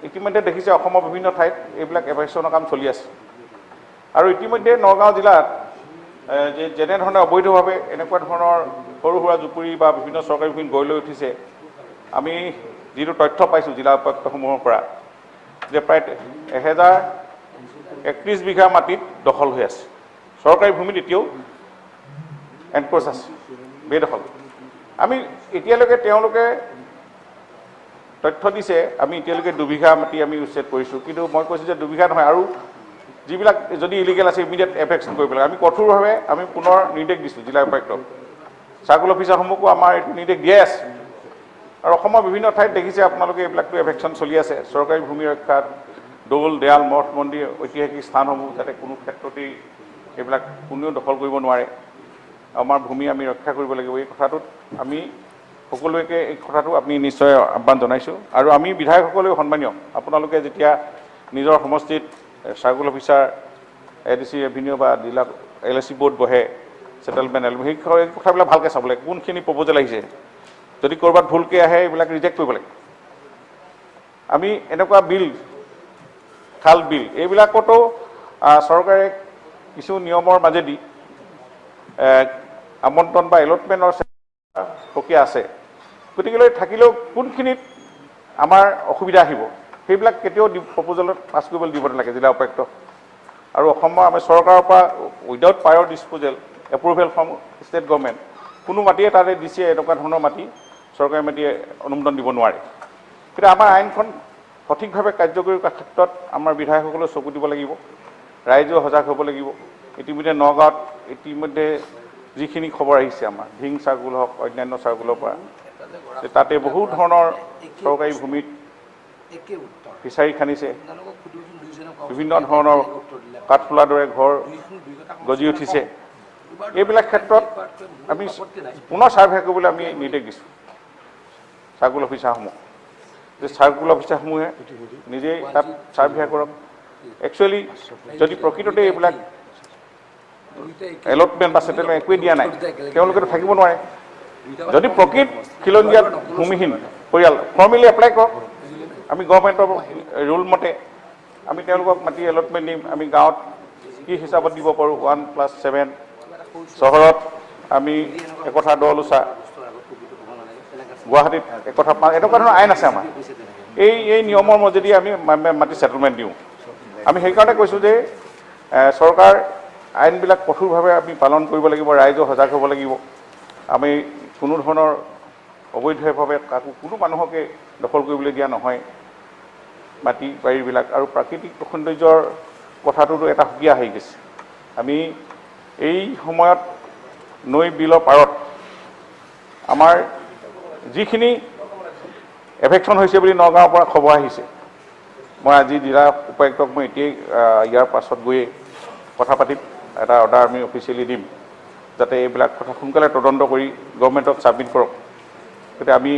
ইতিমধ্যে দেখিছে অসমৰ বিভিন্ন ঠাইত এইবিলাক এভেকশ্যনৰ কাম চলি আছে। আৰু ইতিমধ্যে নগাঁও জিলাত যেনেধৰণে অবৈধভাৱে এনেকুৱা ধৰণৰ সৰু সুৰা জুপুৰি বা বিভিন্ন চৰকাৰী ভূমি গঢ় লৈ উঠিছে, আমি যিটো তথ্য পাইছোঁ জিলা উপায়ুক্তসমূহৰ পৰা যে প্ৰায় 1031 বিঘা মাটিত দখল হৈ আছে। চৰকাৰী ভূমিত এতিয়াও এনক্ৰ'চ আছে, বেদখল। আমি এতিয়ালৈকে তেওঁলোকে তথ্য দিছে, আমি এতিয়ালৈকে 2 বিঘা মাটি আমি উচ্ছেদ কৰিছোঁ, কিন্তু মই কৈছোঁ যে 2 বিঘা নহয়, আৰু যিবিলাক যদি ইলিগেল আছে ইমিডিয়েট এভেকশ্যন কৰিব লাগে। আমি কঠোৰভাৱে আমি পুনৰ নিৰ্দেশ দিছোঁ জিলা উপায়ুক্তক, চাৰ্কুল অফিচাৰসমূহকো আমাৰ এইটো নিৰ্দেশ দিয়াই আছে। আৰু অসমৰ বিভিন্ন ঠাইত দেখিছে আপোনালোকে এইবিলাকতো এভেকশ্যন চলি আছে। চৰকাৰী ভূমি ৰক্ষাত দৌল, দেৱাল, মঠ মন্দিৰ, ঐতিহাসিক স্থানসমূহ যাতে কোনো ক্ষেত্ৰতেই এইবিলাক কোনেও দখল কৰিব নোৱাৰে, আমাৰ ভূমি আমি ৰক্ষা কৰিব লাগিব। এই কথাটোত আমি সকলোকে এই কথাটো আমি নিশ্চয় আহ্বান জনাইছোঁ। আৰু আমি বিধায়কসকলেও সন্মানীয়, আপোনালোকে যেতিয়া নিজৰ সমষ্টিত চাৰ্কুল অফিচাৰ, ADC ৰেভিনিউ বা জিলা LSC বোৰ্ড বহে, ছেটেলমেণ্ট সেই কথাবিলাক ভালকৈ চাব লাগে। কোনখিনি প্ৰপ'জেল আহিছে, যদি ক'ৰবাত ভুলকৈ আহে এইবিলাক ৰিজেক্ট কৰিব লাগে। আমি এনেকুৱা বিল, খাল বিল এইবিলাকতো চৰকাৰে কিছু নিয়মৰ মাজেদি আমন্ত্ৰণ বা এলটমেণ্টৰ প্ৰক্ৰিয়া আছে। গতিকে থাকিলেও কোনখিনিত আমাৰ অসুবিধা আহিব সেইবিলাক কেতিয়াও প্ৰপ'জেলত পাছ কৰিবলৈ দিব নালাগে জিলা উপায়ুক্ত। আৰু অসমৰ আমি চৰকাৰৰ পৰা without প্ৰায়ৰ disposal approval from state government কোনো মাটিয়ে তাতে দিছে এনেকুৱা ধৰণৰ মাটি চৰকাৰী মাটিয়ে অনুমোদন দিব নোৱাৰে। কিন্তু আমাৰ আইনখন সঠিকভাৱে কাৰ্যকৰী কৰাৰ ক্ষেত্ৰত আমাৰ বিধায়কসকলেও চকু দিব লাগিব, ৰাইজেও সজাগ হ'ব লাগিব। ইতিমধ্যে নগাঁৱত ইতিমধ্যে যিখিনি খবৰ আহিছে আমাৰ ধিং চাৰ্কুল হওক অন্যান্য চাৰ্কুলৰ পৰা, তাতে বহু ধৰণৰ চৰকাৰী ভূমিত ফিচাৰী খান্দিছে, বিভিন্ন ধৰণৰ কাঠফুলাৰ দৰে ঘৰ গজি উঠিছে। এইবিলাক ক্ষেত্ৰত আমি পুনৰ ছাৰ্ভে কৰিবলৈ আমি নিৰ্দেশ দিছোঁ চাৰ্কুল অফিচাৰসমূহ, যে চাৰ্কুল অফিচাৰসমূহে নিজেই তাত ছাৰ্ভে কৰক। একচুৱেলি যদি প্ৰকৃততে এইবিলাক এলটমেণ্ট বা ছেটেলমেণ্ট একোৱেই দিয়া নাই, তেওঁলোকেতো থাকিব নোৱাৰে। যদি প্ৰকৃত খিলঞ্জীয়া ভূমিহীন পৰিয়াল ফৰ্মেলি এপ্লাই কৰক, আমি গভৰ্ণমেণ্টৰ ৰুল মতে আমি তেওঁলোকক মাটি এলটমেণ্ট দিম। আমি গাঁৱত কি হিচাপত দিব পাৰোঁ 1+7, চহৰত আমি 1/10, গুৱাহাটীত 1/5, এনেকুৱা ধৰণৰ আইন আছে আমাৰ। এই নিয়মৰ মাজেদি আমি মাটি ছেটেলমেণ্ট দিওঁ। আমি সেইকাৰণে কৈছোঁ যে চৰকাৰ আইনবিলাক কঠোৰভাৱে আমি পালন কৰিব লাগিব, ৰাইজও সজাগ হ'ব লাগিব। আমি কোনো ধৰণৰ অবৈধভাৱে কাকো কোনো মানুহকে দখল কৰিবলৈ দিয়া নহয় মাটি বাৰীবিলাক। আৰু প্ৰাকৃতিক সৌন্দৰ্যৰ কথাটোতো এটা সুকীয়া আহি গৈছে। আমি এই সময়ত নৈ বিলৰ পাৰত আমাৰ যিখিনি এভেকশ্যন হৈছে বুলি নগাঁৱৰ পৰা খবৰ আহিছে, মই আজি জিলা উপায়ুক্তক মই এতিয়াই ইয়াৰ পাছত গৈয়ে কথা পাতিম, এটা অৰ্ডাৰ আমি অফিচিয়েলি দিম যাতে এইবিলাক কথা সোনকালে তদন্ত কৰি গভৰ্ণমেণ্টত ছাবমিট কৰক। গতিকে আমি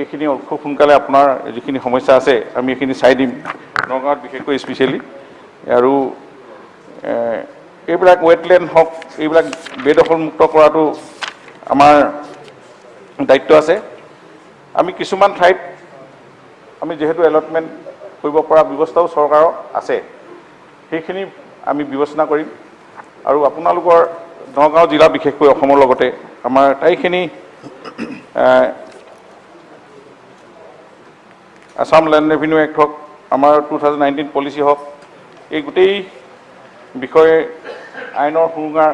এইখিনি খুব সোনকালে আপোনাৰ যিখিনি সমস্যা আছে আমি এইখিনি চাই দিম নগাঁৱত বিশেষকৈ স্পেচিয়েলি। আৰু এইবিলাক ৱেটলেণ্ড হওক এইবিলাক বেদখলমুক্ত কৰাটো আমাৰ দায়িত্ব আছে। আমি কিছুমান ঠাইত আমি যিহেতু এলটমেণ্ট কৰিব পৰা ব্যৱস্থাও চৰকাৰৰ আছে, সেইখিনি আমি বিবেচনা কৰিম। আৰু আপোনালোকৰ নগাঁও জিলা বিশেষকৈ অসমৰ লগতে আমাৰ আটাইখিনি আসাম লেণ্ড ৰেভিনিউ এক্ট হওক, আমাৰ 2019 পলিচি হওক, এই গোটেই বিষয়ে আইনৰ সুৰুঙাৰ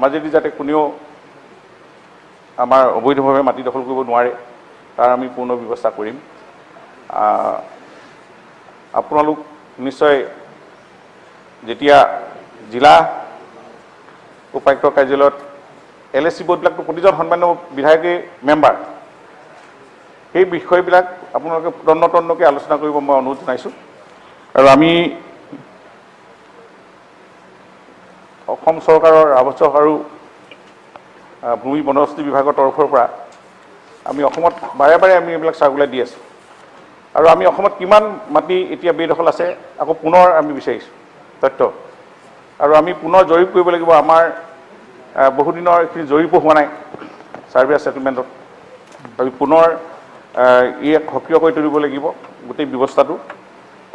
মাজেদি যাতে কোনেও আমাৰ অবৈধভাৱে মাটি দখল কৰিব নোৱাৰে তাৰ আমি পূৰ্ণ ব্যৱস্থা কৰিম। আপোনালোক নিশ্চয় যেতিয়া জিলা উপায়ুক্ত কাৰ্যালয়ত LSC বোৰ্ডবিলাকতো প্ৰতিজন সন্মানীয় বিধায়কে মেম্বাৰ, সেই বিষয়বিলাক আপোনালোকে তন্নতন্নকৈ আলোচনা কৰিব মই অনুৰোধ জনাইছোঁ। আৰু আমি অসম চৰকাৰৰ আৱশ্যক আৰু ভূমি বন্দবস্তি বিভাগৰ তৰফৰ পৰা আমি অসমত বাৰে বাৰে আমি এইবিলাক চাৰ্কুলাৰ দি আছোঁ। আৰু আমি অসমত কিমান মাটি এতিয়া বেদখল আছে আকৌ পুনৰ আমি বিচাৰিছোঁ তথ্য। আৰু আমি পুনৰ জৰীপ কৰিব লাগিব আমাৰ বহুদিনৰ এইখিনি জড়িত হোৱা নাই ছাৰ্ভে ছেটেলমেণ্টত। আমি পুনৰ ইয়াক সক্ৰিয় কৰি তুলিব লাগিব গোটেই ব্যৱস্থাটো।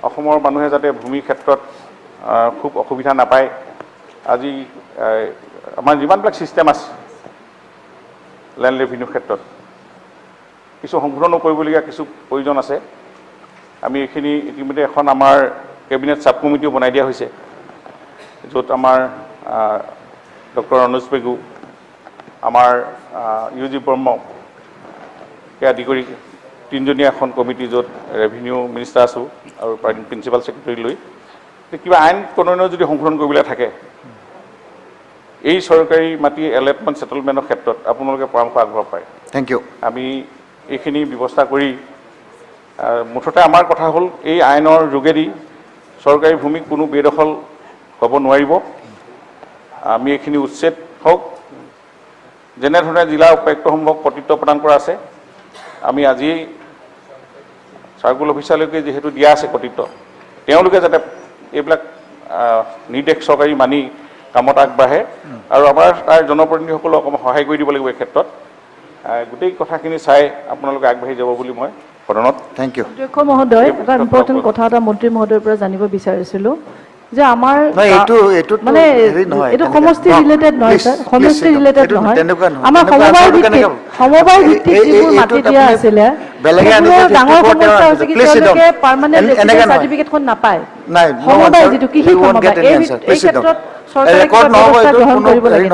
অসমৰ মানুহে যাতে ভূমিৰ ক্ষেত্ৰত খুব অসুবিধা নাপায়। আজি আমাৰ যিমানবিলাক ছিষ্টেম আছে লেণ্ড ৰেভিনিউৰ ক্ষেত্ৰত কিছু সংশোধনো কৰিবলগীয়া কিছু প্ৰয়োজন আছে। আমি এইখিনি ইতিমধ্যে এখন আমাৰ কেবিনেট ছাব কমিটিও বনাই দিয়া হৈছে, য'ত আমাৰ ডক্টৰ অনুজ পেগু, আমাৰ ইউ.জি. ব্ৰহ্মকে আদি কৰি তিনিজনীয়া এখন কমিটি, য'ত ৰেভিনিউ মিনিষ্টাৰ আছোঁ আৰু প্ৰিন্সিপাল ছেক্ৰেটাৰী লৈ কিবা আইন প্ৰণয়নৰ যদি সংশোধন কৰিবলৈ থাকে, এই চৰকাৰী মাটি এলটমেণ্ট ছেটেলমেণ্টৰ ক্ষেত্ৰত আপোনালোকে পৰামৰ্শ আগবঢ়াব পাৰে। Thank you. আমি এইখিনি ব্যৱস্থা কৰি মুঠতে আমাৰ কথা হ'ল এই আইনৰ যোগেদি চৰকাৰী ভূমিক কোনো বেদখল হ'ব নোৱাৰিব। আমি এইখিনি উচ্ছেদ হওক, যেনেধৰণে জিলা উপায়ুক্তসমূহক কৰ্তৃত্ব প্ৰদান কৰা আছে, আমি আজি চাৰ্কুল অফিচাৰলৈকে যিহেতু দিয়া আছে কৰ্তৃত্ব, তেওঁলোকে যাতে এইবিলাক নিৰ্দেশ চৰকাৰী মানি কামত আগবাঢ়ে আৰু আমাৰ তাৰ জনপ্ৰতিনিধিসকলক অকণমান সহায় কৰি দিব লাগিব এই ক্ষেত্ৰত। গোটেই কথাখিনি চাই আপোনালোকে আগবাঢ়ি যাব বুলি মই সদনত থেংক ইউ। অধ্যক্ষ মহোদয়, এটা ইম্পৰ্টেণ্ট কথা এটা মন্ত্ৰী মহোদয়ৰ পৰা জানিব বিচাৰিছিলোঁ যে আমাৰ মানে এইটো সমষ্টি ৰিলেটেড নহয় ছাৰ, সমষ্টি ৰিলেটেড নহয়। আমাৰ সমবায় ভিত্তিক যিবোৰ মাটি দিয়া আছিলে সেইবোৰৰ ডাঙৰ সমস্যা হৈছে কি তেওঁলোকে পাৰ্মানেণ্ট ৰেচিডেন্স চাৰ্টিফিকেটখন নাপায়। সমবায় যিটো কৃষি সমবায়, এই ক্ষেত্ৰত চৰকাৰে কিবা ব্যৱস্থা গ্ৰহণ কৰিব লাগে।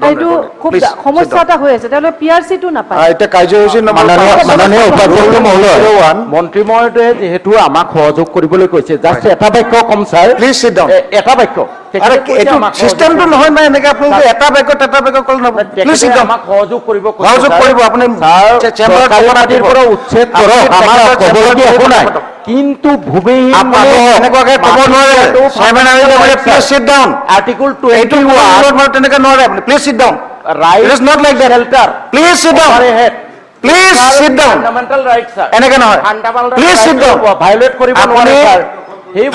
এইটো খুব সমস্যা এটা হৈ আছে, তেওঁলোকে PRC-টো নাপায়। মন্ত্ৰী মহোদয়ে যিহেতু আমাক সহযোগ কৰিবলৈ কৈছে, জাষ্ট এটা বাক্য কম ছাৰ, প্লিজ সিট ডাউন। এটা বাক্য চিষ্টেমটো নহয় নহয়, এনেকৈ আপোনালোকে এটা বাক্যত ক'লে নহ'ব। Please sit down. আমাক সহযোগ কৰিব সহযোগ কৰিব আপুনি চেম্বাৰৰ পৰা উচ্ছেদ কৰক, আমাৰ ক'বলগীয়া একো নাই। কিন্তু ভূমিহীন এনেকুৱাকে ক'ব নোৱাৰে। Please sit down. আৰ্টিকল 21 তেনেকৈ নোৱাৰে আপুনি। Please sit down. Right it is not like that. শেল্টাৰ please sit down. Please sit down. Fundamental right sir, এনেকৈ নহয়। Please sit down. ভায়োলেট কৰিব নোৱাৰে ছাৰ।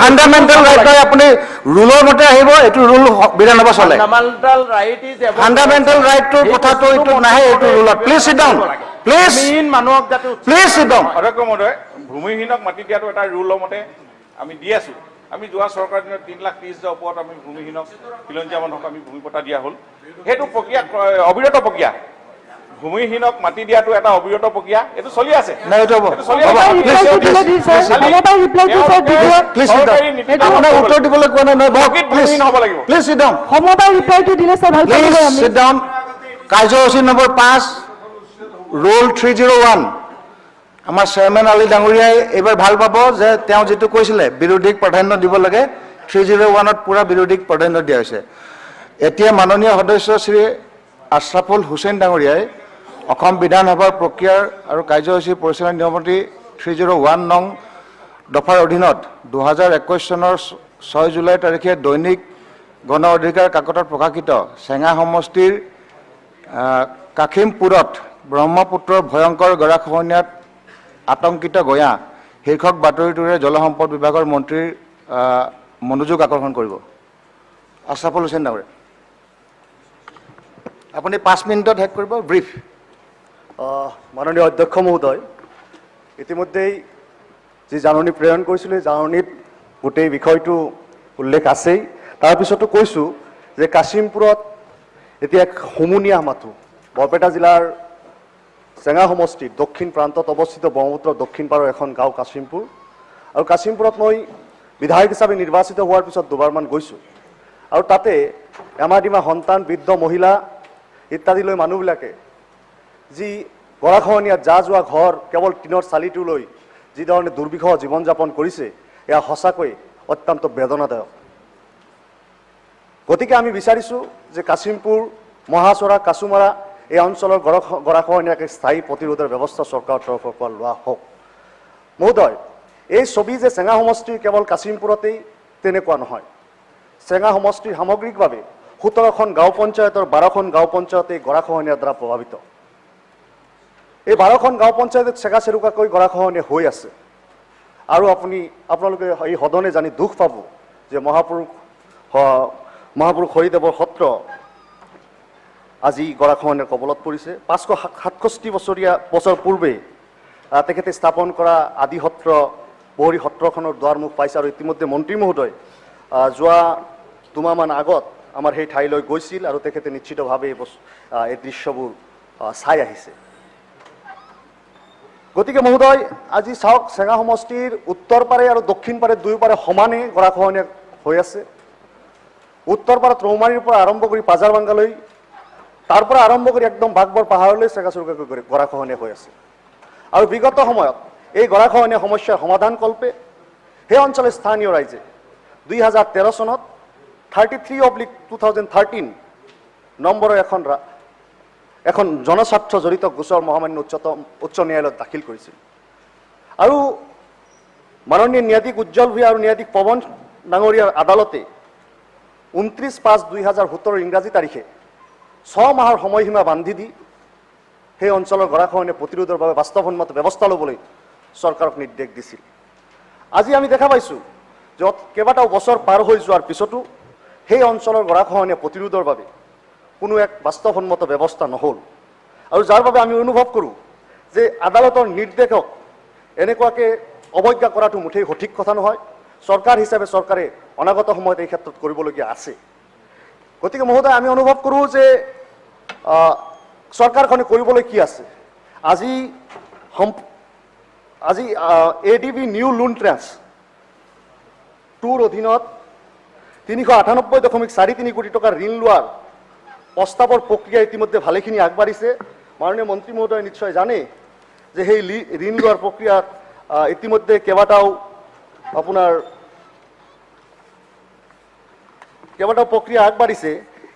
ফাণ্ডামেণ্টেল ৰাইট আপুনি ৰুলৰ মতে আহিব, এইটো ৰুল বিধানসভা চলে। ফাণ্ডামেণ্টেল ৰাইট ইজ ফাণ্ডামেণ্টেল ৰাইটটোৰ কথাটো এইটো নাহে, এইটো ৰুলত। Please sit down. প্লিজ মানুহক যাতে প্লিজ সিট ডাউন। অধ্যক্ষ মহোদয়, ভূমিহীনক মাটি দিয়াটো এটা ৰুলৰ মতে আমি দি আছোঁ। আমি যোৱা চৰকাৰ দিনত 3,30,000 ওপৰত আমি ভূমিহীনক খিলঞ্জীয়া মানুহক আমি ভূমি পট্টা দিয়া হ'ল। সেইটো প্ৰক্ৰিয়া অবিৰত প্ৰক্ৰিয়া। ভূমিহীনক মাটি দিয়াটো এটা অবিৰত প্ৰক্ৰিয়া, এইটো চলি আছে। উত্তৰ দিবলৈ কোৱা নাই। হ'ব লাগিব। Please sit down. সমবায় ৰিপ্লাইটো দিলে ছাৰ ভাল প্লিজ সিট ডাউন। কাৰ্যসূচী নম্বৰ 5 ৰুল 301। আমাৰ চেয়াৰমেন আলী ডাঙৰীয়াই এইবাৰ ভাল পাব যে তেওঁ যিটো কৈছিলে বিৰোধীক প্ৰাধান্য দিব লাগে, 301ত পূৰা বিৰোধীক প্ৰাধান্য দিয়া হৈছে। এতিয়া মাননীয় সদস্য শ্ৰী আশ্ৰাফুল হুছেইন ডাঙৰীয়াই অসম বিধানসভাৰ প্ৰক্ৰিয়াৰ আৰু কাৰ্যসূচী পৰিচালনা নিয়মাৱলী 301 নং দফাৰ অধীনত 2021 চনৰ 6 জুলাই তাৰিখে দৈনিক গণ অধিকাৰ কাকতত প্ৰকাশিত চেঙা সমষ্টিৰ কাখিমপুৰত ব্ৰহ্মপুত্ৰৰ ভয়ংকৰ গৰাখহনীয়াত আতংকিত গঞা শীৰ্ষক বাতৰিটোৰে জলসম্পদ বিভাগৰ মন্ত্ৰীৰ মনোযোগ আকৰ্ষণ কৰিব। আশ্ৰাফুল হুছেইন ডাঙৰীয়া, আপুনি 5 মিনিটত শেষ কৰিব, ব্ৰিফ। মাননীয় অধ্যক্ষ মহোদয়, ইতিমধ্যেই যি জাননী প্ৰেৰণ কৰিছিলোঁ, সেই জাননীত গোটেই বিষয়টো উল্লেখ আছেই। তাৰপিছতো কৈছোঁ যে কাশিমপুৰত এতিয়া সমূনীয়া মাথো, বৰপেটা জিলাৰ চেঙা সমষ্টিৰ দক্ষিণ প্ৰান্তত অৱস্থিত ব্ৰহ্মপুত্ৰৰ দক্ষিণ পাৰৰ এখন গাঁও কাশিমপুৰ। আৰু কাশিমপুৰত মই বিধায়ক হিচাপে নিৰ্বাচিত হোৱাৰ পিছত দুবাৰমান গৈছোঁ। আৰু তাতে এমাহ সন্তান, বৃদ্ধ মহিলা ইত্যাদিলৈ মানুহবিলাকে যি গৰাখহনীয়াত যা যোৱা ঘৰ কেৱল টিনৰ চালিটো লৈ যিধৰণে দুৰ্বিষহ জীৱন যাপন কৰিছে, এয়া সঁচাকৈ অত্যন্ত বেদনাদায়ক। গতিকে আমি বিচাৰিছোঁ যে কাশিমপুৰ, মহাচৰা, কাছুমাৰা এই অঞ্চলৰ গৰাখহনীয়াকে স্থায়ী প্ৰতিৰোধৰ ব্যৱস্থা চৰকাৰৰ তৰফৰ পৰা লোৱা হওক। মহোদয়, এই ছবি যে চেঙা সমষ্টিৰ কেৱল কাশিমপুৰতেই তেনেকুৱা নহয়। চেঙা সমষ্টিৰ সামগ্ৰিকভাৱে 17খন গাঁও পঞ্চায়তৰ 12খন গাঁও পঞ্চায়ত এই গৰাখহনীয়াৰ দ্বাৰা প্ৰভাৱিত। এই 12খন গাঁও পঞ্চায়তত চেগা চেৰুকাকৈ গৰাখহনীয়া হৈ আছে। আৰু আপোনালোকে এই সদনে জানি দুখ পাব যে মহাপুৰুষ হৰিদেৱৰ সত্ৰ আজি গৰাখহনীয়াৰ কবলত পৰিছে। 567 বছৰ পূৰ্বে তেখেতে স্থাপন কৰা আদি সত্ৰ বহৰী সত্ৰখনৰ দুৱাৰমুখ পাইছে আৰু ইতিমধ্যে মন্ত্ৰী মহোদয় যোৱা দুমাহমান আগত আমাৰ সেই ঠাইলৈ গৈছিল আৰু তেখেতে নিশ্চিতভাৱে এই দৃশ্যবোৰ চাই আহিছে। গতিকে মহোদয় আজি চাওক চেঙা সমষ্টিৰ উত্তৰ পাৰে আৰু দক্ষিণ পাৰে দুয়োপাৰে সমানে গৰাখহনীয়া হৈ আছে। উত্তৰ পাৰত ৰৌমাৰীৰ পৰা আৰম্ভ কৰি পাজাৰবাংগালৈ, তাৰ পৰা আৰম্ভ কৰি একদম বাঘবৰ পাহাৰলৈ চেগাচুৰকাকৈ গৰাখহনীয়া হৈ আছে। আৰু বিগত সময়ত এই গৰাখহনীয়া সমস্যাৰ সমাধান কল্পে সেই অঞ্চলৰ স্থানীয় ৰাইজে 2013 চনত 33/2013 নম্বৰৰ এখন জনস্বাৰ্থ জড়িত গোচৰ মহামান্য উচ্চ ন্যায়ালয়ত দাখিল কৰিছিল। আৰু মাননীয় ন্যায়াধীশ উজ্জ্বল ভূঞা আৰু ন্যায়াধীশ পৱন ডাঙৰীয়াৰ আদালতে 29/5/2017 ইংৰাজী তাৰিখে 6 মাহৰ সময়সীমা বান্ধি দি সেই অঞ্চলৰ গৰাখহনীয়া প্ৰতিৰোধৰ বাবে বাস্তৱসন্মত ব্যৱস্থা ল'বলৈ চৰকাৰক নিৰ্দেশ দিছিল। আজি আমি দেখা পাইছোঁ যে কেইবাটাও বছৰ পাৰ হৈ যোৱাৰ পিছতো সেই অঞ্চলৰ গৰাখহনীয়া প্ৰতিৰোধৰ বাবে কোনো এক বাস্তৱসন্মত ব্যৱস্থা নহ'ল। আৰু যাৰ বাবে আমি অনুভৱ কৰোঁ যে আদালতৰ নিৰ্দেশক এনেকুৱাকৈ অৱজ্ঞা কৰাটো মুঠেই সঠিক কথা নহয়। চৰকাৰ হিচাপে চৰকাৰে অনাগত সময়ত এই ক্ষেত্ৰত কৰিবলগীয়া আছে। গতিকে মহোদয় আমি অনুভৱ কৰোঁ যে চৰকাৰখনে কৰিবলৈ কি আছে। আজি ADB নিউ লোন ট্ৰেন্স 2ৰ অধীনত 398.43 কোটি টকাৰ ঋণ লোৱাৰ প্ৰস্তাৱৰ প্ৰক্ৰিয়া ইতিমধ্যে ভালেখিনি আগবাঢ়িছে। মাননীয় মন্ত্ৰী মহোদয় নিশ্চয় জানে যে সেই ঋণ লোৱাৰ প্ৰক্ৰিয়াত ইতিমধ্যে কেইবাটাও প্ৰক্ৰিয়া আগবাঢ়িছে।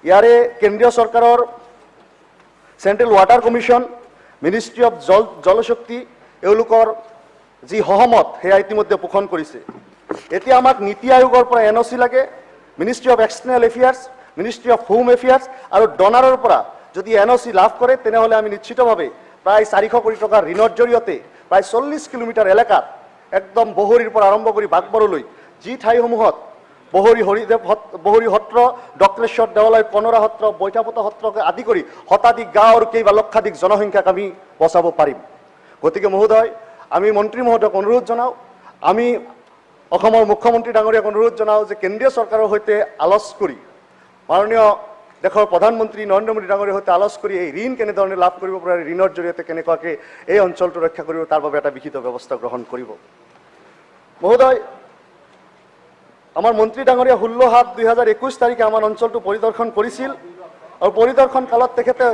ইয়াৰে কেন্দ্ৰীয় চৰকাৰৰ central water commission, ministry of জলশক্তি এওঁলোকৰ যি সহমত সেয়া ইতিমধ্যে পোষণ কৰিছে। এতিয়া আমাক নীতি আয়োগৰ পৰা NOC লাগে, ministry of external affairs, ministry of home affairs আৰু ডনাৰৰ পৰা যদি NOC লাভ কৰে তেনেহ'লে আমি নিশ্চিতভাৱে প্ৰায় 400 কোটি টকাৰ ঋণৰ জৰিয়তে প্ৰায় 40 কিলোমিটাৰ এলেকাত একদম বহৰীৰ পৰা আৰম্ভ কৰি বাঘবৰলৈ যি ঠাইসমূহত বহৰী সত্ৰ, ডক্লেশ্বৰ দেৱালয়, কনৰা সত্ৰ, বৈঠাপতা সত্ৰকে আদি কৰি শতাধিক গাঁও আৰু কেইবা লক্ষাধিক জনসংখ্যাক আমি বচাব পাৰিম। গতিকে মহোদয় আমি মন্ত্ৰী মহোদয়ক অনুৰোধ জনাওঁ, আমি অসমৰ মুখ্যমন্ত্ৰী ডাঙৰীয়াক অনুৰোধ জনাওঁ যে কেন্দ্ৰীয় চৰকাৰৰ সৈতে আলোচ কৰি মাননীয় দেশৰ প্ৰধানমন্ত্ৰী নৰেন্দ্ৰ মোদী ডাঙৰীয়াৰ সৈতে আলোচ কৰি এই ঋণ কেনেধৰণে লাভ কৰিব পাৰে, ঋণৰ জৰিয়তে কেনেকুৱাকৈ এই অঞ্চলটো ৰক্ষা কৰিব তাৰ বাবে এটা বিহিত ব্যৱস্থা গ্ৰহণ কৰিব। মহোদয় আমাৰ মন্ত্ৰী ডাঙৰীয়া 16/7/2021 তাৰিখে আমাৰ অঞ্চলটো পৰিদৰ্শন কৰিছিল আৰু পৰিদৰ্শন কালত তেখেতে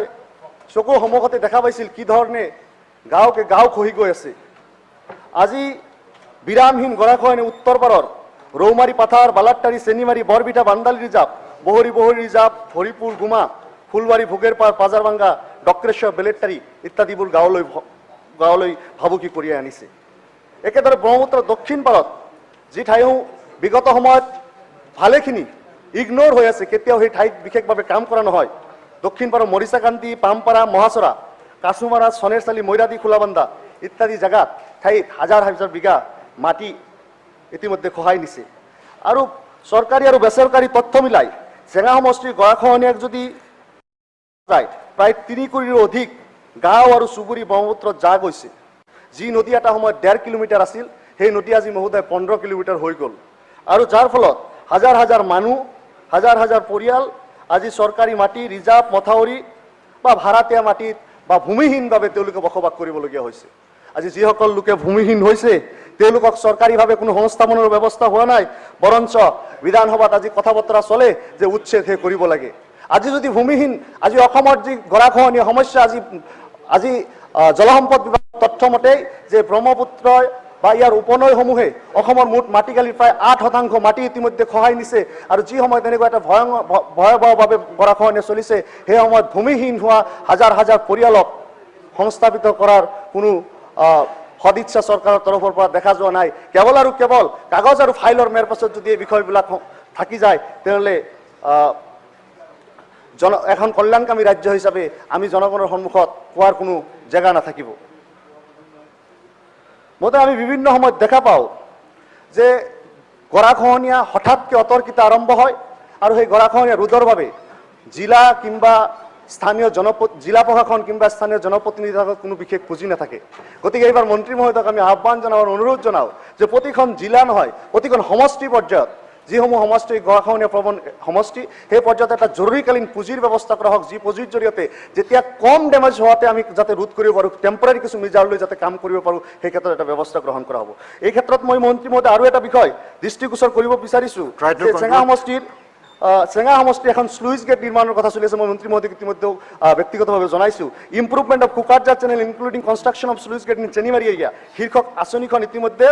চকুৰ সন্মুখতে দেখা পাইছিল কি ধৰণে গাঁও খহি গৈ আছে। আজি বিৰামহীন গৰাখহনীয়া উত্তৰ পাৰৰ ৰৌমাৰী, পাথাৰ, বালাট্টাৰী, চেনিমাৰী, বৰবিটা, বান্দালী ৰিজাৰ্ভ, বহৰী ৰিজাৰ্ভ, হৰিপুৰ, গুমা, ফুলবাৰী, ভোগেৰপাৰ, পাজাৰবাংগা, ডক্ৰেশ্বৰ, বেলেট্টাৰী ইত্যাদিবোৰ গাঁৱলৈ ভাবুকি কঢ়িয়াই আনিছে। একেদৰে ব্ৰহ্মপুত্ৰৰ দক্ষিণ পাৰত যি ঠাইসমূহ বিগত সময়ত ভালেখিনি ইগনোৰ হৈ আছে, কেতিয়াও সেই ঠাইত বিশেষভাৱে কাম কৰা নহয়। দক্ষিণ পাৰৰ মৰিচাকান্তি, পামপাৰা, মহাচৰা, কাছুমাৰা, চনেৰচালি, মৈৰাদী, খোলাবান্ধা ইত্যাদি জেগাত ঠাইত হাজাৰ হাজাৰ বিঘা মাটি ইতিমধ্যে খহাই নিছে। আৰু চৰকাৰী আৰু বেচৰকাৰী তথ্য মিলাই চেঙা সমষ্টিৰ গৰাখহনীয়াক যদি যায় প্ৰায় 3 কোটিৰো অধিক গাঁও আৰু চুবুৰী ব্ৰহ্মপুত্ৰত যা গৈছে। যি নদী এটা সময়ত 1.5 কিলোমিটাৰ আছিল সেই নদী আজি মহোদয় 15 কিলোমিটাৰ হৈ গ'ল। আৰু যাৰ ফলত হাজাৰ হাজাৰ মানুহ, হাজাৰ হাজাৰ পৰিয়াল আজি চৰকাৰী মাটি, ৰিজাৰ্ভ, মথাউৰি বা ভাড়াতীয়া মাটিত বা ভূমিহীনভাৱে তেওঁলোকে বসবাস কৰিবলগীয়া হৈছে। আজি যিসকল লোকে ভূমিহীন হৈছে তেওঁলোকক চৰকাৰীভাৱে কোনো সংস্থাপনৰ ব্যৱস্থা হোৱা নাই, বৰঞ্চ বিধানসভাত আজি কথা বতৰা চলে যে উচ্ছেদহে কৰিব লাগে। আজি যদি ভূমিহীন, আজি অসমৰ যি গৰাখহনীয়া সমস্যা, আজি জলসম্পদ বিভাগৰ তথ্য মতে যে ব্ৰহ্মপুত্ৰ বা ইয়াৰ উপনৈসমূহে অসমৰ মুঠ মাটিকালিৰ প্ৰায় 8% মাটি ইতিমধ্যে খহাই নিছে। আৰু যি সময়ত এনেকুৱা এটা ভয়াৱহভাৱে গৰাখহনীয়া চলিছে সেই সময়ত ভূমিহীন হোৱা হাজাৰ হাজাৰ পৰিয়ালক সংস্থাপিত কৰাৰ কোনো সদিচ্ছা চৰকাৰৰ তৰফৰ পৰা দেখা যোৱা নাই। কেৱল আৰু কেৱল কাগজ আৰু ফাইলৰ মেৰ পাছত যদি এই বিষয়বিলাক থাকি যায় তেনেহ'লে এখন কল্যাণকামী ৰাজ্য হিচাপে আমি জনগণৰ সন্মুখত কোৱাৰ কোনো জেগা নাথাকিব। মতে আমি বিভিন্ন সময়ত দেখা পাওঁ যে গৰাখহনীয়া হঠাৎকৈ অতৰ্কিত আৰম্ভ হয় আৰু সেই গৰাখহনীয়া ৰোধৰ বাবে জিলা কিংবা স্থানীয় জিলা প্ৰশাসন কিংবা স্থানীয় জনপ্ৰতিনিধিৰ হাতত কোনো বিশেষ পুঁজি নাথাকে। গতিকে এইবাৰ মন্ত্ৰী মহোদয়ক আমি আহ্বান জনাওঁ, অনুৰোধ জনাওঁ যে প্ৰতিখন জিলা নহয়, প্ৰতিখন সমষ্টি পৰ্যায়ত যিসমূহ সমষ্টি গৰাখহনীয়া প্ৰৱণ সমষ্টি, সেই পৰ্যায়ত এটা জৰুৰীকালীন পুঁজিৰ ব্যৱস্থা কৰা হওক, যি পুঁজিৰ জৰিয়তে যেতিয়া কম ডেমেজ হোৱাতে আমি যাতে ৰোধ কৰিব পাৰোঁ, টেম্পৰাৰী কিছু মিজাৰ লৈ যাতে কাম কৰিব পাৰোঁ, সেই ক্ষেত্ৰত এটা ব্যৱস্থা গ্ৰহণ কৰা হ'ব। এই ক্ষেত্ৰত মই মন্ত্ৰী মহোদয় আৰু এটা বিষয় দৃষ্টিগোচৰ কৰিব বিচাৰিছোঁ, চেঙা সমষ্টিৰ এখন স্লুইচ গেট নিৰ্মাণৰ কথা চলি আছে। মই মন্ত্ৰী মহোদয়ক ইতিমধ্যে ব্যক্তিগতভাৱে জনাইছোঁ। Improvement of Kukarjar channel including construction of sluice gate in Chenimari area শীৰ্ষক আঁচনিখন ইতিমধ্যে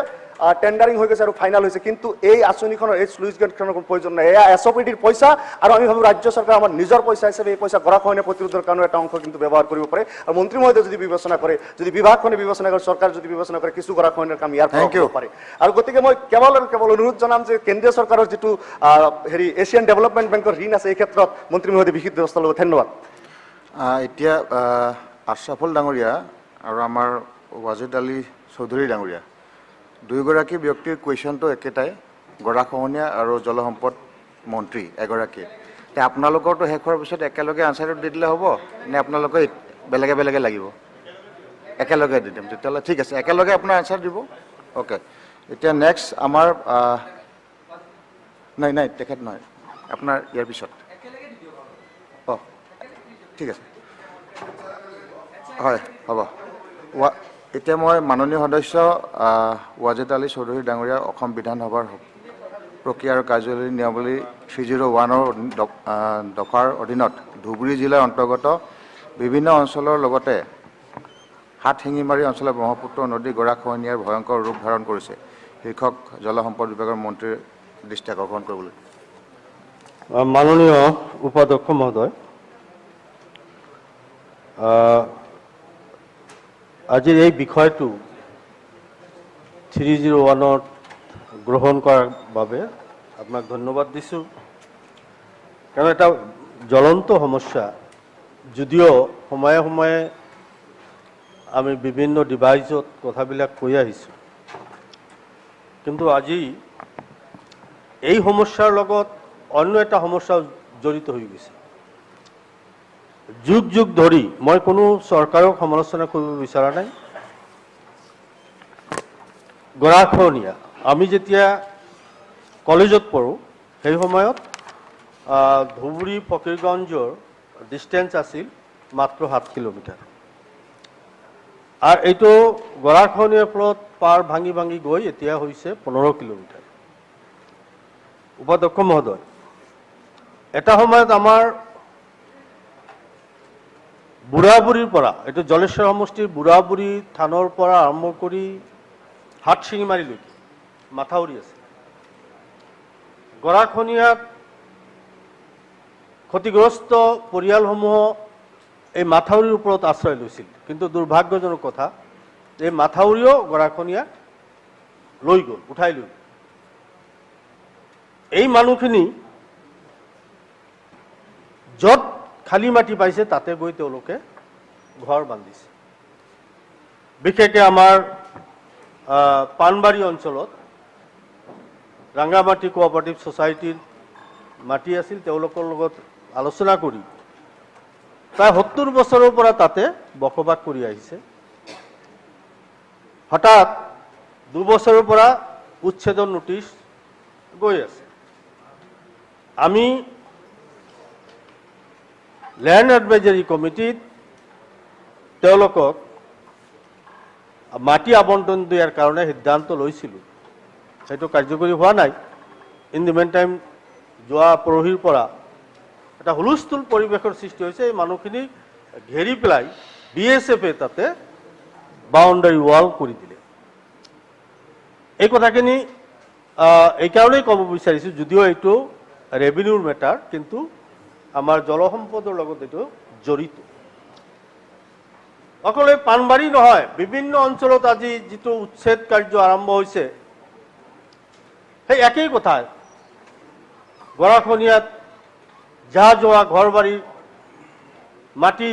টেণ্ডাৰিং হৈ গৈছে আৰু ফাইনেল হৈছে, কিন্তু এই আঁচনিখনৰ এই স্লুইচ গেটখনৰ কোনো প্ৰয়োজন নাই। এয়া SOPDৰ পইচা, আৰু আমি ভাবোঁ ৰাজ্য চৰকাৰে আমাৰ নিজৰ পইচা হিচাপে এই পইচা গৰাখহনীয়া প্ৰতিৰোধৰ কাৰণে এটা অংশ কিন্তু ব্যৱহাৰ কৰিব পাৰে। আৰু মন্ত্ৰী মহোদয়ে যদি বিবেচনা কৰে, যদি বিভাগখনে বিবেচনা কৰে, চৰকাৰ যদি বিবেচনা কৰে, কিছু গৰাখহনীয়াৰ কাম ইয়াৰ পৰা কৰিব পাৰে। আৰু গতিকে মই কেৱল অনুৰোধ জনাম যে কেন্দ্ৰীয় চৰকাৰৰ যিটো এছিয়ান ডেভেলপমেণ্ট বেংকৰ ঋণ আছে, এই ক্ষেত্ৰত মন্ত্ৰী মহোদয়ে বিশেষ ব্যৱস্থা ল'ব। ধন্যবাদ। এতিয়া আশ্ৰাফুল ডাঙৰীয়া আৰু আমাৰ ৱাজিদ আলী চৌধুৰী ডাঙৰীয়া দুয়োগৰাকী ব্যক্তিৰ কুৱেশ্যনটো একেটাই, গৰাখহনীয়া আৰু জলসম্পদ মন্ত্ৰী এগৰাকী। এতিয়া আপোনালোকৰতো শেষ হোৱাৰ পিছত একেলগে আনচাৰটো দি দিলে হ'ব নে আপোনালোকে বেলেগে বেলেগে লাগিব? একেলগে দি দিম তেতিয়াহ'লে, ঠিক আছে, একেলগে আপোনাৰ আনচাৰ দিব। অ'কে, এতিয়া নেক্সট আমাৰ নাই তেখেত নহয়, আপোনাৰ ইয়াৰ পিছত। অঁ ঠিক আছে, হয় হ'ব। এতিয়া মই মাননীয় সদস্য ৱাজিদ আলী চৌধুৰী ডাঙৰীয়া অসম বিধানসভাৰ প্ৰক্ৰিয়া আৰু কাৰ্যাৱলী নিয়মাৱলী 301ৰ দফাৰ অধীনত ধুবুৰী জিলাৰ অন্তৰ্গত বিভিন্ন অঞ্চলৰ লগতে হাতশিঙিমাৰী অঞ্চলৰ ব্ৰহ্মপুত্ৰ নদী গৰাখহনীয়াৰ ভয়ংকৰ ৰূপ ধাৰণ কৰিছে শীৰ্ষক জলসম্পদ বিভাগৰ মন্ত্ৰীৰ দৃষ্টি আকৰ্ষণ কৰিবলৈ। মাননীয় উপাধ্যক্ষ মহোদয়, আজিৰ এই বিষয়টো 301ত গ্ৰহণ কৰাৰ বাবে আপোনাক ধন্যবাদ দিছোঁ। কাৰণ এটা জ্বলন্ত সমস্যা, যদিও সময়ে সময়ে আমি বিভিন্ন ডিভাইচত কথাবিলাক কৈ আহিছোঁ, কিন্তু আজি এই সমস্যাৰ লগত অন্য এটা সমস্যা জড়িত হৈ গৈছে। যুগ যুগ ধৰি, মই কোনো চৰকাৰক সমালোচনা কৰিব বিচৰা নাই, গৰাখহনীয়া, আমি যেতিয়া কলেজত পঢ়োঁ সেই সময়ত ধুবুৰী ফকীৰগঞ্জৰ ডিষ্টেঞ্চ আছিল মাত্ৰ 7 কিলোমিটাৰ, আৰু এইটো গৰাখহনীয়াৰ ফলত পাৰ ভাঙি ভাঙি গৈ এতিয়া হৈছে 15 কিলোমিটাৰ। উপাধ্যক্ষ মহোদয়, এটা সময়ত আমাৰ বুঢ়াবুঢ়ীৰ পৰা, এইটো জলেশ্বৰ সমষ্টিৰ বুঢ়াবুঢ়ী থানৰ পৰা আৰম্ভ কৰি হাতশিঙিমাৰীলৈকে মাথাউৰি আছে। গৰাখহনীয়াত ক্ষতিগ্ৰস্ত পৰিয়ালসমূহ এই মাথাউৰিৰ ওপৰত আশ্ৰয় লৈছিল, কিন্তু দুৰ্ভাগ্যজনক কথা, এই মাথাউৰিও গৰাখহনীয়া লৈ গ'ল, উঠাই লৈ গ'ল। এই মানুহখিনি য'ত খালী মাটি পাইছে তাতে গৈ তেওঁলোকে ঘৰ বান্ধিছে। বিশেষকৈ আমাৰ পাণবাৰী অঞ্চলত ৰাংগামাটি কোঅপাৰেটিভ ছ'চাইটিৰ মাটি আছিল, তেওঁলোকৰ লগত আলোচনা কৰি প্ৰায় 70 বছৰৰ পৰা তাতে বসবাস কৰি আহিছে। হঠাৎ 2 বছৰৰ পৰা উচ্ছেদৰ নোটিছ গৈ আছে। আমি ল্যান্ড এডভাইজাৰী কমিটিত তেওঁলোকক মাটি আবণ্টন দিয়াৰ কাৰণে সিদ্ধান্ত লৈছিলোঁ, সেইটো কাৰ্যকৰী হোৱা নাই। ইন দি মেইন টাইম যোৱা পৰহিৰ পৰা এটা হুলস্থুল পৰিৱেশৰ সৃষ্টি হৈছে। এই মানুহখিনিক ঘেৰি পেলাই BSF তাতে বাউণ্ডাৰী ৱাল কৰি দিলে। এই কথাখিনি এইকাৰণেই ক'ব বিচাৰিছোঁ, যদিও এইটো ৰেভিনিউৰ মেটাৰ, কিন্তু আমাৰ জলসম্পদৰ লগত এইটো জড়িত। অকল এই পাণবাৰী নহয়, বিভিন্ন অঞ্চলত আজি যিটো উচ্ছেদ কাৰ্য আৰম্ভ হৈছে, সেই একেই কথা। গৰাখহনীয়াত যাহ যোৱা ঘৰ বাৰী মাটি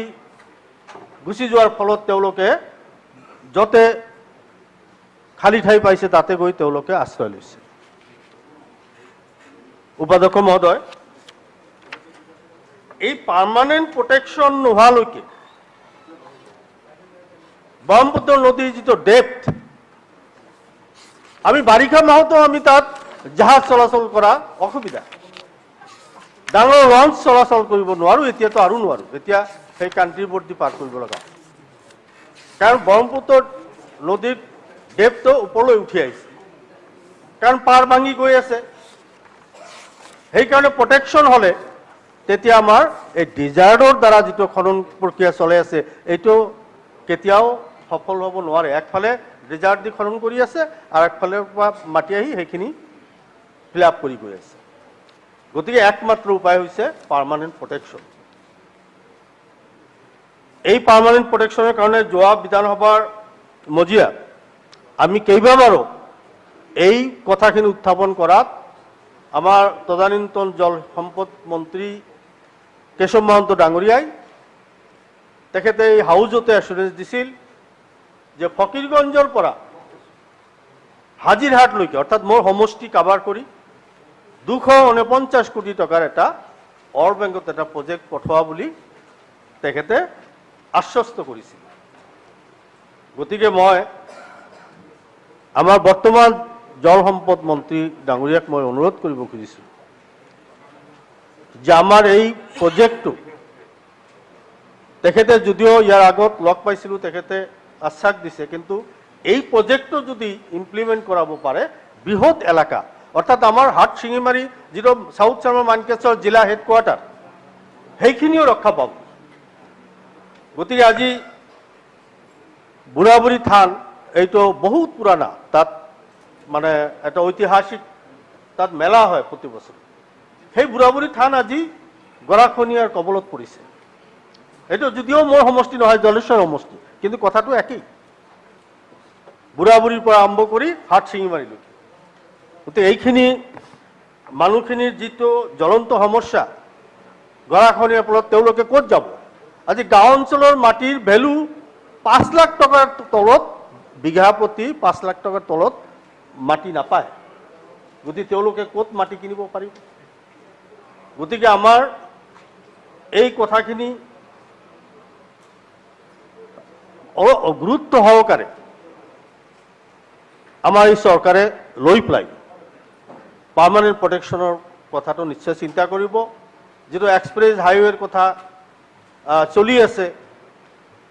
গুচি যোৱাৰ ফলত তেওঁলোকে য'তে খালী ঠাই পাইছে তাতে গৈ তেওঁলোকে আশ্ৰয় লৈছে। উপাধ্যক্ষ মহোদয়, এই পাৰ্মানেণ্ট প্ৰটেকশ্যন নোহোৱালৈকে ব্ৰহ্মপুত্ৰ নদীৰ যিটো ডেপ্থ, আমি বাৰিষা মাহতো আমি তাত জাহাজ চলাচল কৰা অসুবিধা, ডাঙৰ লঞ্চ চলাচল কৰিব নোৱাৰোঁ, এতিয়াতো আৰু নোৱাৰোঁ, এতিয়া সেই কাণ্ট্ৰিবৰ্ডি পাৰ কৰিব লগা, কাৰণ ব্ৰহ্মপুত্ৰ নদীৰ ডেপ্থটো ওপৰলৈ উঠি আহিছে, কাৰণ পাৰ ভাঙি গৈ আছে। সেইকাৰণে প্ৰটেকশ্যন হ'লে তেতিয়া আমাৰ এই ডিজাৰ্টৰ দ্বাৰা যিটো খনন প্ৰক্ৰিয়া চলাই আছে এইটো কেতিয়াও সফল হ'ব নোৱাৰে। একফালে ডিজাৰ্ট দি খনন কৰি আছে আৰু একফালৰ পৰা মাটি আহি সেইখিনি ফিল আপ কৰি গৈ আছে। গতিকে একমাত্ৰ উপায় হৈছে পাৰ্মানেণ্ট প্ৰটেকশ্যন। এই পাৰ্মানেণ্ট প্ৰটেকশ্যনৰ কাৰণে যোৱা বিধানসভাৰ মজিয়াত আমি কেইবাবাৰো এই কথাখিনি উত্থাপন কৰাত আমাৰ তদানীন্তন জল সম্পদ মন্ত্ৰী কেশৱ মহন্ত ডাঙৰীয়াই তেখেতে এই হাউজতে এচুৰেঞ্চ দিছিল যে ফকীৰগঞ্জৰ পৰা হাজিৰহাটলৈকে অৰ্থাৎ মোৰ সমষ্টি কাভাৰ কৰি 249 কোটি টকাৰ এটা ৱৰ্ল্ড বেংকত এটা প্ৰজেক্ট পঠোৱা বুলি তেখেতে আশ্বস্ত কৰিছিল। গতিকে মই আমাৰ বৰ্তমান জল সম্পদ মন্ত্ৰী ডাঙৰীয়াক মই অনুৰোধ কৰিব খুজিছোঁ যে আমাৰ এই প্ৰজেক্টটো তেখেতে যদিও ইয়াৰ আগত লগ পাইছিলোঁ তেখেতে আশ্বাস দিছে, কিন্তু এই প্ৰজেক্টটো যদি ইমপ্লিমেণ্ট কৰাব পাৰে বৃহৎ এলেকা অৰ্থাৎ আমাৰ হাট শিঙিমাৰী যিটো চাউথ চাৰ্মাৰ মানকেশ্বৰ জিলা হেডকোৱাৰ্টাৰ সেইখিনিও ৰক্ষা পাব। গতিকে আজি বুঢ়াবুঢ়ী থান এইটো বহুত পুৰণা, তাত মানে এটা ঐতিহাসিক তাত মেলা হয় প্ৰতি বছৰ। সেই বুঢ়াবুঢ়ী থান আজি গৰাখহনীয়াৰ কবলত পৰিছে। এইটো যদিও মোৰ সমষ্টি নহয় জলেশ্বৰ সমষ্টি, কিন্তু কথাটো একেই, বুঢ়াবুঢ়ীৰ পৰা আৰম্ভ কৰি হাট শিঙিমাৰীলৈকে। গতিকে এইখিনি মানুহখিনিৰ যিটো জ্বলন্ত সমস্যা গৰাখহনীয়াৰ ফলত তেওঁলোকে ক'ত যাব? আজি গাঁও অঞ্চলৰ মাটিৰ ভেলু 5 লাখ টকাৰ তলত, বিঘা প্ৰতি 5 লাখ টকাৰ তলত মাটি নাপায়। গতিকে তেওঁলোকে ক'ত মাটি কিনিব পাৰিব? গতিকে আমাৰ এই কথাখিনি গুৰুত্ব সহকাৰে আমাৰ এই চৰকাৰে লৈ পেলাই পাৰ্মানেণ্ট প্ৰটেকশ্যনৰ কথাটো নিশ্চয় চিন্তা কৰিব। যিটো এক্সপ্ৰেছ হাইৱেৰ কথা চলি আছে,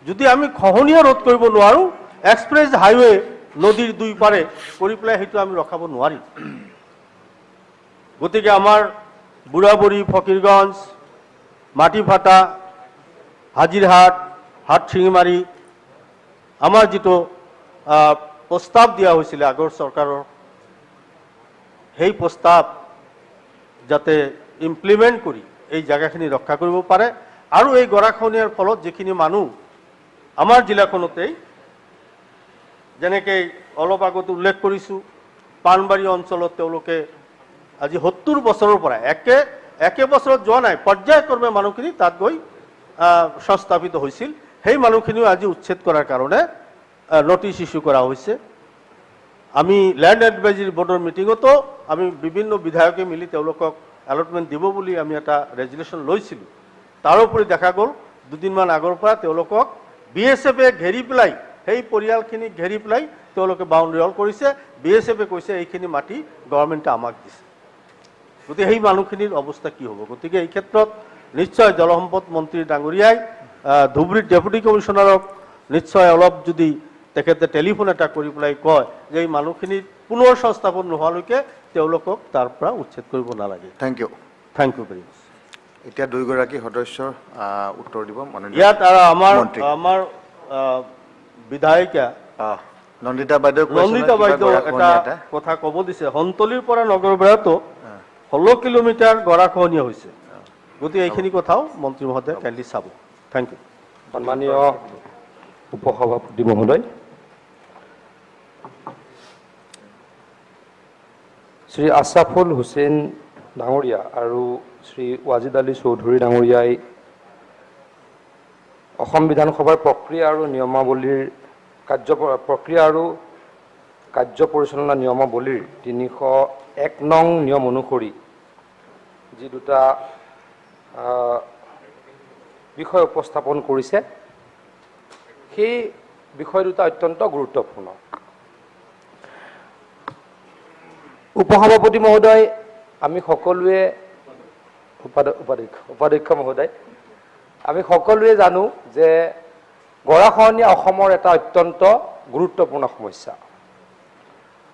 যদি আমি খহনীয়া ৰোধ কৰিব নোৱাৰোঁ, এক্সপ্ৰেছ হাইৱে নদীৰ দুই পাৰে কৰি পেলাই সেইটো আমি ৰখাব নোৱাৰিম। গতিকে আমাৰ বুঢ়াবুঢ়ী, ফকীৰগঞ্জ, মাটিফাটা, হাজিৰহাট, হাট শিঙিমাৰী আমাৰ যিটো প্ৰস্তাৱ দিয়া হৈছিলে আগৰ চৰকাৰৰ, সেই প্ৰস্তাৱ যাতে ইমপ্লিমেণ্ট কৰি এই জেগাখিনি ৰক্ষা কৰিব পাৰে। আৰু এই গৰাখহনীয়াৰ ফলত যিখিনি মানুহ আমাৰ জিলাখনতেই, যেনেকৈ অলপ আগত উল্লেখ কৰিছোঁ, পাণবাৰী অঞ্চলত তেওঁলোকে আজি 70 বছৰৰ পৰা একে বছৰত যোৱা নাই, পৰ্যায়ক্ৰমে মানুহখিনি তাত গৈ সংস্থাপিত হৈছিল। সেই মানুহখিনিও আজি উচ্ছেদ কৰাৰ কাৰণে নটিচ ইছ্যু কৰা হৈছে। আমি লেণ্ড এডভাইজৰী বৰ্ডৰ মিটিঙতো আমি বিভিন্ন বিধায়কে মিলি তেওঁলোকক এলটমেণ্ট দিব বুলি আমি এটা ৰেজুলেশ্যন লৈছিলোঁ। তাৰোপৰি দেখা গ'ল দুদিনমান আগৰ পৰা তেওঁলোকক BSF-এ ঘেৰি পেলাই, সেই পৰিয়ালখিনিক ঘেৰি পেলাই তেওঁলোকে বাউণ্ডেৰী ৱাল কৰিছে। BSF-এ কৈছে এইখিনি মাটি গভৰ্ণমেণ্টে আমাক দিছে। গতিকে সেই মানুহখিনিৰ অৱস্থা কি হ'ব? গতিকে এই ক্ষেত্ৰত নিশ্চয় জলসম্পদ মন্ত্ৰী ডাঙৰীয়াই ধুবুৰীৰ ডেপুটি কমিশ্যনাৰক নিশ্চয় অলপ যদি তেখেতে টেলিফোন এটা কৰি পেলাই কয় যে এই মানুহখিনিৰ পুনৰ সংস্থাপন নোহোৱালৈকে তেওঁলোকক তাৰ পৰা উচ্ছেদ কৰিব নালাগে। থেংক ইউ ভেৰি মাছ। এতিয়া দুইগৰাকী সদস্যৰ উত্তৰ দিব ইয়াত। আৰু আমাৰ বিধায়িকা নন্দিতা বাইদেউ এটা কথা ক'ব দিছে, হন্তলীৰ পৰা নগৰবেৰাতো 16 কিলোমিটাৰ গৰাখহনীয়া হৈছে। গতিকে এইখিনি কথাও মন্ত্ৰী মহোদয়ে কাইণ্ডলি চাব। Thank you. সন্মানীয় উপসভাপতি মহোদয়, শ্ৰী আছাফুল হুছেইন ডাঙৰীয়া আৰু শ্ৰী ৱাজিদ আলী চৌধুৰী ডাঙৰীয়াই অসম বিধানসভাৰ প্ৰক্ৰিয়া আৰু নিয়মাৱলীৰ প্ৰক্ৰিয়া আৰু কাৰ্য পৰিচালনা নিয়মাৱলীৰ 301 নং নিয়ম অনুসৰি যি দুটা বিষয় উপস্থাপন কৰিছে সেই বিষয় দুটা অত্যন্ত গুৰুত্বপূৰ্ণ। উপসভাপতি মহোদয়, আমি সকলোৱে উপাধ্যক্ষ মহোদয়, আমি সকলোৱে জানো যে গৰাখহনীয়া অসমৰ এটা অত্যন্ত গুৰুত্বপূৰ্ণ সমস্যা।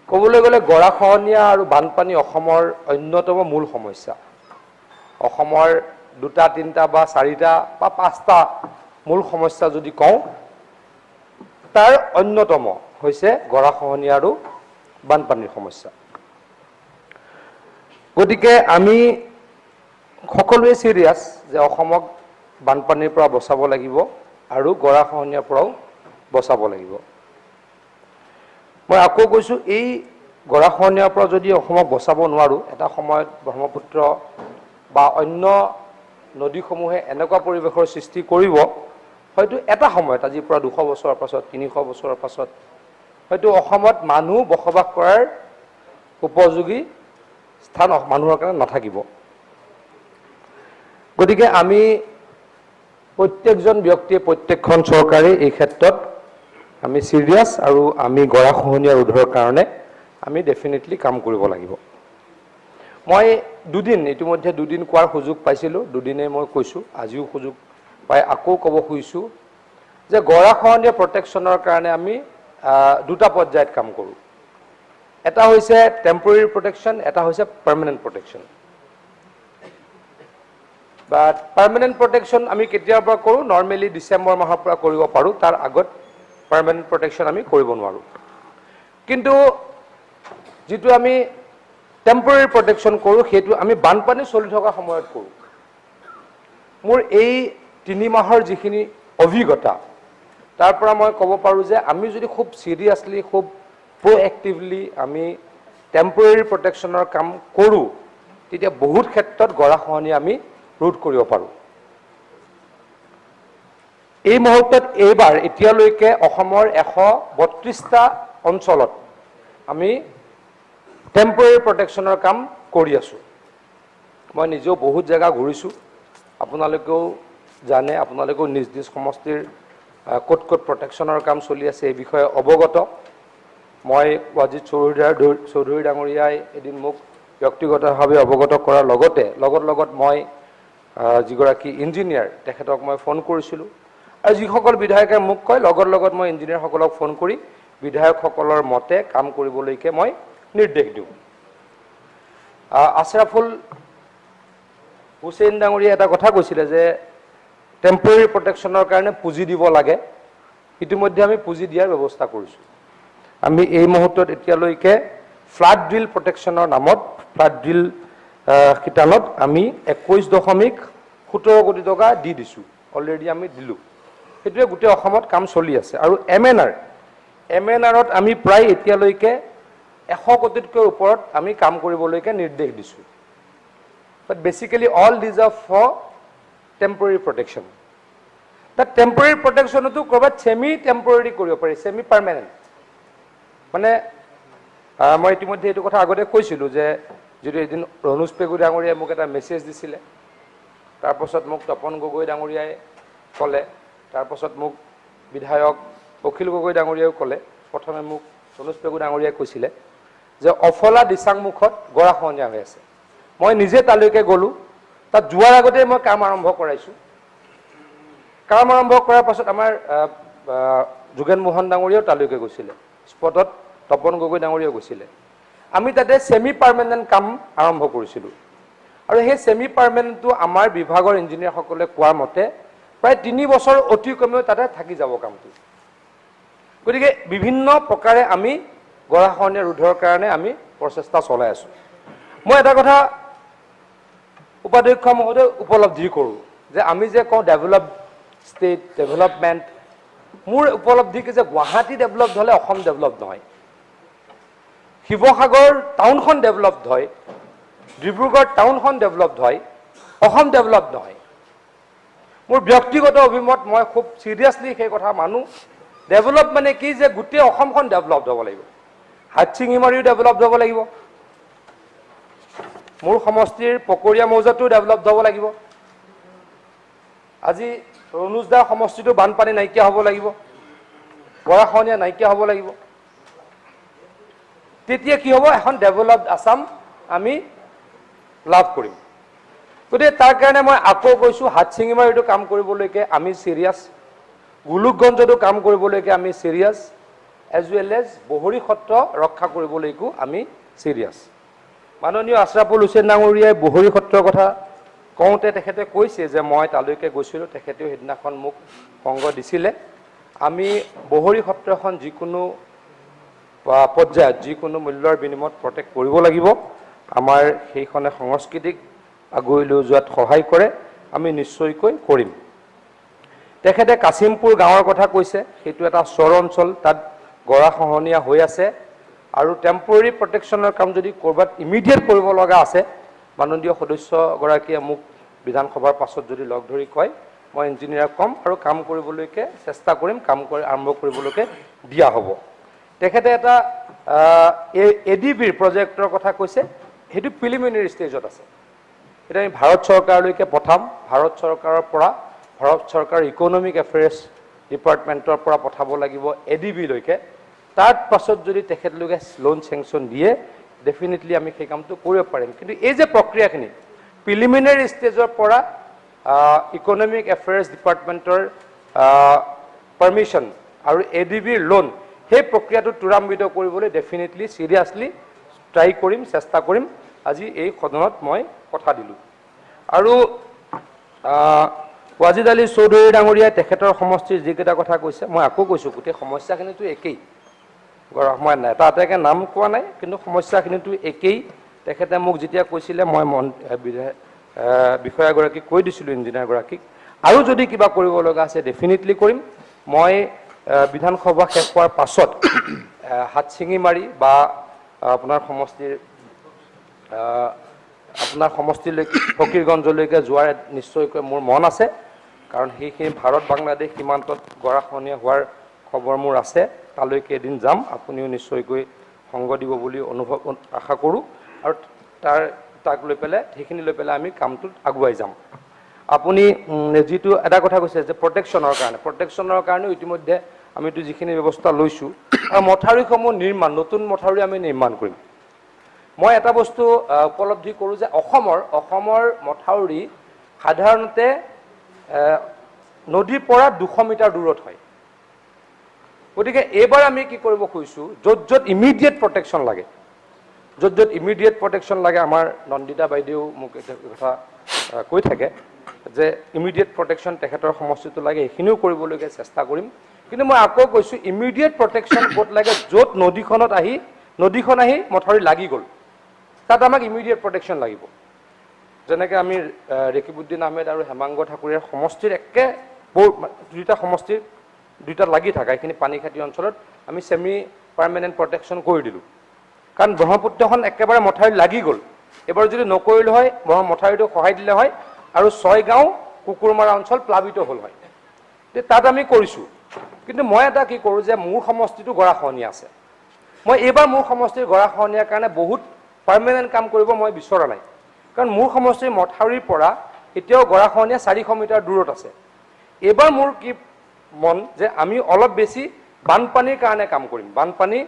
ক'বলৈ গ'লে গৰাখহনীয়া আৰু বানপানী অসমৰ অন্যতম মূল সমস্যা। অসমৰ 2টা 3টা বা 4টা বা 5টা মূল সমস্যা যদি কওঁ, তাৰ অন্যতম হৈছে গৰাখহনীয়া আৰু বানপানীৰ সমস্যা। গতিকে আমি সকলোৱে চিৰিয়াছ যে অসমক বানপানীৰ পৰা বচাব লাগিব আৰু গৰাখহনীয়াৰ পৰাও বচাব লাগিব। মই আকৌ কৈছোঁ, এই গৰাখহনীয়াৰ পৰা যদি অসমক বচাব নোৱাৰোঁ, এটা সময়ত ব্ৰহ্মপুত্ৰ বা অন্য নদীসমূহে এনেকুৱা পৰিৱেশৰ সৃষ্টি কৰিব, হয়তো এটা সময়ত আজিৰ পৰা 200 বছৰৰ পাছত 300 বছৰৰ পাছত হয়তো অসমত মানুহ বসবাস কৰাৰ উপযোগী স্থান মানুহৰ কাৰণে নাথাকিব। গতিকে আমি প্ৰত্যেকজন ব্যক্তিয়ে, প্ৰত্যেকখন চৰকাৰে এই ক্ষেত্ৰত আমি চিৰিয়াছ আৰু আমি গৰাখহনীয়া ৰোধৰ কাৰণে আমি ডেফিনেটলি কাম কৰিব লাগিব। মই ইতিমধ্যে 2 দিন কোৱাৰ সুযোগ পাইছিলোঁ, 2 দিনেই মই কৈছোঁ, আজিও সুযোগ পাই আকৌ ক'ব খুজিছোঁ যে গৰাখহনীয়া প্ৰটেকশ্যনৰ কাৰণে আমি 2টা পৰ্যায়ত কাম কৰোঁ। এটা হৈছে টেম্পৰেৰী প্ৰটেকশ্যন, এটা হৈছে পাৰ্মানেণ্ট প্ৰটেকশ্যন। বাট পাৰ্মানেণ্ট প্ৰটেকশ্যন আমি কেতিয়াৰ পৰা কৰোঁ? নৰ্মেলি ডিচেম্বৰ মাহৰ পৰা কৰিব পাৰোঁ, তাৰ আগত পাৰ্মানেণ্ট প্ৰটেকশ্যন আমি কৰিব নোৱাৰোঁ। কিন্তু যিটো আমি টেম্পৰেৰী প্ৰটেকশ্যন কৰোঁ, সেইটো আমি বানপানী চলি থকা সময়ত কৰোঁ। মোৰ এই 3 মাহৰ যিখিনি অভিজ্ঞতা, তাৰ পৰা মই ক'ব পাৰোঁ যে আমি যদি খুব চিৰিয়াছলি, খুব প্ৰ'এক্টিভলি আমি টেম্পৰেৰী প্ৰটেকশ্যনৰ কাম কৰোঁ, তেতিয়া বহুত ক্ষেত্ৰত গৰাখহনীয়া আমি ৰোধ কৰিব পাৰোঁ। এই মুহূৰ্তত এতিয়ালৈকে অসমৰ 132টা অঞ্চলত আমি টেম্পৰেৰী প্ৰটেকশ্যনৰ কাম কৰি আছোঁ। মই নিজেও বহুত জেগা ঘূৰিছোঁ, আপোনালোকেও জানে, আপোনালোকেও নিজ নিজ সমষ্টিৰ ক'ত ক'ত প্ৰটেকশ্যনৰ কাম চলি আছে এই বিষয়ে অৱগত। মই ৱাজিদ চৌধুৰী ডাঙৰীয়াই এদিন মোক ব্যক্তিগতভাৱে অৱগত কৰাৰ লগত মই যিগৰাকী ইঞ্জিনিয়াৰ তেখেতক মই ফোন কৰিছিলোঁ, আৰু যিসকল বিধায়কে মোক কয় লগত মই ইঞ্জিনিয়াৰসকলক ফোন কৰি বিধায়কসকলৰ মতে কাম কৰিবলৈকে মই নিৰ্দেশ দিওঁ। আশৰাফুল হুছেইন ডাঙৰীয়াই এটা কথা কৈছিলে যে টেম্পৰেৰী প্ৰটেকশ্যনৰ কাৰণে পুঁজি দিব লাগে। ইতিমধ্যে আমি পুঁজি দিয়াৰ ব্যৱস্থা কৰিছোঁ। আমি এই মুহূৰ্তত এতিয়ালৈকে ফ্লাড ড্ৰিল প্ৰটেকশ্যনৰ নামত, ফ্লাড ড্ৰিল শিতানত আমি 21.17 কোটি টকা দি দিছোঁ, অলৰেডি আমি দিলোঁ। সেইটোৱে গোটেই অসমত কাম চলি আছে। আৰু MNRত আমি প্ৰায় এতিয়ালৈকে 100 কোটিতকৈ ওপৰত আমি কাম কৰিবলৈকে নিৰ্দেশ দিছোঁ। But basically all these are for temporary protection. তাত টেম্পৰেৰী প্ৰটেকশ্যনতো ক'ৰবাত ছেমি টেম্পৰেৰী কৰিব পাৰি, ছেমি পাৰ্মানেণ্ট। মানে মই ইতিমধ্যে এইটো কথা আগতে কৈছিলোঁ যে যদি এদিন ৰণোজ পেগু ডাঙৰীয়াই মোক এটা মেছেজ দিছিলে, তাৰপাছত মোক তপন গগৈ ডাঙৰীয়াই ক'লে, তাৰপাছত মোক বিধায়ক অখিল গগৈ ডাঙৰীয়াইও ক'লে। প্ৰথমে মোক ৰণোজ পেগু ডাঙৰীয়াই কৈছিলে যে অফলা দিচাংমুখত গৰাখহনীয়া হৈ আছে। মই নিজে তালৈকে গ'লোঁ, তাত যোৱাৰ আগতেই মই কাম আৰম্ভ কৰাইছোঁ। কাম আৰম্ভ কৰাৰ পাছত আমাৰ যোগেন মোহন ডাঙৰীয়াও তালৈকে গৈছিলে, স্পটত তপন গগৈ ডাঙৰীয়াও গৈছিলে। আমি তাতে ছেমি পাৰ্মানেণ্ট কাম আৰম্ভ কৰিছিলোঁ, আৰু সেই ছেমি পাৰ্মানেণ্টটো আমাৰ বিভাগৰ ইঞ্জিনিয়াৰসকলে কোৱাৰ মতে প্ৰায় 3 বছৰ অতি কমেও তাতে থাকি যাব কামটো। গতিকে বিভিন্ন প্ৰকাৰে আমি গৰাখহনীয়া ৰোধৰ কাৰণে আমি প্ৰচেষ্টা চলাই আছোঁ। মই এটা কথা উপাধ্যক্ষ মহোদয় উপলব্ধি কৰোঁ যে আমি যে কওঁ ডেভেলপ ষ্টেট, ডেভেলপমেণ্ট, মোৰ উপলব্ধি কি যে গুৱাহাটী ডেভেলপড হ'লে অসম ডেভেলপড নহয়, শিৱসাগৰ টাউনখন ডেভেলপড হয়, ডিব্ৰুগড় টাউনখন ডেভেলপড হয়, অসম ডেভেলপড নহয়। মোৰ ব্যক্তিগত অভিমত, মই খুব চিৰিয়াছলি সেই কথা মানো। ডেভেলপ মানে কি যে গোটেই অসমখন ডেভেলপড হ'ব লাগিব, হাটশিঙিমাৰীও ডেভেলপড হ'ব লাগিব, মোৰ সমষ্টিৰ পকৰীয়া মৌজাটো ডেভেলপড হ'ব লাগিব, আজি ৰণুজদাৰ সমষ্টিটো বানপানী নাইকিয়া হ'ব লাগিব, গৰাখহনীয়া নাইকিয়া হ'ব লাগিব। তেতিয়া কি হ'ব, এখন ডেভেলপড আছাম আমি লাভ কৰিম। গতিকে তাৰ কাৰণে মই আকৌ কৈছোঁ, হাটশিঙিমাৰীটো কাম কৰিবলৈকে আমি চিৰিয়াছ, গোলোকগঞ্জতো কাম কৰিবলৈকে আমি চিৰিয়াছ, এজ ৱেল এজ বহৰী সত্ৰ ৰক্ষা কৰিবলৈকো আমি চিৰিয়াছ। মাননীয় আশ্ৰাফুল হুছেইন ডাঙৰীয়াই বহৰী সত্ৰৰ কথা কওঁতে তেখেতে কৈছে যে মই তালৈকে গৈছিলোঁ, তেখেতেও সেইদিনাখন মোক সংগ দিছিলে। আমি বহৰী সত্ৰখন যিকোনো পৰ্যায়ত যিকোনো মূল্যৰ বিনিময়ত প্ৰটেক্ট কৰিব লাগিব। আমাৰ সেইখনে সংস্কৃতিক আগুৱাই লৈ যোৱাত সহায় কৰে, আমি নিশ্চয়কৈ কৰিম। তেখেতে কাছিমপুৰ গাঁৱৰ কথা কৈছে, সেইটো এটা চৰ অঞ্চল, তাত গৰাখহনীয়া হৈ আছে আৰু টেম্পৰেৰী প্ৰটেকশ্যনৰ কাম যদি ক'ৰবাত ইমিডিয়েট কৰিব লগা আছে, মাননীয় সদস্যগৰাকীয়ে মোক বিধানসভাৰ পাছত যদি লগ ধৰি কয়, মই ইঞ্জিনিয়াৰক ক'ম আৰু কাম কৰিবলৈকে চেষ্টা কৰিম, কাম কৰি আৰম্ভ কৰিবলৈকে দিয়া হ'ব। তেখেতে এটা ADBৰ প্ৰজেক্টৰ কথা কৈছে, সেইটো প্ৰিলিমিনেৰী ষ্টেজত আছে। এতিয়া আমি ভাৰত চৰকাৰলৈকে পঠাম, ভাৰত চৰকাৰৰ পৰা, ভাৰত চৰকাৰৰ ইকনমিক এফেয়াৰ্ছ ডিপাৰ্টমেণ্টৰ পৰা পঠাব লাগিব ADBলৈকে। তাৰ পাছত যদি তেখেতলোকে লোন চেংচন দিয়ে, ডেফিনেটলি আমি সেই কামটো কৰিব পাৰিম। কিন্তু এই যে প্ৰক্ৰিয়াখিনি প্ৰিলিমিনেৰী ষ্টেজৰ পৰা ইকনমিক এফেয়াৰ্ছ ডিপাৰ্টমেণ্টৰ পাৰ্মিশ্যন আৰু ADBৰ লোন, সেই প্ৰক্ৰিয়াটো ত্বৰান্বিত কৰিবলৈ ডেফিনেটলি চিৰিয়াছলি ট্ৰাই কৰিম, চেষ্টা কৰিম। আজি এই সদনত মই কথা দিলোঁ। আৰু ৱাজিদ আলী চৌধুৰী ডাঙৰীয়াই তেখেতৰ সমষ্টিৰ যিকেইটা কথা কৈছে, মই আকৌ কৈছোঁ, গোটেই সমস্যাখিনিতো একেই। মই এটা এটাকৈ নাম কোৱা নাই, কিন্তু সমস্যাখিনিতো একেই। তেখেতে মোক যেতিয়া কৈছিলে, মই বিষয়াগৰাকীক কৈ দিছিলোঁ, ইঞ্জিনিয়াৰগৰাকীক, আৰু যদি কিবা কৰিব লগা আছে ডেফিনেটলি কৰিম। মই বিধানসভা শেষ হোৱাৰ পাছত হাটশিঙিমাৰী বা আপোনাৰ সমষ্টিলৈকে ফকীৰগঞ্জলৈকে যোৱাৰ নিশ্চয়কৈ মোৰ মন আছে, কাৰণ সেইখিনি ভাৰত বাংলাদেশ সীমান্তত গৰাখহনীয়া হোৱাৰ খবৰ মোৰ আছে। তালৈকে এদিন যাম, আপুনিও নিশ্চয়কৈ সংগ দিব বুলি আশা কৰোঁ। আৰু তাক লৈ পেলাই, সেইখিনি লৈ পেলাই আমি কামটোত আগুৱাই যাম। আপুনি যিটো এটা কথা কৈছে যে প্ৰটেকশ্যনৰ কাৰণেও ইতিমধ্যে আমিতো যিখিনি ব্যৱস্থা লৈছোঁ, আৰু মথাউৰিসমূহ নতুন মথাউৰি আমি নিৰ্মাণ কৰিম। মই এটা বস্তু উপলব্ধি কৰোঁ যে অসমৰ মথাউৰি সাধাৰণতে নদীৰ পৰা 200 মিটাৰ দূৰত হয়। গতিকে এইবাৰ আমি কি কৰিব খুজিছোঁ, য'ত য'ত ইমিডিয়েট প্ৰটেকশ্যন লাগে, আমাৰ নন্দিতা বাইদেউ মোক এটা কথা কৈ থাকে যে ইমিডিয়েট প্ৰটেকশ্যন তেখেতৰ সমষ্টিটো লাগে, এইখিনিও কৰিবলৈকে চেষ্টা কৰিম। কিন্তু মই আকৌ কৈছোঁ, ইমিডিয়েট প্ৰটেকশ্যন ক'ত লাগে, য'ত নদীখন আহি মথাউৰি লাগি গ'ল, তাত আমাক ইমিডিয়েট প্ৰটেকশ্যন লাগিব। যেনেকৈ আমি ৰেকিবুদ্দিন আহমেদ আৰু হেমাংগ ঠাকুৰীয়াৰ সমষ্টিৰ দুইটা লাগি থকা এইখিনি পানীখাতি অঞ্চলত আমি ছেমি পাৰ্মানেণ্ট প্ৰটেকশ্যন কৰি দিলোঁ। কাৰণ ব্ৰহ্মপুত্ৰখন একেবাৰে মথাউৰিত লাগি গ'ল। এবাৰ যদি নকৰিলে হয়, মথাউৰিটো সহায় দিলে হয়, আৰু 6 গাঁও কুকুৰমাৰা অঞ্চল প্লাৱিত হ'ল হয়। তাত আমি কৰিছোঁ। কিন্তু মই এটা কি কৰোঁ যে মোৰ সমষ্টিটো গৰাখহনীয়া আছে। মই এইবাৰ মোৰ সমষ্টিৰ গৰাখহনীয়াৰ কাৰণে বহুত পাৰ্মানেণ্ট কাম কৰিব মই বিচৰা নাই। কাৰণ মোৰ সমষ্টিৰ মথাউৰিৰ পৰা এতিয়াও গৰাখহনীয়া 400 মিটাৰ দূৰত আছে। এইবাৰ মোৰ কি মন যে আমি অলপ বেছি বানপানীৰ কাৰণে কাম কৰিম। বানপানী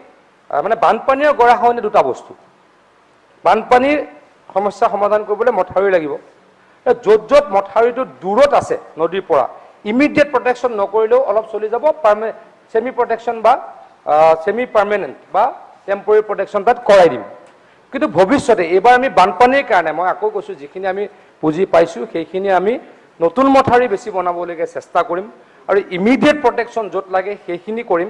আৰু গৰাখহনীয়া দুটা বস্তু। বানপানীৰ সমস্যা সমাধান কৰিবলৈ মথাউৰি লাগিব। য'ত য'ত মথাউৰিটো দূৰত আছে নদীৰ পৰা, ইমিডিয়েট প্ৰটেকশ্যন নকৰিলেও অলপ চলি যাব, ছেমি প্ৰটেকশ্যন বা ছেমি পাৰ্মানেণ্ট বা টেম্পৰেৰী প্ৰটেকশ্যন তাত কৰাই দিম। কিন্তু ভৱিষ্যতে এইবাৰ আমি বানপানীৰ কাৰণে, মই আকৌ কৈছোঁ, যিখিনি আমি পুঁজি পাইছোঁ সেইখিনি আমি নতুন মথাউৰি বেছি বনাবলৈকে চেষ্টা কৰিম, আৰু ইমিডিয়েট প্ৰটেকশ্যন য'ত লাগে সেইখিনি কৰিম,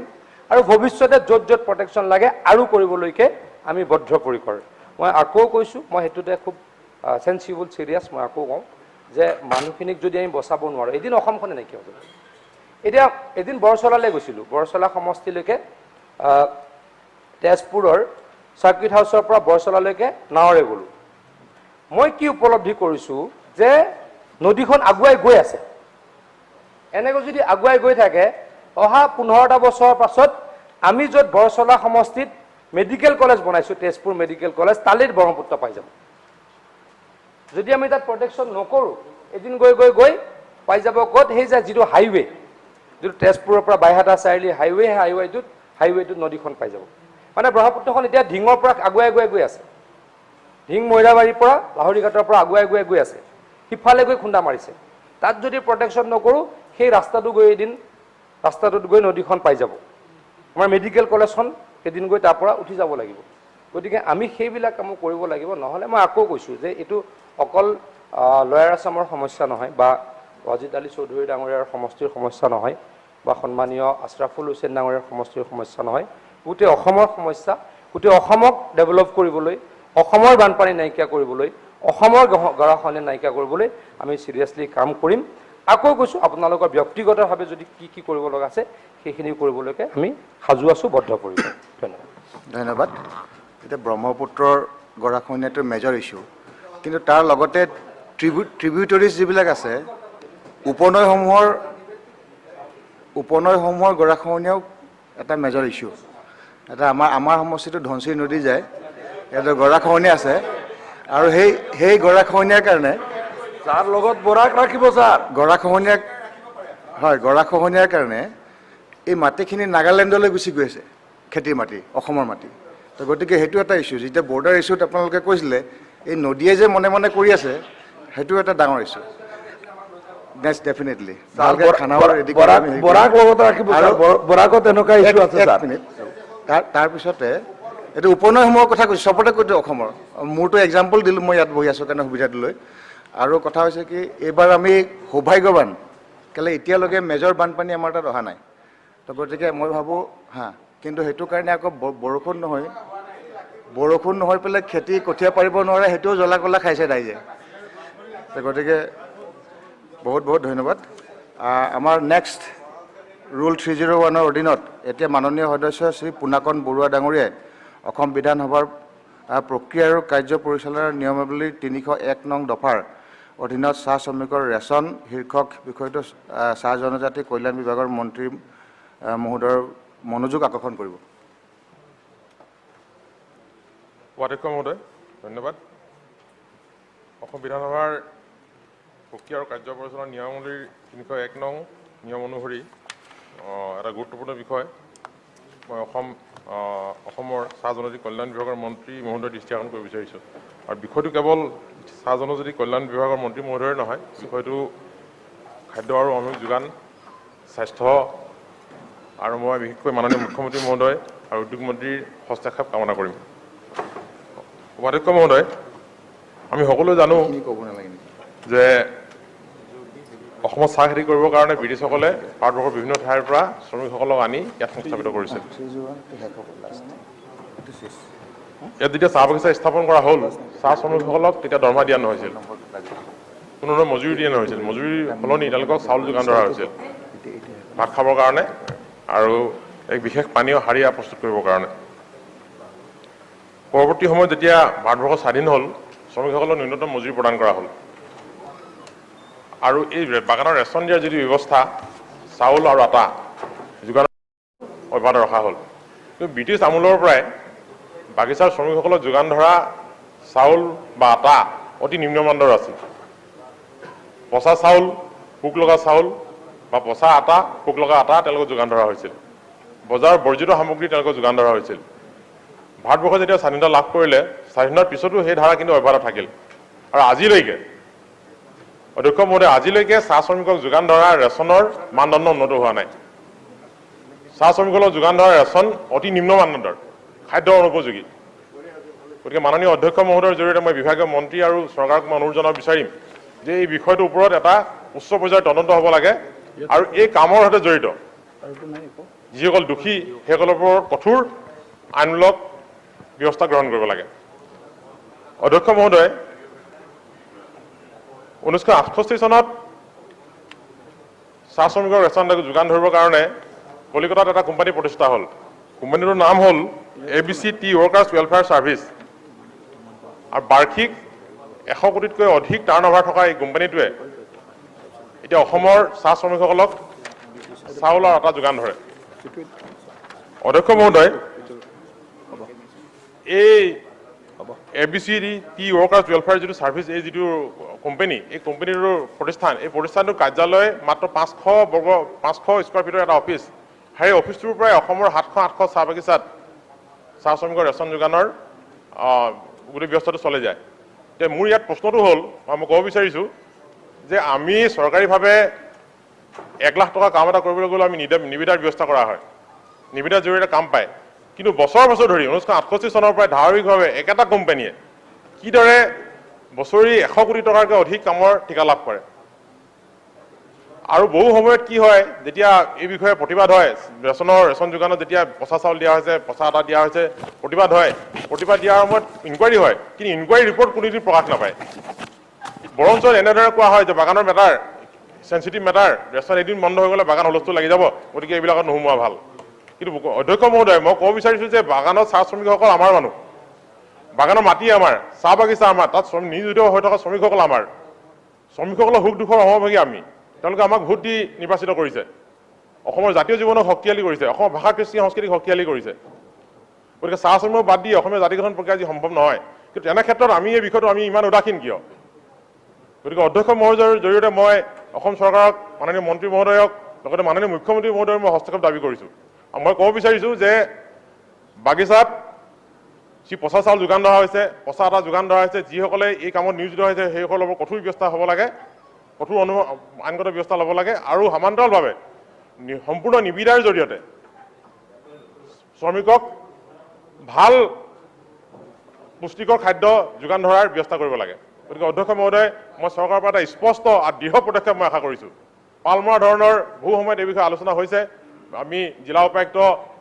আৰু ভৱিষ্যতে য'ত য'ত প্ৰটেকশ্যন লাগে আৰু কৰিবলৈকে আমি বদ্ধপৰিকৰ। মই আকৌ কৈছোঁ, মই সেইটোতে খুব চেঞ্চিবল চিৰিয়াছ। মই আকৌ কওঁ যে মানুহখিনিক যদি আমি বচাব নোৱাৰোঁ, এদিন অসমখনে নাইকিয়া হ'ব। এতিয়া এদিন বৰচলালৈ গৈছিলোঁ, বৰচলা সমষ্টিলৈকে তেজপুৰৰ চাৰ্কিট হাউচৰ পৰা বৰচলালৈকে নাৱেৰে গ'লোঁ। মই কি উপলব্ধি কৰিছোঁ যে নদীখন আগুৱাই গৈ আছে। এনেকৈ যদি আগুৱাই গৈ থাকে, অহা 15টা বছৰৰ পাছত আমি য'ত বৰচলা সমষ্টিত মেডিকেল কলেজ বনাইছোঁ, তেজপুৰ মেডিকেল কলেজ, তালৈত ব্ৰহ্মপুত্ৰ পাই যাব। যদি আমি তাত প্ৰটেকশ্যন নকৰোঁ, এদিন গৈ পাই যাব ক'ত সেই যে যিটো হাইৱে যিটো তেজপুৰৰ পৰা বাইহাটা চাৰিআলি হাইৱে সেই হাইৱেটোত নদীখন পাই যাব মানে ব্ৰহ্মপুত্ৰখন এতিয়া ঢিঙৰ পৰা আগুৱাই গৈ আছে ঢিং মৈৰাবাৰীৰ পৰা লাহৰীঘাটৰ পৰা আগুৱাই গৈ আছে সিফালে গৈ খুন্দা মাৰিছে তাত যদি প্ৰটেকশ্যন নকৰোঁ সেই ৰাস্তাটোত গৈ নদীখন পাই যাব আমাৰ মেডিকেল কলেজখন এদিন গৈ তাৰ পৰা উঠি যাব লাগিব গতিকে আমি সেইবিলাক কাম কৰিব লাগিব নহ'লে মই আকৌ কৈছোঁ যে এইটো অকল লয়াৰ আছামৰ সমস্যা নহয় বা ৱাজিদ আলী চৌধুৰী ডাঙৰীয়াৰ সমষ্টিৰ সমস্যা নহয় বা সন্মানীয় আশৰাফুল হুছেইন ডাঙৰীয়াৰ সমষ্টিৰ সমস্যা নহয় গোটেই অসমৰ সমস্যা গোটেই অসমক ডেভেলপ কৰিবলৈ অসমৰ বানপানী নাইকিয়া কৰিবলৈ অসমৰ গৰাখহনীয়া নাইকিয়া কৰিবলৈ আমি চিৰিয়াছলি কাম কৰিম আকৌ কৈছোঁ আপোনালোকৰ ব্যক্তিগতভাৱে যদি কি কৰিব লগা আছে সেইখিনি কৰিবলৈকে আমি সাজু আছোঁ বদ্ধ পৰিব ধন্যবাদ ধন্যবাদ এতিয়া ব্ৰহ্মপুত্ৰৰ গৰাখহনীয়াটো মেজৰ ইছ্যু কিন্তু তাৰ লগতে ট্ৰিবিউটৰিজ যিবিলাক আছে উপনৈসমূহৰ গৰাখহনীয়াও এটা মেজৰ ইছ্যু এটা আমাৰ সমষ্টিটো ধনশিৰি নদী যায় ইয়াতে গৰাখহনীয়া আছে আৰু সেই গৰাখহনীয়াৰ কাৰণে যাৰ লগত বৰাক ৰাখিব ছাৰ গৰাখহনীয়াৰ কাৰণে এই মাটিখিনি নাগালেণ্ডলৈ গুচি গৈ আছে খেতিৰ মাটি অসমৰ মাটি তো গতিকে সেইটো এটা ইছ্যু যেতিয়া বৰ্ডাৰ ইছ্যুত আপোনালোকে কৈছিলে এই নদীয়ে যে মনে মনে কৰি আছে সেইটো এটা ডাঙৰ ইছ্যু নেক্সট ডেফিনেটলি তাৰপিছতে এইটো উপনৈসমূহৰ কথা কৈছোঁ চবতে কৈছোঁ অসমৰ মোৰতো এক্সাম্পল দিলোঁ মই ইয়াত বহি আছোঁ কাৰণে সুবিধাটো লৈ আৰু কথা হৈছে কি এইবাৰ আমি সৌভাগ্যৱান কেলৈ এতিয়ালৈকে মেজৰ বানপানী আমাৰ তাত অহা নাই তো গতিকে মই ভাবোঁ কিন্তু সেইটো কাৰণে আকৌ বৰষুণ নহয় পেলাই খেতি কঠীয়া পাৰিব নোৱাৰে সেইটোও জ্বলা কলা খাইছে ৰাইজে তো গতিকে বহুত ধন্যবাদ আমাৰ নেক্সট ৰুল 301ৰ অধীনত এতিয়া মাননীয় সদস্য শ্ৰী পুনাকন বৰুৱা ডাঙৰীয়াই অসম বিধানসভাৰ প্ৰক্ৰিয়া আৰু কাৰ্য পৰিচালনাৰ নিয়মাৱলীৰ 301 নং দফাৰ অধীনত চাহ শ্ৰমিকৰ ৰেচন শীৰ্ষক বিষয়টো চাহ জনজাতি কল্যাণ বিভাগৰ মন্ত্ৰী মহোদয়ৰ মনোযোগ আকৰ্ষণ কৰিব অধ্যক্ষ মহোদয় ধন্যবাদ অসম বিধানসভাৰ প্ৰক্ৰিয়া আৰু কাৰ্য পৰিচালনাৰ নিয়মাৱলীৰ 301 নং নিয়ম অনুসৰি এটা গুৰুত্বপূৰ্ণ বিষয় মই অসমৰ চাহ জনজাতি কল্যাণ বিভাগৰ মন্ত্ৰী মহোদয়ৰ দৃষ্টি আকৰ্ষণ কৰিব বিচাৰিছোঁ আৰু বিষয়টো কেৱল চাহ জনজাতি কল্যাণ বিভাগৰ মন্ত্ৰী মহোদয়ৰ নহয় বিষয়টো খাদ্য আৰু অন্নমূলক যোগান স্বাস্থ্য আৰু মই বিশেষকৈ মাননীয় মুখ্যমন্ত্ৰী মহোদয় আৰু উদ্যোগ মন্ত্ৰীৰ হস্তক্ষেপ কামনা কৰিম উপাধ্যক্ষ মহোদয় আমি সকলোৱে জানো যে অসমত চাহ খেতি কৰিবৰ কাৰণে ব্ৰিটিছসকলে ভাৰতবৰ্ষৰ বিভিন্ন ঠাইৰ পৰা শ্ৰমিকসকলক আনি ইয়াত সংস্থাপিত কৰিছিল ইয়াত যেতিয়া চাহ বাগিচা স্থাপন কৰা হ'ল চাহ শ্ৰমিকসকলক তেতিয়া দৰমহা দিয়া নহৈছিল কোনো ধৰণৰ মজুৰি দিয়া নহৈছিল মজুৰিৰ সলনি তেওঁলোকক চাউল যোগান ধৰা হৈছিল ভাত খাবৰ কাৰণে আৰু এক বিশেষ পানীয় হাৰিয়া প্ৰস্তুত কৰিবৰ কাৰণে পৰৱৰ্তী সময়ত যেতিয়া ভাৰতবৰ্ষ স্বাধীন হ'ল শ্ৰমিকসকলক ন্যূনতম মজুৰি প্ৰদান কৰা হ'ল আৰু এই বাগানৰ ৰেচন দিয়াৰ যিটো ব্যৱস্থা চাউল আৰু আটা যোগান অব্যাহত ৰখা হ'ল কিন্তু ব্ৰিটিছ আমোলৰ পৰাই বাগিচাৰ শ্ৰমিকসকলক যোগান ধৰা চাউল বা আটা অতি নিম্নমানৰ আছিল পচা চাউল পোক লগা চাউল বা পচা আটা পোক লগা আটা তেওঁলোকক যোগান ধৰা হৈছিল বজাৰৰ বৰ্জিত সামগ্ৰী তেওঁলোকক যোগান ধৰা হৈছিল ভাৰতবৰ্ষে যেতিয়া স্বাধীনতা লাভ কৰিলে স্বাধীনতাৰ পিছতো সেই ধাৰা কিন্তু অব্যাহত থাকিল আৰু আজিলৈকে অধ্যক্ষ মহোদয় আজিলৈকে চাহ শ্ৰমিকক যোগান ধৰা ৰেচনৰ মানদণ্ড উন্নত হোৱা নাই চাহ শ্ৰমিকসকলক যোগান ধৰা ৰেচন অতি নিম্ন মানদণ্ডৰ খাদ্য অনুপযোগী গতিকে মাননীয় অধ্যক্ষ মহোদয়ৰ জৰিয়তে মই বিভাগীয় মন্ত্ৰী আৰু চৰকাৰক মই অনুৰোধ জনাব বিচাৰিম যে এই বিষয়টোৰ ওপৰত এটা উচ্চ পৰ্যায়ৰ তদন্ত হ'ব লাগে আৰু এই কামৰ সৈতে জড়িত যিসকল দোষী সেইসকলৰ ওপৰত কঠোৰ আইনমূলক ব্যৱস্থা গ্ৰহণ কৰিব লাগে অধ্যক্ষ মহোদয় 1968 চনত চাহ শ্ৰমিকৰ ৰেচন যোগান ধৰিবৰ কাৰণে কলিকতাত এটা কোম্পানী প্ৰতিষ্ঠা হ'ল কোম্পানীটোৰ নাম হ'ল ABC Tea Workers Welfare Service আৰু বাৰ্ষিক 100 কোটিতকৈ অধিক টাৰ্ণঅভাৰ থকা এই কোম্পানীটোৱে এতিয়া অসমৰ চাহ শ্ৰমিকসকলক চাউল আৰু আটা যোগান ধৰে অধ্যক্ষ মহোদয় এই ABCD টি ৱৰ্কাৰ্ছ ৱেলফেয়াৰ যিটো ছাৰ্ভিচ এই যিটো কোম্পানী এই কোম্পানীৰ প্ৰতিষ্ঠান এই প্ৰতিষ্ঠানটোৰ কাৰ্যালয় মাত্ৰ 500 স্কোৱাৰ ফিটৰ এটা অফিচ সেই অফিচটোৰ পৰাই অসমৰ 700-800 চাহ বাগিচাত চাহ শ্ৰমিকৰ ৰেচন যোগানৰ গোটেই ব্যৱস্থাটো চলি যায় এতিয়া মোৰ ইয়াত প্ৰশ্নটো হ'ল মই ক'ব বিচাৰিছোঁ যে আমি চৰকাৰীভাৱে 1 লাখ টকা কাম এটা কৰিবলৈ গ'লে আমি নিবিদাৰ ব্যৱস্থা কৰা হয় নিবিদাৰ জৰিয়তে কাম পায় কিন্তু বছৰ ধৰি 1968 চনৰ পৰা ধাৰাবাহিকভাৱে একেটা কোম্পানীয়ে কিদৰে বছৰি 100 কোটি টকাতকৈ অধিক কামৰ ঠিকা লাভ কৰে আৰু বহু সময়ত কি হয় যেতিয়া এই বিষয়ে প্ৰতিবাদ হয় ৰেচন যোগানত যেতিয়া পচা চাউল দিয়া হৈছে পচা আটা দিয়া হৈছে প্ৰতিবাদ দিয়াৰ সময়ত ইনকুৱাৰী হয় কিন্তু ইনকুৱাৰী ৰিপৰ্ট কোনোদিন প্ৰকাশ নাপায় বৰঞ্চ এনেদৰে কোৱা হয় যে বাগানৰ মেটাৰ সেনচিটিভ মেটাৰ ৰেচন এদিন বন্ধ হৈ গ'লে বাগান হুলস্থুল লাগি যাব গতিকে এইবিলাকত নোসোমোৱা ভাল কিন্তু অধ্যক্ষ মহোদয় মই ক'ব বিচাৰিছোঁ যে বাগানত চাহ শ্ৰমিকসকল আমাৰ মানুহ বাগানৰ মাটি আমাৰ চাহ বাগিচা আমাৰ তাত নিয়োজিত হৈ থকা শ্ৰমিকসকল আমাৰ শ্ৰমিকসকলৰ সুখ দুখৰ সমভাগী আমি তেওঁলোকে আমাক ভোট দি নিৰ্বাচিত কৰিছে অসমৰ জাতীয় জীৱনক শক্তিশালী কৰিছে অসমৰ ভাষা কৃষ্টি সংস্কৃতিক শক্তিশালী কৰিছে গতিকে চাহ শ্ৰমিকক বাদ দি অসমীয়া জাতি গঠন প্ৰক্ৰিয়া আজি সম্ভৱ নহয় কিন্তু তেনে ক্ষেত্ৰত আমি এই বিষয়টো আমি ইমান উদাসীন কিয় গতিকে অধ্যক্ষ মহোদয়ৰ জৰিয়তে মই অসম চৰকাৰক মাননীয় মন্ত্ৰী মহোদয়ক লগতে মাননীয় মুখ্যমন্ত্ৰী মহোদয়ৰ মই হস্তক্ষেপ দাবী কৰিছোঁ মই ক'ব বিচাৰিছোঁ যে বাগিচাত যি পচা চাউল যোগান ধৰা হৈছে পচা আটা যোগান ধৰা হৈছে যিসকলে এই কামত নিয়োজিত হৈছে সেইসকলৰ ওপৰত কঠোৰ ব্যৱস্থা হ'ব লাগে কঠোৰ আইনগত ব্যৱস্থা ল'ব লাগে আৰু সমান্তৰালভাৱে সম্পূৰ্ণ নিবিদাৰ জৰিয়তে শ্ৰমিকক ভাল পুষ্টিকৰ খাদ্য যোগান ধৰাৰ ব্যৱস্থা কৰিব লাগে গতিকে অধ্যক্ষ মহোদয় মই চৰকাৰৰ পৰা এটা স্পষ্ট আৰু দৃঢ় পদক্ষেপ মই আশা কৰিছোঁ পালমৰা ধৰণৰ বহু সময়ত এই বিষয়ে আলোচনা হৈছে আমি জিলা উপায়ুক্ত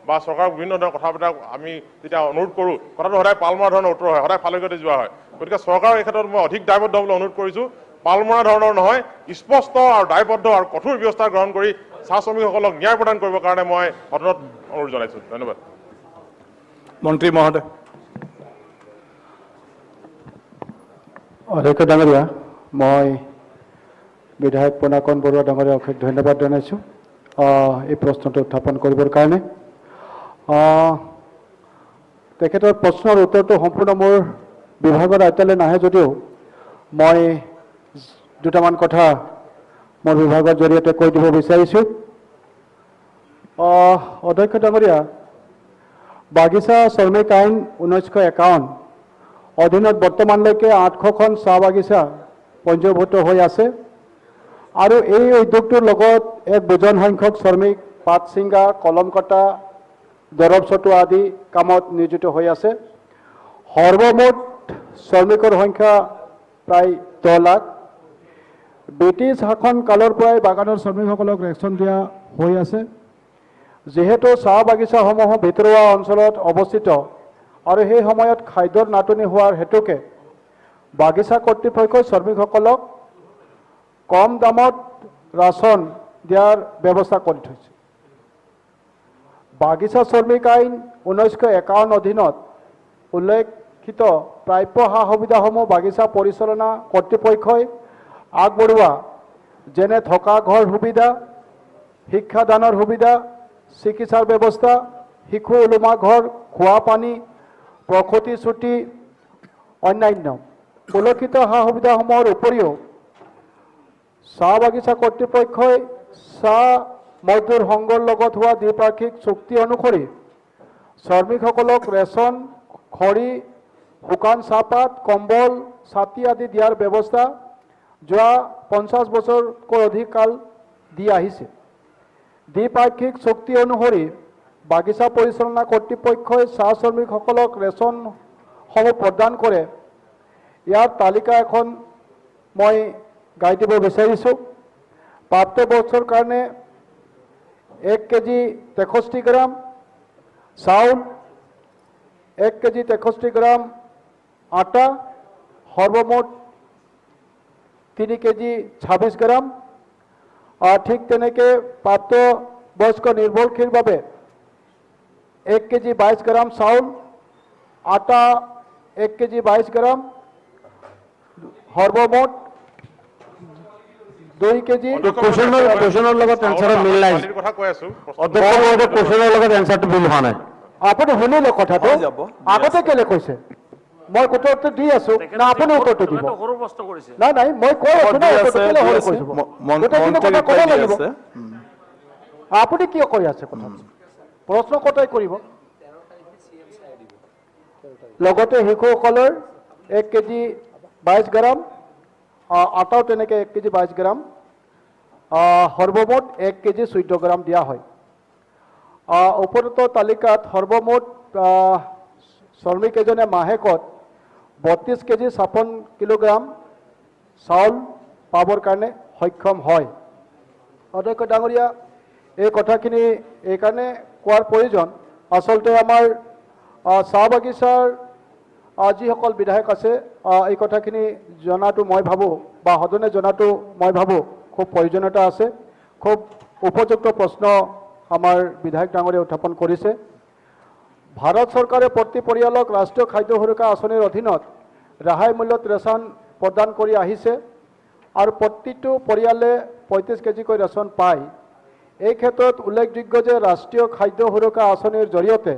বা চৰকাৰক বিভিন্ন ধৰণৰ কথা বতৰা আমি যেতিয়া অনুৰোধ কৰোঁ কথাটো সদায় পালমৰা ধৰণৰ উত্তৰ হয় সদায় ফালগতে যোৱা হয় গতিকে চৰকাৰৰ এই ক্ষেত্ৰত মই অধিক দায়বদ্ধ হ'বলৈ অনুৰোধ কৰিছোঁ পালমৰা ধৰণৰ নহয় স্পষ্ট আৰু দায়বদ্ধ আৰু কঠোৰ ব্যৱস্থা গ্ৰহণ কৰি চাহ শ্ৰমিকসকলক ন্যায় প্ৰদান কৰিবৰ কাৰণে মই সদনত অনুৰোধ জনাইছোঁ ধন্যবাদ মন্ত্ৰী মহোদয় অধ্যক্ষ ডাঙৰীয়া মই বিধায়ক পোনাকণ বৰুৱা ডাঙৰীয়া অশেষ ধন্যবাদ জনাইছোঁ এই প্ৰশ্নটো উত্থাপন কৰিবৰ কাৰণে তেখেতৰ প্ৰশ্নৰ উত্তৰটো সম্পূৰ্ণ মোৰ বিভাগৰ আয়ত্তলৈ নাহে যদিও মই দুটামান কথা মোৰ বিভাগৰ জৰিয়তে কৈ দিব বিচাৰিছোঁ অধ্যক্ষ ডাঙৰীয়া বাগিচা শ্ৰমিক আইন 1951 অধীনত বৰ্তমানলৈকে 800খন চাহ বাগিচা পঞ্জীভূত হৈ আছে আৰু এই উদ্যোগটোৰ লগত এক বুজন সংখ্যক শ্ৰমিক পাত ছিঙা কলম কটা দৰৱ ছটোৱা আদি কামত নিয়োজিত হৈ আছে সৰ্বমুঠ শ্ৰমিকৰ সংখ্যা প্ৰায় 10 লাখ ব্ৰিটিছ শাসন কালৰ পৰাই বাগানৰ শ্ৰমিকসকলক ৰেচন দিয়া হৈ আছে যেহেতু চাহ বাগিচাসমূহ ভিতৰুৱা অঞ্চলত অৱস্থিত আৰু সেই সময়ত খাদ্যৰ নাটনি হোৱাৰ হেতুকে বাগিচা কৰ্তৃপক্ষই শ্ৰমিকসকলক কম দামত ৰাচন দিয়াৰ ব্যৱস্থা কৰি থৈছে বাগিচা শ্ৰমিক আইন 1951 অধীনত উল্লেখিত প্ৰাপ্য সা সুবিধাসমূহ বাগিচা পৰিচালনা কৰ্তৃপক্ষই আগবঢ়োৱা যেনে থকা ঘৰ সুবিধা শিক্ষাদানৰ সুবিধা চিকিৎসাৰ ব্যৱস্থা শিশু ওলোমা ঘৰ খোৱা পানী প্ৰসূতি ছুটি অন্যান্য উল্লেখিত সা সুবিধাসমূহৰ উপৰিও চাহ বাগিচা কৰ্তৃপক্ষই চাহ মজদুৰ সংঘৰ লগত হোৱা দ্বিপাক্ষিক চুক্তি অনুসৰি শ্ৰমিকসকলক ৰেচন খৰি শুকান চাহপাত কম্বল ছাতি আদি দিয়াৰ ব্যৱস্থা যোৱা 50 বছৰতকৈ অধিক কাল দি আহিছে দ্বিপাক্ষিক চুক্তি অনুসৰি বাগিচা পৰিচালনা কৰ্তৃপক্ষই চাহ শ্ৰমিকসকলক ৰেচনসমূহ প্ৰদান কৰে ইয়াৰ তালিকা এখন মই গাই দিব বিচাৰিছোঁ প্ৰাপ্তবয়স্কৰ কাৰণে 1 কেজি 63 গ্ৰাম চাউল 1 কেজি 63 গ্ৰাম আটা সৰ্বমুঠ 3 কেজি 26 গ্ৰাম ঠিক তেনেকৈ প্ৰাপ্তবয়স্ক নিৰ্ভৰশীলৰ বাবে 1 কেজি 22 গ্ৰাম চাউল আটা 1 কেজি 22 গ্ৰাম সৰ্বমুঠ 2 কেজি কোৱেশ্যনৰ লগত এনচাৰৰ মিল নাই কথা কৈ আছোঁ অধ্যক্ষ কোৱেশ্যনৰ লগত এনচাৰটো মিল হোৱা নাই আপুনি শুনিলে কথাটো আগতে কেলে কৈছে মই উত্তৰটো দি আছো না আপুনি উত্তৰটো দিব সৰু প্ৰশ্ন কৰিছে নাই নাই মই কৈ আছো না উত্তৰটো কেলে সৰু কৈছো গোটেইখিনি কথা ক'ব লাগিব আপুনি কিয় কৈ আছে কথা প্ৰশ্ন কটাই কৰিব লগতে শিশুসকলৰ 1 কেজি 22 গ্ৰাম আটাও তেনেকৈ 1 কেজি 22 গ্ৰাম সৰ্বমুঠ 1 কেজি 14 গ্ৰাম দিয়া হয় উপৰোক্ত তালিকাত সৰ্বমুঠ শ্ৰমিক এজনে মাহেকত 32 কেজি 56 কিলোগ্ৰাম চাউল পাবৰ কাৰণে সক্ষম হয় অধ্যক্ষ ডাঙৰীয়া এই কথাখিনি এইকাৰণে কোৱাৰ প্ৰয়োজন আচলতে আমাৰ চাহ বাগিচাৰ যিসকল বিধায়ক আছে এই কথাখিনি জনাটো মই ভাবোঁ বা সদনে জনাটো মই ভাবোঁ খুব প্ৰয়োজনীয়তা আছে খুব উপযুক্ত প্ৰশ্ন আমাৰ বিধায়ক ডাঙৰীয়া উত্থাপন কৰিছে ভাৰত চৰকাৰে প্ৰতি পৰিয়ালক ৰাষ্ট্ৰীয় খাদ্য সুৰক্ষা আঁচনিৰ অধীনত ৰেহাই মূল্যত ৰেচন প্ৰদান কৰি আহিছে আৰু প্ৰতিটো পৰিয়ালে 35 কেজিকৈ ৰেচন পায় এই ক্ষেত্ৰত উল্লেখযোগ্য যে ৰাষ্ট্ৰীয় খাদ্য সুৰক্ষা আঁচনিৰ জৰিয়তে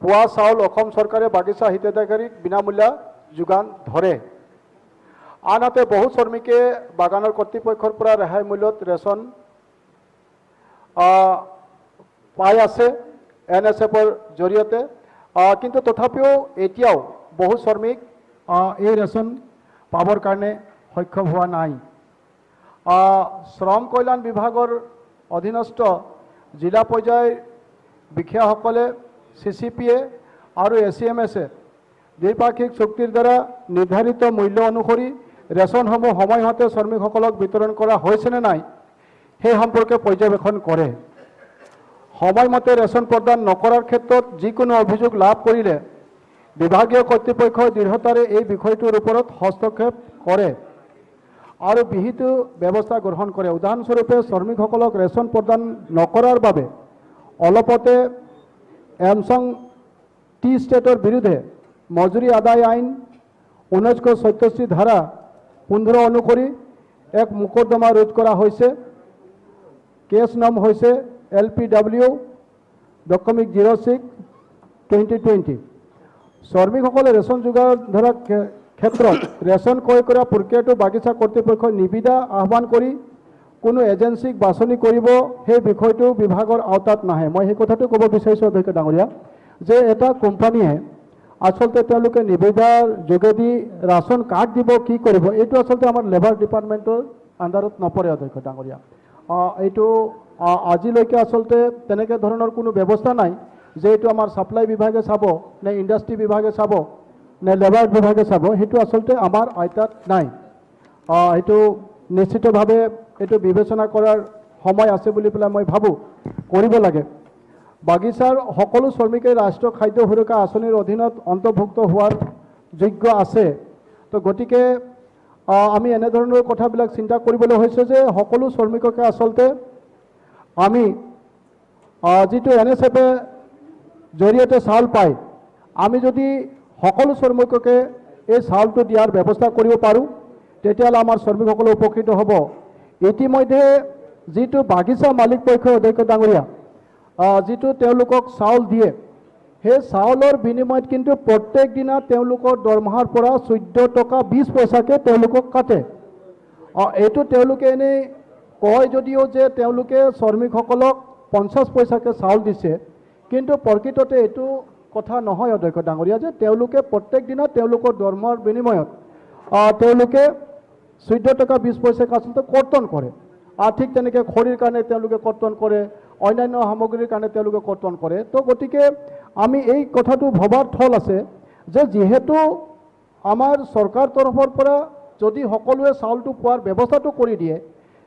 পোৱা চাউল অসম চৰকাৰে বাগিচা হিতাধিকাৰীক বিনামূলীয়া যোগান ধৰে আনহাতে বহু শ্ৰমিকে বাগানৰ কৰ্তৃপক্ষৰ পৰা ৰেহাই মূল্যত ৰেচন পাই আছে NSFৰ জৰিয়তে কিন্তু তথাপিও এতিয়াও বহু শ্ৰমিক এই ৰেচন পাবৰ কাৰণে সক্ষম হোৱা নাই শ্ৰম কল্যাণ বিভাগৰ অধীনস্থ জিলা পৰ্যায়ৰ বিষয়াসকলে CCPA আৰু ACMSে দ্বিপাক্ষিক চুক্তিৰ দ্বাৰা নিৰ্ধাৰিত মূল্য অনুসৰি ৰেচনসমূহ সময়মতে শ্ৰমিকসকলক বিতৰণ কৰা হৈছেনে নাই সেই সম্পৰ্কে পৰ্যবেক্ষণ কৰে সময়মতে ৰেচন প্ৰদান নকৰাৰ ক্ষেত্ৰত যিকোনো অভিযোগ লাভ কৰিলে বিভাগীয় কৰ্তৃপক্ষই দৃঢ়তাৰে এই বিষয়টোৰ ওপৰত হস্তক্ষেপ কৰে আৰু বিহিত ব্যৱস্থা গ্ৰহণ কৰে উদাহৰণস্বৰূপে শ্ৰমিকসকলক ৰেচন প্ৰদান নকৰাৰ বাবে অলপতে এমছং টি ষ্টেটৰ বিৰুদ্ধে মজুৰি আদায় আইন 1987 ধাৰা 15 অনুসৰি এক মোকদ্দমা ৰুজু কৰা হৈছে কেছ নাম হৈছে LPW ডকুমেণ্ট 06/2020 শ্ৰমিকসকলে ৰেচন যোগান ধৰাৰ ক্ষেত্ৰত ৰেচন ক্ৰয় কৰা প্ৰক্ৰিয়াটো বাগিচা কৰ্তৃপক্ষই নিবিদা আহ্বান কৰি কোনো এজেন্সিক বাছনি কৰিব সেই বিষয়টো বিভাগৰ আওতাত নাহে মই সেই কথাটো ক'ব বিচাৰিছোঁ অধ্যক্ষ ডাঙৰীয়া যে এটা কোম্পানীয়ে আচলতে তেওঁলোকে নিবিদাৰ যোগেদি ৰেচন কাৰ্ড দিব কি কৰিব এইটো আচলতে আমাৰ লেবাৰ ডিপাৰ্টমেণ্টৰ আণ্ডাৰত নপৰে অধ্যক্ষ ডাঙৰীয়া এইটো আজিলৈকে আচলতে তেনেকৈ ধৰণৰ কোনো ব্যৱস্থা নাই যে এইটো আমাৰ ছাপ্লাই বিভাগে চাব নে ইণ্ডাষ্ট্ৰি বিভাগে চাব নে লেবাৰ বিভাগে চাব সেইটো আচলতে আমাৰ আয়তাত নাই এইটো নিশ্চিতভাৱে এইটো বিবেচনা কৰাৰ সময় আছে বুলি পেলাই মই ভাবোঁ কৰিব লাগে বাগিচাৰ সকলো শ্ৰমিকে ৰাষ্ট্ৰীয় খাদ্য সুৰক্ষা আঁচনিৰ অধীনত অন্তৰ্ভুক্ত হোৱাৰ যোগ্য আছে তো গতিকে আমি এনেধৰণৰ কথাবিলাক চিন্তা কৰিবলৈ হৈছে যে সকলো শ্ৰমিককে আচলতে আমি যিটো NSFে জৰিয়তে চাউল পায় আমি যদি সকলো শ্ৰমিককে এই চাউলটো দিয়াৰ ব্যৱস্থা কৰিব পাৰোঁ তেতিয়াহ'লে আমাৰ শ্ৰমিকসকল উপকৃত হ'ব ইতিমধ্যে যিটো বাগিচা মালিক পক্ষই অধ্যক্ষ ডাঙৰীয়া যিটো তেওঁলোকক চাউল দিয়ে সেই চাউলৰ বিনিময়ত কিন্তু প্ৰত্যেক দিনা তেওঁলোকৰ দৰমহাৰ পৰা 14 টকা 20 পইচাকৈ তেওঁলোকক কাটে এইটো তেওঁলোকে এনেই কয় যদিও যে তেওঁলোকে শ্ৰমিকসকলক 50 পইচাকৈ চাউল দিছে কিন্তু প্ৰকৃততে এইটো কথা নহয় অধ্যক্ষ ডাঙৰীয়া যে তেওঁলোকে প্ৰত্যেক দিনা তেওঁলোকৰ দৰমহাৰ বিনিময়ত তেওঁলোকে 14 টকা 20 পইচাকৈ আচলতে কৰ্তন কৰে ঠিক তেনেকৈ খৰিৰ কাৰণে তেওঁলোকে কৰ্তন কৰে অন্যান্য সামগ্ৰীৰ কাৰণে তেওঁলোকে কৰ্তন কৰে তো গতিকে আমি এই কথাটো ভবাৰ থল আছে যে যিহেতু আমাৰ চৰকাৰ তৰফৰ পৰা যদি সকলোৱে চাউলটো পোৱাৰ ব্যৱস্থাটো কৰি দিয়ে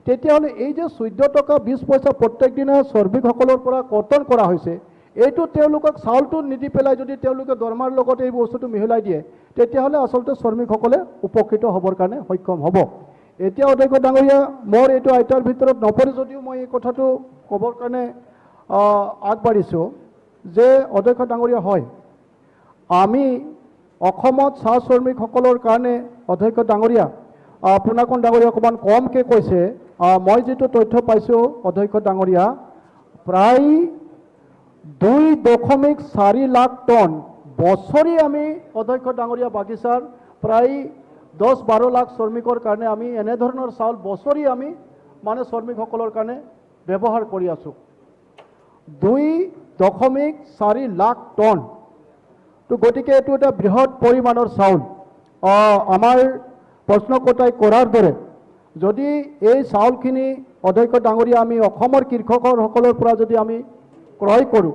তেতিয়াহ'লে এই যে 14 টকা 20 পইচা প্ৰত্যেক দিনা শ্ৰমিকসকলৰ পৰা কৰ্তন কৰা হৈছে এইটো তেওঁলোকক চাউলটো নিদি পেলাই যদি তেওঁলোকে দৰমহাৰ লগত এই বস্তুটো মিহলাই দিয়ে তেতিয়াহ'লে আচলতে শ্ৰমিকসকলে উপকৃত হ'বৰ কাৰণে সক্ষম হ'ব এতিয়া অধ্যক্ষ ডাঙৰীয়া মোৰ এইটো আইতাৰ ভিতৰত নপৰে যদিও মই এই কথাটো ক'বৰ কাৰণে আগবাঢ়িছোঁ যে অধ্যক্ষ ডাঙৰীয়া হয় আমি অসমত চাহ শ্ৰমিকসকলৰ কাৰণে অধ্যক্ষ ডাঙৰীয়া পুনাকন ডাঙৰীয়া অকণমান কমকৈ কৈছে মই যিটো তথ্য পাইছোঁ অধ্যক্ষ ডাঙৰীয়া প্ৰায় 2.4 লাখ টন বছৰি আমি অধ্যক্ষ ডাঙৰীয়া বাগিচাৰ প্ৰায় 10-12 লাখ শ্ৰমিকৰ কাৰণে আমি এনেধৰণৰ চাউল বছৰি আমি মানে শ্ৰমিকসকলৰ কাৰণে ব্যৱহাৰ কৰি আছোঁ 2.4 লাখ টন তো গতিকে এইটো এটা বৃহৎ পৰিমাণৰ চাউল আমাৰ প্ৰশ্নকৰ্তাই কৰাৰ দৰে যদি এই চাউলখিনি অধ্যক্ষ ডাঙৰীয়া আমি অসমৰ কৃষকসকলৰ পৰা যদি আমি ক্ৰয় কৰোঁ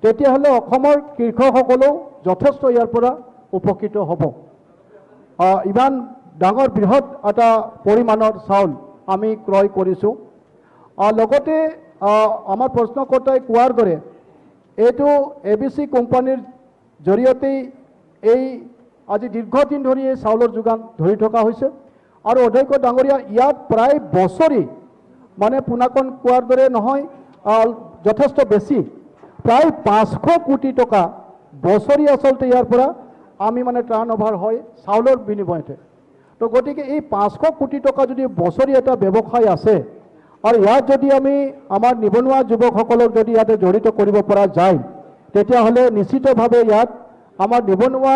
তেতিয়াহ'লে অসমৰ কৃষকসকলেও যথেষ্ট ইয়াৰ পৰা উপকৃত হ'ব ইমান ডাঙৰ বৃহৎ এটা পৰিমাণৰ চাউল আমি ক্ৰয় কৰিছোঁ লগতে আমাৰ প্ৰশ্নকৰ্তাই কোৱাৰ দৰে এইটো ABC কোম্পানীৰ জৰিয়তেই এই আজি দীৰ্ঘদিন ধৰি এই চাউলৰ যোগান ধৰি থকা হৈছে আৰু অধ্যক্ষ ডাঙৰীয়া ইয়াত প্ৰায় বছৰি মানে পুনাকন কোৱাৰ দৰে নহয় যথেষ্ট বেছি প্ৰায় 500 কোটি টকা বছৰি আচলতে ইয়াৰ পৰা আমি মানে টাৰ্ণ অভাৰ হয় চাউলৰ বিনিময়তে তো গতিকে এই 500 কোটি টকা যদি বছৰি এটা ব্যৱসায় আছে আৰু ইয়াত যদি আমি আমাৰ নিবনুৱা যুৱকসকলক যদি ইয়াতে জড়িত কৰিব পৰা যায় তেতিয়াহ'লে নিশ্চিতভাৱে ইয়াত আমাৰ নিবনুৱা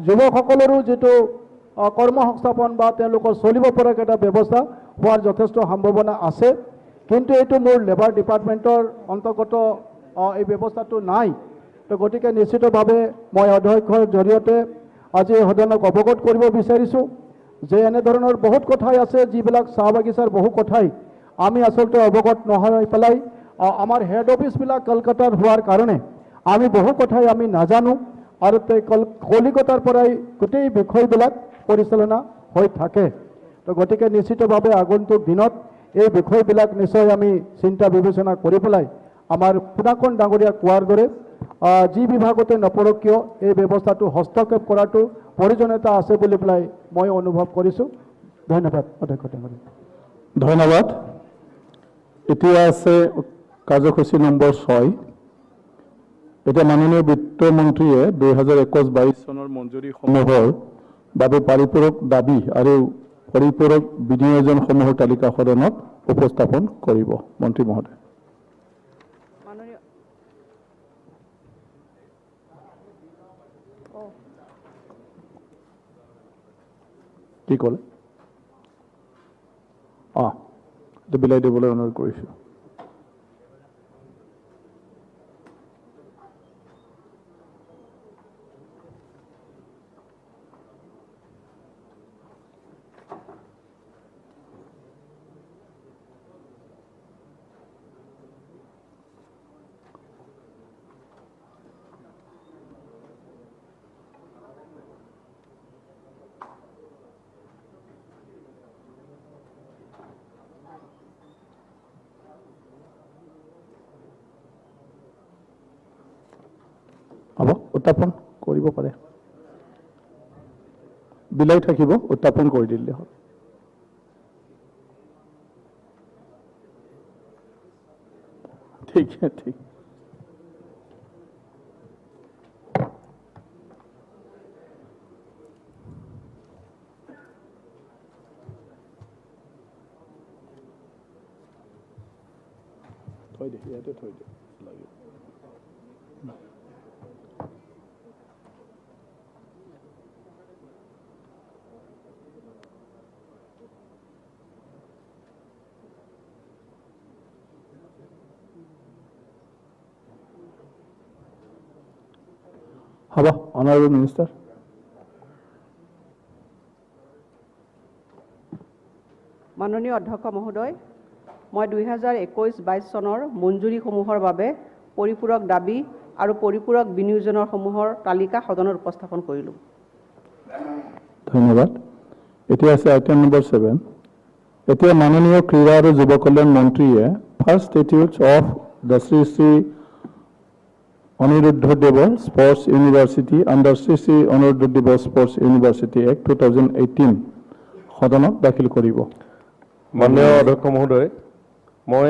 যুৱকসকলৰো যিটো কৰ্মসংস্থাপন বা তেওঁলোকৰ চলিব পৰাকৈ এটা ব্যৱস্থা হোৱাৰ যথেষ্ট সম্ভাৱনা আছে কিন্তু এইটো মোৰ লেবাৰ ডিপাৰ্টমেণ্টৰ অন্তৰ্গত এই ব্যৱস্থাটো নাই তো গতিকে নিশ্চিতভাৱে মই অধ্যক্ষৰ জৰিয়তে আজি সদনক অৱগত কৰিব বিচাৰিছোঁ যে এনেধৰণৰ বহুত কথাই আছে যিবিলাক চাহ বাগিচাৰ বহু কথাই আমি আচলতে অৱগত নহয় পেলাই আমাৰ হেড অফিচবিলাক কলকাতাৰ হোৱাৰ কাৰণে আমি বহু কথাই আমি নাজানো আৰু কলিকতাৰ পৰাই গোটেই বিষয়বিলাক পৰিচালনা হৈ থাকে তো গতিকে নিশ্চিতভাৱে আগন্তুক দিনত এই বিষয়বিলাক নিশ্চয় আমি চিন্তা বিবেচনা কৰি পেলাই আমাৰ পুনাকন ডাঙৰীয়া কোৱাৰ দৰে যি বিভাগতে নপৰক কিয় এই ব্যৱস্থাটো হস্তক্ষেপ কৰাটো প্ৰয়োজনীয়তা আছে বুলি পেলাই মই অনুভৱ কৰিছোঁ ধন্যবাদ অধ্যক্ষ ডাঙৰীয়া ধন্যবাদ এতিয়া আছে কাৰ্যসূচী নম্বৰ 6 এতিয়া মাননীয় বিত্তমন্ত্ৰীয়ে 2021-22 চনৰ মঞ্জুৰীসমূহৰ বাবে পৰিপূৰক দাবী আৰু পৰিপূৰক বিনিয়োজনসমূহৰ তালিকা সদনত উপস্থাপন কৰিব মন্ত্ৰী মহোদয় কি ক'লে বিলাই দিবলৈ অনুৰোধ কৰিছোঁ হ'ব উত্থাপন কৰিব পাৰে বিলাই থাকিব উত্থাপন কৰি দিলে হ'ল ঠিক ঠিক থৈ দে ইয়াতে থৈ দে লাগিব হ'ব অনাৰেবল মিনিষ্টাৰ মাননীয় অধ্যক্ষ মহোদয় মই 2021-22 চনৰ মঞ্জুৰীসমূহৰ বাবে পৰিপূৰক দাবী আৰু পৰিপূৰক বিনিয়োজনসমূহৰ তালিকা সদনত উপস্থাপন কৰিলোঁ ধন্যবাদ এতিয়া আছে আইটেম নম্বৰ 7 এতিয়া মাননীয় ক্ৰীড়া আৰু যুৱ কল্যাণ মন্ত্ৰীয়ে first statutes of the Shri Shri Aniruddhadev sports university under Shri Shri Aniruddhadev sports university act 2018 সদনত দাখিল কৰিব মাননীয় অধ্যক্ষ মহোদয় মই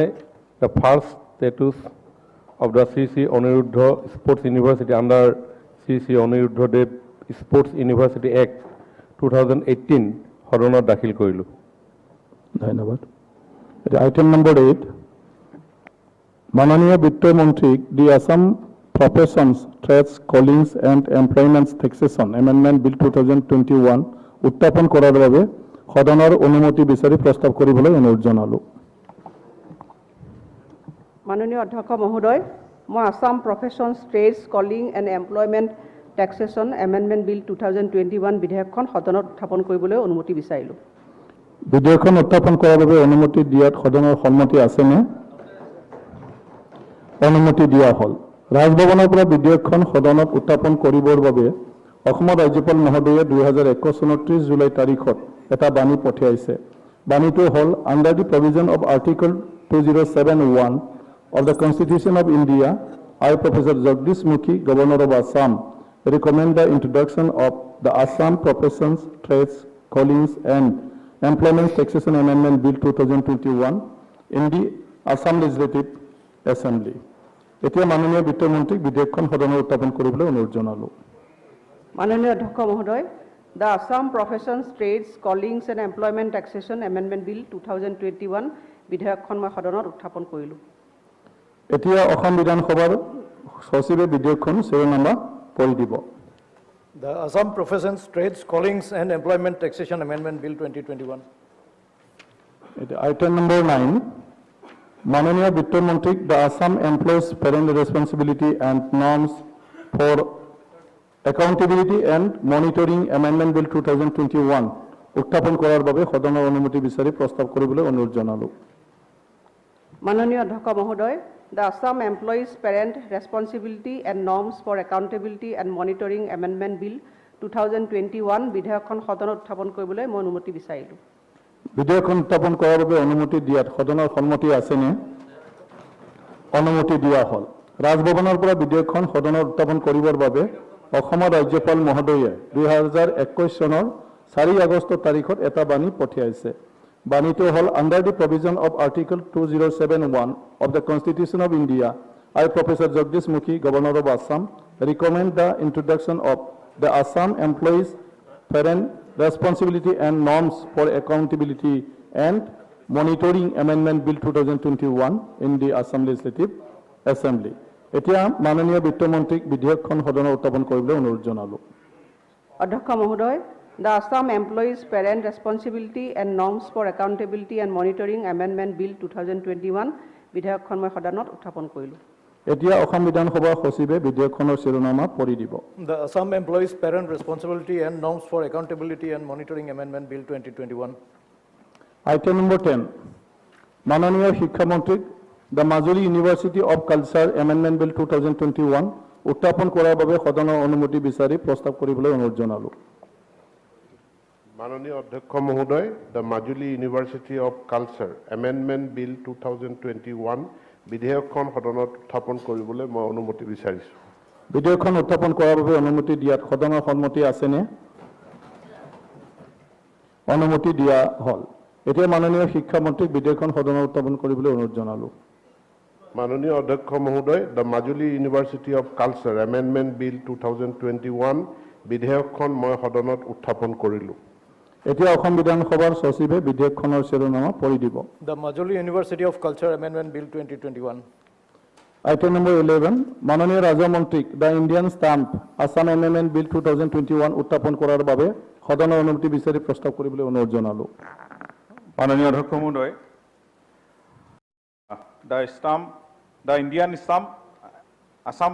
the first status of the Shri Shri Aniruddha sports university under Shri Shri Aniruddhadev sports university act 2018 সদনত দাখিল কৰিলোঁ ধন্যবাদ এতিয়া আইটেম নম্বৰ 8 মাননীয় বিত্তমন্ত্ৰীক দি Assam Professions, Trades, Callings and Employments Taxation Amendment Bill 2021 উত্থাপন কৰাৰ বাবে সদনৰ অনুমতি বিচাৰি প্ৰস্তাৱ কৰিবলৈ অনুৰোধ জনালোঁ। মাননীয় অধ্যক্ষ মহোদয়, মই Assam professions trades calling and employment taxation amendment bill 2021 বিধেয়কখন সদনত উত্থাপন কৰিবলৈ অনুমতি বিচাৰিলোঁ। বিধেয়কখন উত্থাপন কৰাৰ বাবে অনুমতি দিয়াত সদনৰ সন্মতি আছেনে? অনুমতি দিয়া হ'ল। ৰাজভৱনৰ পৰা বিধেয়কখন সদনত উত্থাপন কৰিবৰ বাবে অসমৰ ৰাজ্যপাল মহোদয়ে 2021 চনৰ 30 জুলাই তাৰিখত এটা বাণী পঠিয়াইছে। বাণীটো হ'ল under the provision of article 2071 of the Constitution of India, I, Professor Jagdish Mukhi, Governor of Assam, recommend the introduction of the Assam Professions, Trades, Callings and Employment Taxation Amendment Bill 2021 in the Assam Legislative Assembly. এতিয়া মাননীয় বিত্তমন্ত্ৰীক বিধেয়কখন সদনত উত্থাপন কৰিবলৈ অনুৰোধ জনালোঁ। মাননীয় অধ্যক্ষ মহোদয়, the Assam professions trades callings and employment taxation amendment bill 2021 বিধেয়কখন মই সদনত উত্থাপন কৰিলোঁ। এতিয়া অসম বিধানসভাৰ সচিবে বিধেয়কখন শিৰোনামা পঢ়ি দিব। The Assam Professions, Trades, Callings and Employment Taxation Amendment Bill 2021. Item number 9, মাননীয় বিত্তমন্ত্ৰীক the Assam Employees Parent Responsibility and Norms for Accountability and Monitoring Amendment Bill 2021 উত্থাপন কৰাৰ বাবে সদনৰ অনুমতি বিচাৰি প্ৰস্তাৱ কৰিবলৈ অনুৰোধ জনালোঁ। মাননীয় অধ্যক্ষ মহোদয়, the Assam Employees Parent Responsibility and Norms for Accountability and Monitoring Amendment Bill 2021 বিধেয়কখন সদনত উত্থাপন কৰিবলৈ মই অনুমতি বিচাৰিলোঁ। বিধেয়কখন উত্থাপন কৰাৰ বাবে অনুমতি দিয়াত সদনৰ সন্মতি আছেনে? অনুমতি দিয়া হ'ল। ৰাজভৱনৰ পৰা বিধেয়কখন সদনত উত্থাপন কৰিবৰ বাবে অসমৰ ৰাজ্যপাল মহোদয়ে 2021 চনৰ 4 আগষ্ট তাৰিখত এটা বাণী পঠিয়াইছে। বাণীটো হ'ল under the provision of article 2071 of the Constitution of India, I, Professor Jagdish Mukhi, Governor of Assam, recommend the introduction of the Assam Employees Parent Responsibility and Norms for Accountability and Monitoring Amendment Bill 2021 in the Assam Legislative Assembly. এতিয়া মাননীয় বিত্তমন্ত্ৰীক বিধেয়কখন সদনত উত্থাপন কৰিবলৈ অনুৰোধ জনালোঁ। অধ্যক্ষ মহোদয়, the Assam Employees Parent Responsibility and Norms for Accountability and Monitoring Amendment Bill 2021 বিধেয়কখন মই সদনত উত্থাপন কৰিলোঁ। এতিয়া অসম বিধানসভাৰ সচিবে বিধেয়কখনৰ শিৰোনামা পঢ়ি দিব। The Assam Employees Parent Responsibility and Norms for Accountability and Monitoring Amendment Bill 2021. Item number 10, মাননীয় শিক্ষামন্ত্ৰীক the Majuli University of Culture Amendment Bill 2021 উত্থাপন কৰাৰ বাবে সদনৰ অনুমতি বিচাৰি প্ৰস্তাৱ কৰিবলৈ অনুৰোধ জনালোঁ। মাননীয় অধ্যক্ষ মহোদয়, the Majuli university of culture amendment bill 2021 বিধেয়কখন সদনত উত্থাপন কৰিবলৈ মই অনুমতি বিচাৰিছোঁ। বিধেয়কখন উত্থাপন কৰাৰ বাবে অনুমতি দিয়াত সদনৰ সন্মতি আছেনে? অনুমতি দিয়া হ'ল। এতিয়া মাননীয় শিক্ষামন্ত্ৰীক বিধেয়কখন সদনত উত্থাপন কৰিবলৈ অনুৰোধ জনালোঁ। মাননীয় অধ্যক্ষ মহোদয়, the Majuli university of culture amendment bill 2021 বিধেয়কখন মই সদনত উত্থাপন কৰিলোঁ। এতিয়া অসম বিধানসভাৰ সচিবে বিধেয়কখনৰ শিৰোনামা পঢ়ি দিব। The Majuli University of Culture Amendment Bill 2021. Item number 11, মাননীয় ৰাজ্যমন্ত্ৰীক the Indian stamp Assam amendment bill 2021 উত্থাপন কৰাৰ বাবে সদনৰ অনুমতি বিচাৰি প্ৰস্তাৱ কৰিবলৈ অনুৰোধ জনালোঁ। মাননীয় অধ্যক্ষ মহোদয়, the Indian Stamp Assam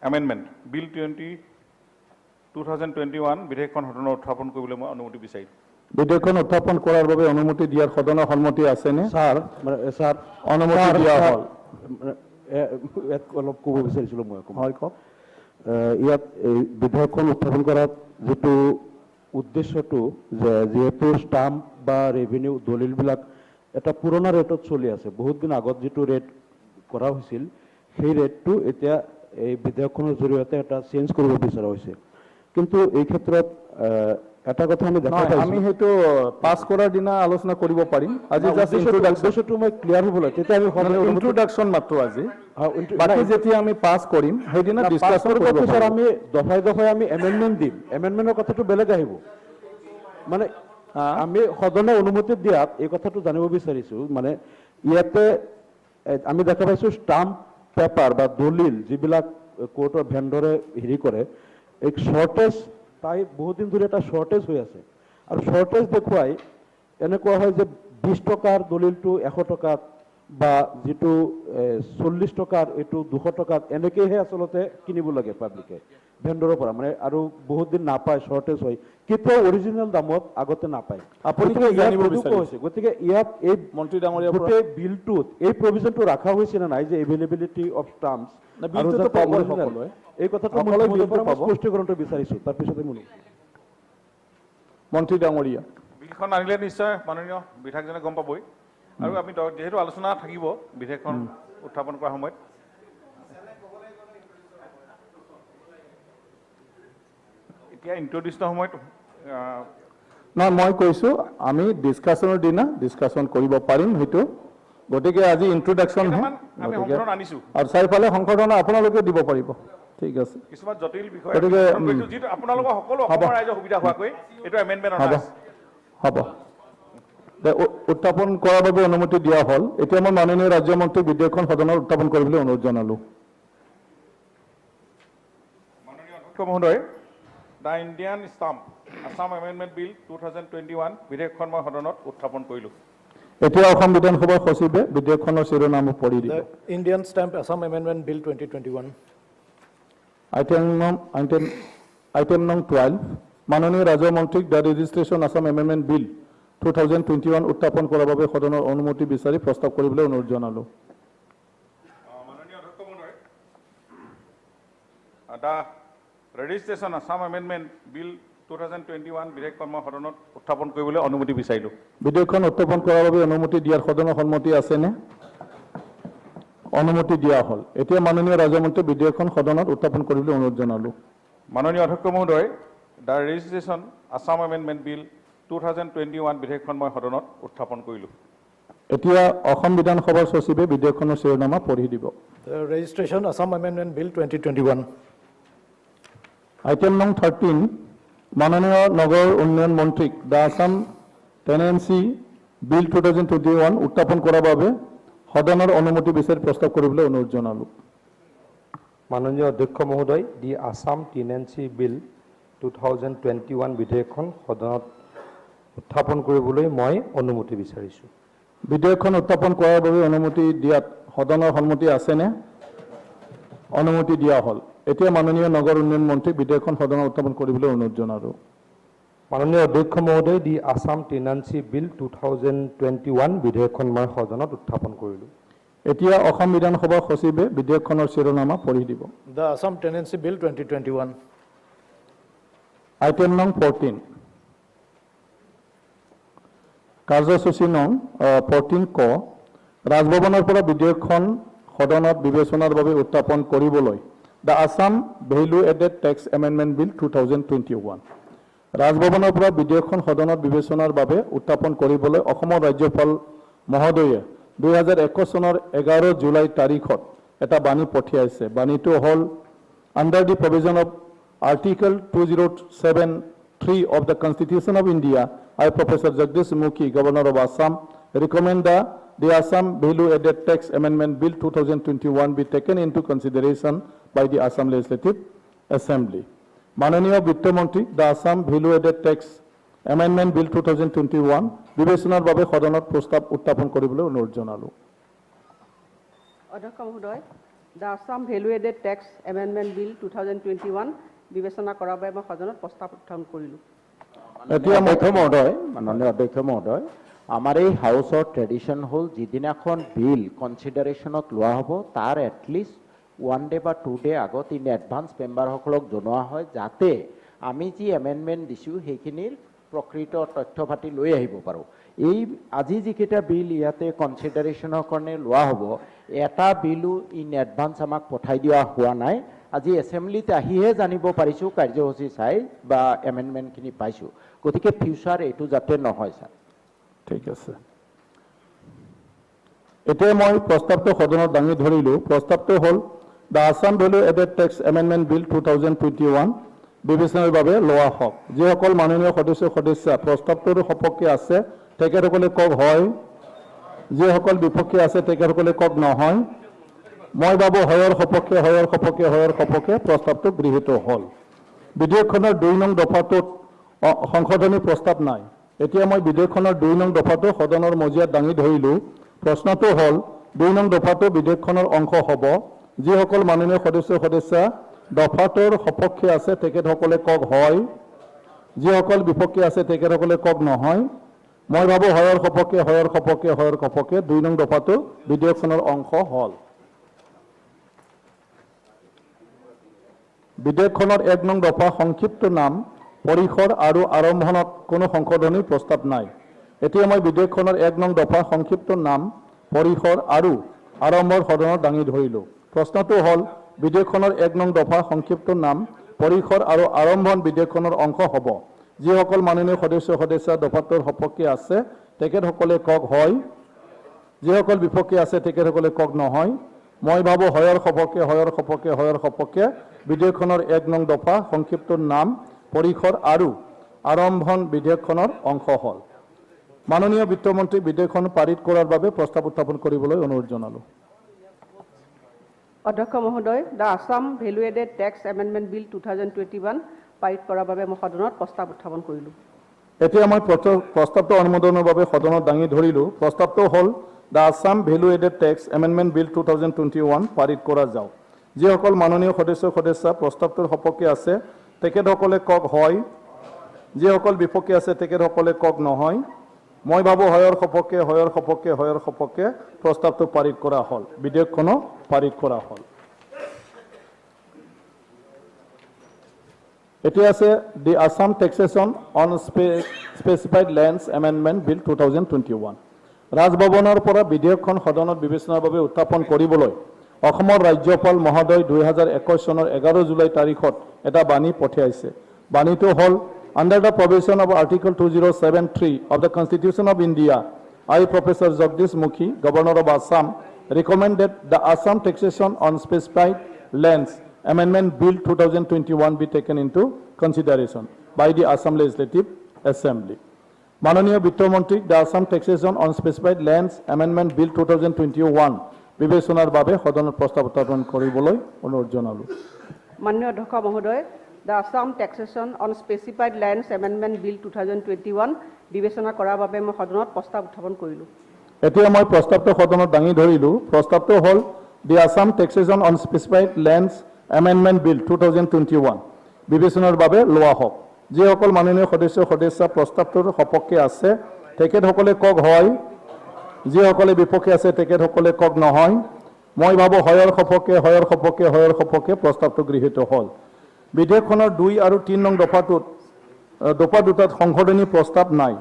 Amendment Bill 2021 বিধেয়কখন সদনত উত্থাপন কৰিবলৈ মই অনুমতি বিচাৰিম। বিধেয়কখন উত্থাপন কৰাৰ বাবে অনুমতি দিয়াৰ সদনৰ সন্মতি আছেনে? ছাৰ অনুমতি দিয়া হ'ল। ইয়াত অলপ ক'ব বিচাৰিছিলোঁ মই। হয়, কওক। ইয়াত এই বিধেয়কখন উত্থাপন কৰাত যিটো উদ্দেশ্যটো যে যিহেতু ষ্টাম্প বা ৰেভিনিউ দলিলবিলাক এটা পুৰণা ৰেটত চলি আছে, বহুত দিন আগত যিটো ৰেট কৰা হৈছিল সেই ৰেটটো এতিয়া এই বিধেয়কখনৰ জৰিয়তে এটা চেঞ্জ কৰিব বিচৰা হৈছে। কিন্তু এই ক্ষেত্ৰত এটা কথা আমি দেখা পাইছোঁ, আমি সেইটো পাছ কৰাৰ দিনা আলোচনা কৰিব পাৰিম। আজি জাষ্ট উদ্দেশ্যটো মই ক্লিয়াৰ হ'ব লাগে, তেতিয়া আমি ইন্ট্ৰোডাকশ্যন মাত্ৰ আজি, বাকী যেতিয়া আমি পাছ কৰিম সেইদিনা ডিছকাছন কৰিব পাৰিম। আমি দফাই দফাই আমি এমেণ্ডমেণ্ট দিম, এমেণ্ডমেণ্টৰ কথাটো বেলেগ আহিব। মানে আমি সদনৰ অনুমতি দিয়াত এই কথাটো জানিব বিচাৰিছোঁ, মানে ইয়াতে আমি দেখা পাইছোঁ ষ্টাম্প পেপাৰ বা দলিল যিবিলাক কোৰ্টৰ ভেণ্ডৰে হেৰি কৰে এক শ্বৰ্টেজ প্ৰায় বহুত দিন ধৰি এটা শ্বৰ্টেজ হৈ আছে আৰু শ্বৰ্টেজ দেখুৱাই এনেকুৱা হয় যে 20 টকাৰ দলিলটো 100 টকাত বা যিটো 40 টকাৰ এইটো 200 টকাত এনেকৈহে আচলতে কিনিব লাগে পাব্লিকে ভেণ্ডৰৰ পৰা মানে আৰু বহুত দিন নাপায় শ্বৰ্টেজ হয় কেতিয়াও অৰিজিনেল দামত আগতে নাপায় আপুনি কি জানিব বিচাৰিছে গতিকে ইয়াত এই মন্ত্ৰী ডাঙৰীয়া গোটেই বিলটোত এই প্ৰভিজনটো ৰাখা হৈছে নে নাই যে এভেইলেবিলিটি অফ টাৰ্মছ বিলটোতো পাব সকলোৱে এই কথাটো মই স্পষ্টীকৰণটো বিচাৰিছো তাৰপিছতে মই মন্ত্ৰী ডাঙৰীয়া বিলখন আনিলে নিশ্চয় মাননীয় বিধায়কজনে গম পাবই আৰু আমি যিহেতু আলোচনা থাকিব বিধেয়কখন উত্থাপন কৰাৰ সময়ত এতিয়া ইন্ট্ৰডিউচনৰ সময়ত নহয় মই কৈছোঁ আমি ডিছকাশ্যনৰ দিনা ডিছকাশ্যন কৰিব পাৰিম সেইটো গতিকে আজি ইন্ট্ৰডাকশ্যনহে আমি সংশোধন আনিছোঁ আৰু চাৰিফালে সংশোধন আপোনালোকে দিব পাৰিব ঠিক আছে কিছুমান জটিল বিষয় গতিকে যিটো আপোনালোকৰ সকলো অসমৰ ৰাইজৰ সুবিধা হোৱাকৈ এইটো এমেণ্ডমেণ্ট হ'ব উত্থাপন কৰাৰ বাবে অনুমতি দিয়া হ'ল এতিয়া মই মাননীয় ৰাজ্যমন্ত্ৰীক বিধেয়কখন সদনত উত্থাপন কৰিবলৈ অনুৰোধ জনালোঁ মাননীয় অধ্যক্ষ মহোদয় the Indian stamp Assam amendment bill 2021 বিধেয়কখন মই সদনত উত্থাপন কৰিলোঁ এতিয়া অসম বিধানসভাৰ সচিবে বিধেয়কখনৰ শিৰোনাম পঢ়ি দিব Indian stamp Assam amendment bill 2021 item নং 12 মাননীয় ৰাজ্যমন্ত্ৰীক the registration Assam amendment bill 2021 উত্থাপন কৰাৰ বাবে সদনৰ অনুমতি বিচাৰি প্ৰস্তাৱ কৰিবলৈ অনুৰোধ জনালোঁ মাননীয় অধ্যক্ষ মহোদয় the registration Assam amendment bill 2021 বিধেয়কখন মই সদনত উত্থাপন কৰিবলৈ অনুমতি বিচাৰিলোঁ বিধেয়কখন উত্থাপন কৰাৰ বাবে অনুমতি দিয়াৰ সদনৰ সন্মতি আছেনে অনুমতি দিয়া হ'ল এতিয়া মাননীয় ৰাজ্যমন্ত্ৰী বিধেয়কখন সদনত উত্থাপন কৰিবলৈ অনুৰোধ জনালোঁ মাননীয় অধ্যক্ষ মহোদয় the registration Assam amendment bill 2021 বিধেয়কখন মই সদনত উত্থাপন কৰিলোঁ এতিয়া অসম বিধানসভাৰ সচিবে বিধেয়কখনৰ শিৰোনামা পঢ়ি দিব registration Assam amendment bill 2021 item নং 13 মাননীয় নগৰ উন্নয়ন মন্ত্ৰীক দ্য আছাম টেনেন্সি বিল 2021 উত্থাপন কৰাৰ বাবে সদনৰ অনুমতি বিচাৰি প্ৰস্তাৱ কৰিবলৈ অনুৰোধ জনালোঁ মাননীয় অধ্যক্ষ মহোদয় দি আছাম টেনেন্সি বিল 2021 বিধেয়কখন সদনত উত্থাপন কৰিবলৈ মই অনুমতি বিচাৰিছোঁ বিধেয়কখন উত্থাপন কৰাৰ বাবে অনুমতি দিয়াত সদনৰ সন্মতি আছেনে অনুমতি দিয়া হ'ল এতিয়া মাননীয় নগৰ উন্নয়ন মন্ত্ৰী বিধেয়কখন সদনত উত্থাপন কৰিবলৈ অনুৰোধ জনালোঁ মাননীয় অধ্যক্ষ মহোদয় দি আছাম টেনেন্সি বিল 2021 বিধেয়কখন মই সদনত উত্থাপন কৰিলোঁ এতিয়া অসম বিধানসভাৰ সচিবে বিধেয়কখনৰ শিৰোনামা পঢ়ি দিব the Assam tenancy bill 2021 item নং 14 কাৰ্যসূচী নং 14 ক ৰাজভৱনৰ পৰা বিধেয়কখন সদনত বিবেচনাৰ বাবে উত্থাপন কৰিবলৈ the Assam value added tax amendment bill 2021 ৰাজভৱনৰ পৰা বিধেয়কখন সদনত বিবেচনাৰ বাবে উত্থাপন কৰিবলৈ অসমৰ ৰাজ্যপাল মহোদয়ে 2021 চনৰ 11 জুলাই তাৰিখত এটা বাণী পঠিয়াইছে বাণীটো হ'ল under the provision of article 2073 of the Constitution of India, I, Professor Jagdish Mukhi, Governor of Assam, recommend the Assam Value Added Tax Amendment Bill 2021 be taken into consideration by the Assam Legislative Assembly. Mananiya Vitta Mantri, the Assam Value Added Tax Amendment Bill 2021 বিবেচনাৰ বাবে সদনত প্ৰস্তাৱ উত্থাপন কৰিবলৈ অনুৰোধ জনালোঁ অধ্যক্ষ মহোদয় the Assam value added tax amendment bill 2021 বিবেচনা কৰাৰ বাবে মই সদনত প্ৰস্তাৱ উত্থাপন কৰিলোঁ এতিয়া অধ্যক্ষ মহোদয় মাননীয় অধ্যক্ষ মহোদয় আমাৰ এই হাউচৰ ট্ৰেডিশ্যন হ'ল যিদিনাখন বিল কনচিডাৰেশ্যনত লোৱা হ'ব তাৰ এটলিষ্ট 1 ডে বা 2 ডে আগত ইন এডভান্স মেম্বাৰসকলক জনোৱা হয় যাতে আমি যি এমেণ্ডমেণ্ট দিছোঁ সেইখিনিৰ প্ৰকৃত তথ্য পাতি লৈ আহিব পাৰোঁ এই আজি যিকেইটা বিল ইয়াতে কনচিডাৰেশ্যনৰ কাৰণে লোৱা হ'ব এটা বিলো ইন এডভান্স আমাক পঠাই দিয়া হোৱা নাই আজি এছেম্বলিত আহিহে জানিব পাৰিছোঁ কাৰ্যসূচী চাই বা এমেণ্ডমেণ্টখিনি পাইছোঁ গতিকে ফিউচাৰ এইটো যাতে নহয় ছাৰ ঠিক আছে এতিয়া মই প্ৰস্তাৱটো সদনত দাঙি ধৰিলোঁ প্ৰস্তাৱটো হ'ল the Assam value added tax amendment bill 2021 বিবেচনাৰ বাবে লোৱা হওক যিসকল মাননীয় সদস্য প্ৰস্তাৱটোৰ সপক্ষে আছে তেখেতসকলে কওক হয় যিসকল বিপক্ষে আছে তেখেতসকলে কওক নহয় মই ভাবোঁ হয়ৰ সপক্ষে প্ৰস্তাৱটো গৃহীত হ'ল। বিধেয়কখনৰ 2 নং দফাটোত সংশোধনী প্ৰস্তাৱ নাই। এতিয়া মই বিধেয়কখনৰ 2 নং দফাটো সদনৰ মজিয়াত দাঙি ধৰিলোঁ। প্ৰশ্নটো হ'ল 2 নং দফাটো বিধেয়কখনৰ অংশ হ'ব। যিসকল মাননীয় সদস্যা দফাটোৰ সপক্ষে আছে তেখেতসকলে কওক হয়, যিসকল বিপক্ষে আছে তেখেতসকলে কওক নহয়। মই ভাবোঁ হয়ৰ সপক্ষে 2 নং দফাটো বিধেয়কখনৰ অংশ হ'ল। বিধেয়কখনৰ 1 নং দফা সংক্ষিপ্ত নাম পৰিসৰ আৰু আৰম্ভণত কোনো সংশোধনীৰ প্ৰস্তাৱ নাই। এতিয়া মই বিধেয়কখনৰ 1 নং দফা সংক্ষিপ্ত নাম পৰিসৰ আৰু আৰম্ভৰ সদনত দাঙি ধৰিলোঁ। প্ৰশ্নটো হ'ল বিধেয়কখনৰ 1 নং দফা সংক্ষিপ্ত নাম পৰিসৰ আৰু আৰম্ভণ বিধেয়কখনৰ অংশ হ'ব। যিসকল মাননীয় সদস্যা দফাটোৰ সপক্ষে আছে তেখেতসকলে কওক হয়, যিসকল বিপক্ষে আছে তেখেতসকলে কওক নহয়। মই ভাবোঁ হয়ৰ সপক্ষে বিধেয়কখনৰ 1 নং দফা সংক্ষিপ্ত নাম পৰিসৰ আৰু আৰম্ভণ বিধেয়কখনৰ অংশ হ'ল। মাননীয় বিত্তমন্ত্ৰী বিধেয়কখন পাৰিত কৰাৰ বাবে প্ৰস্তাৱ উত্থাপন কৰিবলৈ অনুৰোধ জনালোঁ। অধ্যক্ষ মহোদয়, the Assam value added tax amendment bill 2021 পাৰিত কৰাৰ বাবে মই সদনত প্ৰস্তাৱ উত্থাপন কৰিলোঁ। এতিয়া মই প্ৰস্তাৱটো অনুমোদনৰ বাবে সদনত দাঙি ধৰিলোঁ। প্ৰস্তাৱটো হ'ল the Assam value added tax amendment bill 2021 পাৰিত কৰা যাওক। যিসকল মাননীয় সদস্যা প্ৰস্তাৱটোৰ সপক্ষে আছে তেখেতসকলে কওক হয়, যিসকল বিপক্ষে আছে তেখেতসকলে কওক নহয়। মই ভাবোঁ হয়ৰ সপক্ষে প্ৰস্তাৱটো পাৰিত কৰা হ'ল, বিধেয়কখনো পাৰিত কৰা হ'ল। এতিয়া আছে the Assam taxation on specified lands amendment bill 2021। ৰাজভৱনৰ পৰা বিধেয়কখন সদনত বিবেচনাৰ বাবে উত্থাপন কৰিবলৈ অসমৰ ৰাজ্যপাল মহোদয় 2021 চনৰ 11 জুলাই তাৰিখত এটা বাণী পঠিয়াইছে। বাণীটো হ'ল Under the provision of Article 2073 of the Constitution of India, I, Professor Jagdish Mukhi, Governor of Assam, recommend that the Assam Taxation on Specified Lands Amendment Bill 2021 be taken into consideration by the Assam Legislative Assembly. Mananiya Bittomantrik, the Assam Taxation on Specified Lands Amendment Bill 2021 বিবেচনাৰ বাবে সদনত প্ৰস্তাৱ উত্থাপন কৰিবলৈ অনুৰোধ জনালোঁ। মাননীয় অধ্যক্ষ মহোদয়, the Assam taxation on specified lands amendment bill 2021 বিবেচনা কৰাৰ বাবে মই সদনত প্ৰস্তাৱ উত্থাপন কৰিলোঁ। এতিয়া মই প্ৰস্তাৱটো সদনত দাঙি ধৰিলোঁ। প্ৰস্তাৱটো হ'ল the Assam taxation on specified lands amendment bill 2021 বিবেচনাৰ বাবে লোৱা হওক। যিসকল মাননীয় সদস্যা প্ৰস্তাৱটোৰ সপক্ষে আছে তেখেতসকলে কওক হয়, যিসকলে বিপক্ষে আছে তেখেতসকলে কওক নহয়। মই ভাবোঁ হয়ৰ সপক্ষে প্ৰস্তাৱটো গৃহীত হ'ল। বিধেয়কখনৰ 2 আৰু 3 নং দফা দুটাত সংশোধনী প্ৰস্তাৱ নাই।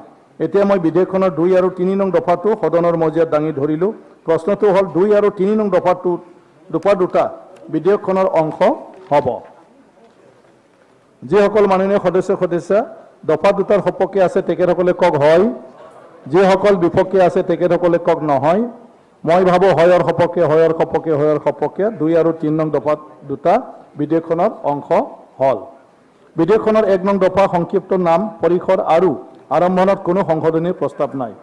এতিয়া মই বিধেয়কখনৰ 2 আৰু 3 নং দফাটো সদনৰ মজিয়াত দাঙি ধৰিলোঁ। প্ৰশ্নটো হ'ল 2 আৰু 3 নং দফা দুটা বিধেয়কখনৰ অংশ হ'ব। যিসকল মাননীয় সদস্যা দফা দুটাৰ সপক্ষে আছে তেখেতসকলে কওক হয়, যিসকল বিপক্ষে আছে তেখেতসকলে কওক নহয়। মই ভাবোঁ হয়ৰ সপক্ষে 2 আৰু 3 নং দফা দুটা বিধেয়কখনৰ অংশ হ'ল। বিধেয়কখনৰ 1 নং দফা সংক্ষিপ্ত নাম পৰিসৰ আৰু আৰম্ভণত কোনো সংশোধনীৰ প্ৰস্তাৱ নাই।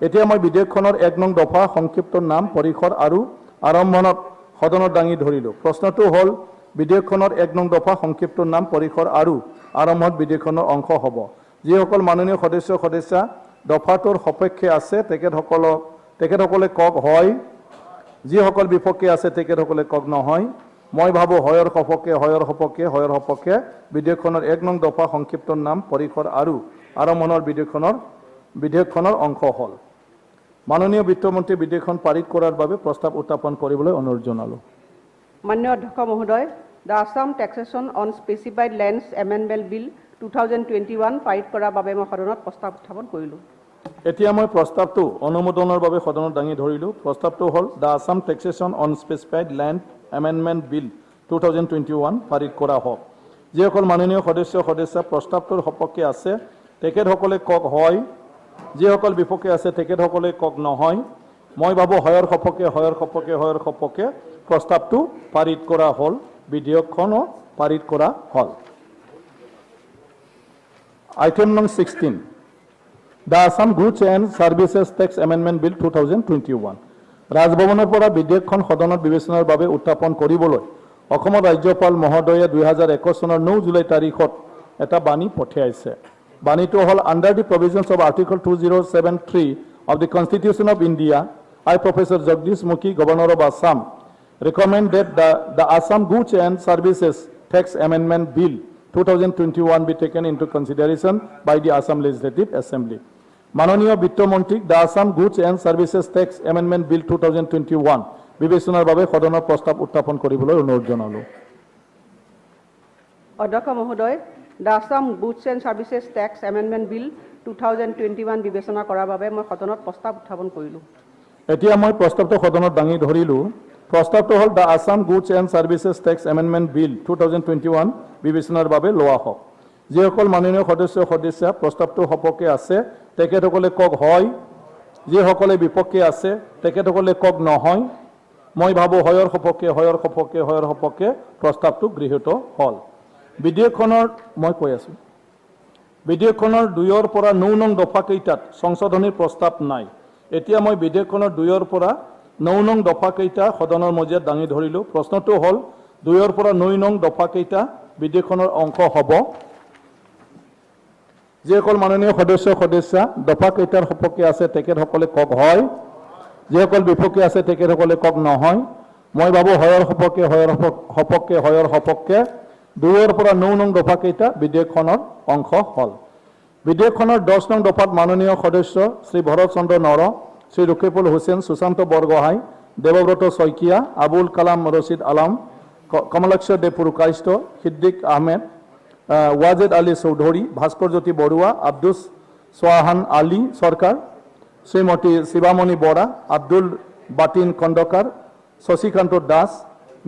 এতিয়া মই বিধেয়কখনৰ 1 নং দফা সংক্ষিপ্ত নাম পৰিসৰ আৰু আৰম্ভণত সদনত দাঙি ধৰিলোঁ। প্ৰশ্নটো হ'ল বিধেয়কখনৰ 1 নং দফা সংক্ষিপ্ত নাম পৰিসৰ আৰু আৰম্ভত বিধেয়কখনৰ অংশ হ'ব। যিসকল মাননীয় সদস্যা দফাটোৰ সপক্ষে আছে তেখেতসকলে কওক হয়, যিসকল বিপক্ষে আছে তেখেতসকলে কওক নহয়। মই ভাবোঁ হয়ৰ সপক্ষে বিধেয়কখনৰ 1 নং দফা সংক্ষিপ্ত নাম পৰিসৰ আৰু আৰম্ভণৰ বিধেয়কখনৰ অংশ হ'ল। মাননীয় বিত্তমন্ত্ৰী বিধেয়কখন পাৰিত কৰাৰ বাবে প্ৰস্তাৱ উত্থাপন কৰিবলৈ অনুৰোধ জনালোঁ। মাননীয় অধ্যক্ষ মহোদয়, the Assam taxation on specified lands amendment bill 2021 পাৰিত কৰাৰ বাবে মই সদনত প্ৰস্তাৱ উত্থাপন কৰিলোঁ। এতিয়া মই প্ৰস্তাৱটো অনুমোদনৰ বাবে সদনত দাঙি ধৰিলোঁ। প্ৰস্তাৱটো হ'ল the Assam taxation on specified land amendment bill 2021 পাৰিত কৰা হওক। যিসকল মাননীয় সদস্যা প্ৰস্তাৱটোৰ সপক্ষে আছে তেখেতসকলে কওক হয়, যিসকল বিপক্ষে আছে তেখেতসকলে কওক নহয়। মই ভাবোঁ হয়ৰ সপক্ষে প্ৰস্তাৱটো পাৰিত কৰা হ'ল, বিধেয়কখনো পাৰিত কৰা হ'ল। আইটেম নং 16, the Assam goods and services tax amendment bill 2021। ৰাজভৱনৰ পৰা বিধেয়কখন সদনত বিবেচনাৰ বাবে উত্থাপন কৰিবলৈ অসমৰ ৰাজ্যপাল মহোদয়ে 2021 চনৰ 9 জুলাই তাৰিখত এটা বাণী পঠিয়াইছে। বাণীটো হ'ল under the provisions of article 2073 of the Constitution of India, I, Professor Jagdish Mukhi, Governor of Assam, recommend that the Assam Goods and Services Tax Amendment Bill 2021 be taken into consideration by the Assam Legislative Assembly. মাননীয় বিত্তমন্ত্ৰীক the Assam goods and services tax amendment bill 2021 বিবেচনাৰ বাবে সদনৰ প্ৰস্তাৱ উত্থাপন কৰিবলৈ অনুৰোধ জনালোঁ। অধ্যক্ষ মহোদয়, the Assam goods and services tax amendment bill 2021 বিবেচনা কৰাৰ বাবে মই সদনত প্ৰস্তাৱ উত্থাপন কৰিলোঁ। এতিয়া মই প্ৰস্তাৱটো সদনত দাঙি ধৰিলোঁ। প্ৰস্তাৱটো হ'ল the Assam goods and services tax amendment bill 2021 বিবেচনাৰ বাবে লোৱা হওক। যিসকল মাননীয় সদস্যা প্ৰস্তাৱটো সপক্ষে আছে তেখেতসকলে কওক হয়, যিসকলে বিপক্ষে আছে তেখেতসকলে কওক নহয়। মই ভাবোঁ হয়ৰ সপক্ষে প্ৰস্তাৱটো গৃহীত হ'ল। বিধেয়কখনৰ মই কৈ আছোঁ, বিধেয়কখনৰ 2ৰ পৰা 9 নং দফাকেইটাত সংশোধনীৰ প্ৰস্তাৱ নাই। এতিয়া মই বিধেয়কখনৰ 2ৰ পৰা 9 নং দফাকেইটা সদনৰ মজিয়াত দাঙি ধৰিলোঁ। প্ৰশ্নটো হ'ল 2ৰ পৰা 9 নং দফাকেইটা বিধেয়কখনৰ অংশ হ'ব। যিসকল মাননীয় সদস্যা দফাকেইটাৰ সপক্ষে আছে তেখেতসকলে কওক হয়, যিসকল বিপক্ষে আছে তেখেতসকলে কওক নহয়। মই ভাবোঁ হয়ৰ সপক্ষে 2ৰ পৰা 9 নং দফাকেইটা বিধেয়কখনৰ অংশ হ'ল। বিধেয়কখনৰ 10 নং দফাত মাননীয় সদস্য শ্ৰী ভৰত চন্দ্ৰ নৰ, শ্ৰী ৰকিবুল হুছেইন, সুশান্ত বৰগোহাঁই, দেৱব্ৰত শইকীয়া, আবুল কালাম ৰছিদ আলম, কমলাক্ষ দে পুৰকাইষ্ট, সিদ্দিক আহমেদ, ৱাজেদ আলী চৌধুৰী, ভাস্কৰ জ্যোতি বৰুৱা, আব্দুছ সোহান আলী চৰকাৰ, শ্ৰীমতী শিৱামণি বৰা, আব্দুল বাটিন খণ্ডকাৰ, শশীকান্ত দাস,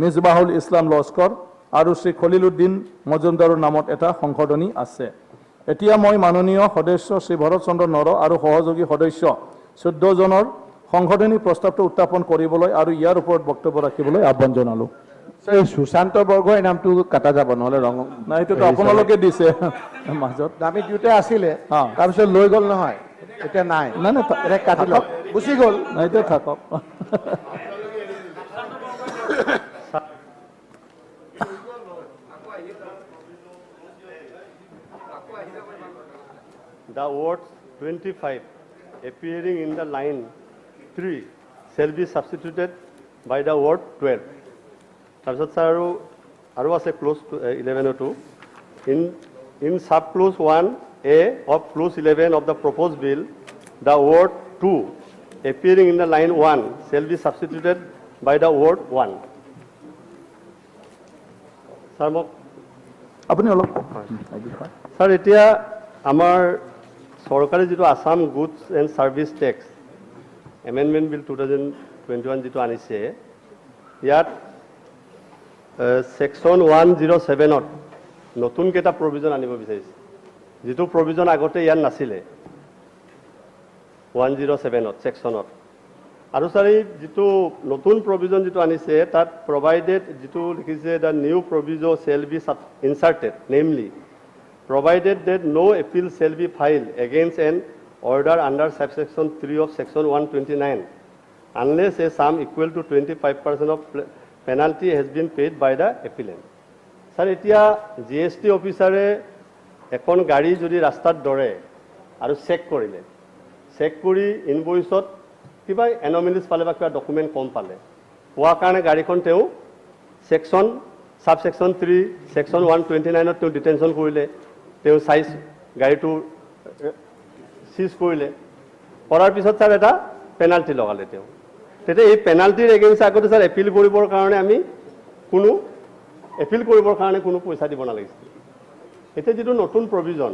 মিজবাহুল ইছলাম লস্কৰ আৰু শ্ৰী খলিলুদ্দিন মজুমদাৰৰ নামত এটা সংশোধনী আছে। এতিয়া মই মাননীয় সদস্য শ্ৰী ভৰত চন্দ্ৰ নৰ আৰু সহযোগী সদস্য 14 জনৰ সংশোধনী প্ৰস্তাৱটো উত্থাপন কৰিবলৈ আৰু ইয়াৰ ওপৰত বক্তব্য ৰাখিবলৈ আহ্বান জনালোঁ। এই সুশান্ত বৰগোহাঁই নামটো কাটা যাব, নহ'লে ৰং নাই, এইটোতো আপোনালোকে দিছে মাজত। আমি দুয়োটাই আছিলে, তাৰপিছত লৈ গ'ল নহয়, এতিয়া নাই। এতিয়া কাটি লওক, গুচি গ'ল। নাই, এতিয়া থাকক। The words 25 appearing in the line 3 shall be substituted by the word 12. তাৰপিছত ছাৰ আৰু আছে close 1102 in sub clause 1a of clause 11 of the proposed bill, the word 2 appearing in the line 1 shall be substituted by the word 1. Sir মোক আপুনি অলপ sir এতিয়া আমাৰ চৰকাৰে যিটো Assam goods and service tax amendment bill 2021 যিটো আনিছে, ইয়াত ছেকশ্যন 107ত নতুনকেইটা প্ৰভিজন আনিব বিচাৰিছে, যিটো প্ৰভিজন আগতে ইয়াত নাছিলে 107ত ছেকশ্যনত। আৰু ছাৰ এই যিটো নতুন প্ৰভিজন যিটো আনিছে তাত প্ৰভাইডেড যিটো লিখিছে the new provision shall be inserted, namely provided that no appeal shall be filed against an order under subsection 3 of section 129 unless a sum equal to 25% of penalty has been paid by the appellant. Sir, etia GST officer ekon gari jodi rastat dore aru check korile, check kori invoice ot kiba anomalies pale ba kiba document kom pale poa karone gari kon teu section subsection 3 section 129 ot teu detention korile, তেওঁ size গাড়ীটো চিজ কৰিলে, কৰাৰ পিছত sir এটা penalty লগালে তেওঁ। তেতিয়া এই পেনাল্টিৰ এগেইনষ্ট আগতে ছাৰ এপিল কৰিবৰ কাৰণে আমি কোনো পইচা দিব নালাগিছিল। এতিয়া যিটো নতুন প্ৰভিজন,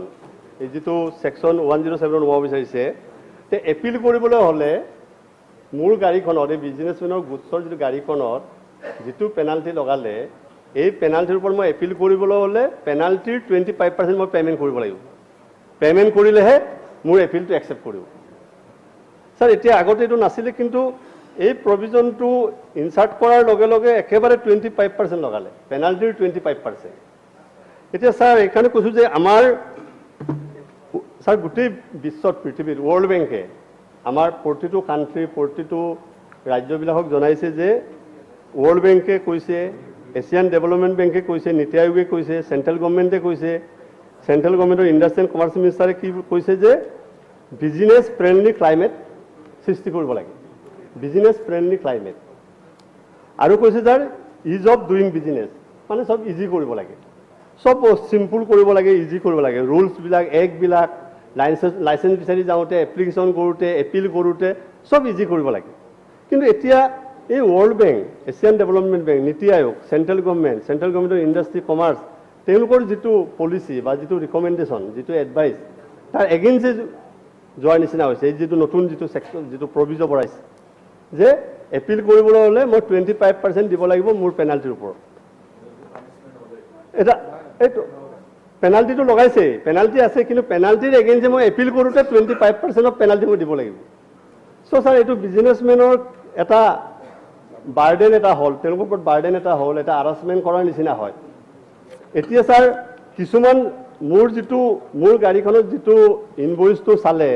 এই যিটো ছেকশ্যন 107 ল'ব বিচাৰিছে, তে এপিল কৰিবলৈ হ'লে মোৰ গাড়ীখনত, এই বিজনেছমেনৰ গুডছৰ যিটো গাড়ীখনত যিটো পেনাল্টি লগালে, এই পেনাল্টিৰ ওপৰত মই এপিল কৰিবলৈ হ'লে পেনাল্টিৰ 25% মই পে'মেণ্ট কৰিব লাগিব। পে'মেণ্ট কৰিলেহে মোৰ এপিলটো একচেপ্ট কৰিব। ছাৰ এতিয়া আগতে এইটো নাছিলে, কিন্তু এই প্ৰভিজনটো ইনচাৰ্ট কৰাৰ লগে লগে একেবাৰে 25% লগালে, পেনাল্টিৰ 25%। এতিয়া ছাৰ এইকাৰণে কৈছোঁ যে আমাৰ ছাৰ গোটেই বিশ্বত, পৃথিৱীত ৱৰ্ল্ড বেংকে আমাৰ প্ৰতিটো কাণ্ট্ৰি, প্ৰতিটো ৰাজ্যবিলাকক জনাইছে যে ৱৰ্ল্ড বেংকে কৈছে, এছিয়ান ডেভেলপমেণ্ট বেংকে কৈছে, নীতি আয়োগে কৈছে, চেণ্ট্ৰেল গভৰ্ণমেণ্টে কৈছে, চেণ্ট্ৰেল গভৰ্ণমেণ্টৰ ইণ্ডাষ্ট্ৰি এণ্ড কমাৰ্চ মিনিষ্টাৰে কি কৈছে যে বিজনেছ ফ্ৰেণ্ডলি ক্লাইমেট সৃষ্টি কৰিব লাগে, বিজনেছ ফ্ৰেণ্ডলি ক্লাইমেট। আৰু কৈছে যাৰ ইজ অফ ডুইং বিজনেছ, মানে চব ইজি কৰিব লাগে, চব চিম্পুল কৰিব লাগে, ইজি কৰিব লাগে, ৰুলছবিলাক এক্টবিলাক লাইচেঞ্চ বিচাৰি যাওঁতে, এপ্লিকেশ্যন কৰোঁতে, এপিল কৰোঁতে চব ইজি কৰিব লাগে। কিন্তু এতিয়া এই world bank, Asian development bank, নীতি আয়োগ, চেণ্ট্ৰেল গভৰ্ণমেণ্টৰ ইণ্ডাষ্ট্ৰি কমাৰ্চ, তেওঁলোকৰ যিটো পলিচি বা যিটো ৰিকমেণ্ডেশ্যন, যিটো এডভাইচ, তাৰ এগেইনষ্টে যোৱাৰ নিচিনা হৈছে। এই যিটো নতুন যিটো ছেকশ্যন, যিটো প্ৰভিজ বঢ়াইছে যে এপিল কৰিবলৈ হ'লে মই 25% দিব লাগিব মোৰ পেনাল্টিৰ ওপৰত। এটা এইটো পেনাল্টিটো লগাইছে, পেনাল্টি আছে, কিন্তু পেনাল্টিৰ এগেইনষ্টে মই এপিল কৰোঁতে 25% অফ পেনাল্টি মই দিব লাগিব। চ' ছাৰ এইটো বিজনেছমেনৰ এটা বাৰ্ডেন এটা হ'ল, তেওঁলোকৰ ওপৰত বাৰ্ডেন এটা হ'ল, এটা হাৰাছমেণ্ট কৰাৰ নিচিনা হয়। এতিয়া ছাৰ কিছুমান মোৰ গাড়ীখনত যিটো ইনভইচটো চালে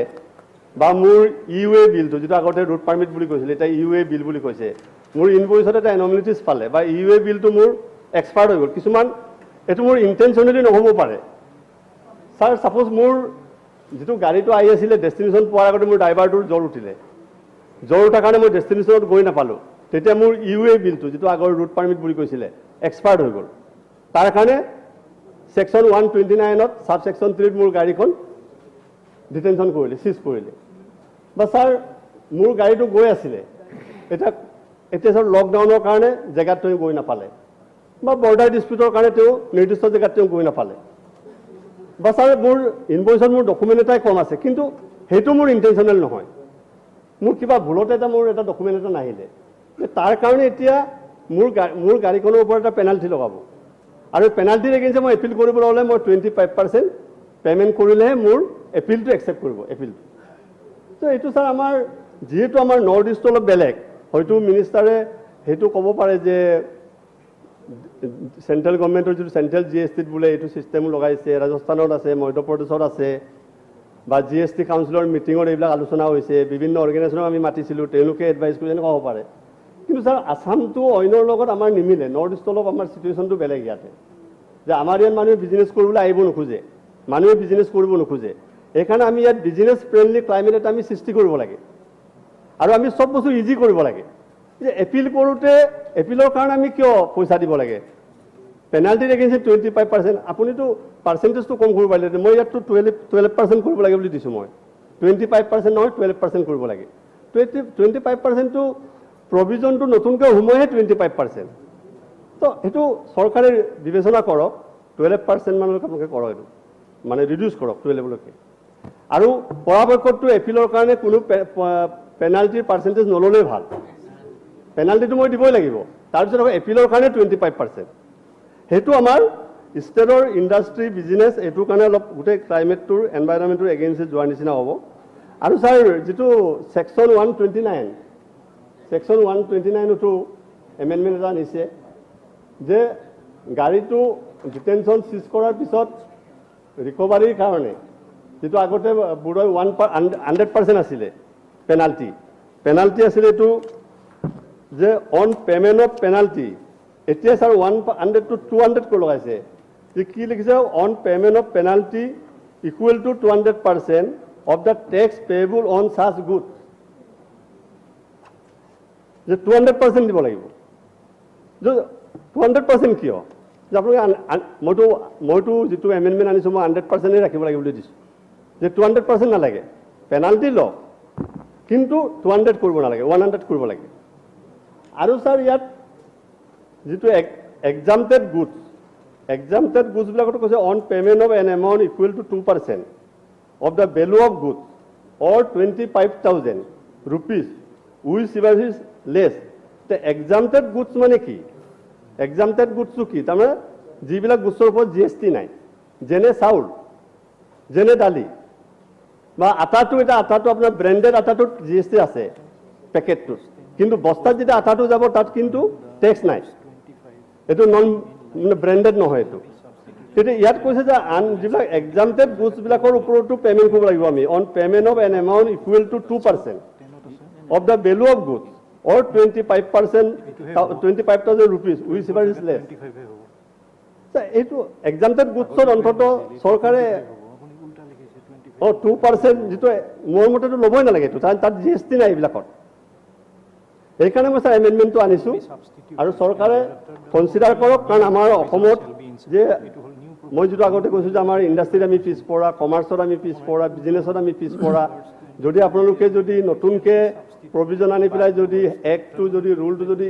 বা মোৰ ইউএ বিলটো, যিটো আগতে ৰুট পাৰ্মিট বুলি কৈছিলে, এতিয়া ইউএ বিল বুলি কৈছে, মোৰ ইনভইচত এটা এনমিলিটিছ পালে বা ইউএ বিলটো মোৰ এক্সপায়াৰ্ড হৈ গ'ল। কিছুমান এইটো মোৰ ইণ্টেনশ্যনেলি নহ'ব পাৰে। ছাৰ ছাপ'জ মোৰ যিটো গাড়ীটো আহি আছিলে, ডেষ্টিনেশ্যন পোৱাৰ আগতে মোৰ ড্ৰাইভাৰটোৰ জ্বৰ উঠিলে, জ্বৰ উঠাৰ কাৰণে মই ডেষ্টিনেশ্যনত গৈ নাপালোঁ, তেতিয়া মোৰ ইউএ বিলটো, যিটো আগৰ ৰুট পাৰ্মিট বুলি কৈছিলে, এক্সপায়াৰ্ড হৈ গ'ল। তাৰ কাৰণে ছেকশ্যন 129ত ছাব ছেকশ্যন 3ত মোৰ গাড়ীখন ডিটেনশ্যন কৰিলে, চিজ কৰিলে। বা ছাৰ মোৰ গাড়ীটো গৈ আছিলে, এতিয়া ছাৰ লকডাউনৰ কাৰণে জেগাত তেওঁ গৈ নাপালে, বা বৰ্ডাৰ ডিস্পিউটৰ কাৰণে তেওঁ নিৰ্দিষ্ট জেগাত তেওঁ গৈ নাপালে, বা ছাৰ মোৰ ইনভইচত মোৰ ডকুমেণ্ট এটাই কম আছে, কিন্তু সেইটো মোৰ ইণ্টেনশ্যনেল নহয়, মোৰ কিবা ভুলতে মোৰ এটা ডকুমেণ্ট এটা নাহিলে, তাৰ কাৰণে এতিয়া মোৰ গাড়ীখনৰ ওপৰত এটা পেনাল্টি লগাব। আৰু পেনাল্টিৰ এগেইনষ্টে মই এপিল কৰিবলৈ হ'লে মই 25% পে'মেণ্ট কৰিলেহে মোৰ এপিলটো একচেপ্ট কৰিব, এপিলটো। ত' এইটো ছাৰ আমাৰ যিহেতু আমাৰ নৰ্থ ইষ্টটো অলপ বেলেগ, হয়তো মিনিষ্টাৰে সেইটো ক'ব পাৰে যে চেণ্ট্ৰেল গভৰ্ণমেণ্টৰ যিটো চেণ্ট্ৰেল GSTত বোলে এইটো ছিষ্টেম লগাইছে, ৰাজস্থানত আছে, মধ্যপ্ৰদেশত আছে, বা GST কাউন্সিলৰ মিটিঙত এইবিলাক আলোচনা হৈছে, বিভিন্ন অৰ্গেনাইজেশ্যনক আমি মাতিছিলোঁ, তেওঁলোকে এডভাইচ কৰি এনেকুৱা হ'ব পাৰে। কিন্তু ছাৰ আছামটো অন্যৰ লগত আমাৰ নিমিলে, নৰ্থ ইষ্ট অলপ আমাৰ চিটুৱেশ্যনটো বেলেগ ইয়াতে, যে আমাৰ ইয়াত মানুহে বিজনেছ কৰিবলৈ আহিব নোখোজে, মানুহে বিজনেছ কৰিব নোখোজে। সেইকাৰণে আমি ইয়াত বিজনেছ ফ্ৰেণ্ডলি ক্লাইমেট এটা আমি সৃষ্টি কৰিব লাগে, আৰু আমি চব বস্তু ইজি কৰিব লাগে। যে এপিল কৰোঁতে এপিলৰ কাৰণে আমি কিয় পইচা দিব লাগে? পেনাল্টিৰ এগেইনষ্টে 25%, আপুনিতো পাৰ্চেণ্টেজটো কম কৰিব পাৰিলে, মই ইয়াততো 12% কৰিব লাগে বুলি দিছোঁ, মই 25% নহয় 12% কৰিব লাগে। 25%টো প্ৰভিজনটো নতুনকৈ সোমোৱাহে 25%। তো সেইটো চৰকাৰে বিবেচনা কৰক, 12% মানলৈকে আপোনালোকে কৰক, এইটো মানে ৰিডিউচ কৰক 12লৈকে। আৰু পৰাপক্ষতটো এপিলৰ কাৰণে কোনো পেনাল্টিৰ পাৰ্চেণ্টেজ নল'লেই ভাল, পেনাল্টিটো মই দিবই লাগিব। তাৰপিছত আকৌ এপিলৰ কাৰণে 25%, সেইটো আমাৰ ষ্টেটৰ ইণ্ডাষ্ট্ৰি বিজনেছ এইটোৰ কাৰণে অলপ গোটেই ক্লাইমেটটোৰ এনভাইৰনমেণ্টটোৰ এগেইনষ্টে যোৱাৰ নিচিনা হ'ব। আৰু ছাৰ যিটো ছেকশ্যন 129টো এমেণ্ডমেণ্ট এটা আনিছে যে গাড়ীটো ডিটেনশ্যন চিজ কৰাৰ পিছত ৰিকভাৰীৰ কাৰণে, যিটো আগতে বোধহয় 100% আছিলে পেনাল্টি আছিলে, এইটো যে অন পে'মেণ্ট অফ পেনাল্টি, এতিয়া ছাৰ 100 to 200 কৰি লগাইছে। যে কি লিখিছে, on payment of penalty equal to 200% of the tax payable on such good, যে 200% দিব লাগিব। যে 200% কিয়? যে আপোনালোকে মইতো যিটো এমেণ্ডমেণ্ট আনিছোঁ মই 100%ই ৰাখিব লাগে বুলি দিছোঁ, যে 200% নালাগে, পেনাল্টি লওক, কিন্তু 200 কৰিব নালাগে, 100 কৰিব লাগে। আৰু ছাৰ ইয়াত যিটো এক্সামটেড গুডছবিলাকতো কৈছে on payment of an amount equal to 2% of the value of goods or 25,000 rupees with whichever is less. তে এক্সামটেড গুডছ মানে কি? এক্সামটেড গুডছটো কি? তাৰমানে যিবিলাক গুডছৰ ওপৰত GST নাই, যেনে চাউল, যেনে দালি বা আটাটো, এতিয়া আটাটো আপোনাৰ ব্ৰেণ্ডেড আটাটোত GST আছে পেকেটটোত, কিন্তু বস্তাত যেতিয়া আটাটো যাব তাত কিন্তু টেক্স নাই, এইটো নন ব্ৰেণ্ডেড নহয় এইটো। তেতিয়া ইয়াত কৈছে যে যিবিলাক এক্সামটেড গুডছবিলাকৰ ওপৰতো পে'মেণ্ট কৰিব লাগিব আমি, on payment of an amount equal to 2% of the value of goods or 25%, 25,000 rupees, whichever is less. এইটো এক্সামটেড গুডছৰ অন্তত চৰকাৰে 2% যিটো মোৰ মতেতো ল'বই নালাগে, এইটো তাত GST নাই এইবিলাকত। সেইকাৰণে মই ছাৰ এমেণ্ডমেণ্টটো আনিছোঁ আৰু চৰকাৰে কনচিডাৰ কৰক, কাৰণ আমাৰ অসমত যে মই যিটো আগতে কৈছোঁ যে আমাৰ ইণ্ডাষ্ট্ৰীত আমি পিছপৰা, কমাৰ্চত আমি পিছপৰা, বিজনেছত আমি পিছপৰা। যদি আপোনালোকে যদি নতুনকৈ প্ৰভিজন আনি পেলাই যদি এক্টটো যদি ৰুলটো যদি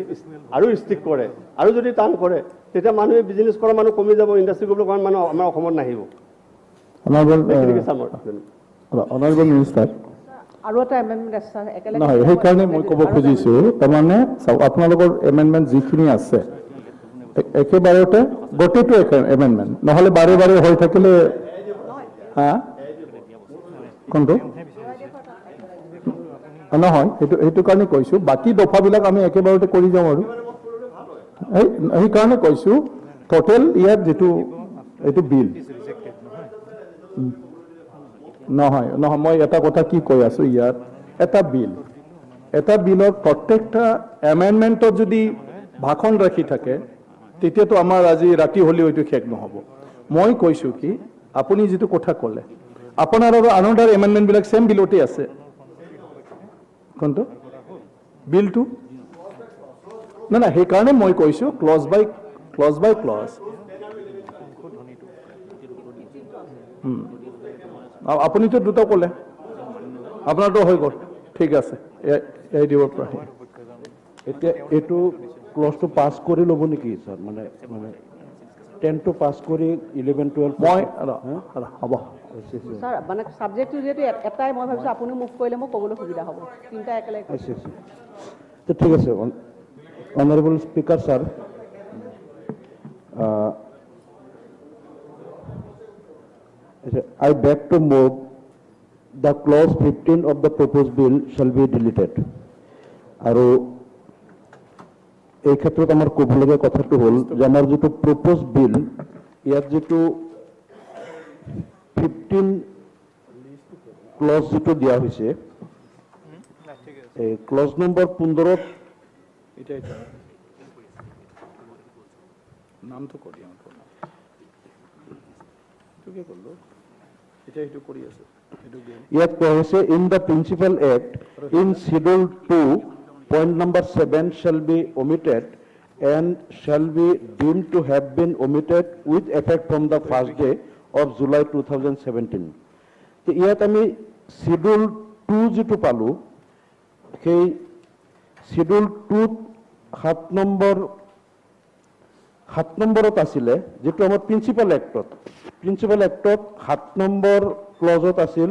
আৰু ষ্ট্ৰিক্ট কৰে আৰু যদি টান কৰে, তেতিয়া মানুহে বিজনেছ কৰা মানুহ কমি যাব, ইণ্ডাষ্ট্ৰী কৰিবলৈ কৰা মানুহ আমাৰ অসমত নাহিব। অনাৰেবল মিনিষ্টাৰ, আৰু এটা এমেণ্ডমেণ্ট আছে ছাৰ, একেলগে নহয় সেইকাৰণে মই ক'ব খুজিছোঁ, তাৰমানে চাওক আপোনালোকৰ এমেণ্ডমেণ্ট যিখিনি আছে একেবাৰতে গোটেইটো এমেণ্ডমেণ্ট, নহ'লে বাৰে বাৰে হৈ থাকিলে হা কোনটো নহয়, সেইটো কাৰণে কৈছোঁ, বাকী দফাবিলাক আমি একেবাৰতে কৰি যাওঁ আৰু সেইকাৰণে কৈছোঁ টোটেল ইয়াত যিটো এইটো বিল নহয়, মই এটা কথা কি কৈ আছোঁ, ইয়াত এটা বিলৰ প্ৰত্যেকটা এমেণ্ডমেণ্টত যদি ভাষণ ৰাখি থাকে তেতিয়াতো আমাৰ আজি ৰাতি হ'লেও এইটো শেষ নহ'ব। মই কৈছোঁ কি আপুনি যিটো কথা ক'লে আপোনাৰ আৰু আনাৰ এমেণ্ডমেণ্টবিলাক ছেম বিলতে আছে, কোনটো বিলটো নাই, সেইকাৰণে মই কৈছোঁ ক্লজ বাই ক্লজ। আপুনিতো দুটা ক'লে, আপোনাৰতো হৈ গ'ল, ঠিক আছে, এই দিব পৰা। এতিয়া এইটো ক্লজটো পাছ কৰি ল'ব নেকি ছাৰ? মানে 10টো পাছ কৰি 11, 12 মই হ'ব ছাৰ, মানে ছাবজেক্টটো যিহেতু এটাই, মই ভাবিছোঁ আপুনি মোক কৰিলে মোক ক'বলৈ সুবিধা হ'ব, তিনিটা একেলগে। ঠিক আছে। Honourable speaker sir, I beg to move the clause 15 of the proposed bill shall be deleted. আৰু এই ক্ষেত্ৰত আমাৰ ক'বলগীয়া কথাটো হ'ল যে আমাৰ যিটো প্ৰপ'জ বিল, ইয়াত যিটো 15 ক্লজ যিটো দিয়া হৈছে, এই ক্লজ নম্বৰ 15 নামটো কৰি ইয়াত কোৱা হৈছে in the principal act in schedule 2 point number 7 shall be omitted and shall be deemed to have been omitted with effect from the first day of July 2017. তো ইয়াত আমি শিডিউল 2 যেটো পালো, সেই শিডিউল 2 7 নম্বৰত আছিলে, যেটো আমাৰ প্ৰিন্সিপাল এক্টত 7 নম্বৰ ক্লজত আছিল,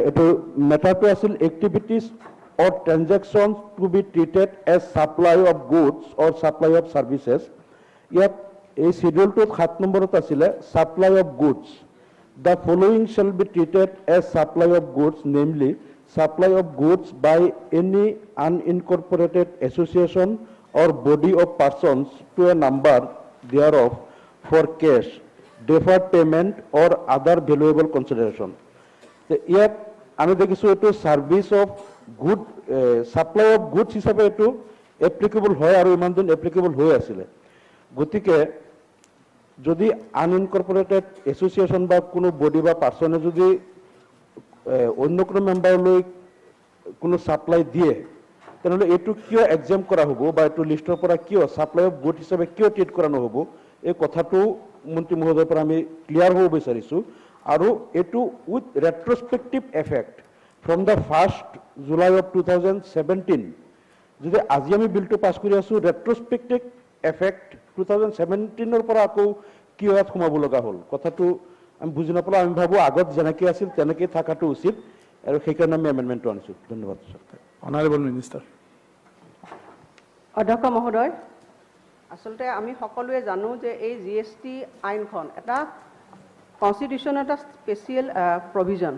এটো মেটাৰটো আছিল activities or transactions to be treated as supply of goods or supply of services. Yet, a schedule to 7 নম্বৰত আছিলে supply of goods. The following shall be treated as supply of goods, namely supply of goods by any unincorporated association or body of persons to a number thereof for cash, deferred payment or other valuable consideration. Yet, আমি দেখিছোঁ এইটো service of good, supply of goods হিসাবে এইটো applicable হয় আৰু ইমান দিন applicable হৈ আছিলে। গতিকে যদি আনইনকৰ্পৰেটেড এছ'চিয়েশ্যন বা কোনো বডি বা পাৰ্চনে যদি অন্য কোনো মেম্বাৰলৈ কোনো ছাপ্লাই দিয়ে, তেনেহ'লে এইটো কিয় এক্সাম কৰা হ'ব বা এইটো লিষ্টৰ পৰা কিয় ছাপ্লাই অফ গুড হিচাপে কিয় ট্ৰিট কৰা নহ'ব, এই কথাটো মন্ত্ৰী মহোদয়ৰ পৰা আমি ক্লিয়াৰ হ'ব বিচাৰিছোঁ। আৰু এইটো with retrospective effect from the 1st July of 2017, যদি আজি আমি বিলটো পাছ কৰি আছোঁ, ৰেট্ৰস্পেক্টিভ এফেক্ট 2017 পৰা আকৌ কিয় ইয়াত সোমাব লগা হ'ল, কথাটো আমি বুজি নাপালোঁ। আমি ভাবোঁ আগত যেনেকৈ আছিল তেনেকৈ থকাটো উচিত, আৰু সেইকাৰণে আমি এমেণ্ডমেণ্টটো আনিছোঁ। ধন্যবাদ ছাৰ। Honourable minister. অধ্যক্ষ মহোদয়, আচলতে আমি সকলোৱে জানো যে এই GST আইনখন এটা কনষ্টিটিউশ্যন, এটা স্পেচিয়েল প্ৰভিজন,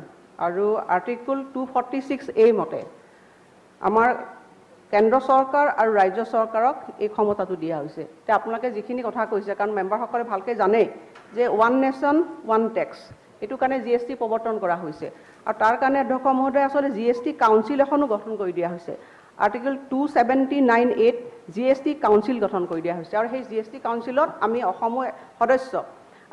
আৰু আৰ্টিকল 246A মতে আমাৰ কেন্দ্ৰ চৰকাৰ আৰু ৰাজ্য চৰকাৰক এই ক্ষমতাটো দিয়া হৈছে। এতিয়া আপোনালোকে যিখিনি কথা কৈছে, কাৰণ মেম্বাৰসকলে ভালকৈ জানে যে ওৱান নেশ্যন ওৱান টেক্স, এইটো কাৰণে GST প্ৰৱৰ্তন কৰা হৈছে, আৰু তাৰ কাৰণে অধ্যক্ষ মহোদয় আচলতে GST কাউন্সিল এখনো গঠন কৰি দিয়া হৈছে। আৰ্টিকল 279(8) GST কাউন্সিল গঠন কৰি দিয়া হৈছে আৰু সেই GST কাউন্সিলত আমি অসমৰ সদস্য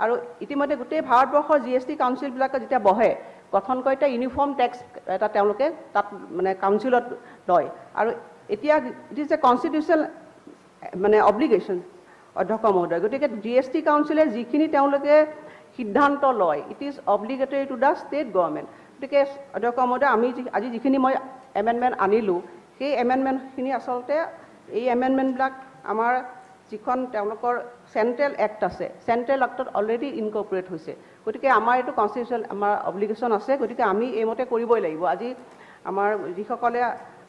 আৰু ইতিমধ্যে গোটেই ভাৰতবৰ্ষৰ GST কাউন্সিলবিলাকে যেতিয়া বহে গঠন কৰি এটা ইউনিফৰ্ম টেক্স এটা তেওঁলোকে তাত মানে কাউন্সিলত লয় আৰু এতিয়া ইট ইজ এ কনষ্টিটিউচনেল মানে অব্লিগেশ্যন অধ্যক্ষ মহোদয় গতিকে GST কাউন্সিলে যিখিনি তেওঁলোকে সিদ্ধান্ত লয় it is obligatory to the state government গতিকে অধ্যক্ষ মহোদয় আমি আজি যিখিনি মই এমেণ্ডমেণ্ট আনিলোঁ সেই এমেণ্ডমেণ্টখিনি আচলতে এই এমেণ্ডমেণ্টবিলাক আমাৰ যিখন তেওঁলোকৰ চেণ্ট্ৰেল এক্ট আছে চেণ্ট্ৰেল এক্টত অলৰেডি ইনকৰ্পৰেট হৈছে গতিকে আমাৰ এইটো কনষ্টিটিউচনেল আমাৰ অব্লিগেশ্যন আছে গতিকে আমি এইমতে কৰিবই লাগিব আজি আমাৰ যিসকলে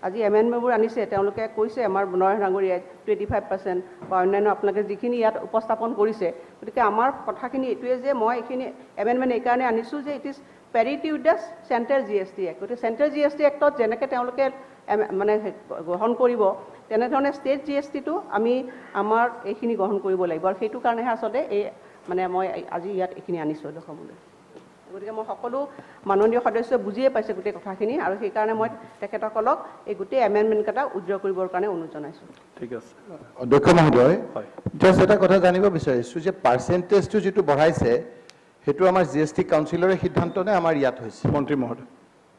আজি এমেণ্ডমেণ্টবোৰ আনিছে তেওঁলোকে কৈছে আমাৰ নৰহ ডাঙৰীয়াই 25% বা অন্যান্য আপোনালোকে যিখিনি ইয়াত উপস্থাপন কৰিছে গতিকে আমাৰ কথাখিনি এইটোৱে যে মই এইখিনি এমেণ্ডমেণ্ট এইকাৰণে আনিছোঁ যে it is parity with the central GST act গতিকে চেণ্ট্ৰেল GST এক্টত যেনেকৈ তেওঁলোকে মানে গ্ৰহণ কৰিব তেনেধৰণে ষ্টেট GSTটো আমি আমাৰ এইখিনি গ্ৰহণ কৰিব লাগিব আৰু সেইটো কাৰণেহে আচলতে এই মানে মই আজি ইয়াত এইখিনি আনিছোঁ অধ্যক্ষমহোদয় গতিকে মই সকলো মাননীয় সদস্যই বুজিয়ে পাইছে গোটেই কথাখিনি আৰু সেইকাৰণে মই তেখেতসকলক এই গোটেই এমেণ্ডমেণ্টকেইটা উজ্জ্বল কৰিবৰ কাৰণে অনুৰোধ জনাইছোঁ ঠিক আছে অধ্যক্ষ মহোদয় জাষ্ট এটা কথা জানিব বিচাৰিছোঁ যে পাৰ্চেণ্টেজটো যিটো বঢ়াইছে সেইটো আমাৰ GST কাউন্সিলৰে সিদ্ধান্ত নে আমাৰ ইয়াত হৈছে মন্ত্ৰী মহোদয়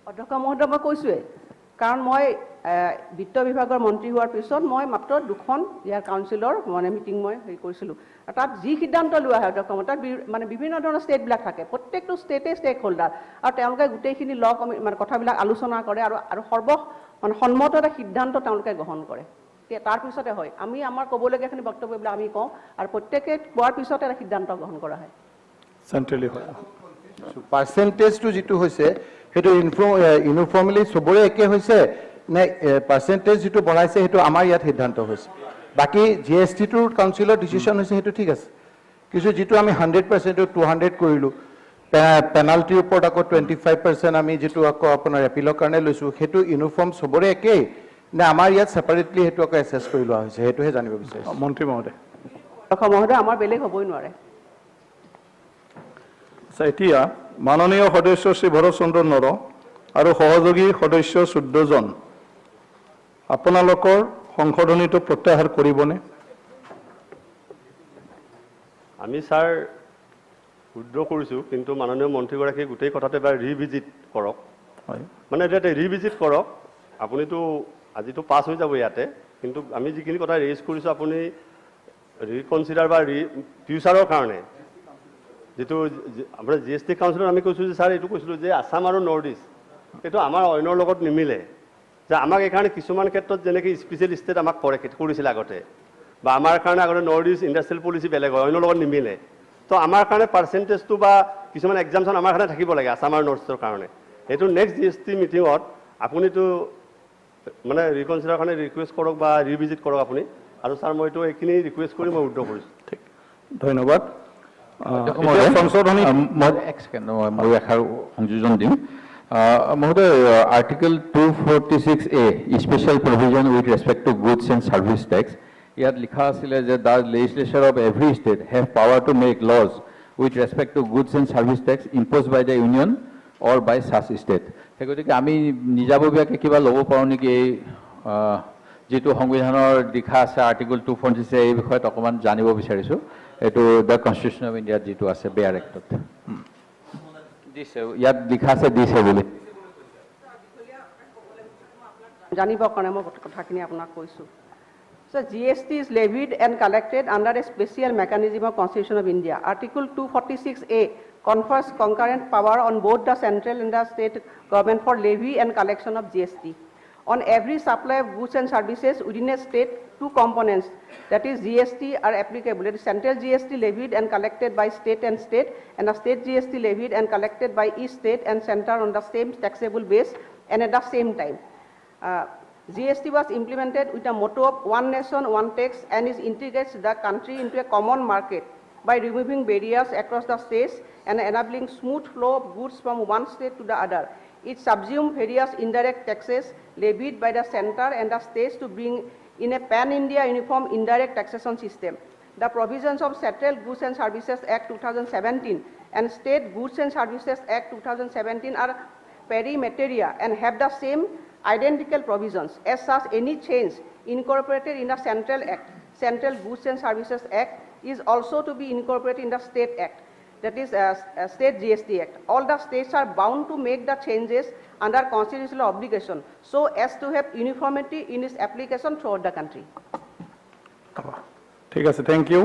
অধ্যক্ষ মহোদয় মই কৈছোঁৱেই কাৰণ মই বিত্ত বিভাগৰ মন্ত্ৰী হোৱাৰ পিছত মই মাত্ৰ দুখন ইয়াৰ কাউন্সিলৰ মানে মিটিং মই হেৰি কৰিছিলোঁ আৰু তাত যি সিদ্ধান্ত লোৱা হয় অধ্যক্ষ মহোদয় তাত মানে বিভিন্ন ধৰণৰ ষ্টেটবিলাক থাকে প্ৰত্যেকটো ষ্টেটেই ষ্টেক হোল্ডাৰ আৰু তেওঁলোকে গোটেইখিনি মানে কথাবিলাক আলোচনা কৰে আৰু মানে সন্মত এটা সিদ্ধান্ত তেওঁলোকে গ্ৰহণ কৰে তাৰপিছতে হয় আমি আমাৰ ক'বলগীয়াখিনি বক্তব্যবিলাক আমি কওঁ আৰু প্ৰত্যেকে কোৱাৰ পিছতে এটা সিদ্ধান্ত গ্ৰহণ কৰা হয় চেণ্ট্ৰেলি হয় পাৰ্চেণ্টেজটো যিটো হৈছে সেইটো ইউনিফৰ্মলি চবৰে একে হৈছে নে পাৰ্চেণ্টেজ যিটো বঢ়াইছে সেইটো আমাৰ ইয়াত সিদ্ধান্ত হৈছে বাকী GSTটোৰ কাউন্সিলৰ ডিচিশ্যন হৈছে সেইটো ঠিক আছে কিন্তু যিটো আমি 100% 200 কৰিলোঁ পেনাল্টিৰ ওপৰত আকৌ 25% আমি যিটো আকৌ আপোনাৰ এপিলৰ কাৰণে লৈছোঁ সেইটো ইউনিফৰ্ম চবৰে একেই নে আমাৰ ইয়াত ছেপাৰেটলি সেইটো আকৌ এছেছ কৰি লোৱা হৈছে সেইটোহে জানিব বিচাৰিছোঁ মন্ত্ৰী মহোদয় অধ্যক্ষ মহোদয় আমাৰ বেলেগ হ'বই নোৱাৰে এতিয়া মাননীয় সদস্য শ্ৰী ভৰত চন্দ্ৰ নৰ আৰু সহযোগী সদস্য 14 জন আপোনালোকৰ সংশোধনীটো প্ৰত্যাহাৰ কৰিবনে আমি ছাৰ উইথড্ৰ কৰিছোঁ কিন্তু মাননীয় মন্ত্ৰীগৰাকীয়ে গোটেই কথাটো এবাৰ ৰিভিজিট কৰক মানে এতিয়া ৰিভিজিট কৰক আপুনিতো আজিতো পাছ হৈ যাব ইয়াতে কিন্তু আমি যিখিনি কথা ৰেইজ কৰিছোঁ আপুনি ৰিকনচিডাৰ বা ফিউচাৰৰ কাৰণে যেটো আমৰা GST কাউন্সিলত আমি কৈছোঁ যে স্যাৰ এইটো কৈছিলোঁ যে আসাম আৰু নৰ্থ ইষ্ট এইটো আমাৰ অন্যৰ লগত নিমিলে যে আমাক এইকাৰণে কিছুমান ক্ষেত্ৰত যেনেকৈ স্পেচিয়েল ষ্টেট আমাক কৰিছিল আগতে বা আমাৰ কাৰণে আগতে নৰ্থ ইষ্ট ইণ্ডাষ্ট্ৰিয়েল পলিচি বেলেগ হয় অন্যৰ লগত নিমিলে তো আমাৰ কাৰণে পাৰ্চেণ্টেজটো বা কিছুমান এক্সামশ্যন আমাৰ কাৰণে থাকিব লাগে আসাম আৰু নৰ্থ ইষ্টৰ কাৰণে এইটো নেক্সট GST মিটিঙত আপুনিতো মানে ৰিকনচিডাৰ কাৰণে ৰিকুৱেষ্ট কৰক বা ৰিভিজিট কৰক আপুনি আৰু ছাৰ মই এইটো এইখিনি ৰিকুৱেষ্ট কৰি মই উইথড্ৰ কৰিছোঁ ঠিক ধন্যবাদ মই এষাৰ সংযোজন দিম মহোদয় article 246A special provision with respect to goods and service tax ইয়াত লিখা আছিলে যে the legislature of every state have power to make laws with respect to goods and service tax imposed by the union or by such state সেই গতিকে আমি নিজাববীয়াকৈ কিবা ল'ব পাৰোঁ নেকি এই যিটো সংবিধানৰ দিশা আছে আৰ্টিকল 246A এই বিষয়ত অকণমান জানিব বিচাৰিছোঁ এইটো দ্য কনষ্টিটিউশ্যন অফ ইণ্ডিয়াত যিটো আছে বেয়াৰ এক্টত দিছে ইয়াত লিখা আছে দিছে বুলি জানিবৰ কাৰণে মই কথাখিনি আপোনাক কৈছোঁ So GST is levied and collected under a special mechanism of Constitution of India. Article 246A confers concurrent power on both the central and the state government for levy and collection of GST. On every supply of goods and services within a state, two components, that is GST, are applicable. It is central GST levied and collected by state, and the state GST levied and collected by each state and center on the same taxable base and at the same time. GST was implemented with a motto of one nation, one tax, and is integrates the country into a common market by removing barriers across the states and enabling smooth flow of goods from one state to the other. It subsumes various indirect taxes levied by the center and the states to bring in a pan-India uniform indirect taxation system. The provisions of Central Goods and Services Act 2017 and State Goods and Services Act 2017 are peri materia and have the same identical provisions. As such, any change incorporated in the Central Act, Central Goods and Services Act, is also to be incorporated in the State Act, that is State GST Act. All the states are bound to make the changes under constitutional obligation so as to have uniformity in its application throughout the country. ঠিক আছে, thank you.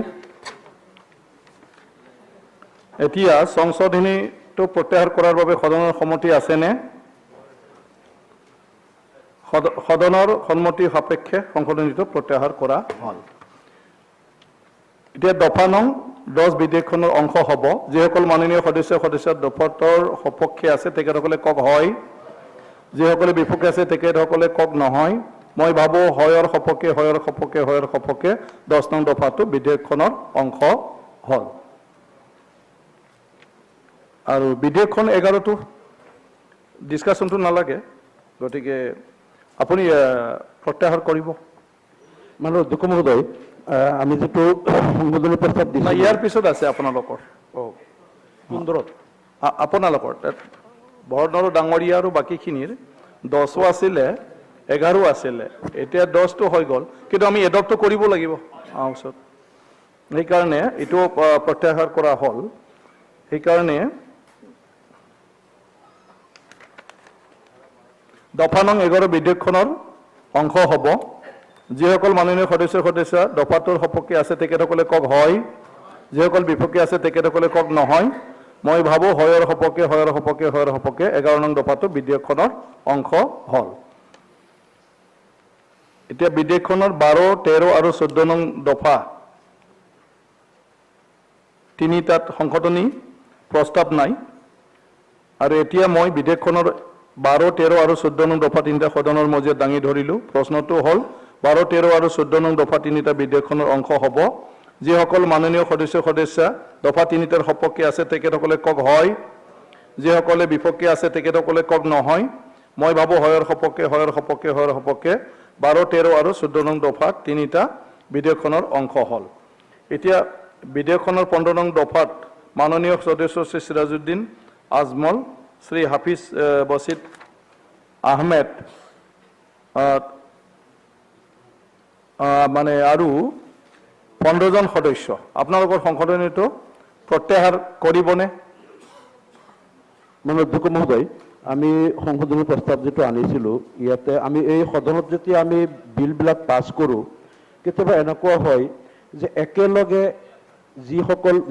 এতিয়া সংশোধনীটো প্ৰত্যাহাৰ কৰাৰ বাবে সদনৰ সন্মতি আছেনে? সদনৰ সন্মতিৰ সাপেক্ষে সংশোধনীটো প্ৰত্যাহাৰ কৰা হ'ল। এতিয়া দফা নং 10 বিধেয়কখনৰ অংশ হ'ব। যিসকল মাননীয় সদস্য দফাটোৰ সপক্ষে আছে তেখেতসকলে কওক হয়, যিসকলে বিপক্ষে আছে তেখেতসকলে কওক নহয়। মই ভাবোঁ হয়ৰ সপক্ষে 10 নং দফাটো বিধেয়কখনৰ অংশ হ'ল। আৰু বিধেয়কখন 11টো ডিছকাশ্যনটো নালাগে, গতিকে আপুনি প্ৰত্যাহাৰ কৰিব। মানে অধ্যক্ষ মহোদয়, আমি যেটো সংশোধনী প্ৰস্তাৱ দিছোঁ ইয়াৰ পিছত আছে আপোনালোকৰ সুন্দৰত আপোনালোকৰ বৰদৰ ডাঙৰীয়া আৰু বাকীখিনিৰ 10ও আছিলে 11ও আছিলে, এতিয়া 10টো হৈ গ'ল, কিন্তু আমি এডপ্টটো কৰিব লাগিব ওচৰত। সেইকাৰণে এইটো প্ৰত্যাহাৰ কৰা হ'ল। সেইকাৰণে দফা নং 11 বিধেয়কখনৰ অংশ হ'ব। যিসকল মাননীয় সদস্য দফাটোৰ সপক্ষে আছে তেখেতসকলে কওক হয়, যিসকল বিপক্ষে আছে তেখেতসকলে কওক নহয়। মই ভাবোঁ হয়ৰ সপক্ষে 11 নং দফাটো বিধেয়কখনৰ অংশ হ'ল। এতিয়া বিধেয়কখনৰ 12, 13 আৰু 14 নং দফা তিনিটাত সংশোধনী প্ৰস্তাৱ নাই। আৰু এতিয়া মই বিধেয়কখনৰ 12, 13 আৰু 14 নং দফা তিনিটা সদনৰ মজিয়াত দাঙি ধৰিলোঁ। প্ৰশ্নটো হ'ল 12, 13 আৰু 14 নং দফা তিনিটা বিধেয়কখনৰ অংশ হ'ব। যিসকল মাননীয় সদস্য দফা তিনিটাৰ সপক্ষে আছে তেখেতসকলে কওক হয়, যিসকলে বিপক্ষে আছে তেখেতসকলে কওক নহয়। মই ভাবোঁ হয়ৰ সপক্ষে 12, 13 আৰু 14 নং দফা তিনিটা বিধেয়কখনৰ অংশ হ'ল। এতিয়া বিধেয়কখনৰ 15 নং দফাত মাননীয় সদস্য শ্ৰী সিৰাজউদ্দিন আজমল, শ্ৰী হাফিজ বছিত আহমেদ মানে আৰু 15জন সদস্য আপোনালোকৰ সংশোধনীটো প্ৰত্যাহাৰ কৰিবনে? মানে অধ্যক্ষ মহোদয়, আমি সংশোধনী প্ৰস্তাৱ যেটো আনিছিলোঁ, ইয়াতে আমি এই সদনত যেতিয়া আমি বিলবিলাক পাছ কৰোঁ, কেতিয়াবা এনেকুৱা হয় যে একেলগে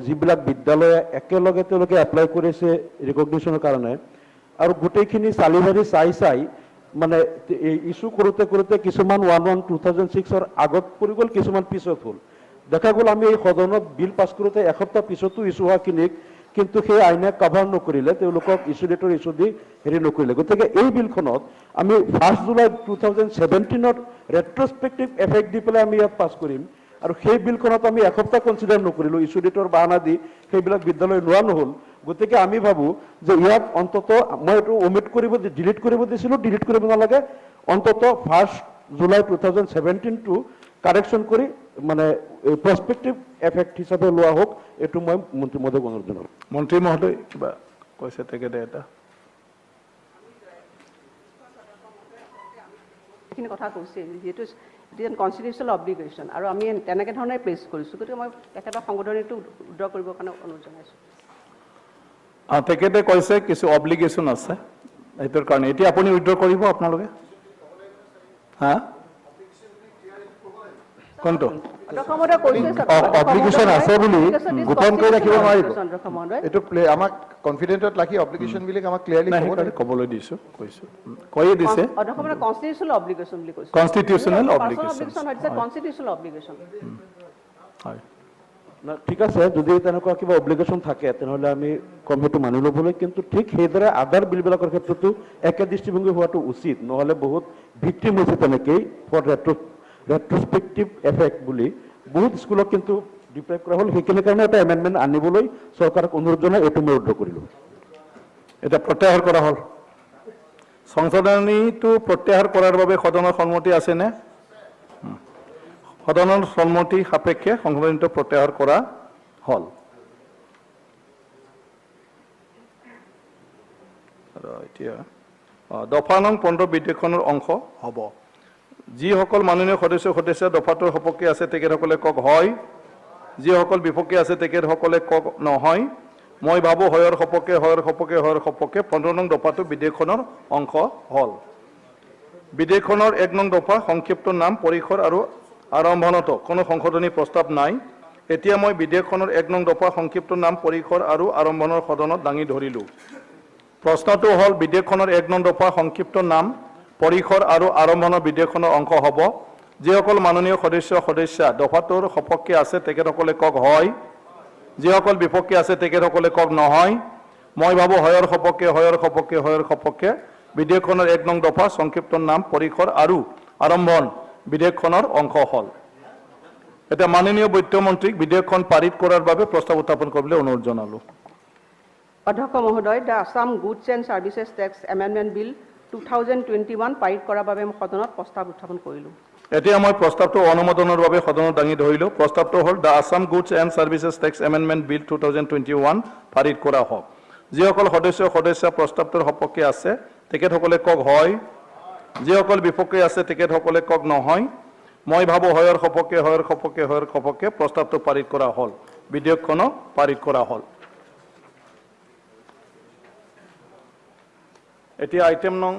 যিবিলাক বিদ্যালয়ে একেলগে তেওঁলোকে এপ্লাই কৰিছে ৰিকগনিশ্যনৰ কাৰণে, আৰু গোটেইখিনি চালি জাৰি চাই মানে ইছ্যু কৰোঁতে কিছুমান 1/1/2006 আগত পৰি গ'ল, কিছুমান পিছত হ'ল। দেখা গ'ল আমি এই সদনত বিল পাছ কৰোঁতে এসপ্তাহ পিছতো ইছ্যু হোৱাখিনিক কিন্তু সেই আইনে কাভাৰ নকৰিলে, তেওঁলোকক ইছ্যু ডেটৰ ইছ্যু দি নকৰিলে। গতিকে এই বিলখনত আমি 1 জুলাই 2017 ৰেট্ৰস্পেক্টিভ এফেক্ট দি পেলাই আমি ইয়াত পাছ কৰিম, আৰু সেই বিলখনত আমি এসপ্তাহ কনচিডাৰ নকৰিলোঁ, ইছ্যু ডেটৰ বাহানা দি সেইবিলাক বিদ্যালয় লোৱা নহ'ল। গতিকে আমি ভাবোঁ যে ইয়াত অন্তত মই এইটো ডিলিট কৰিব দিছিলোঁ, ডিলিট কৰিব নালাগে, অন্তত 1 জুলাই 2017 কাৰেকশ্যন কৰি মানে প্ৰস্পেক্টিভ এফেক্ট হিচাপে লোৱা হোক, এইটো মই মন্ত্ৰী মহোদয়ক অনুৰোধ জনাওঁ। মন্ত্ৰী মহোদয় কিবা কৈছে তেখেতে এটা এইখিনি কথা কৈছে, যিহেতু কনষ্টিটিউচনেল অব্লিগেশ্যন আৰু আমি তেনেকৈ ধৰণে প্লেচ কৰিছোঁ, গতিকে মই তেখেতৰ সংশোধনীটো উইথড্ৰ কৰিবৰ কাৰণে অনুৰোধ জনাইছোঁ। তেখেতে কৈছে কিছু অব্লিগেশ্যন আছে সেইটোৰ কাৰণে। এতিয়া আপুনি উইথড্ৰ কৰিব আপোনালোকে? হা কোনটো অব্লিগেশ্যন আছে বুলি গোপন কৰি ৰাখিব নোৱাৰিব। এইটো আমাক কনফিডেণ্টত ৰাখি অব্লিগেশ্যনবিলাক আমাক ক্লিয়াৰলি ক'বলৈ দিছোঁ, কৈয়ে দিছে কনষ্টিটিউচনেল অব্লিগেশ্যন বুলি কৈছে। Constitutional obligation constitutional obligation. হয়, ঠিক আছে, যদি তেনেকুৱা কিবা অব্লিগেশ্যন থাকে তেনেহ'লে আমি কম সেইটো মানি ল'বলৈ, কিন্তু ঠিক সেইদৰে আদাৰ বিলবিলাকৰ ক্ষেত্ৰতো একে দৃষ্টিভংগী হোৱাটো উচিত, নহ'লে বহুত ভিক্টিম হৈছে তেনেকেই ফৰ ৰেট্ৰস্পেক্টিভ এফেক্ট বুলি বহুত স্কুলক কিন্তু ডিপ্ৰাইভ কৰা হ'ল। সেইখিনি কাৰণে এটা এমেণ্ডমেণ্ট আনিবলৈ চৰকাৰক অনুৰোধ জনাই এইটো মই উদ্ধ কৰিলোঁ। এটা প্ৰত্যাহাৰ কৰা হ'ল। সংশোধনীটো প্ৰত্যাহাৰ কৰাৰ বাবে সদনৰ সন্মতি আছেনে? সদনৰ সন্মতি সাপেক্ষে সংশোধনীটো প্ৰত্যাহাৰ কৰা হ'ল। আৰু এতিয়া দফা নং 15 বিধেয়কখনৰ অংশ হ'ব। যিসকল মাননীয় সদস্য দফাটোৰ সপক্ষে আছে তেখেতসকলে কওক হয়, যিসকল বিপক্ষে আছে তেখেতসকলে কওক নহয়। মই ভাবোঁ হয়ৰ সপক্ষে 15 নং দফাটো বিধেয়কখনৰ অংশ হ'ল। বিধেয়কখনৰ 1 নং দফা সংক্ষিপ্ত নাম পৰিসৰ আৰু আৰম্ভণত কোনো সংশোধনী প্ৰস্তাৱ নাই। এতিয়া মই বিধেয়কখনৰ 1 নং দফা সংক্ষিপ্ত নাম পৰিসৰ আৰু আৰম্ভণৰ সদনত দাঙি ধৰিলোঁ। প্ৰশ্নটো হ'ল বিধেয়কখনৰ 1 নং দফা সংক্ষিপ্ত নাম পৰিসৰ আৰু আৰম্ভণৰ বিধেয়কখনৰ অংশ হ'ব। যিসকল মাননীয় সদস্য দফাটোৰ সপক্ষে আছে তেখেতসকলে কওক হয়, যিসকল বিপক্ষে আছে তেখেতসকলে কওক নহয়। মই ভাবোঁ হয়ৰ সপক্ষে বিধেয়কখনৰ 1 নং দফা সংক্ষিপ্ত নাম পৰিসৰ আৰু আৰম্ভণ বিধেয়কখনৰ অংশ হ'ল। এতিয়া মাননীয় বিত্তমন্ত্ৰীক বিধেয়কখন পাৰিত কৰাৰ বাবে প্ৰস্তাৱ উত্থাপন কৰিবলৈ অনুৰোধ জনালোঁ। অধ্যক্ষ মহোদয়, the Assam goods and services tax amendment bill 2021 পাৰিত কৰাৰ বাবে মই সদনত প্ৰস্তাৱ উত্থাপন কৰিলোঁ। এতিয়া মই প্ৰস্তাৱটো অনুমোদনৰ বাবে সদনত দাঙি ধৰিলোঁ। প্ৰস্তাৱটো হ'ল the Assam goods and services tax amendment bill 2021 পাৰিত কৰা হওক। যিসকল সদস্য প্ৰস্তাৱটোৰ সপক্ষে আছে তেখেতসকলে কওক হয়, যিসকল বিপক্ষে আছে তেখেতসকলে কওক নহয়। মই ভাবোঁ হয়ৰ সপক্ষে প্ৰস্তাৱটো পাৰিত কৰা হ'ল, বিধেয়কখনো পাৰিত কৰা হ'ল। এতিয়া আইটেম নং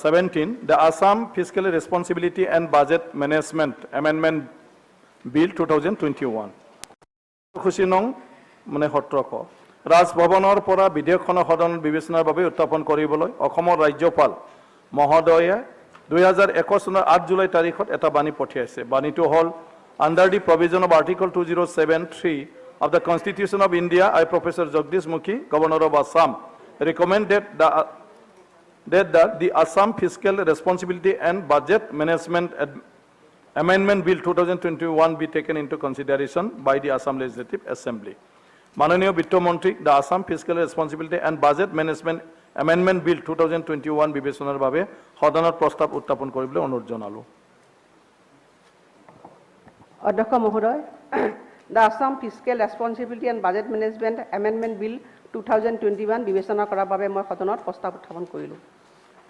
17 the Assam fiscal responsibility and budget management amendment bill 2021 খুচি নং 17 ৰাজভৱনৰ পৰা বিধেয়কখনৰ সদনত বিবেচনাৰ বাবে উত্থাপন কৰিবলৈ অসমৰ ৰাজ্যপাল মহোদয়ে 2021 চনৰ 8 জুলাই তাৰিখত এটা বাণী পঠিয়াইছে। বাণীটো হ'ল under the provision of article 2073 of the constitution of India I professor Jagdish Mukhi governor of Assam recommended that the Assam Fiscal Responsibility and Budget Management Amendment Bill 2021 be taken into consideration by the Assam Legislative Assembly. Mananiya Bitto Mantri, the Assam Fiscal Responsibility and Budget Management Amendment Bill 2021 বিবেচনাৰ বাবে সদনত প্ৰস্তাৱ উত্থাপন কৰিবলৈ অনুৰোধ জনালোঁ। অধ্যক্ষ মহোদয়, the Assam fiscal responsibility and budget management amendment bill 2021 বিবেচনা কৰাৰ বাবে মই সদনত প্ৰস্তাৱ উত্থাপন কৰিলোঁ।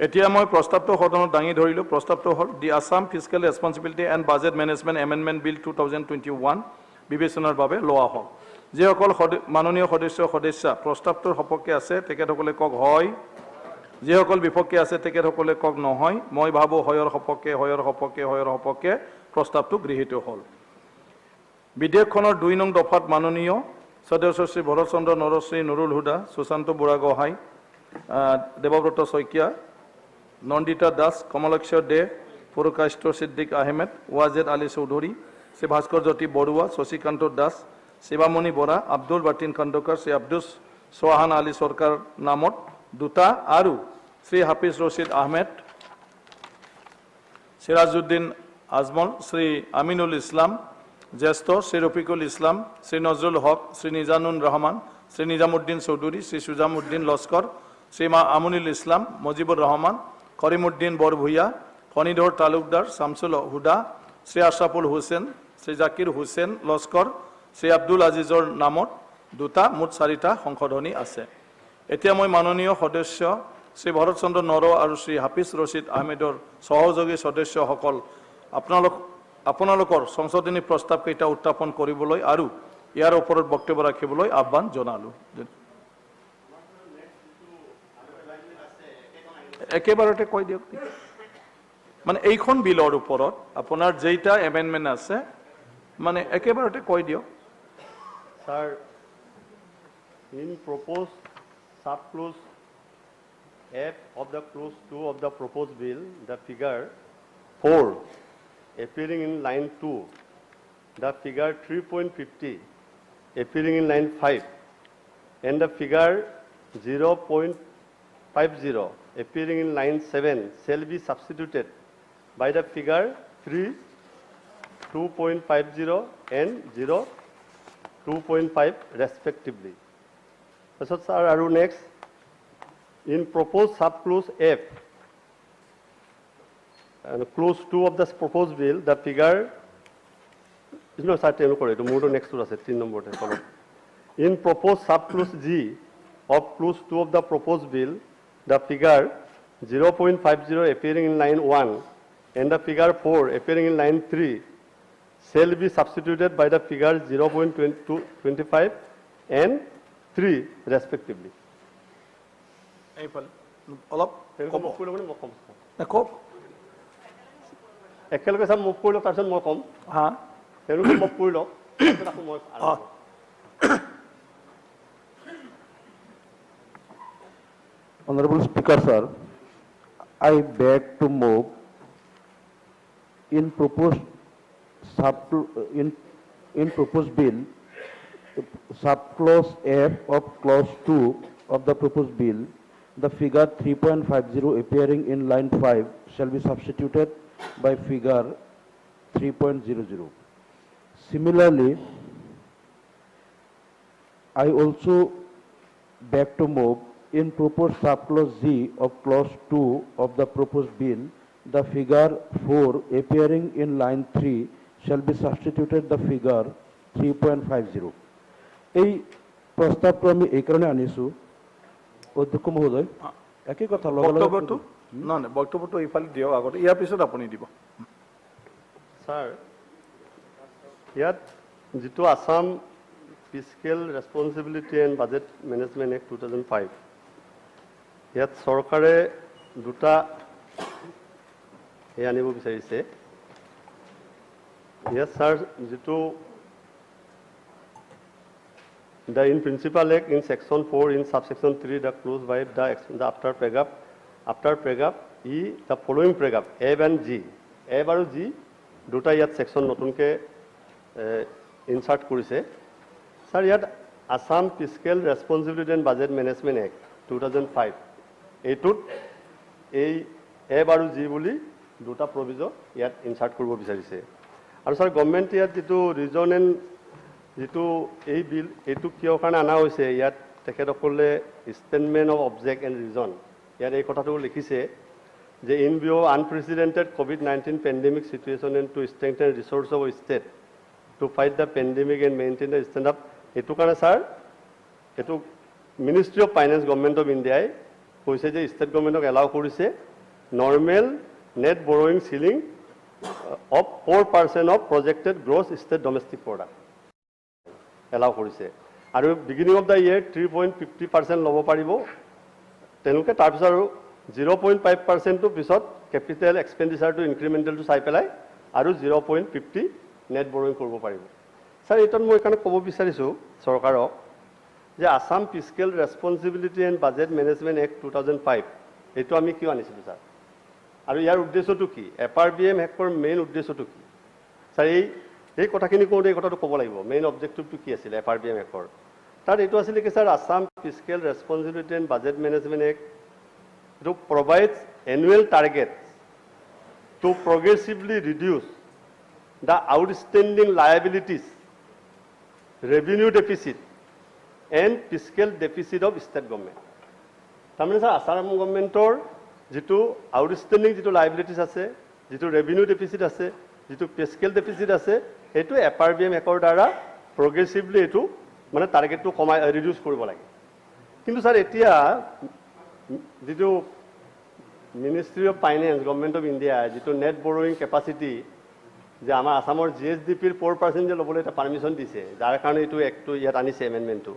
এতিয়া মই প্ৰস্তাৱটো সদনত দাঙি ধৰিলোঁ। প্ৰস্তাৱটো হ'ল the Assam fiscal responsibility and budget management amendment bill 2021 বিবেচনাৰ বাবে লোৱা হওক। যিসকল মাননীয় সদস্য প্ৰস্তাৱটোৰ সপক্ষে আছে তেখেতসকলে কওক হয়, যিসকল বিপক্ষে আছে তেখেতসকলে কওক নহয়। মই ভাবোঁ হয়ৰ সপক্ষে প্ৰস্তাৱটো গৃহীত হ'ল। বিধেয়কখনৰ 2 নং দফাত মাননীয় সদস্য শ্ৰী ভৰত চন্দ্ৰ নৰশ্ৰী নুৰুল হুদা, সুশান্ত বুঢ়াগোহাঁই, দেৱব্ৰত শইকীয়া, নন্দিতা দাস, কমলেশ্বৰ দে, পুৰকাষ্ট সিদ্দিক আহমেদ, ৱাজেদ আলী চৌধুৰী, শ্ৰী ভাস্কৰ জ্যোতি বৰুৱা, শশীকান্ত দাস, শিৱামণি বৰা, আব্দুল বাটিন খণ্ডকাৰ, শ্ৰী আব্দুল চৌহান আলী চৰকাৰ নামত 2টা আৰু শ্ৰী হাফিজ ৰছিদ আহমেদ, সিৰাজউদ্দিন আজমল, শ্ৰী আমিনুল ইছলাম জ্যেষ্ঠ, শ্ৰী ৰফিকুল ইছলাম, শ্ৰী নজৰুল হক, শ্ৰী নিজানুৰ ৰহমান, শ্ৰী নিজামুদ্দিন চৌধুৰী, শ্ৰী সুজামুদ্দিন লস্কৰ, শ্ৰী আমুনুল ইছলাম, মুজিবুৰ ৰহমান, কৰিমুদ্দিন বৰভূঞা, ফণীধৰ তালুকদাৰ, শামছুল হুদা, শ্ৰী আশৰাফুল হুছেইন, শ্ৰী জাকিৰ হুছেইন লস্কৰ, শ্ৰী আব্দুল আজিজৰ নামত 2টা, মুঠ 4টা সংশোধনী আছে। এতিয়া মই মাননীয় সদস্য শ্ৰী ভৰত চন্দ্ৰ নৰ আৰু শ্ৰী হাফিজ ৰছিদ আহমেদৰ সহযোগী সদস্যসকল আপোনালোকৰ সংশোধনী প্ৰস্তাৱকেইটা উত্থাপন কৰিবলৈ আৰু ইয়াৰ ওপৰত বক্তব্য ৰাখিবলৈ আহ্বান জনালোঁ। একেবাৰতে কৈ দিয়ক, মানে এইখন বিলৰ ওপৰত আপোনাৰ যেইটা এমেণ্ডমেণ্ট আছে মানে একেবাৰতে কৈ দিয়ক। Sir, in proposed subclause F of the clause 2 of the proposed bill, the figure 4 appearing in line 2, the figure 3.50 appearing in line 5, and the figure 0.50 appearing in line 7 shall be substituted by the figure 3, 2.50 and 0.2.5 respectively. So, sir, Aru next, in proposed subclause F, and clause 2 of the proposed bill, the figure is not certain. Next to us, 3 number. In proposed subclause G of clause 2 of the proposed bill, the figure 0.50 appearing in line 1 and the figure 4 appearing in line 3 shall be substituted by the figure 0.25 and 3 respectively. একেলগে চাম move কৰি লওক তাৰপিছত মই ক'ম তেওঁলোকে move কৰি লওক তাৰপিছত মই Honorable Speaker, sir, I beg to move in proposed bill, subclause F of clause 2 of the proposed bill, the figure 3.50 appearing in line 5 shall be substituted by figure 3.00. Similarly, I also beg to move in proposed subclause Z of clause 2 of the proposed bill, the figure 4 appearing in line 3 shall be substituted the figure 3.50. এই প্রস্তাবটো আমি এই কারণে আনিছো অধ্যক্ষ মহোদয় একই কথা বক্তব্যটো না না বক্তব্যটো ইফালে দিয়ক আগতে ইয়াৰ পিছত আপুনি দিব স্যাৰ ইয়াত যেটো Assam fiscal responsibility and budget management act 2005 ইয়াত চৰকাৰে দুটা আনিব বিচাৰিছে ইয়াত স্যাৰ যেটো The in principle act in section 4 in subsection 3 the clause by the after paragraph E the following paragraph A and G A আৰু G দুটা ইয়াত সেকশন নতুনকে ইনসাৰ্ট কৰিছে স্যাৰ ইয়াত Assam fiscal responsibility and budget management act 2005 এইটোত এই A আৰু G বুলি দুটা প্ৰভিজো ইয়াত ইনসাৰ্ট কৰিব বিচাৰিছে আৰু স্যাৰ গভৰ্নমেন্ট ইয়াত যেটো ৰিজন এন্ড যেটো এই বিল এইটো কিয় কাৰণে আনা হৈছে ইয়াত তেখেতসকলে statement of object and reason ইয়াত এই কথাটো লিখিছে যে ইন ভিউ আনপ্ৰেসিডেন্টেড কোভিড-19 pandemic situation and to strengthen resource of state to fight the pandemic and maintain the stand up এইটো কাৰণে ছাৰ এইটো ministry of finance government of ইণ্ডিয়াই কৈছে যে ষ্টেট গভৰ্নমেণ্টক এলাউ কৰিছে normal net borrowing ceiling of 4% of projected gross state domestic product allow কৰিছে আৰু বিগিনিং অফ দ্য ইয়েৰ 3.50% ল'ব পাৰিব তেওঁলোকে তাৰপিছত আৰু 0.5% পিছত কেপিটেল এক্সপেণ্ডিচাৰটো ইনক্ৰিমেণ্টেলটো চাই পেলাই আৰু 0.50 নেট বৰোয়িং কৰিব পাৰিব স্যাৰ এইটোত মই এখানে ক'ব বিচাৰিছোঁ চৰকাৰক যে Assam fiscal responsibility and budget management act 2005 এইটো আমি কিয় আনিছিলোঁ স্যাৰ আৰু ইয়াৰ উদ্দেশ্যটো কি FRBM এক্টৰ মেইন উদ্দেশ্যটো কি স্যাৰ এই কথাখিনি কোনটো এই কথাটো ক'ব লাগিব মেইন অবজেক্টিভটো কি আছিল FRBM এক্টৰ তাত এইটো আছিল কি sir Assam fiscal responsibility and budget management act to provide annual targets to progressively reduce the outstanding liabilities, revenue deficit and fiscal deficit of state government. তাৰমানে স্যাৰ আসাম গভৰ্নমেণ্টৰ যেটো আউটষ্টেণ্ডিং যেটো লাইবিলিটিছ আছে যেটো ৰেভিনিউ ডেফিচিট আছে যেটো ফিস্কেল ডেফিচিট আছে এটো FRBM একৰ দ্বাৰা progressively এটো মানে টাৰ্গেটটো কমাই ৰিডিউস কৰিব লাগে কিন্তু স্যাৰ এতিয়া যেটো ministry of finance government of India যেটো নেট বৰোয়িং কেপাচিটি যে আমাৰ আসামৰ GSDPৰ 4% যে ল'বলৈ এটা পাৰমিশন দিছে যাৰ কাৰণে এইটো একটো ইয়াত আনিছে এমেন্ডমেন্টটো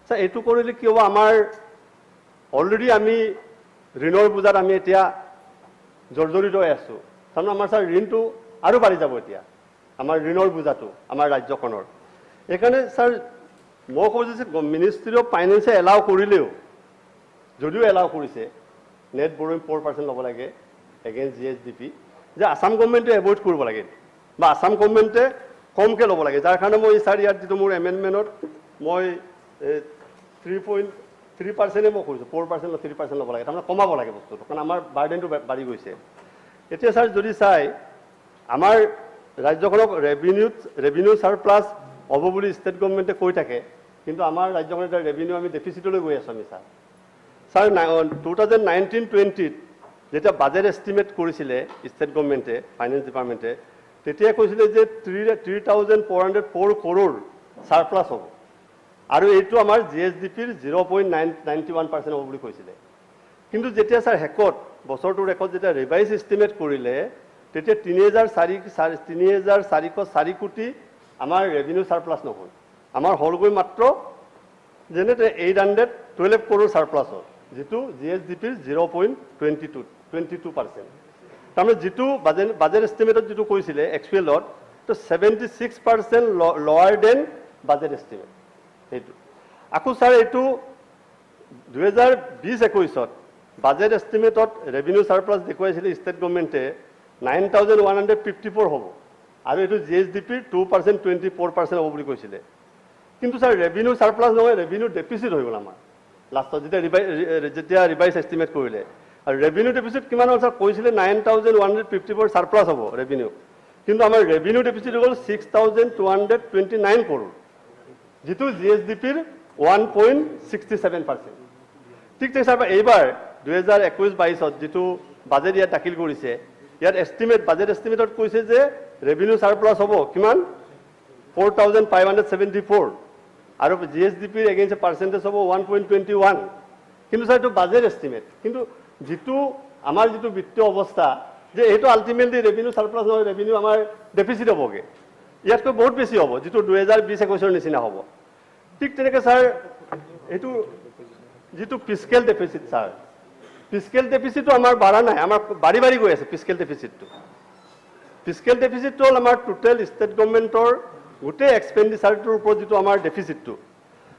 স্যাৰ এইটো কৰিলে কি হ'ব আমাৰ অলৰেডি আমি ঋণৰ বুজাত আমি এতিয়া জৰ্জৰিত হৈ আছো তাৰমানে আমাৰ স্যাৰ ঋণটো আৰু বাঢ়ি যাব এতিয়া আমাৰ ঋণৰ বুজাটো আমাৰ ৰাজ্যখনৰ এখানে স্যাৰ মই কৈছো যে মিনিষ্ট্ৰি অফ ফাইনেন্সে এলাউ কৰিলেও যদিও এলাউ কৰিছে নেট বৰোয়িং 4% ল'ব লাগে এগেইনষ্ট GSDP যে আসাম গভৰ্নমেণ্টে এভয়েড কৰিব লাগে বা আসাম গভৰ্নমেণ্টে কমকে ল'ব লাগে যাৰ কাৰণে মই স্যাৰ ইয়াত যেটো মোৰ এমেন্ডমেন্টত মই 3.3% মই কৈছো 4% 3% ল'ব লাগে তাৰমানে কমাব লাগে বস্তুটো কাৰণ আমাৰ বাৰ্ডেনটো বাঢ়ি গৈছে এতিয়া স্যাৰ যদি চাই আমাৰ ৰাজ্যখনক ৰেভিনিউ সাৰপ্লাস হ'ব বুলি ষ্টেট গভৰ্নমেণ্টে কৈ থাকে কিন্তু আমাৰ ৰাজ্যখনৰ এটা ৰেভিনিউ আমি ডেফিচিটলৈ গৈ আছো আমি স্যাৰ 2019-20 যেতিয়া বাজেট এষ্টিমেট কৰিছিলে ষ্টেট গভৰ্নমেণ্টে ফাইনেন্স ডিপাৰ্টমেণ্টে তেতিয়া কৈছিলে যে 3,404 crore সাৰপ্লাস হ'ব আৰু এইটো আমাৰ GSDPৰ 0.91% হ'ব বুলি কৈছিলে কিন্তু যেতিয়া ছাৰ শেষত বছৰটোৰ শেষত যেতিয়া ৰিভাইজ এষ্টিমেট কৰিলে তেতিয়া 3,404 কোটি আমাৰ ৰেভিনিউ ছাৰপ্লাছ নহ'ল, আমাৰ হ'লগৈ মাত্ৰ যেনে 812 crore ছাৰপ্লাছ হ'ল, যিটো GSDPৰ 0.22%। তাৰমানে যিটো বাজেট এষ্টিমেটত যিটো কৈছিলে একচুৱেলত তো 76% লোৱাৰ দেন বাজেট এষ্টিমেট। সেইটো আকৌ ছাৰ এইটো 2020-21ত বাজেট এষ্টিমেটত ৰেভিনিউ ছাৰপ্লাছ দেখুৱাইছিলে ষ্টেট গভৰ্ণমেণ্টে 9,154 হ'ব আৰু এইটো GSDPৰ 2% 24% হ'ব বুলি কৈছিলে। কিন্তু ছাৰ ৰেভিনিউ ছাৰপ্লাছ নহয়, ৰেভিনিউ ডেফিচিট হৈ গ'ল আমাৰ লাষ্টত যেতিয়া ৰিভাইজ এষ্টিমেট কৰিলে। আৰু ৰেভিনিউ ডেফিচিট কিমান হ'ল ছাৰ? কৈছিলে 9,154 ছাৰপ্লাছ হ'ব ৰেভিনিউ, কিন্তু আমাৰ ৰেভিনিউ ডেফিচিট হৈ গ'ল 6,229 crore, যিটো GSDPৰ 1.67%। ঠিক আছে ছাৰ, এইবাৰ 2021-22ত যিটো বাজেট ইয়াত দাখিল কৰিছে, ইয়াত বাজেট এষ্টিমেটত কৈছে যে ৰেভিনিউ ছাৰপ্লাছ হ'ব কিমান 4,574 আৰু GSDPৰ এগেইনষ্ট পাৰ্চেণ্টেজ হ'ব 1.21। কিন্তু ছাৰ এইটো বাজেট এষ্টিমেট, কিন্তু যিটো আমাৰ যিটো বিত্তীয় অৱস্থা যে এইটো আল্টিমেটলি ৰেভিনিউ ছাৰপ্লাছ নহয়, ৰেভিনিউ আমাৰ ডেফিচিট হ'বগৈ, ইয়াতকৈ বহুত বেছি হ'ব, যিটো 2020-21ৰ নিচিনা হ'ব। ঠিক তেনেকৈ ছাৰ এইটো যিটো ফিস্কেল ডেফিচিট ছাৰ, ফিস্কেল ডেফিচিটটো আমাৰ বাঢ়া নাই, আমাৰ বাঢ়ি গৈ আছে ফিস্কেল ডেফিচিটটো। ফিস্কেল ডেফিচিটটো হ'ল আমাৰ টোটেল ষ্টেট গভৰ্ণমেণ্টৰ গোটেই এক্সপেণ্ডিচাৰটোৰ ওপৰত যিটো আমাৰ ডেফিচিটটো।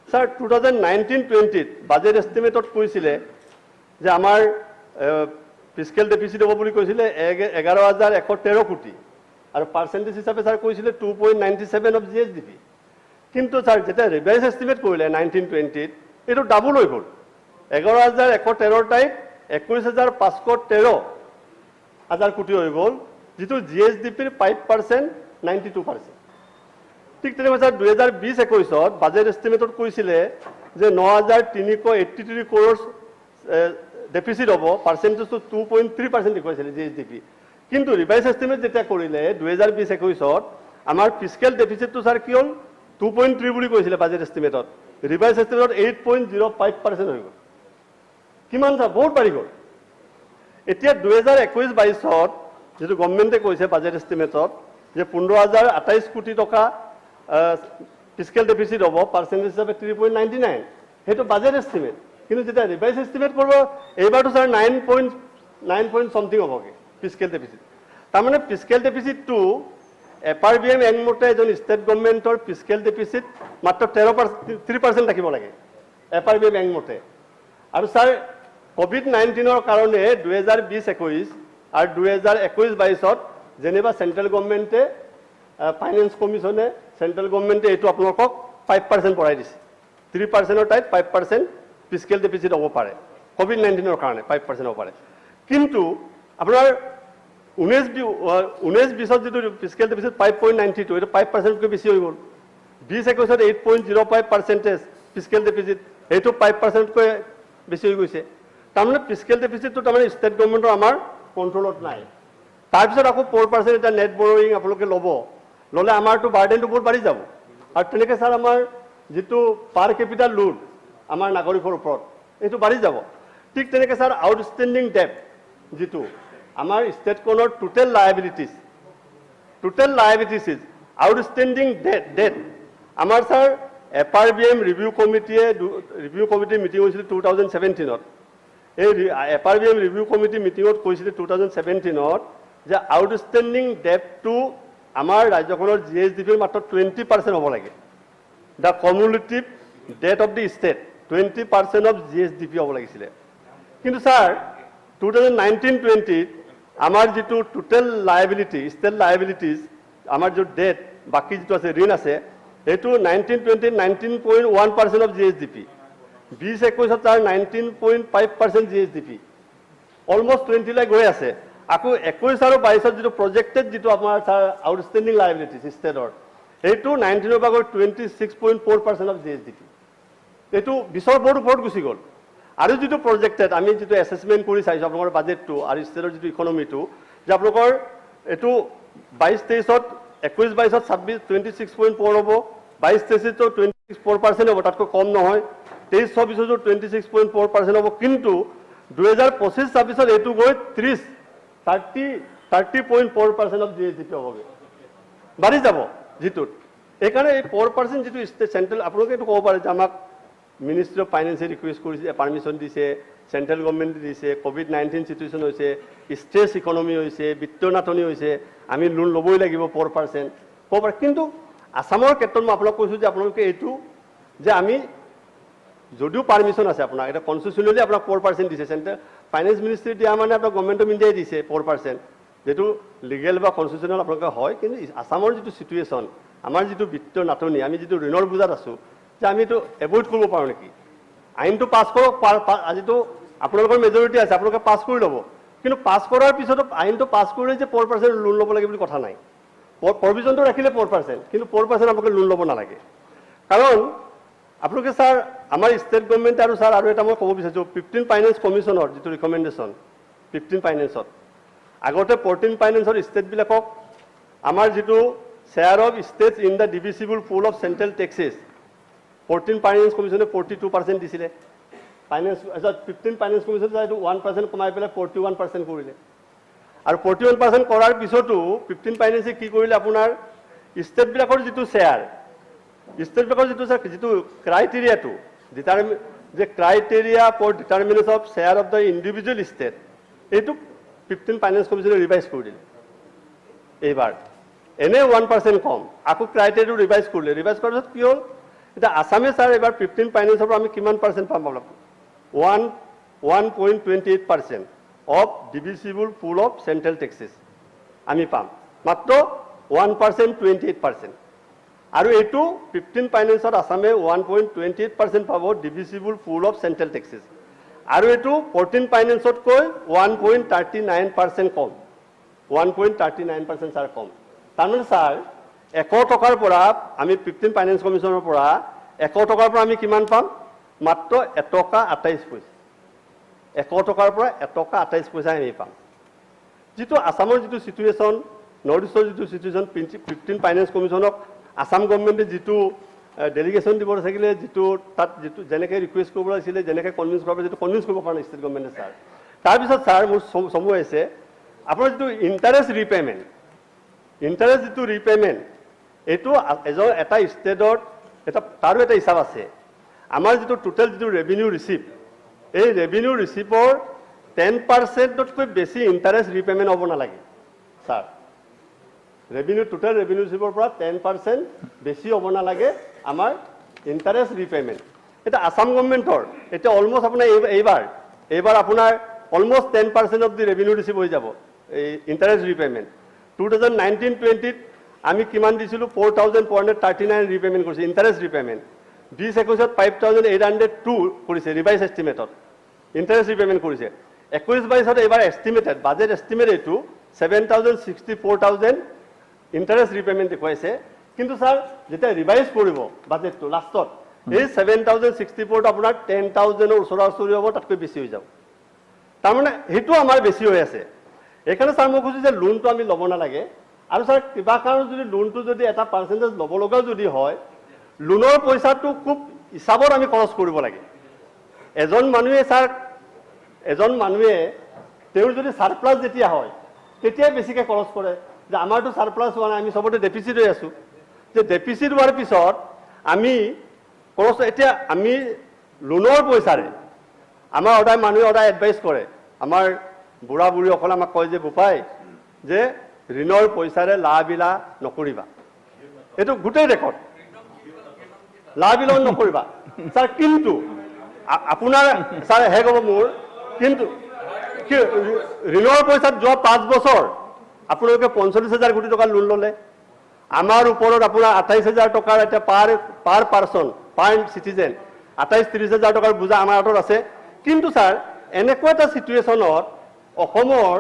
ছাৰ 2019-20ত বাজেট এষ্টিমেটত কৈছিলে যে আমাৰ ফিস্কেল ডেফিচিট হ'ব বুলি কৈছিলে 11,113 কোটি আৰু পাৰ্চেণ্টেজ হিচাপে ছাৰ কৈছিলে 2.97 অফ GSDP। কিন্তু ছাৰ যেতিয়া ৰিভাইজ এষ্টিমেট কৰিলে 19-20ত এইটো ডাবল হৈ গ'ল, 11,113 ঠাইত 21,513 কোটি হৈ গ'ল, যিটো GSDPৰ 5% 92%। ঠিক তেনেকৈ ছাৰ 2020-21ত বাজেট এষ্টিমেটত কৈছিলে যে 9,383 crore ডেফিচিট হ'ব, পাৰ্চেণ্টেজটো 2.3% দেখুৱাইছিলে GSDP। কিন্তু ৰিভাইজ এষ্টিমেট যেতিয়া কৰিলে 2020-21ত আমাৰ ফিস্কেল ডেফিচিটটো ছাৰ কি হ'ল 2.3 বুলি কৈছিলে বাজেট এষ্টিমেটত, ৰিভাইজ এষ্টিমেটত 8.05% হৈ গ'ল। কিমান ছাৰ? বহুত বাঢ়ি গ'ল। এতিয়া 2021-22ত যিটো গভৰ্ণমেণ্টে কৈছে বাজেট এষ্টিমেটত যে 15,028 কোটি টকা ফিস্কেল ডেফিচিট হ'ব, পাৰ্চেণ্টেজ হিচাপে 3.99, সেইটো বাজেট এষ্টিমেট। কিন্তু যেতিয়া ৰিভাইজ এষ্টিমেট কৰিব এইবাৰতো ছাৰ 9 something হ'বগৈ ফিস্কেল ডেফিচিট। তাৰমানে ফিস্কেল ডেফিচিটটো FRBM এক্ট মতে এজন ষ্টেট গভৰ্ণমেণ্টৰ ফিস্কেল ডেফিচিট মাত্ৰ 3% থাকিব লাগে FRBM এক্ট মতে। আৰু ছাৰ COVID-19ৰ কাৰণে 2020-21 আৰু 2021-22ত যেনিবা চেণ্ট্ৰেল গভৰ্ণমেণ্টে ফাইনেন্স কমিশ্যনে চেণ্ট্ৰেল গভৰ্ণমেণ্টে এইটো আপোনালোকক 5% বঢ়াই দিছে, 3%ৰ ঠাইত 5% ফিস্কেল ডেফিচিট হ'ব পাৰে, COVID-19ৰ কাৰণে 5% হ'ব পাৰে। কিন্তু আপোনাৰ 19-20ত যিটো ফিস্কেল ডেফিচিট 5.92, এইটো 5%তকৈ বেছি হৈ গ'ল। 20-21ত 8.05% ফিস্কেল ডেফিচিট, এইটো 5%তকৈ বেছি হৈ গৈছে। তাৰমানে ফিস্কেল ডেফিচিটটো তাৰমানে ষ্টেট গভৰ্ণমেণ্টৰ আমাৰ কণ্ট্ৰলত নাই। তাৰপিছত আকৌ 4% এটা নেট বৰয়িং আপোনালোকে ল'লে আমাৰতো বাৰ্ডেনটো বহুত বাঢ়ি যাব। আৰু তেনেকৈ ছাৰ আমাৰ যিটো পাৰ কেপিটেল লোড আমাৰ নাগৰিকৰ ওপৰত এইটো বাঢ়ি যাব। ঠিক তেনেকৈ ছাৰ আউটষ্টেণ্ডিং ডেট যিটো আমাৰ ষ্টেটখনৰ টোটেল লায়াবিলিটিজ ইজ আউটষ্টেণ্ডিং ডেট আমাৰ ছাৰ FRBM ৰিভিউ কমিটিৰ মিটিং হৈছিলে 2017ত। এই FRBM ৰিভিউ কমিটি মিটিঙত কৈছিলে 2017ত যে আউটষ্টেণ্ডিং ডেটটো আমাৰ ৰাজ্যখনৰ GSDPৰ মাত্ৰ 20% হ'ব লাগে। The cumulative debt of the state 20% of GSDP হ'ব লাগিছিলে। কিন্তু ছাৰ 2019-20ত আমাৰ যিটো টোটেল লায়াবিলিটি ষ্টেট লায়াবিলিটিজ আমাৰ যিটো ডেট বাকী যিটো আছে ঋণ আছে এইটো 19-20 19.1% অফ GSDP, 20-21ত তাৰ 19.5% GSDP, অলমষ্ট 20 লৈ গৈ আছে। আকৌ 21 আৰু 22ত যিটো প্ৰজেক্টেড যিটো আমাৰ ছাৰ আউটষ্টেণ্ডিং লায়াবিলিটিজ ষ্টেটৰ এইটো 19ৰ পৰা গৈ 26.4% অফ GSDP, এইটো 20ৰ বহুত ওপৰত গুচি গ'ল। আৰু যিটো প্ৰজেক্টেড আমি যিটো এছেছমেণ্ট কৰি চাইছোঁ আপোনালোকৰ বাজেটটো আৰু ষ্টেটৰ যিটো ইকনমিটো যে আপোনালোকৰ এইটো 22-23ত 21-22ত 26.4 হ'ব, 22-23ত 26.4% হ'ব, তাতকৈ কম নহয়। 23-24ত 26.4% হ'ব। কিন্তু 2025-26 এইটো গৈ 30.4% অফ GSDP হ'বগৈ, বাঢ়ি যাব যিটোত। এইকাৰণে এই 4% যিটো চেণ্ট্ৰেল, আপোনালোকে এইটো ক'ব পাৰে যে আমাক মিনিষ্ট্ৰী অফ ফাইনেন্সে ৰিকুৱেষ্ট কৰিছে, পাৰ্মিশ্যন দিছে, চেণ্ট্ৰেল গভৰ্ণমেণ্টে দিছে, COVID-19 চিটুৱেশ্যন হৈছে, ষ্ট্ৰেছ ইকনমি হৈছে, বিত্তীয় নাটনি হৈছে, আমি লোন ল'বই লাগিব 4%, ক'ব পাৰে। কিন্তু আছামৰ ক্ষেত্ৰত মই আপোনাক কৈছোঁ যে আপোনালোকে এইটো যে আমি যদিও পাৰ্মিশ্যন আছে আপোনাৰ, এটা কনষ্টিটিউচনেলি আপোনাক 4% দিছে, চেণ্ট্ৰেল ফাইনেন্স মিনিষ্ট্ৰী দিয়া মানে আপোনাক গভৰ্ণমেণ্ট অফ ইণ্ডিয়াই দিছে 4%, যিটো লিগেল বা কনষ্টিটিউচনেল আপোনালোকে হয়। কিন্তু আছামৰ যিটো চিটুৱেশ্যন, আমাৰ যিটো বিত্তীয় নাটনি, আমি যিটো ঋণৰ বোজাত আছোঁ, যে আমি এইটো এভইড কৰিব পাৰোঁ নেকি? আইনটো পাছ কৰক, আজিতো আপোনালোকৰ মেজৰিটি আছে, আপোনালোকে পাছ কৰি ল'ব। কিন্তু পাছ কৰাৰ পিছতো আইনটো পাছ কৰিলে যে 4% লোন ল'ব লাগে বুলি কথা নাই। প্ৰভিজনটো ৰাখিলে 4%, কিন্তু 4% আপোনালোকে লোন ল'ব নালাগে। কাৰণ আপোনালোকে ছাৰ, আমাৰ ষ্টেট গভৰ্ণমেণ্টে আৰু ছাৰ আৰু এটা মই ক'ব বিচাৰিছোঁ, 15 ফাইনেন্স কমিশ্যনৰ যিটো ৰিকমেণ্ডেশ্যন 15 ফাইনেন্সত, আগতে 14 ফাইনেন্সৰ ষ্টেটবিলাকক আমাৰ যিটো share of states in the divisible pool of central taxes 14 finance কমিশ্যনে 42% দিছিলে। 15 ফাইনেন্স কমিশ্যনে এইটো 1% কমাই পেলাই 41% কৰিলে। আৰু 41% কৰাৰ পিছতো 15 ফাইনেন্সে কি কৰিলে, আপোনাৰ ষ্টেটবিলাকৰ যিটো শ্বেয়াৰ, ষ্টেটবিলাকৰ যিটো ক্ৰাইটেৰিয়াটো যে criteria for determination of share of the individual state, এইটো 15 ফাইনেন্স কমিশ্যনে ৰিভাইজ কৰি দিলে এইবাৰ। এনে 1% কম, আকৌ ক্ৰাইটেৰিয়াটো ৰিভাইজ কৰিলে। ৰিভাইজ কৰাৰ পিছত কি হ'ল, এতিয়া আছামে ছাৰ এইবাৰ 15 ফাইনেন্সৰ পৰা আমি কিমান পাৰ্চেণ্ট পাম? আপোনাক 1.28% of divisible pool of central taxes আমি পাম, মাত্ৰ 1% 28%। আৰু এইটো 15 ফাইনেন্সত আছামে 1.28% পাব divisible pool of central taxes. আৰু এইটো 14 ফাইনেন্সতকৈ 1.39% কম, 1.39% ছাৰ কম। তাৰমানে ছাৰ 100 টকাৰ পৰা আমি 15 ফাইনেন্স কমিশ্যনৰ পৰা 100 টকাৰ পৰা আমি কিমান পাম? মাত্ৰ 1 টকা 28 পইচা। 100 টকাৰ পৰা 1 টকা 28 পইচা আমি পাম। যিটো আছামৰ যিটো চিটুৱেশ্যন, নৰ্থ ইষ্টৰ যিটো চিটুৱেশ্যন, 15 ফাইনেন্স কমিশ্যনক আছাম গভৰ্ণমেণ্টে যিটো ডেলিগেশ্যন দিব থাকিলে, যিটো তাত যিটো যেনেকৈ ৰিকুৱেষ্ট কৰিব লাগিছিলে, যেনেকৈ কনভিন্স কৰিব, যিটো কনভিন্স কৰিব পৰা নাই ষ্টেট গভৰ্ণমেণ্টে ছাৰ। তাৰপিছত ছাৰ মোৰ চমু আহিছে, আপোনাৰ যিটো ইণ্টাৰেষ্ট ৰিপে'মেণ্ট, ইণ্টাৰেষ্ট যিটো ৰিপে'মেণ্ট, এইটো এটা ষ্টেটত তাৰো এটা হিচাপ আছে। আমাৰ যিটো টোটেল যিটো ৰেভিনিউ ৰিচিপ্ট, এই ৰেভিনিউ ৰিচিপ্টৰ 10%তকৈ বেছি ইণ্টাৰেষ্ট ৰিপে'মেণ্ট হ'ব নালাগে ছাৰ। টোটেল ৰেভিনিউ ৰিচিপ্টৰ পৰা 10% বেছি হ'ব নালাগে আমাৰ ইণ্টাৰেষ্ট ৰিপে'মেণ্ট। এতিয়া আছাম গভৰ্ণমেণ্টৰ এতিয়া অলমষ্ট আপোনাৰ এইবাৰ আপোনাৰ almost 10% of the revenue receipt হৈ যাব এই ইণ্টাৰেষ্ট ৰিপে'মেণ্ট। 2019-20 আমি কিমান দিছিলোঁ? 4,439 ৰিপে'মেণ্ট কৰিছে ইণ্টাৰেষ্ট ৰিপে'মেণ্ট। 2021 5,802 কৰিছে ৰিভাইজ এষ্টিমেটত ইণ্টাৰেষ্ট ৰিপে'মেণ্ট কৰিছে। 21-22 এইবাৰ এষ্টিমেটেড বাজেট এষ্টিমেট এইটো 7,064,000 ইণ্টাৰেষ্ট ৰিপে'মেণ্ট দেখুৱাইছে। কিন্তু ছাৰ যেতিয়া ৰিভাইজ কৰিব বাজেটটো লাষ্টত, এই 7,064টো আপোনাৰ 10,000ৰ ওচৰা ওচৰি হ'ব, তাতকৈ বেছি হৈ যাব। তাৰমানে সেইটো আমাৰ বেছি হৈ আছে। এইকাৰণে ছাৰ মই কৈছোঁ যে লোনটো আমি ল'ব নালাগে। আৰু ছাৰ কিবা কাৰণত যদি লোনটো যদি এটা পাৰ্চেণ্টেজ ল'ব লগাও যদি হয়, লোনৰ পইচাটো খুব হিচাপত আমি খৰচ কৰিব লাগে। এজন মানুহে তেওঁৰ যদি ছাৰপ্লাছ যেতিয়া হয়, তেতিয়াই বেছিকৈ খৰচ কৰে। যে আমাৰতো ছাৰপ্লাছ হোৱা নাই, আমি চবতে ডেফিচিট হৈ আছোঁ। যে ডেফিচিট হোৱাৰ পিছত আমি খৰচ, এতিয়া আমি লোনৰ পইচাৰে আমাৰ মানুহে সদায় এডভাইচ কৰে, আমাৰ বুঢ়া বুঢ়ীসকলে আমাক কয় যে বোপাই যে ঋণৰ পইচাৰে লাহ-বিলাহ নকৰিবা। এইটো গোটেই ৰেকৰ্ড, লাহ-বিলাহ নকৰিবা ছাৰ। কিন্তু আপোনাৰ ছাৰ শেষ হ'ব মোৰ, কিন্তু ঋণৰ পইচাত যোৱা 5 বছৰ আপোনালোকে 45,000 কোটি টকাৰ লোন ল'লে। আমাৰ ওপৰত আপোনাৰ 28,000 টকাৰ এতিয়া পাৰ পাৰ্চন পাৰ চিটিজেন 28-30,000 টকাৰ বোজা আমাৰ হাতত আছে। কিন্তু ছাৰ এনেকুৱা এটা চিটুৱেশ্যনত অসমৰ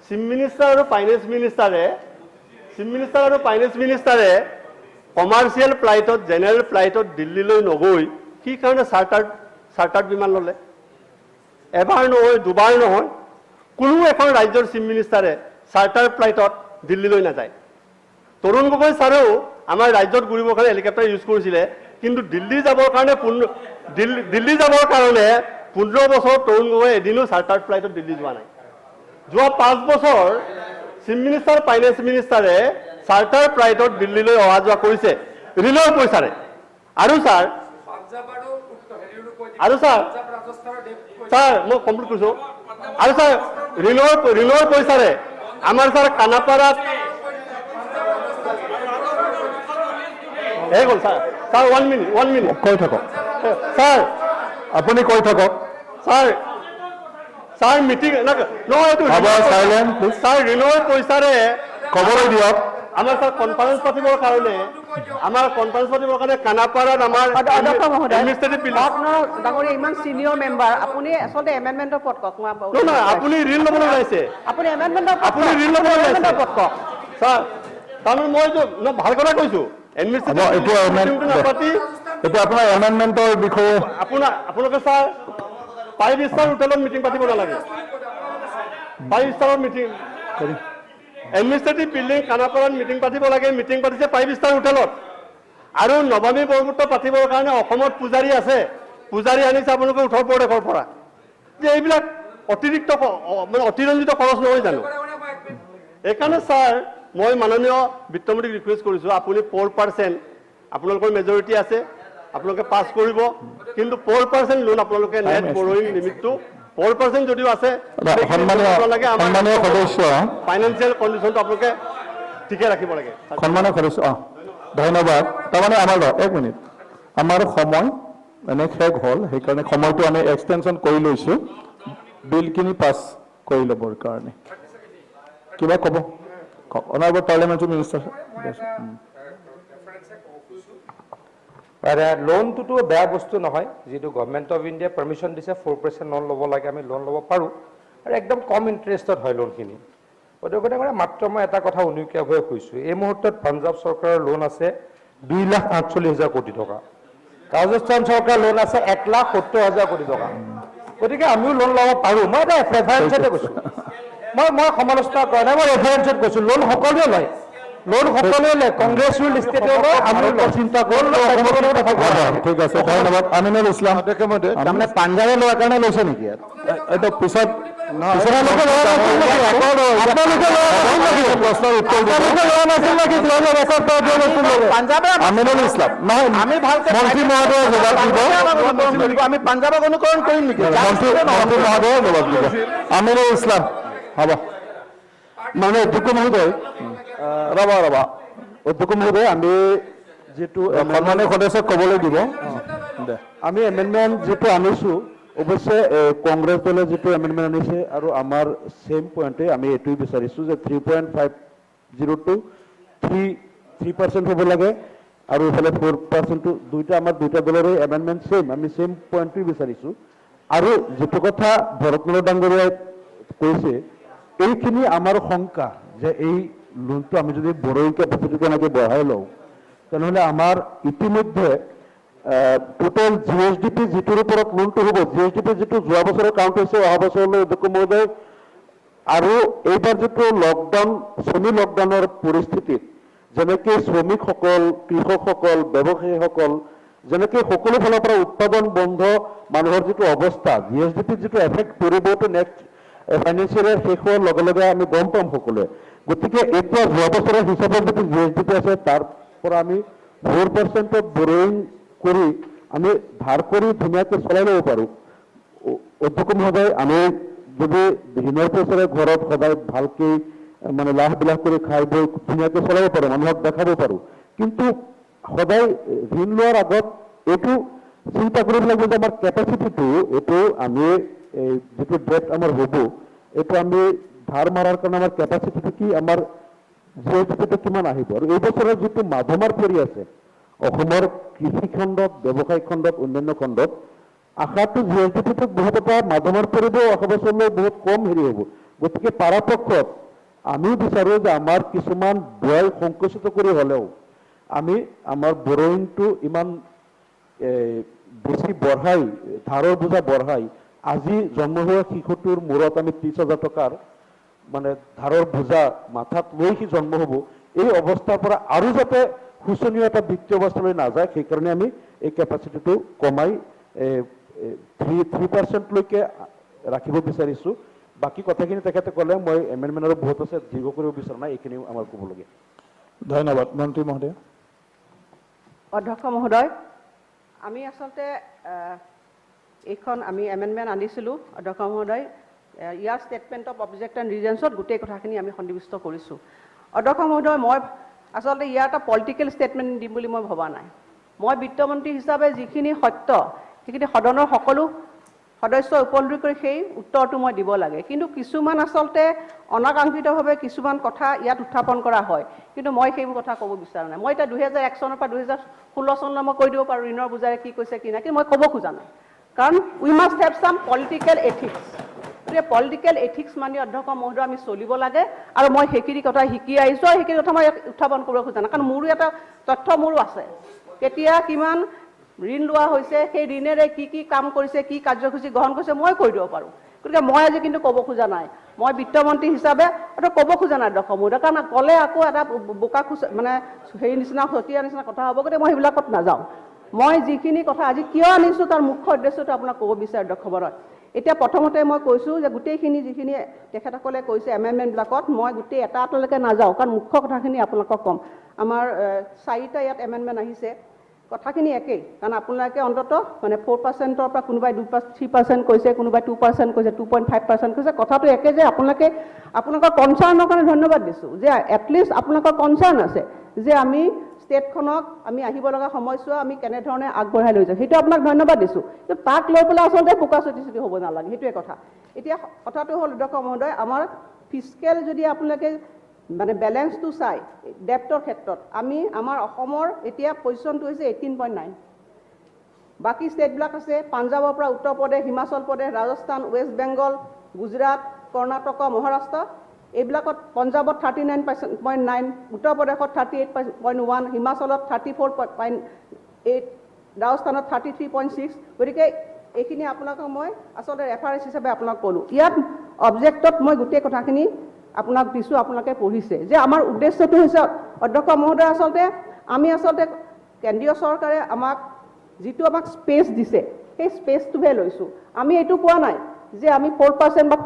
চিফ মিনিষ্টাৰ আৰু ফাইনেন্স মিনিষ্টাৰে কমাৰ্চিয়েল ফ্লাইটত, জেনেৰেল ফ্লাইটত দিল্লীলৈ নগৈ কি কাৰণে চাৰ্টাৰ্ড বিমান ল'লে? এবাৰ নহয়, দুবাৰ নহয়, কোনো এখন ৰাজ্যৰ চিফ মিনিষ্টাৰে চাৰ্টাৰ ফ্লাইটত দিল্লীলৈ নাযায়। তৰুণ গগৈ ছাৰেও আমাৰ ৰাজ্যত ঘূৰিবৰ কাৰণে হেলিকপ্টাৰ ইউজ কৰিছিলে, কিন্তু দিল্লী যাবৰ কাৰণে 15 বছৰ তৰুণ গগৈ এদিনো চাৰ্টাৰ্ড ফ্লাইটত দিল্লী যোৱা নাই। যোৱা 5 বছৰ চিফ মিনিষ্টাৰ ফাইনেন্স মিনিষ্টাৰে চাৰ্টাৰ ফ্লাইটত দিল্লীলৈ অহা যোৱা কৰিছে ঋণৰ পইচাৰে। আৰু ছাৰ মই কমপ্লিট কৰিছোঁ। আৰু ছাৰ ঋণৰ পইচাৰে আমাৰ ছাৰ খানাপাৰাত গ'ল ছাৰ 1 মিনিট কৈ থাকক ছাৰ আপুনি কৈ থাকক ছাৰ মিটিং ছাৰ ঋণৰ পইচাৰে ক'বলৈ দিয়ক। আমাৰ ছাৰ কনফাৰেন্স পাতিবৰ কাৰণে খানাপাৰাত আমাৰ ডাঙৰীয়া ইমান চিনিয়ৰ মেম্বাৰ আপুনি আচলতে এমেণ্ডমেণ্টৰ পদ কওক। আপুনি ঋণ ল'বলৈ ওলাইছে আপুনি এমেণ্ডমেণ্টৰ আপুনি ঋণ ল'বলৈ ওলাইছে পদ কওক। ছাৰ তাৰমানে মই ভাল কথা কৈছোঁ। এতিয়া আপোনাৰ এমেণ্ডমেণ্টৰ বিষয়ে আপোনালোকে ছাৰ 5 ষ্টাৰ হোটেলত মিটিং পাতিব নালাগে। 5 ষ্টাৰৰ মিটিং এডমিনিষ্ট্ৰেটিভ বিল্ডিং খানাপাৰাত মিটিং পাতিব লাগে। মিটিং পাতিছে 5 ষ্টাৰ হোটেলত। আৰু নৱমী বৰমুহূৰ্ত পাতিবৰ কাৰণে অসমত পূজাৰী আছে, পূজাৰী আনিছে আপোনালোকে উত্তৰ প্ৰদেশৰ পৰা। যে এইবিলাক অতিৰিক্ত অতিৰঞ্জিত খৰচ নহয় জানো? এইকাৰণে ছাৰ মই মাননীয় বিত্তমন্ত্ৰীক ৰিকুৱেষ্ট কৰিছোঁ, আপুনি 4% আপোনালোকৰ মেজৰিটি আছে, আপোনালোকে পাছ কৰিব। কিন্তু 4% লোন আপোনালোকে নেট বৰয়িং লিমিটটো 4% যদিও আছে, ফাইনেন্সিয়েল কণ্ডিশ্যনটো আপোনালোকে ঠিকে ৰাখিব লাগে। সন্মানীয় সদস্য ধন্যবাদ। তাৰমানে আমাৰ 1 মিনিট আমাৰ সময় শেষ হ'ল, সেইকাৰণে সময়টো আমি এক্সটেনশ্যন কৰি লৈছোঁ বিলখিনি পাছ কৰি ল'বৰ কাৰণে। কিবা ক'ব? Honourable parliamentary minister. লোনটোতো বেয়া বস্তু নহয়। যিটো গভৰ্ণমেণ্ট অফ ইণ্ডিয়া পাৰ্মিশ্যন দিছে 4% লোন ল'ব লাগে, আমি লোন ল'ব পাৰোঁ। আৰু একদম কম ইণ্টাৰেষ্টত হয় লোনখিনি। গতিকে মাত্ৰ মই এটা কথা উনুকীয়াভাৱে কৈছোঁ, এই মুহূৰ্তত পাঞ্জাৱ চৰকাৰৰ লোন আছে 2,48,000 কোটি টকা, ৰাজস্থান চৰকাৰৰ লোন আছে 1,70,000 কোটি টকা। গতিকে আমিও লোন ল'ব পাৰোঁ। মই এটা ৰেফাৰেঞ্চতে কৈছোঁ, মই সমালোচনা কৰা নাই, মই ৰেফাৰেঞ্চত কৈছোঁ। লোন সকলোৱে লয়, কংগ্ৰেছ ৰুল ষ্টেটেও লয়, আমি চিন্তা কৰোঁ। ঠিক আছে, ধন্যবাদ। আমিনুল ইছলাম। তাৰমানে পাঞ্জাৱে লোৱাৰ কাৰণে লৈছে নেকি? এইটো পিছত আমিনুল ইছলাম নহয়, আমি ভালকে মন্ত্ৰী মহোদয়ে জবাব দিব। আমি পাঞ্জাৱক অনুকৰণ কৰিম নেকি? মন্ত্ৰী মহোদয়ে জবাব দিব। আমিনুল ইছলাম হ'ব। মানে অধ্যক্ষ মহোদয় ৰবা অধ্যক্ষ মহোদয়, আমি যিটো সন্মানীয় সদস্যক ক'বলৈ দিব। আমি এমেণ্ডমেণ্ট যিটো আনিছোঁ, অৱশ্যে কংগ্ৰেছ দলে যিটো এমেণ্ডমেণ্ট আনিছে আৰু আমাৰ ছেইম পইণ্টে আমি এইটোৱে বিচাৰিছোঁ যে 3.50 to 3% হ'ব লাগে, আৰু এইফালে 4%। আমাৰ দুইটা দলৰে এমেণ্ডমেণ্ট ছেইম, আমি ছেইম পইণ্টটোৱে বিচাৰিছোঁ। আৰু যিটো কথা ভৰতমল ডাঙৰীয়াই কৈছে, এইখিনি আমাৰ শংকা যে এই লোনটো আমি যদি বৰয়িং কেপাচিটিটো এনেকৈ বঢ়াই লওঁ, তেনেহ'লে আমাৰ ইতিমধ্যে টোটেল GSDP যিটোৰ ওপৰত লোনটো হ'ব, GSDP যিটো যোৱা বছৰৰ কাউণ্ট হৈছে অহা বছৰলৈ অধ্যক্ষ মহোদয়, আৰু এইবাৰ যিটো লকডাউন ছেমি লকডাউনৰ পৰিস্থিতিত যেনেকৈ শ্ৰমিকসকল, কৃষকসকল, ব্যৱসায়ীসকল, যেনেকৈ সকলো ফালৰ পৰা উৎপাদন বন্ধ, মানুহৰ যিটো অৱস্থা, GSDP যিটো এফেক্ট পৰিবটো নেক্সট ফাইনেন্সিয়েল ইয়াৰ শেষ হোৱাৰ লগে লগে আমি গম পাম সকলোৱে। গতিকে এতিয়া যোৱা বছৰৰ হিচাপত যিটো GSDP আছে, তাৰ পৰা আমি 4% বৰয়িং কৰি আমি ধাৰ কৰি ধুনীয়াকৈ চলাই ল'ব পাৰোঁ। অধ্যক্ষ মহোদয়, আমি যদি ঋণৰ পইচাৰে ঘৰত সদায় ভালকৈ মানে লাভ বিলাস কৰি খাই বৈ ধুনীয়াকৈ চলাব পাৰোঁ, মানুহক দেখাব পাৰোঁ। কিন্তু সদায় ঋণ লোৱাৰ আগত এইটো চিন্তা কৰিব লাগিব যে আমাৰ কেপাচিটিটো, এইটো আমি যিটো ডেট আমাৰ হ'ব, এইটো আমি ধাৰ মাৰাৰ কাৰণে আমাৰ কেপাচিটিটো কি, আমাৰ GSDPটো কিমান আহিব। আৰু এই বছৰৰ যিটো মাধমাৰ পৰি আছে অসমৰ কৃষি খণ্ডত, ব্যৱসায়িক খণ্ডত, অন্যান্য খণ্ডত, আশাটো GSDPটোক বহুত এটা মাধমাৰ পৰিব, অহা বছৰলৈ বহুত কম হ'ব। গতিকে পৰাপক্ষত আমি বিচাৰোঁ যে আমাৰ কিছুমান ব্যয় সংকুচিত কৰি হ'লেও আমি আমাৰ বৰয়িংটো ইমান বেছি বঢ়াই, ধাৰৰ বোজা বঢ়াই, আজি জন্ম হোৱা শিশুটোৰ মূৰত আমি 30,000 টকাৰ মানে ধাৰৰ বোজা মাথাত লৈ সি জন্ম হ'ব, এই অৱস্থাৰ পৰা আৰু যাতে শোচনীয় এটা বিত্তীয় অৱস্থালৈ নাযায়, সেইকাৰণে আমি এই কেপাচিটিটো কমাই 3%লৈকে ৰাখিব বিচাৰিছোঁ। বাকী কথাখিনি তেখেতে ক'লে, মই এমেণ্ডমেণ্ট আৰু বহুত আছে, দীৰ্ঘ কৰিব বিচৰা নাই, এইখিনিও আমাৰ ক'বলগীয়া। ধন্যবাদ। মন্ত্ৰী মহোদয়। অধ্যক্ষ মহোদয়, আমি আচলতে এইখন আমি এমেণ্ডমেণ্ট আনিছিলোঁ অধ্যক্ষ মহোদয়, ইয়াৰ ষ্টেটমেণ্ট অফ অবজেক্ট এণ্ড ৰিজনছত গোটেই কথাখিনি আমি সন্নিৱিষ্ট কৰিছোঁ। অধ্যক্ষ মহোদয়, মই আচলতে ইয়াৰ এটা পলিটিকেল ষ্টেটমেণ্ট দিম বুলি মই ভবা নাই। মই বিত্তমন্ত্ৰী হিচাপে যিখিনি সত্য সেইখিনি সদনৰ সকলো সদস্যই উপলব্ধি কৰি সেই উত্তৰটো মই দিব লাগে। কিন্তু কিছুমান আচলতে অনাকাংক্ষিতভাৱে কিছুমান কথা ইয়াত উত্থাপন কৰা হয়, কিন্তু মই সেইবোৰ কথা ক'ব বিচৰা নাই। মই এতিয়া 2001 চনৰ পৰা 2016 চনলৈ মই কৈ দিব পাৰোঁ ঋণৰ বুজাৰে কি কৈছে কি নাই, কিন্তু মই ক'ব খোজা নাই। কাৰণ we must have some political ethics. গতিকে পলিটিকেল এথিক্স মানি অধ্যক্ষ মহোদয় আমি চলিব লাগে, আৰু মই সেইখিনি কথা শিকি আহিছোঁ, আৰু সেইখিনি কথা মই উত্থাপন কৰিব খোজা নাই। কাৰণ মোৰো এটা তথ্য মোৰো আছে, কেতিয়া কিমান ঋণ লোৱা হৈছে, সেই ঋণেৰে কি কি কাম কৰিছে, কি কাৰ্যসূচী গ্ৰহণ কৰিছে মই কৈ দিব পাৰোঁ। গতিকে মই আজি কিন্তু ক'ব খোজা নাই, মই বিত্তমন্ত্ৰী হিচাপে অথবা ক'ব খোজা নাই অধ্যক্ষ মহোদয়, কাৰণ ক'লে আকৌ এটা বোকা মানে হেৰি নিচিনা সতীয়া নিচিনা কথা হ'ব, গতিকে মই সেইবিলাকত নাযাওঁ। মই যিখিনি কথা আজি কিয় আনিছোঁ তাৰ মুখ্য উদ্দেশ্যটো আপোনাক ক'ব বিচাৰোঁ অধ্যক্ষ মহোদয়। এতিয়া প্ৰথমতে মই কৈছোঁ যে গোটেইখিনি যিখিনি তেখেতসকলে কৈছে এমেণ্ডমেণ্টবিলাকত মই গোটেই এটালৈকে নাযাওঁ, কাৰণ মুখ্য কথাখিনি আপোনালোকক ক'ম। আমাৰ 4টা ইয়াত এমেণ্ডমেণ্ট আহিছে, কথাখিনি একেই, কাৰণ আপোনালোকে অন্ততঃ মানে 4%ৰ পৰা কোনোবাই 3% কৈছে, কোনোবাই 2% কৈছে, 2.5% কৈছে। কথাটো একে যে আপোনালোকৰ কনচাৰ্ণৰ কাৰণে ধন্যবাদ দিছোঁ, যে এটলিষ্ট আপোনালোকৰ কনচাৰ্ণ আছে যে আমি ষ্টেটখনক আমি আহিব লগা সময়ছোৱা আমি কেনেধৰণে আগবঢ়াই লৈ যাওঁ, সেইটো আপোনাক ধন্যবাদ দিছোঁ। কিন্তু তাক লৈ পেলাই আচলতে বোকা চুটি হ'ব নালাগে, সেইটোৱে কথা। এতিয়া কথাটো হ'ল অধ্যক্ষ মহোদয়, আমাৰ ফিস্কেল যদি আপোনালোকে মানে বেলেঞ্চটো চাই ডেপ্টৰ ক্ষেত্ৰত আমাৰ অসমৰ এতিয়া পজিশ্যনটো হৈছে 18.9। বাকী ষ্টেটবিলাক আছে পাঞ্জাৱৰ পৰা উত্তৰ প্ৰদেশ, হিমাচল প্ৰদেশ, ৰাজস্থান, ৱেষ্ট বেংগল, গুজৰাট, কৰ্ণাটক, মহাৰাষ্ট্ৰ, এইবিলাকত পঞ্জাৱত 39.9, উত্তৰ প্ৰদেশত 38.1, হিমাচলত 34.8, ৰাজস্থানত 33.6। গতিকে এইখিনি আপোনালোকক মই আচলতে ৰেফাৰেঞ্চ হিচাপে আপোনাক ক'লোঁ। ইয়াত অবজেক্টত মই গোটেই কথাখিনি আপোনাক দিছোঁ, আপোনালোকে পঢ়িছে, যে আমাৰ উদ্দেশ্যটো হৈছে অধ্যক্ষ মহোদয়, আমি আচলতে কেন্দ্ৰীয় চৰকাৰে যিটো আমাক স্পেচ দিছে সেই স্পেচটোহে লৈছোঁ। আমি এইটো কোৱা নাই যে আমি 4% বা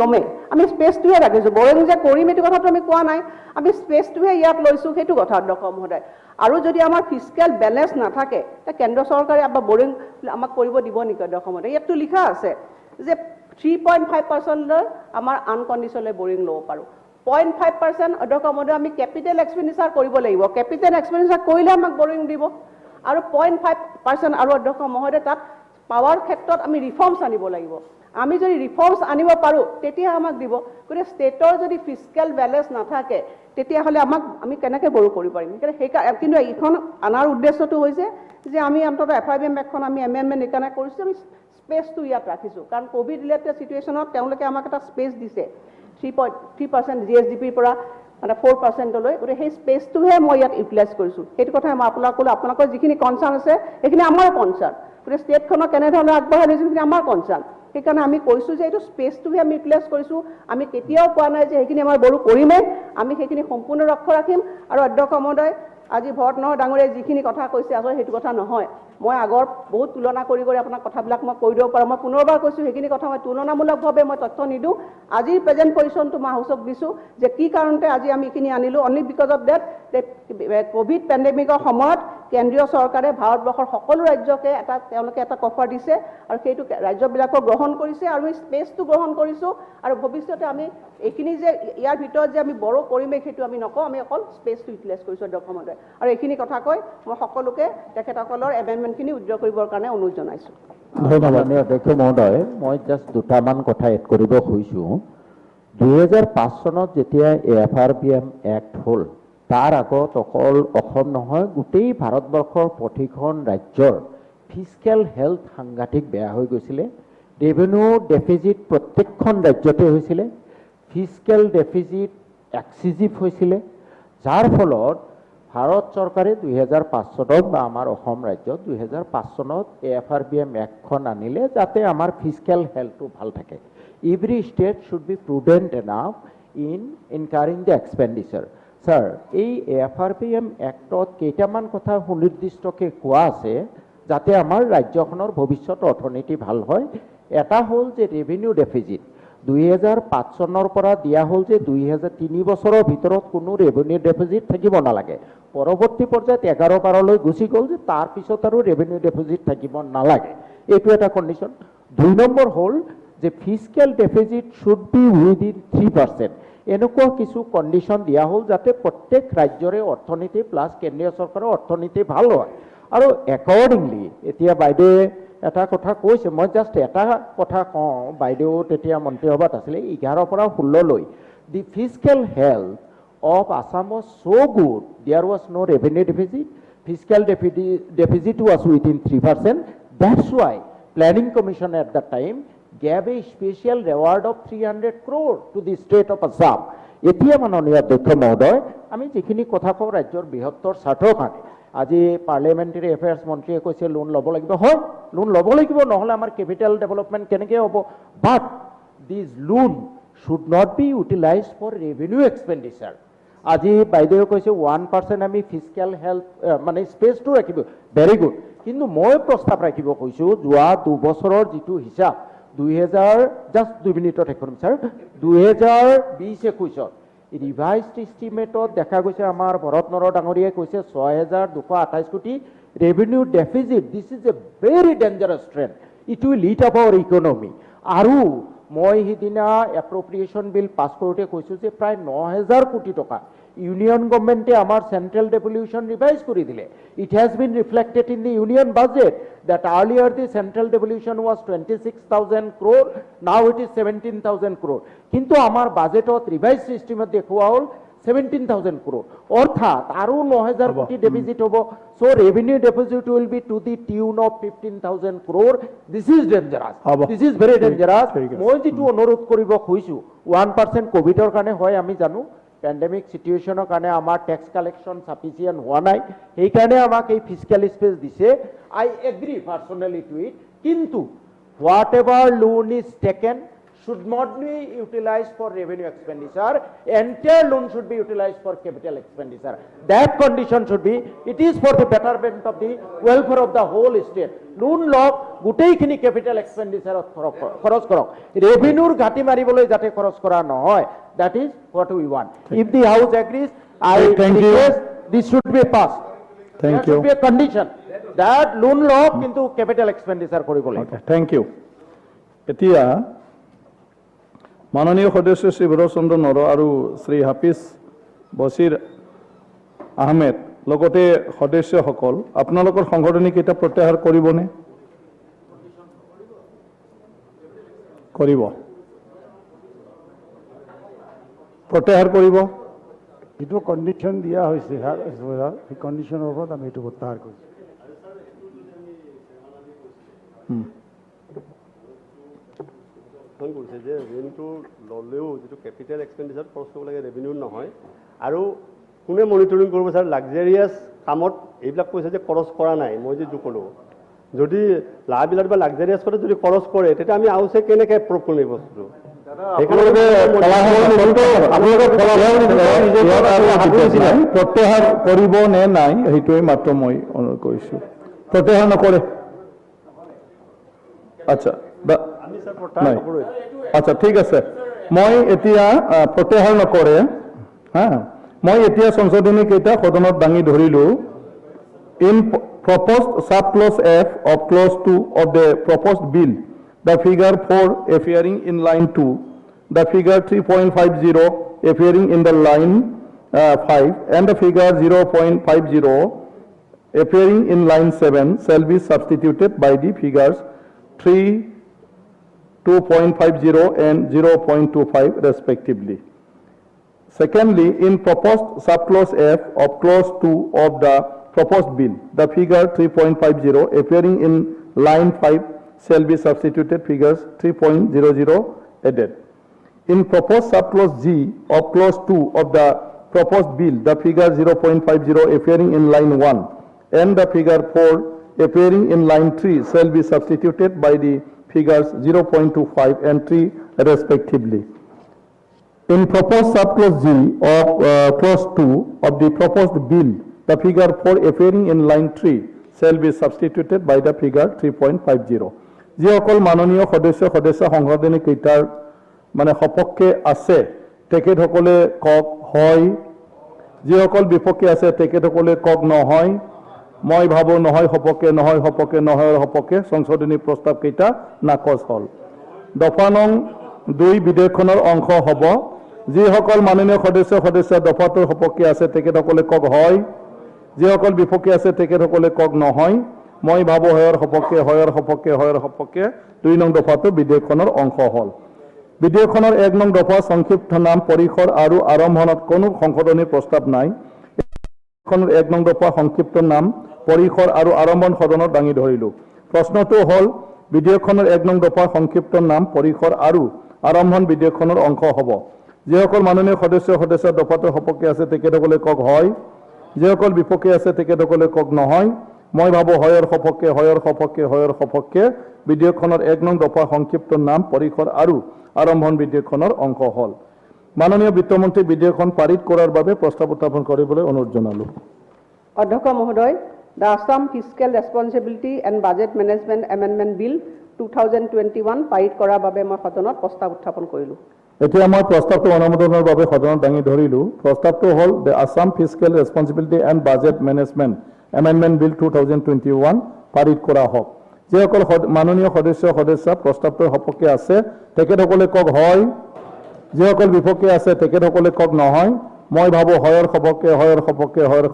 ল'মেই, আমি স্পেচটোহে ৰাখিছোঁ। বৰিং যে কৰিম এইটো কথাটো আমি কোৱা নাই, আমি স্পেচটোহে ইয়াত লৈছোঁ, সেইটো কথা অধ্যক্ষ মহোদয়। আৰু যদি আমাৰ ফিস্কেল বেলেঞ্চ নাথাকে তে কেন্দ্ৰ চৰকাৰে বৰিং আমাক কৰিব দিব নেকি অধ্যক্ষ মহোদয়? ইয়াততো লিখা আছে যে 3.5%লৈ আমাৰ আনকণ্ডিশ্যনেলি বৰিং ল'ব পাৰোঁ। 0.5% অধ্যক্ষ মহোদয় আমি কেপিটেল এক্সপেণ্ডিচাৰ কৰিব লাগিব, কেপিটেল এক্সপেণ্ডিচাৰ কৰিলে আমাক বৰিং দিব। আৰু 0.5% আৰু অধ্যক্ষ মহোদয় তাত পাৱাৰ ক্ষেত্ৰত আমি ৰিফৰ্মছ আনিব লাগিব। আমি যদি ৰিফৰ্মছ আনিব পাৰোঁ তেতিয়া আমাক দিব। গতিকে ষ্টেটৰ যদি ফিস্কেল বেলেঞ্চ নাথাকে তেতিয়াহ'লে আমি কেনেকৈ বড়ো কৰিব পাৰিম? কিন্তু এইখন অনাৰ উদ্দেশ্যটো হৈছে যে আমি অন্ততঃ FIBM এক্টখন আমি এমেণ্ডমেণ্ট এইকাৰণে কৰিছোঁ, আমি স্পেচটো ইয়াত ৰাখিছোঁ। কাৰণ ক'ভিড ৰিলেটেড চিটুৱেশ্যনত তেওঁলোকে আমাক এটা স্পেচ দিছে 3% GSDPৰ পৰা মানে 4%লৈ। গতিকে সেই স্পেচটোহে মই ইয়াত ইউটিলাইজ কৰিছোঁ। সেইটো কথাই মই আপোনাক ক'লোঁ। আপোনালোকৰ যিখিনি কনচাৰ্ণ আছে সেইখিনি আমাৰ কনচাৰ্ণ, গতিকে ষ্টেটখনক কেনেধৰণে আগবঢ়াই লৈছোঁ সেইখিনি আমাৰ কনচাৰ্ণ। সেইকাৰণে আমি কৈছোঁ যে এইটো স্পেচটোহে আমি ইউটিলাইজ কৰিছোঁ। আমি কেতিয়াও কোৱা নাই যে সেইখিনি আমাৰ বড়ো কৰিমেই, আমি সেইখিনি সম্পূৰ্ণ লক্ষ্য ৰাখিম। আৰু অধ্যক্ষ মহোদয়, আজি ভৰত নৰহ ডাঙৰীয়াই যিখিনি কথা কৈছে আচলতে সেইটো কথা নহয়। মই আগৰ বহুত তুলনা কৰি আপোনাক কথাবিলাক মই কৈ দিব পাৰোঁ। মই পুনৰবাৰ কৈছোঁ সেইখিনি কথা মই তুলনামূলকভাৱে মই তথ্য নিদিওঁ। আজিৰ প্ৰেজেণ্ট পজিশ্যনটো মই হাউচক দিছোঁ যে কি কাৰণতে আজি আমি এইখিনি আনিলোঁ, only because of debt covid পেণ্ডেমিকৰ সময়ত কেন্দ্ৰীয় চৰকাৰে ভাৰতবৰ্ষৰ সকলো ৰাজ্যকে তেওঁলোকে এটা কফাৰ দিছে, আৰু সেইটো ৰাজ্যবিলাকক গ্ৰহণ কৰিছে, আৰু এই স্পেচটো গ্ৰহণ কৰিছোঁ। আৰু ভৱিষ্যতে আমি এইখিনি যে ইয়াৰ ভিতৰত যে আমি বড়ো কৰিমেই সেইটো আমি নকওঁ, আমি অকল স্পেচটো ইউটিলাইজ কৰিছোঁ অধ্যক্ষ মহোদয়। আৰু এইখিনি কথা কৈ মই সকলোকে তেখেতসকলৰ এমেণ্ডমেণ্টখিনি উইথড্ৰ কৰিবৰ কাৰণে অনুৰোধ জনাইছোঁ। মাননীয় অধ্যক্ষ মহোদয়, মই জাষ্ট দুটামান কথা এড কৰিব খুজিছোঁ। 2005 চনত যেতিয়া AFRBM এক্ট হ'ল, তাৰ আগত অকল অসম নহয় গোটেই ভাৰতবৰ্ষৰ প্ৰতিখন ৰাজ্যৰ ফিস্কেল হেল্থ সাংঘাতিক বেয়া হৈ গৈছিলে। ৰেভিনিউ ডেফিচিট প্ৰত্যেকখন ৰাজ্যতে হৈছিলে, ফিস্কেল ডেফিচিট এক্সিজিভ হৈছিলে, যাৰ ফলত ভাৰত চৰকাৰে 2005 চনত বা আমাৰ অসম ৰাজ্যত 2005 চনত AFRBM এক্টখন আনিলে যাতে আমাৰ ফিস্কেল হেল্থটো ভাল থাকে। Every state should be prudent enough in incurring the expenditure. Sir, এই AFRBM এক্টত কেইটামান কথা সুনিৰ্দিষ্টকৈ কোৱা আছে যাতে আমাৰ ৰাজ্যখনৰ ভৱিষ্যত অৰ্থনীতি ভাল হয়। এটা হ'ল যে ৰেভিনিউ ডেফিচিট 2005 চনৰ পৰা দিয়া হ'ল যে 2003 বছৰৰ ভিতৰত কোনো ৰেভিনিউ ডেফিচিট থাকিব নালাগে। পৰৱৰ্তী পৰ্যায়ত 11-12লৈ গুচি গ'ল যে তাৰ পিছত আৰু ৰেভিনিউ ডেফিচিট থাকিব নালাগে, এইটো এটা কণ্ডিশ্যন। 2 নম্বৰ হ'ল যে fiscal deficit should be within 3%। এনেকুৱা কিছু কণ্ডিশ্যন দিয়া হ'ল যাতে প্ৰত্যেক ৰাজ্যৰে অৰ্থনীতি প্লাছ কেন্দ্ৰীয় চৰকাৰৰ অৰ্থনীতি ভাল হয়। আৰু একৰ্ডিংলি এতিয়া বাইদেৱে এটা কথা কৈছে, মই জাষ্ট এটা কথা কওঁ, বাইদেউ তেতিয়া মন্ত্ৰীসভাত আছিলে 11 পৰা 16লৈ the fiscal health of Assam was so good, there was no revenue deficit, fiscal deficit was within 3%. That's why Planning Commission at that time gave a special reward of 300 crore to the state of Assam. এতিয়া মাননীয় অধ্যক্ষ মহোদয়, আমি যিখিনি কথা কওঁ ৰাজ্যৰ বৃহত্তৰ স্বাৰ্থৰ কাৰণে, আজি পাৰ্লিয়ামেণ্টাৰী এফেয়াৰ্ছ মন্ত্ৰীয়ে কৈছে লোন ল'ব লাগিব, হয় লোন ল'ব লাগিব, নহ'লে আমাৰ কেপিটেল ডেভেলপমেণ্ট কেনেকৈ হ'ব। But this loan should not be utilised for revenue expenditure. আজি বাইদেৱে কৈছে 1% আমি ফিস্কেল হেল্থ মানে স্পেচটো ৰাখিব, ভেৰি গুড, কিন্তু মই প্ৰস্তাৱ ৰাখিব কৈছোঁ যোৱা 2 বছৰৰ যিটো হিচাপ 2000 জাষ্ট 2 মিনিটত এখন ছাৰ 2020-21 ৰিভাইজড ইষ্টিমেটত দেখা গৈছে আমাৰ ভৰত নৰ ডাঙৰীয়াই কৈছে 6228 কোটি revenue deficit. This is a very dangerous trend, it will eat up our economy. আৰু মই সিদিনা এপ্ৰপ্ৰিয়েশ্যন বিল পাছ কৰোঁতে কৈছোঁ যে প্ৰায় 9000 কোটি টকা ইউনিয়ন গভৰ্ণমেণ্টে আমাৰ চেণ্ট্ৰেল ডেভলিউশ্যন ৰিভাইজ কৰি দিলে। It has been reflected in the union budget that earlier the central devolution was 26,000 crore, now it is 17,000 crore. কিন্তু আমার বাজেটত রিভাইজ সিস্টেমত দেখুয়া হল 17,000 crore, অর্থাৎ আরো 9000 কোটি ডেফিসিট হব। So revenue deficit will be to the tune of 15,000 crore. This is dangerous, this is very dangerous. মই যেটো অনুরোধ কৰিব খুজিছো 1% কোভিডৰ কাৰণে হয় আমি জানো, পেণ্ডেমিক সিচুৱেশ্যনৰ কাৰণে আমাৰ টেক্স কালেকশ্যন সাফিচিয়েণ্ট হোৱা নাই, সেইকাৰণে আমাক এই ফিস্কেল স্পেচ দিছে। I agree personally to it, কিন্তু whatever loan is taken should not be utilized for revenue expenditure, entire loan should be utilized for capital expenditure. That condition should be, it is for the betterment of the welfare of the whole state. Loan lock গোটেইখিনি capital expenditure খৰচ কৰক, revenue ঘাটি মাৰিবলৈ যাতে খৰচ কৰা নহয়, that is what we want. If the house agrees, I request this should be passed. Thank There should you. be a condition that loan lock কিন্তু capital expenditure কৰিব লাগিব। Thank you. এতিয়া মাননীয় সদস্য শ্ৰী ভৰতচন্দ্ৰ নৰ আৰু শ্ৰী হাফিজ বছিৰ আহমেদ লগতে সদস্যসকল আপোনালোকৰ সংশোধনী কিতাপ প্ৰত্যাহাৰ কৰিবনে? কৰিব, প্ৰত্যাহাৰ কৰিব। যিটো কণ্ডিশ্যন দিয়া হৈছে সেই কণ্ডিশ্যনৰ ওপৰত আমি এইটো প্ৰত্যাহাৰ কৰিছোঁ। কৰিছে যে ঋণটো ল'লেও যিটো কেপিটেল এক্সপেণ্ডিচাৰ খৰচ কৰিব লাগে ৰেভিনিউ নহয়, আৰু কোনে মনিটৰিং কৰিব ছাৰ? লাক্সাৰিয়াছ কামত এইবিলাক পইচা যে খৰচ কৰা নাই, মই যিটো ক'লোঁ যদি লাহবিলাক বা লাক্সাৰিয়াছ কৰে যদি খৰচ কৰে তেতিয়া আমি আউচে কেনেকৈ প্ৰুভ কৰিম এই বস্তুটো? প্ৰত্যাহাৰ কৰিব নে নাই সেইটোৱে মাত্ৰ মই অনুৰোধ কৰিছোঁ। প্ৰত্যাহাৰ নকৰে, আচ্ছা আচ্ছা ঠিক আছে। মই এতিয়া প্ৰত্যাহাৰ নকৰে, হা মই এতিয়া সংশোধনী কেইটা সদনত দাঙি ধৰিলোঁ। In proposed subclause F of clause 2 of the proposed bill, the figure 4 appearing in line 2, the figure 3.50 appearing in the line 5, and the figure 0.50 appearing in line 7 shall be substituted by the figures 2.50 and 0.25 respectively. Secondly, in proposed subclause F of clause 2 of the proposed bill, the figure 3.50 appearing in line 5 shall be substituted figures 3.00 added. In proposed subclause G of clause 2 of the proposed bill, the figure 0.50 appearing in line 1 and the figure 4 appearing in line 3 shall be substituted by the figures 0.25 and 3 respectively. In proposed subclause G of clause 2 of the proposed bill, the figure 4 appearing in line 3 shall be substituted by the figure 3.50. যিসকল মাননীয় সদস্য সংশোধনী কেইটাৰ মানে সপক্ষে আছে তেখেতসকলে কক হয়, যিসকল বিপক্ষে আছে তেখেতসকলে কক নহয়। মই ভাবোঁ নহয় সপক্ষে নহয় সপক্ষে নহয় সপক্ষে সংশোধনী প্ৰস্তাৱ কেইটা নাকচ হ'ল। দফা নং 2 বিধেয়কখনৰ অংশ হ'ব। যিসকল মাননীয় সদস্য দফাটোৰ সপক্ষে আছে তেখেতসকলে কক হয়, যিসকল বিপক্ষে আছে তেখেতসকলে কক নহয়। মই ভাবোঁ হয়ৰ সপক্ষে 2 নং দফাটো বিধেয়কখনৰ অংশ হ'ল। বিধেয়কখনৰ 1 নং দফা সংক্ষিপ্ত নাম পৰিসৰ আৰু আৰম্ভণত কোনো সংশোধনীৰ প্ৰস্তাৱ নাই। 1 নং দফা সংক্ষিপ্ত নাম পৰিসৰ আৰু আৰম্ভণ সদনত দাঙি ধৰিলোঁ। প্ৰশ্নটো হ'ল বিধেয়কখনৰ 1 নং দফা সংক্ষিপ্ত নাম পৰিসৰ আৰু আৰম্ভণ বিধেয়কখনৰ অংশ হ'ব। যিসকল মাননীয় সদস্য দফাটোৰ সপক্ষে আছে তেখেতসকলে কক হয়, যিসকল বিপক্ষে আছে তেখেতসকলে কক নহয়। মই ভাবোঁ হয়ৰ সপক্ষে বিধেয়কখনৰ 1 নং দফা সংক্ষিপ্ত নাম পৰিসৰ আৰু আৰম্ভণ বিধেয়কখনৰ অংশ হ'ল। মাননীয় বিত্তমন্ত্ৰী বিধেয়কখন পাৰিত কৰাৰ বাবে প্ৰস্তাৱ উত্থাপন কৰিবলৈ অনুৰোধ জনালোঁ। অধ্যক্ষ মহোদয়, the Assam fiscal responsibility and budget management amendment bill 2021 পাৰিত কৰাৰ বাবে মই সদনত প্ৰস্তাৱ উত্থাপন কৰিলোঁ। এতিয়া মই প্ৰস্তাৱটো অনুমোদনৰ বাবে সদনত দাঙি ধৰিলোঁ। প্ৰস্তাৱটো হ'ল the Assam fiscal responsibility and budget management amendment bill 2021 পাৰিত কৰা হওক। যিসকল মাননীয় সদস্য প্ৰস্তাৱটোৰ সপক্ষে আছে তেখেতসকলে কক হয়, যিসকল বিপক্ষে আছে তেখেতসকলে কক নহয়। মই ভাবোঁ হয়ৰ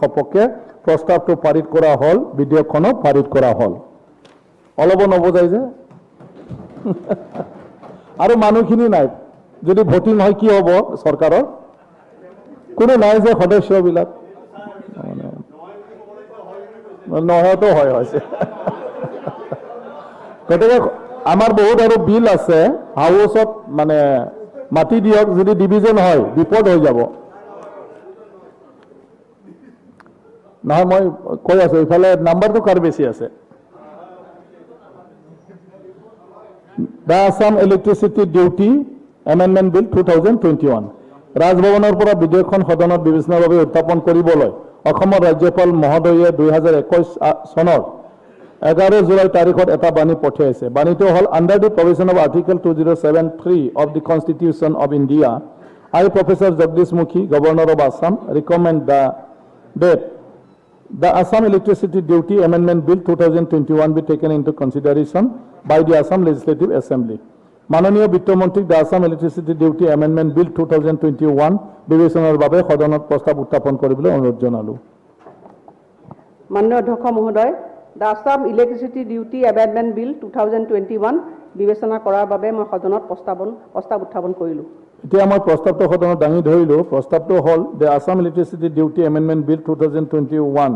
সপক্ষে প্ৰস্তাৱটো পাৰিত কৰা হ'ল, বিধেয়কখনো পাৰিত কৰা হ'ল। অলপ নবজাই যে আৰু মানুহখিনি নাই, যদি ভোটিং হয় কি হ'ব চৰকাৰৰ? কোনো নাই যে সদস্যবিলাক নহয়তো হয় হৈছে। গতিকে আমাৰ বহুত আৰু বিল আছে হাউচত, মানে মাতি দিয়ক, যদি ডিভিজন হয় বিপদ হৈ যাব। নহয় মই কৈ আছোঁ, ইফালে নাম্বাৰটো কাৰ বেছি আছে? The Assam electricity duty amendment bill 2021 ৰাজভৱনৰ পৰা বিধেয়কখন সদনত বিবেচনাৰ বাবে উত্থাপন কৰিবলৈ অসমৰ ৰাজ্যপাল মহোদয়ে 2021 চনৰ 11 জুলাই তাৰিখত এটা বাণী পঠিয়াইছে। বাণীটো হ'ল under the provision of article 2073 of the constitution of India, I, Professor Jagdish Mukhi, Governor of Assam, recommend that the Assam Electricity Duty Amendment Bill 2021 be taken into consideration by the Assam Legislative Assembly. মাননীয় বিত্তমন্ত্ৰীক the Assam electricity duty amendment bill 2021 বিবেচনাৰ বাবে সদনত প্ৰস্তাৱ উত্থাপন কৰিবলৈ অনুৰোধ জনালোঁ। মাননীয় অধ্যক্ষ মহোদয়, the Assam electricity duty amendment bill 2021 বিবেচনা কৰাৰ বাবে মই সদনত প্ৰস্তাৱ উত্থাপন কৰিলোঁ। এতিয়া মই প্ৰস্তাৱটো সদনত দাঙি ধৰিলোঁ। প্ৰস্তাৱটো হ'ল the Assam electricity duty amendment bill 2021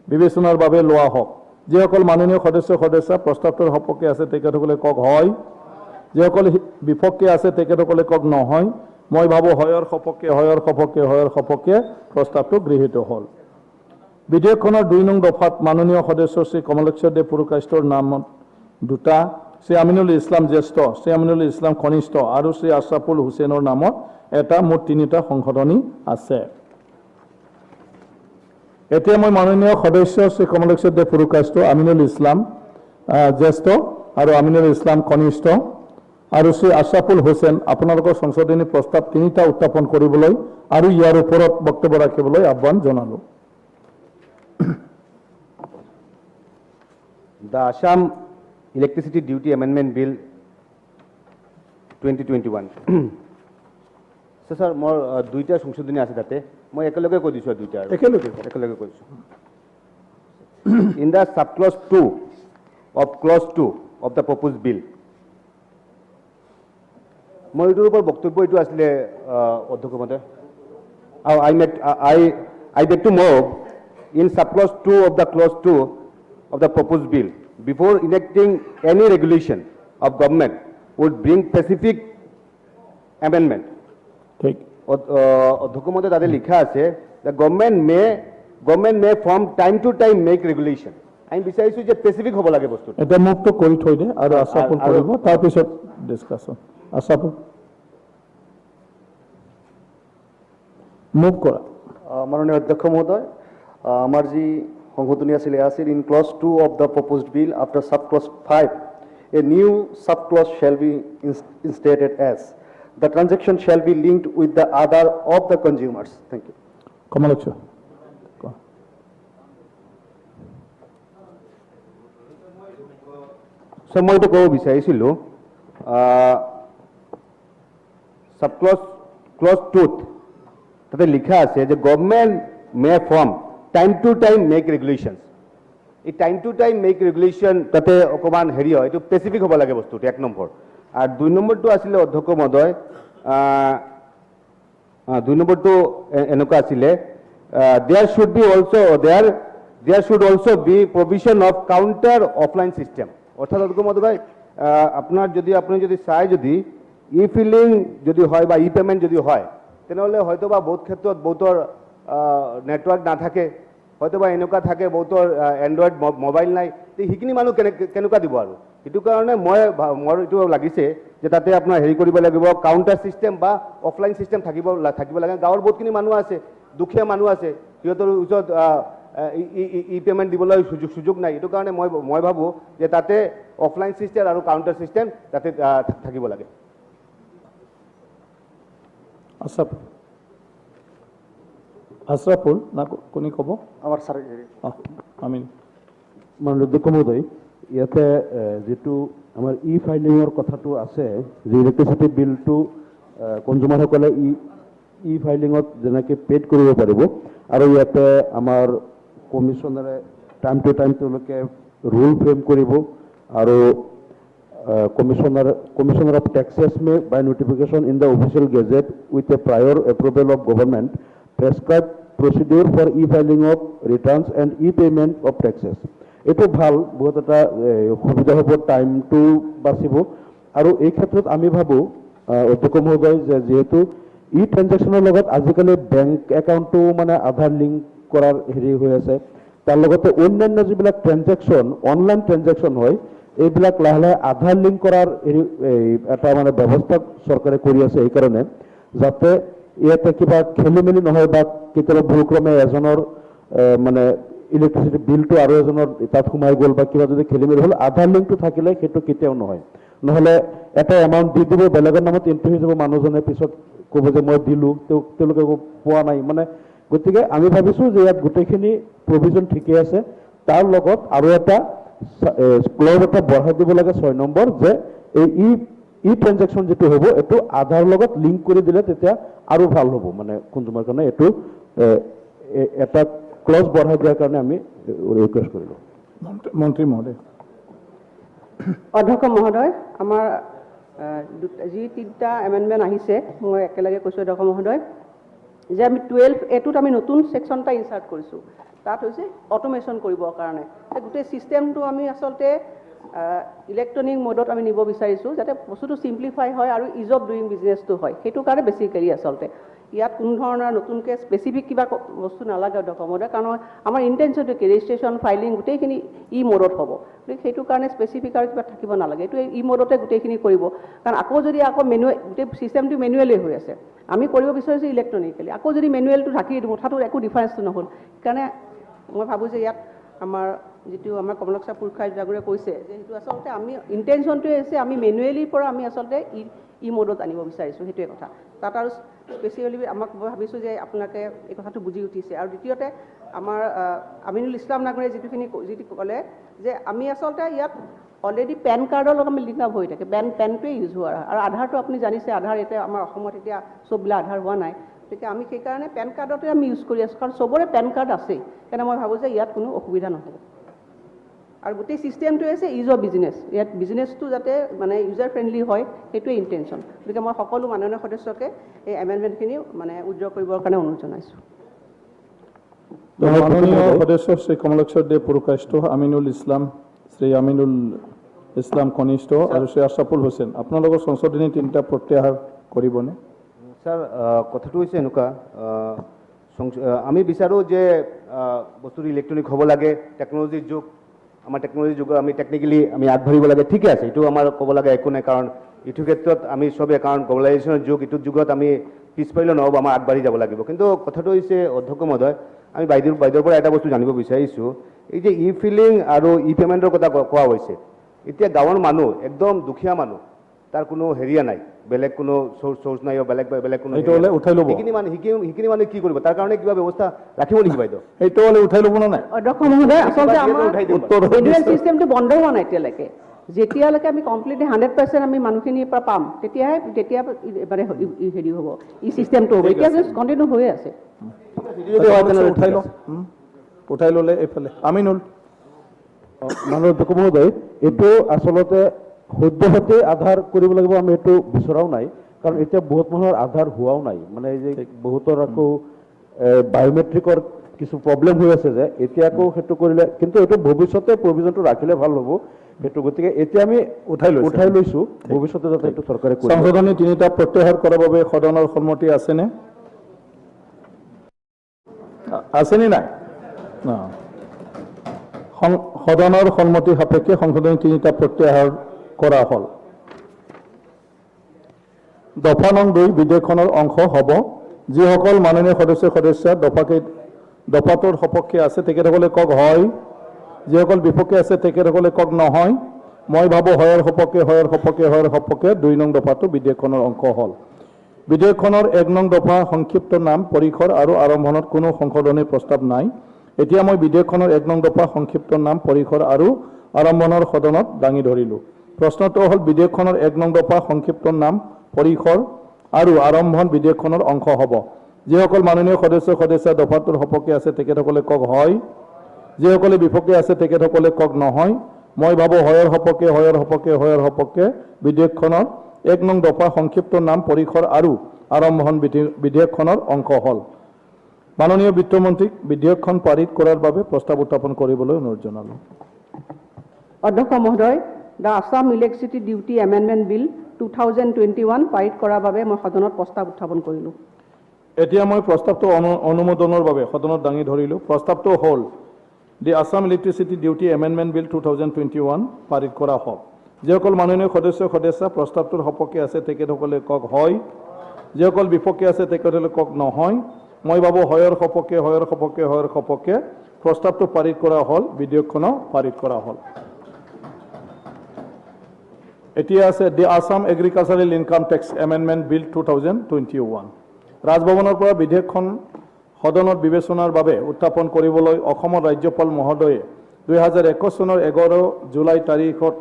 বিবেচনাৰ বাবে লোৱা হওক। যিসকল মাননীয় সদস্য প্ৰস্তাৱটোৰ সপক্ষে আছে তেখেতসকলে কক হয়, যিসকল বিপক্ষে আছে তেখেতসকলে কক নহয়। মই ভাবোঁ হয়ৰ সপক্ষে প্ৰস্তাৱটো গৃহীত হ'ল। বিধেয়কখনৰ 2 নং দফাত মাননীয় সদস্য শ্ৰী কমলেশ্বৰ দেৱ পুৰকায়স্থৰ নামত 2টা, শ্ৰী আমিনুল ইছলাম জ্যেষ্ঠ, শ্ৰী আমিনুল ইছলাম কনিষ্ঠ আৰু শ্ৰী আশ্ৰাফুল হুছেইনৰ নামত এটা মুঠ 3টা সংশোধনী আছে। এতিয়া মই মাননীয় সদস্য শ্ৰী কমলেশ্বৰ দেৱ পুৰকায়স্থ, আমিনুল ইছলাম জ্যেষ্ঠ আৰু আমিনুল ইছলাম কনিষ্ঠ আৰু শ্ৰী আশ্ৰাফুল হুছেইন আপোনালোকৰ সংশোধনী প্ৰস্তাৱ 3টা উত্থাপন কৰিবলৈ আৰু ইয়াৰ ওপৰত বক্তব্য ৰাখিবলৈ আহ্বান জনালোঁ। The Assam Electricity Duty Amendment Bill 2021 sir মোৰ 2টা সংশোধনী আছে তাতে, মই একেলগে কৈ দিছোঁ 2টা একেলগে কৈ দিছোঁ। In the subclause 2 of clause 2 of the proposed bill, মোৰ এইটোৰ ওপৰত বক্তব্য এইটো আছিলে অধ্যক্ষ মহোদয়। I beg to move in subclause 2 of the clause 2 of the proposed bill, before enacting any regulation of government would bring specific amendment. ঠিক অধ্যক্ষ মহোদয় তাতে লিখা আছে the government may from time to time make regulation. আমি বিচাৰিছোঁ যে specific হ'ব লাগে বস্তুটো। এটা মুক্ত কৰি থৈ দে আৰু আশ্ৰাফুল কৰিব, তাৰপিছত ডিছকাশ্যন। আশ্ৰাফুল মুভ কৰা। মাননীয় অধ্যক্ষ মহোদয়, আমাৰ যি সংশোধনী আছিলে আছিল in clause 2 of the proposed bill after sub clause 5 a new sub clause shall be inserted as the transaction shall be linked with the Aadhaar of the consumers thank you Kamalakhya So, মই এইটো ক'ব বিচাৰিছিলোঁ সাব ক্লজ 2ত তাতে লিখা আছে যে government may from time to time make regulations এই time to time make regulation তাতে অকণমান হেৰি হয় এইটো স্পেচিফিক হ'ব লাগে বস্তুটো 1 নম্বৰ আৰু 2 নম্বৰটো আছিলে অধ্যক্ষ মহোদয় 2 নম্বৰটো এনেকুৱা আছিলে there should also' be provision of counter offline system অৰ্থাৎ অধ্যক্ষ মহোদয় আপুনি যদি চাই যদি ই ফিলিং যদি হয় বা ই পে'মেণ্ট যদি হয় তেনেহ'লে হয়তো বা বহুত ক্ষেত্ৰত বহুতৰ নেটৱৰ্ক নাথাকে হয়তো বা এনেকুৱা থাকে বহুতৰ এণ্ড্ৰইড মোবাইল নাই সেইখিনি মানুহ কেনেকুৱা দিব আৰু সেইটো কাৰণে মোৰ এইটো লাগিছে যে তাতে আপোনাৰ হেৰি কৰিব লাগিব কাউণ্টাৰ ছিষ্টেম বা অফলাইন ছিষ্টেম থাকিব লাগে গাঁৱৰ বহুতখিনি মানুহ আছে দুখীয়া মানুহ আছে সিহঁতৰ ওচৰত ই পে'মেণ্ট দিবলৈ সুযোগ নাই এইটো কাৰণে মই ভাবোঁ যে তাতে অফলাইন ছিষ্টেম আৰু কাউণ্টাৰ ছিষ্টেম তাতে থাকিব লাগে আশৰাফুল না কোনি ক'ব আমাৰ ছাৰ আমিন মাননীয় অধ্যক্ষ মহোদয় ইয়াতে যিটো আমাৰ ই ফাইলিঙৰ কথাটো আছে যে ইলেক্ট্ৰিচিটি বিলটো কনজিউমাৰসকলে ই ফাইলিঙত যেনেকৈ পেড কৰিব পাৰিব আৰু ইয়াতে আমাৰ কমিশ্যনাৰে টাইম টু টাইম তেওঁলোকে ৰুল ফ্ৰেম কৰিব আৰু Commissioner of Taxes may, by notification in the official gazette with a prior approval of government, prescribe procedure for e-filing of returns and e-payment of taxes. এইটো ভাল বহুত এটা সুবিধা হ'ব টাইমটো বাচিব আৰু এই ক্ষেত্ৰত আমি ভাবোঁ অধ্যক্ষ মহোদয় যে যিহেতু ই ট্ৰেনজেকশ্যনৰ লগত আজিকালি বেংক একাউণ্টটো মানে আধাৰ লিংক কৰাৰ হেৰি হৈ আছে তাৰ লগতে অন্যান্য যিবিলাক ট্ৰেনজেকশ্যন অনলাইন ট্ৰেনজেকশ্যন হয় এইবিলাক লাহে লাহে আধাৰ লিংক কৰাৰ এটা মানে ব্যৱস্থা চৰকাৰে কৰি আছে সেইকাৰণে যাতে ইয়াতে কিবা খেলি মেলি নহয় বা কেতিয়াবা ভুলক্ৰমে এজনৰ মানে ইলেক্ট্ৰিচিটি বিলটো আৰু এজনৰ তাত সোমাই গ'ল বা কিবা যদি খেলি মেলি হ'ল আধাৰ লিংকটো থাকিলে সেইটো কেতিয়াও নহয় নহ'লে এটা এমাউণ্ট দি দিব বেলেগৰ নামত এণ্ট্ৰি হৈ যাব মানুহজনে পিছত ক'ব যে মই দিলোঁ তেওঁলোকে পোৱা নাই মানে গতিকে আমি ভাবিছোঁ যে ইয়াত গোটেইখিনি প্ৰভিজন ঠিকে আছে তাৰ লগত আৰু এটা ক্লজ এটা বঢ়াই দিব লাগে 6 নম্বৰ যে এই ই ট্ৰেনজেকশ্যন যিটো হ'ব এইটো আধাৰ লগত লিংক কৰি দিলে তেতিয়া আৰু ভাল হ'ব মানে কনজিউমাৰ কাৰণে এইটো এটা ক্লজ বঢ়াই দিয়াৰ কাৰণে আমি ৰিকুৱেষ্ট কৰিলোঁ মন্ত্ৰী মহোদয় অধ্যক্ষ মহোদয় আমাৰ যি 3টা এমেণ্ডমেণ্ট আহিছে মই একেলগে কৈছোঁ অধ্যক্ষ মহোদয় যে আমি 12A-টোত আমি নতুন ছেকশ্যন এটা ইনচাৰ্ট কৰিছোঁ তাত হৈছে অট'মেশ্যন কৰিবৰ কাৰণে গোটেই ছিষ্টেমটো আমি আচলতে ইলেক্ট্ৰনিক মোডত আমি নিব বিচাৰিছোঁ যাতে বস্তুটো চিম্প্লিফাই হয় আৰু ইজ অফ ডুইং বিজনেছটো হয় সেইটো কাৰণে বেছিকেলি আচলতে ইয়াত কোনো ধৰণৰ নতুনকৈ স্পেচিফিক কিবা বস্তু নালাগে অধ্যক্ষ মহোদয় কাৰণ আমাৰ ইণ্টেনশ্যনটো কি ৰেজিষ্ট্ৰেশ্যন ফাইলিং গোটেইখিনি ই মোডত হ'ব গতিকে সেইটো কাৰণে স্পেচিফিক আৰু কিবা থাকিব নালাগে এইটো ই মোডতে গোটেইখিনি কৰিব কাৰণ আকৌ যদি গোটেই ছিষ্টেমটো মেনুৱেলি হৈ আছে আমি কৰিব বিচাৰিছোঁ ইলেক্ট্ৰনিকেলি আকৌ যদি মেনুৱেলটো ঢাকি মুঠাটো একো ডিফাৰেঞ্চটো নহ'ল সেইকাৰণে মই ভাবোঁ যে ইয়াত আমাৰ যিটো আমাৰ কমলাক্ষ পুৰখাই জাগুৰে কৈছে যে সেইটো আচলতে আমি ইণ্টেনশ্যনটোৱে হৈছে আমি মেনুৱেলিৰ পৰা আমি আচলতে ই মোডত আনিব বিচাৰিছোঁ সেইটোৱে কথা তাত আৰু স্পেচিয়েলি আমাক মই ভাবিছোঁ যে আপোনালোকে এই কথাটো বুজি উঠিছে আৰু দ্বিতীয়তে আমাৰ আমিনুল ইছলাম নাগৰে যিটো ক'লে যে আমি আচলতে ইয়াত অলৰেডি পেন কাৰ্ডৰ লগত আমি লিংক আপ হৈ থাকে পেনটোৱে ইউজ হোৱা আৰু আধাৰটো আপুনি জানিছে আধাৰ এতিয়া আমাৰ অসমত এতিয়া চববিলাক আধাৰ হোৱা নাই গতিকে আমি সেইকাৰণে পেন কাৰ্ডতে আমি ইউজ কৰি আছোঁ কাৰণ চবৰে পেন কাৰ্ড আছেই সেইকাৰণে মই ভাবোঁ যে ইয়াত কোনো অসুবিধা নহ'ব আৰু গোটেই ছিষ্টেমটোৱে হৈছে ইজ অফ বিজনেছ ইয়াত বিজনেছটো যাতে মানে ইউজাৰ ফ্ৰেণ্ডলি হয় সেইটোৱে ইণ্টেনশ্যন গতিকে মই সকলো মাননীয় সদস্যকে এই এমেণ্ডমেণ্টখিনি মানে উজ্জ্বল কৰিবৰ কাৰণে অনুৰোধ জনাইছোঁ মাননীয় সদস্য শ্ৰী কমলাক্ষ দে পুৰকায়স্থ আমিনুল ইছলাম শ্ৰী আমিনুল ইছলাম কনিষ্ঠ আৰু শ্ৰী আশৰাফুল হুছেইন আপোনালোকৰ সংশোধনী 3টা প্ৰত্যাহাৰ কৰিবনে ছাৰ কথাটো হৈছে এনেকুৱা আমি বিচাৰোঁ যে বস্তুটো ইলেক্ট্ৰনিক হ'ব লাগে টেকন'লজিৰ যুগ আমাৰ টেকন'লজিৰ যুগত আমি টেকনিকেলি আমি আগবাঢ়িব লাগে ঠিকে আছে এইটো আমাৰ ক'ব লাগে একো নাই কাৰণ এইটো ক্ষেত্ৰত আমি চবেই কাৰণ গ্ল'বেলাইজেশ্যনৰ যুগ এইটো যুগত আমি পিছ পাৰিলে নহ'ব, আমাৰ আগবাঢ়ি যাব লাগিব। কিন্তু কথাটো হৈছে অধ্যক্ষ মহোদয়, আমি বাইদেউৰ পৰা এটা বস্তু জানিব বিচাৰিছোঁ, এই যে ই ফিলিং আৰু ই পে'মেণ্টৰ কথা কোৱা হৈছে, এতিয়া গাঁৱৰ মানুহ একদম দুখীয়া মানুহ, তাৰ কোনো হেৰিয়া নাই, বেলেগ কোনো চ'ৰ্চ নাই, বেলেগ কোনো উঠাই ল'ব। সেইখিনি মানুহে কি কৰিব, তাৰ কাৰণে কিবা ব্যৱস্থা ৰাখিব নেকি বাইদেউ? সেইটো হ'লে উঠাই ল'ব নে নাই? অধ্যক্ষ মহোদয়, আচলতে আমাৰ ফেডাৰেল চিষ্টেমটো বন্ধ হোৱা নাই এতিয়ালৈকে। যেতিয়ালৈকে আমি কমপ্লিটলি 100% আমি মানুহখিনিৰ পৰা পাম, তেতিয়া মানে হেৰি হ'ব, ই চিষ্টেমটো হ'ব। এতিয়া কণ্টিনিউ হৈ আছে। উঠাই ল'লে এইফালে আমিনুল। মাননীয় অধ্যক্ষ মহোদয়, এইটো আচলতে সদ্যহতে আধাৰ কৰিব লাগিব, আমি এইটো বিচৰাও নাই, কাৰণ এতিয়া বহুত মানুহৰ আধাৰ হোৱাও নাই, মানে এই যে বহুতৰ আকৌ বায়'মেট্ৰিকৰ কিছু প্ৰব্লেম হৈ আছে, যে এতিয়া আকৌ সেইটো কৰিলে, কিন্তু এইটো ভৱিষ্যতে প্ৰভিজনটো ৰাখিলে ভাল হ'ব সেইটো। গতিকে এতিয়া আমি উঠাই লৈছোঁ, ভৱিষ্যতে যাতে এইটো চৰকাৰে কৰে। সংশোধনী 3টা প্ৰত্যাহাৰ কৰাৰ বাবে সদনৰ সন্মতি আছেনে? আছেনে নাই? সদনৰ সন্মতি সাপেক্ষে সংশোধনী 3টা প্ৰত্যাহাৰ কৰা হ'ল। দফা নং 2 বিধেয়কখনৰ অংশ হ'ব। যিসকল মাননীয় সদস্য দফাটোৰ সপক্ষে আছে তেখেতসকলে কওক হয়, যিসকল বিপক্ষে আছে তেখেতসকলে কওক নহয়। মই ভাবোঁ হয়ৰ সপক্ষে 2 নং দফাটো বিধেয়কখনৰ অংশ হ'ল। বিধেয়কখনৰ 1 নং দফা সংক্ষিপ্ত নাম, পৰিসৰ আৰু আৰম্ভণত কোনো সংশোধনীৰ প্ৰস্তাৱ নাই। এতিয়া মই বিধেয়কখনৰ 1 নং দফা সংক্ষিপ্ত নাম, পৰিসৰ আৰু আৰম্ভণৰ সদনত দাঙি ধৰিলোঁ। প্ৰশ্নটো হ'ল বিধেয়কখনৰ 1 নং দফা সংক্ষিপ্ত নাম, পৰিসৰ আৰু আৰম্ভণ বিধেয়কখনৰ অংশ হ'ব। যিসকল মাননীয় সদস্য দফাটোৰ সপক্ষে আছে তেখেতসকলে কওক হয়, যিসকলে বিপক্ষে আছে তেখেতসকলে কওক নহয়। মই ভাবোঁ হয়ৰ সপক্ষে বিধেয়কখনৰ 1 নং দফা সংক্ষিপ্ত নাম, পৰিসৰ আৰু আৰম্ভণ বিধেয়কখনৰ অংশ হ'ল। মাননীয় বিত্তমন্ত্ৰীক বিধেয়কখন পাৰিত কৰাৰ বাবে প্ৰস্তাৱ উত্থাপন কৰিবলৈ অনুৰোধ জনালোঁ। অধ্যক্ষ মহোদয়, the Assam electricity duty amendment bill 2021 পাৰিত কৰাৰ বাবে মই সদনত প্ৰস্তাৱ উত্থাপন কৰিলোঁ। এতিয়া মই প্ৰস্তাৱটো অনুমোদনৰ বাবে সদনত দাঙি ধৰিলোঁ। প্ৰস্তাৱটো হ'ল the Assam electricity duty amendment bill 2021 পাৰিত কৰা হওক। যিসকল মাননীয় সদস্য প্ৰস্তাৱটোৰ সপক্ষে আছে তেখেতসকলে কওক হয়, যিসকল বিপক্ষে আছে তেখেতসকলে কওক নহয়। মই ভাবোঁ হয়ৰ সপক্ষে প্ৰস্তাৱটো পাৰিত কৰা হ'ল, বিধেয়কখনো পাৰিত কৰা হ'ল। এতিয়া আছে the Assam agricultural income tax amendment bill 2021। ৰাজভৱনৰ পৰা বিধেয়কখন সদনত বিবেচনাৰ বাবে উত্থাপন কৰিবলৈ অসমৰ ৰাজ্যপাল মহোদয়ে 2021 চনৰ 11 জুলাই তাৰিখত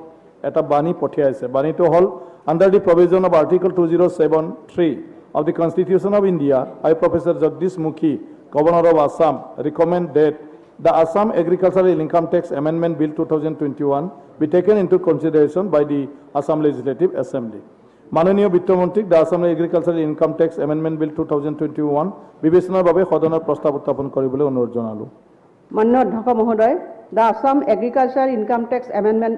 এটা বাণী পঠিয়াইছে। বাণীটো হ'ল under the provision of article 2073 of the Constitution of India, I Professor Jagdish Mukhi, Governor of Assam, recommend that the Assam Agricultural Income Tax Amendment Bill 2021 be taken into consideration by the Assam Legislative Assembly. মাননীয় বিত্তমন্ত্ৰীক the Assam agricultural income tax amendment bill 2021 বিবেচনাৰ বাবে সদনৰ প্ৰস্তাৱ উত্থাপন কৰিবলৈ অনুৰোধ জনালোঁ। মাননীয় অধ্যক্ষ মহোদয়, the Assam agriculture income tax amendment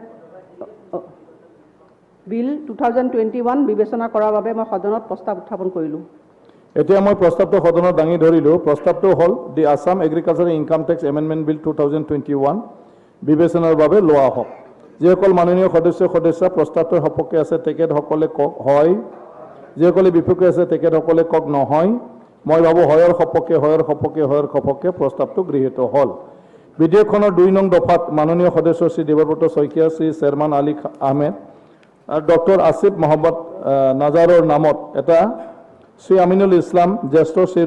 bill 2021 বিবেচনা কৰাৰ বাবে মই সদনত প্ৰস্তাৱ উত্থাপন কৰিলোঁ। এতিয়া মই প্ৰস্তাৱটো সদনত দাঙি ধৰিলোঁ। প্ৰস্তাৱটো হ'ল the Assam agricultural income tax amendment bill 2021 বিবেচনাৰ বাবে লোৱা হওক। যিসকল মাননীয় সদস্য প্ৰস্তাৱটোৰ সপক্ষে আছে তেখেতসকলে কওক হয়, যিসকলে বিপক্ষে আছে তেখেতসকলে কওক নহয়। মই ভাবোঁ হয়ৰ সপক্ষে প্ৰস্তাৱটো গৃহীত হ'ল। বিধেয়কখনৰ 2 নং দফাত মাননীয় সদস্য শ্ৰী দেৱব্ৰত শইকীয়া, শ্ৰী চেয়াৰমান আলী আহমেদ, ডক্টৰ আসিফ মহম্মদ নাজাৰৰ নামত এটা, শ্ৰী আমিনুল ইছলাম, জ্যেষ্ঠ শ্ৰী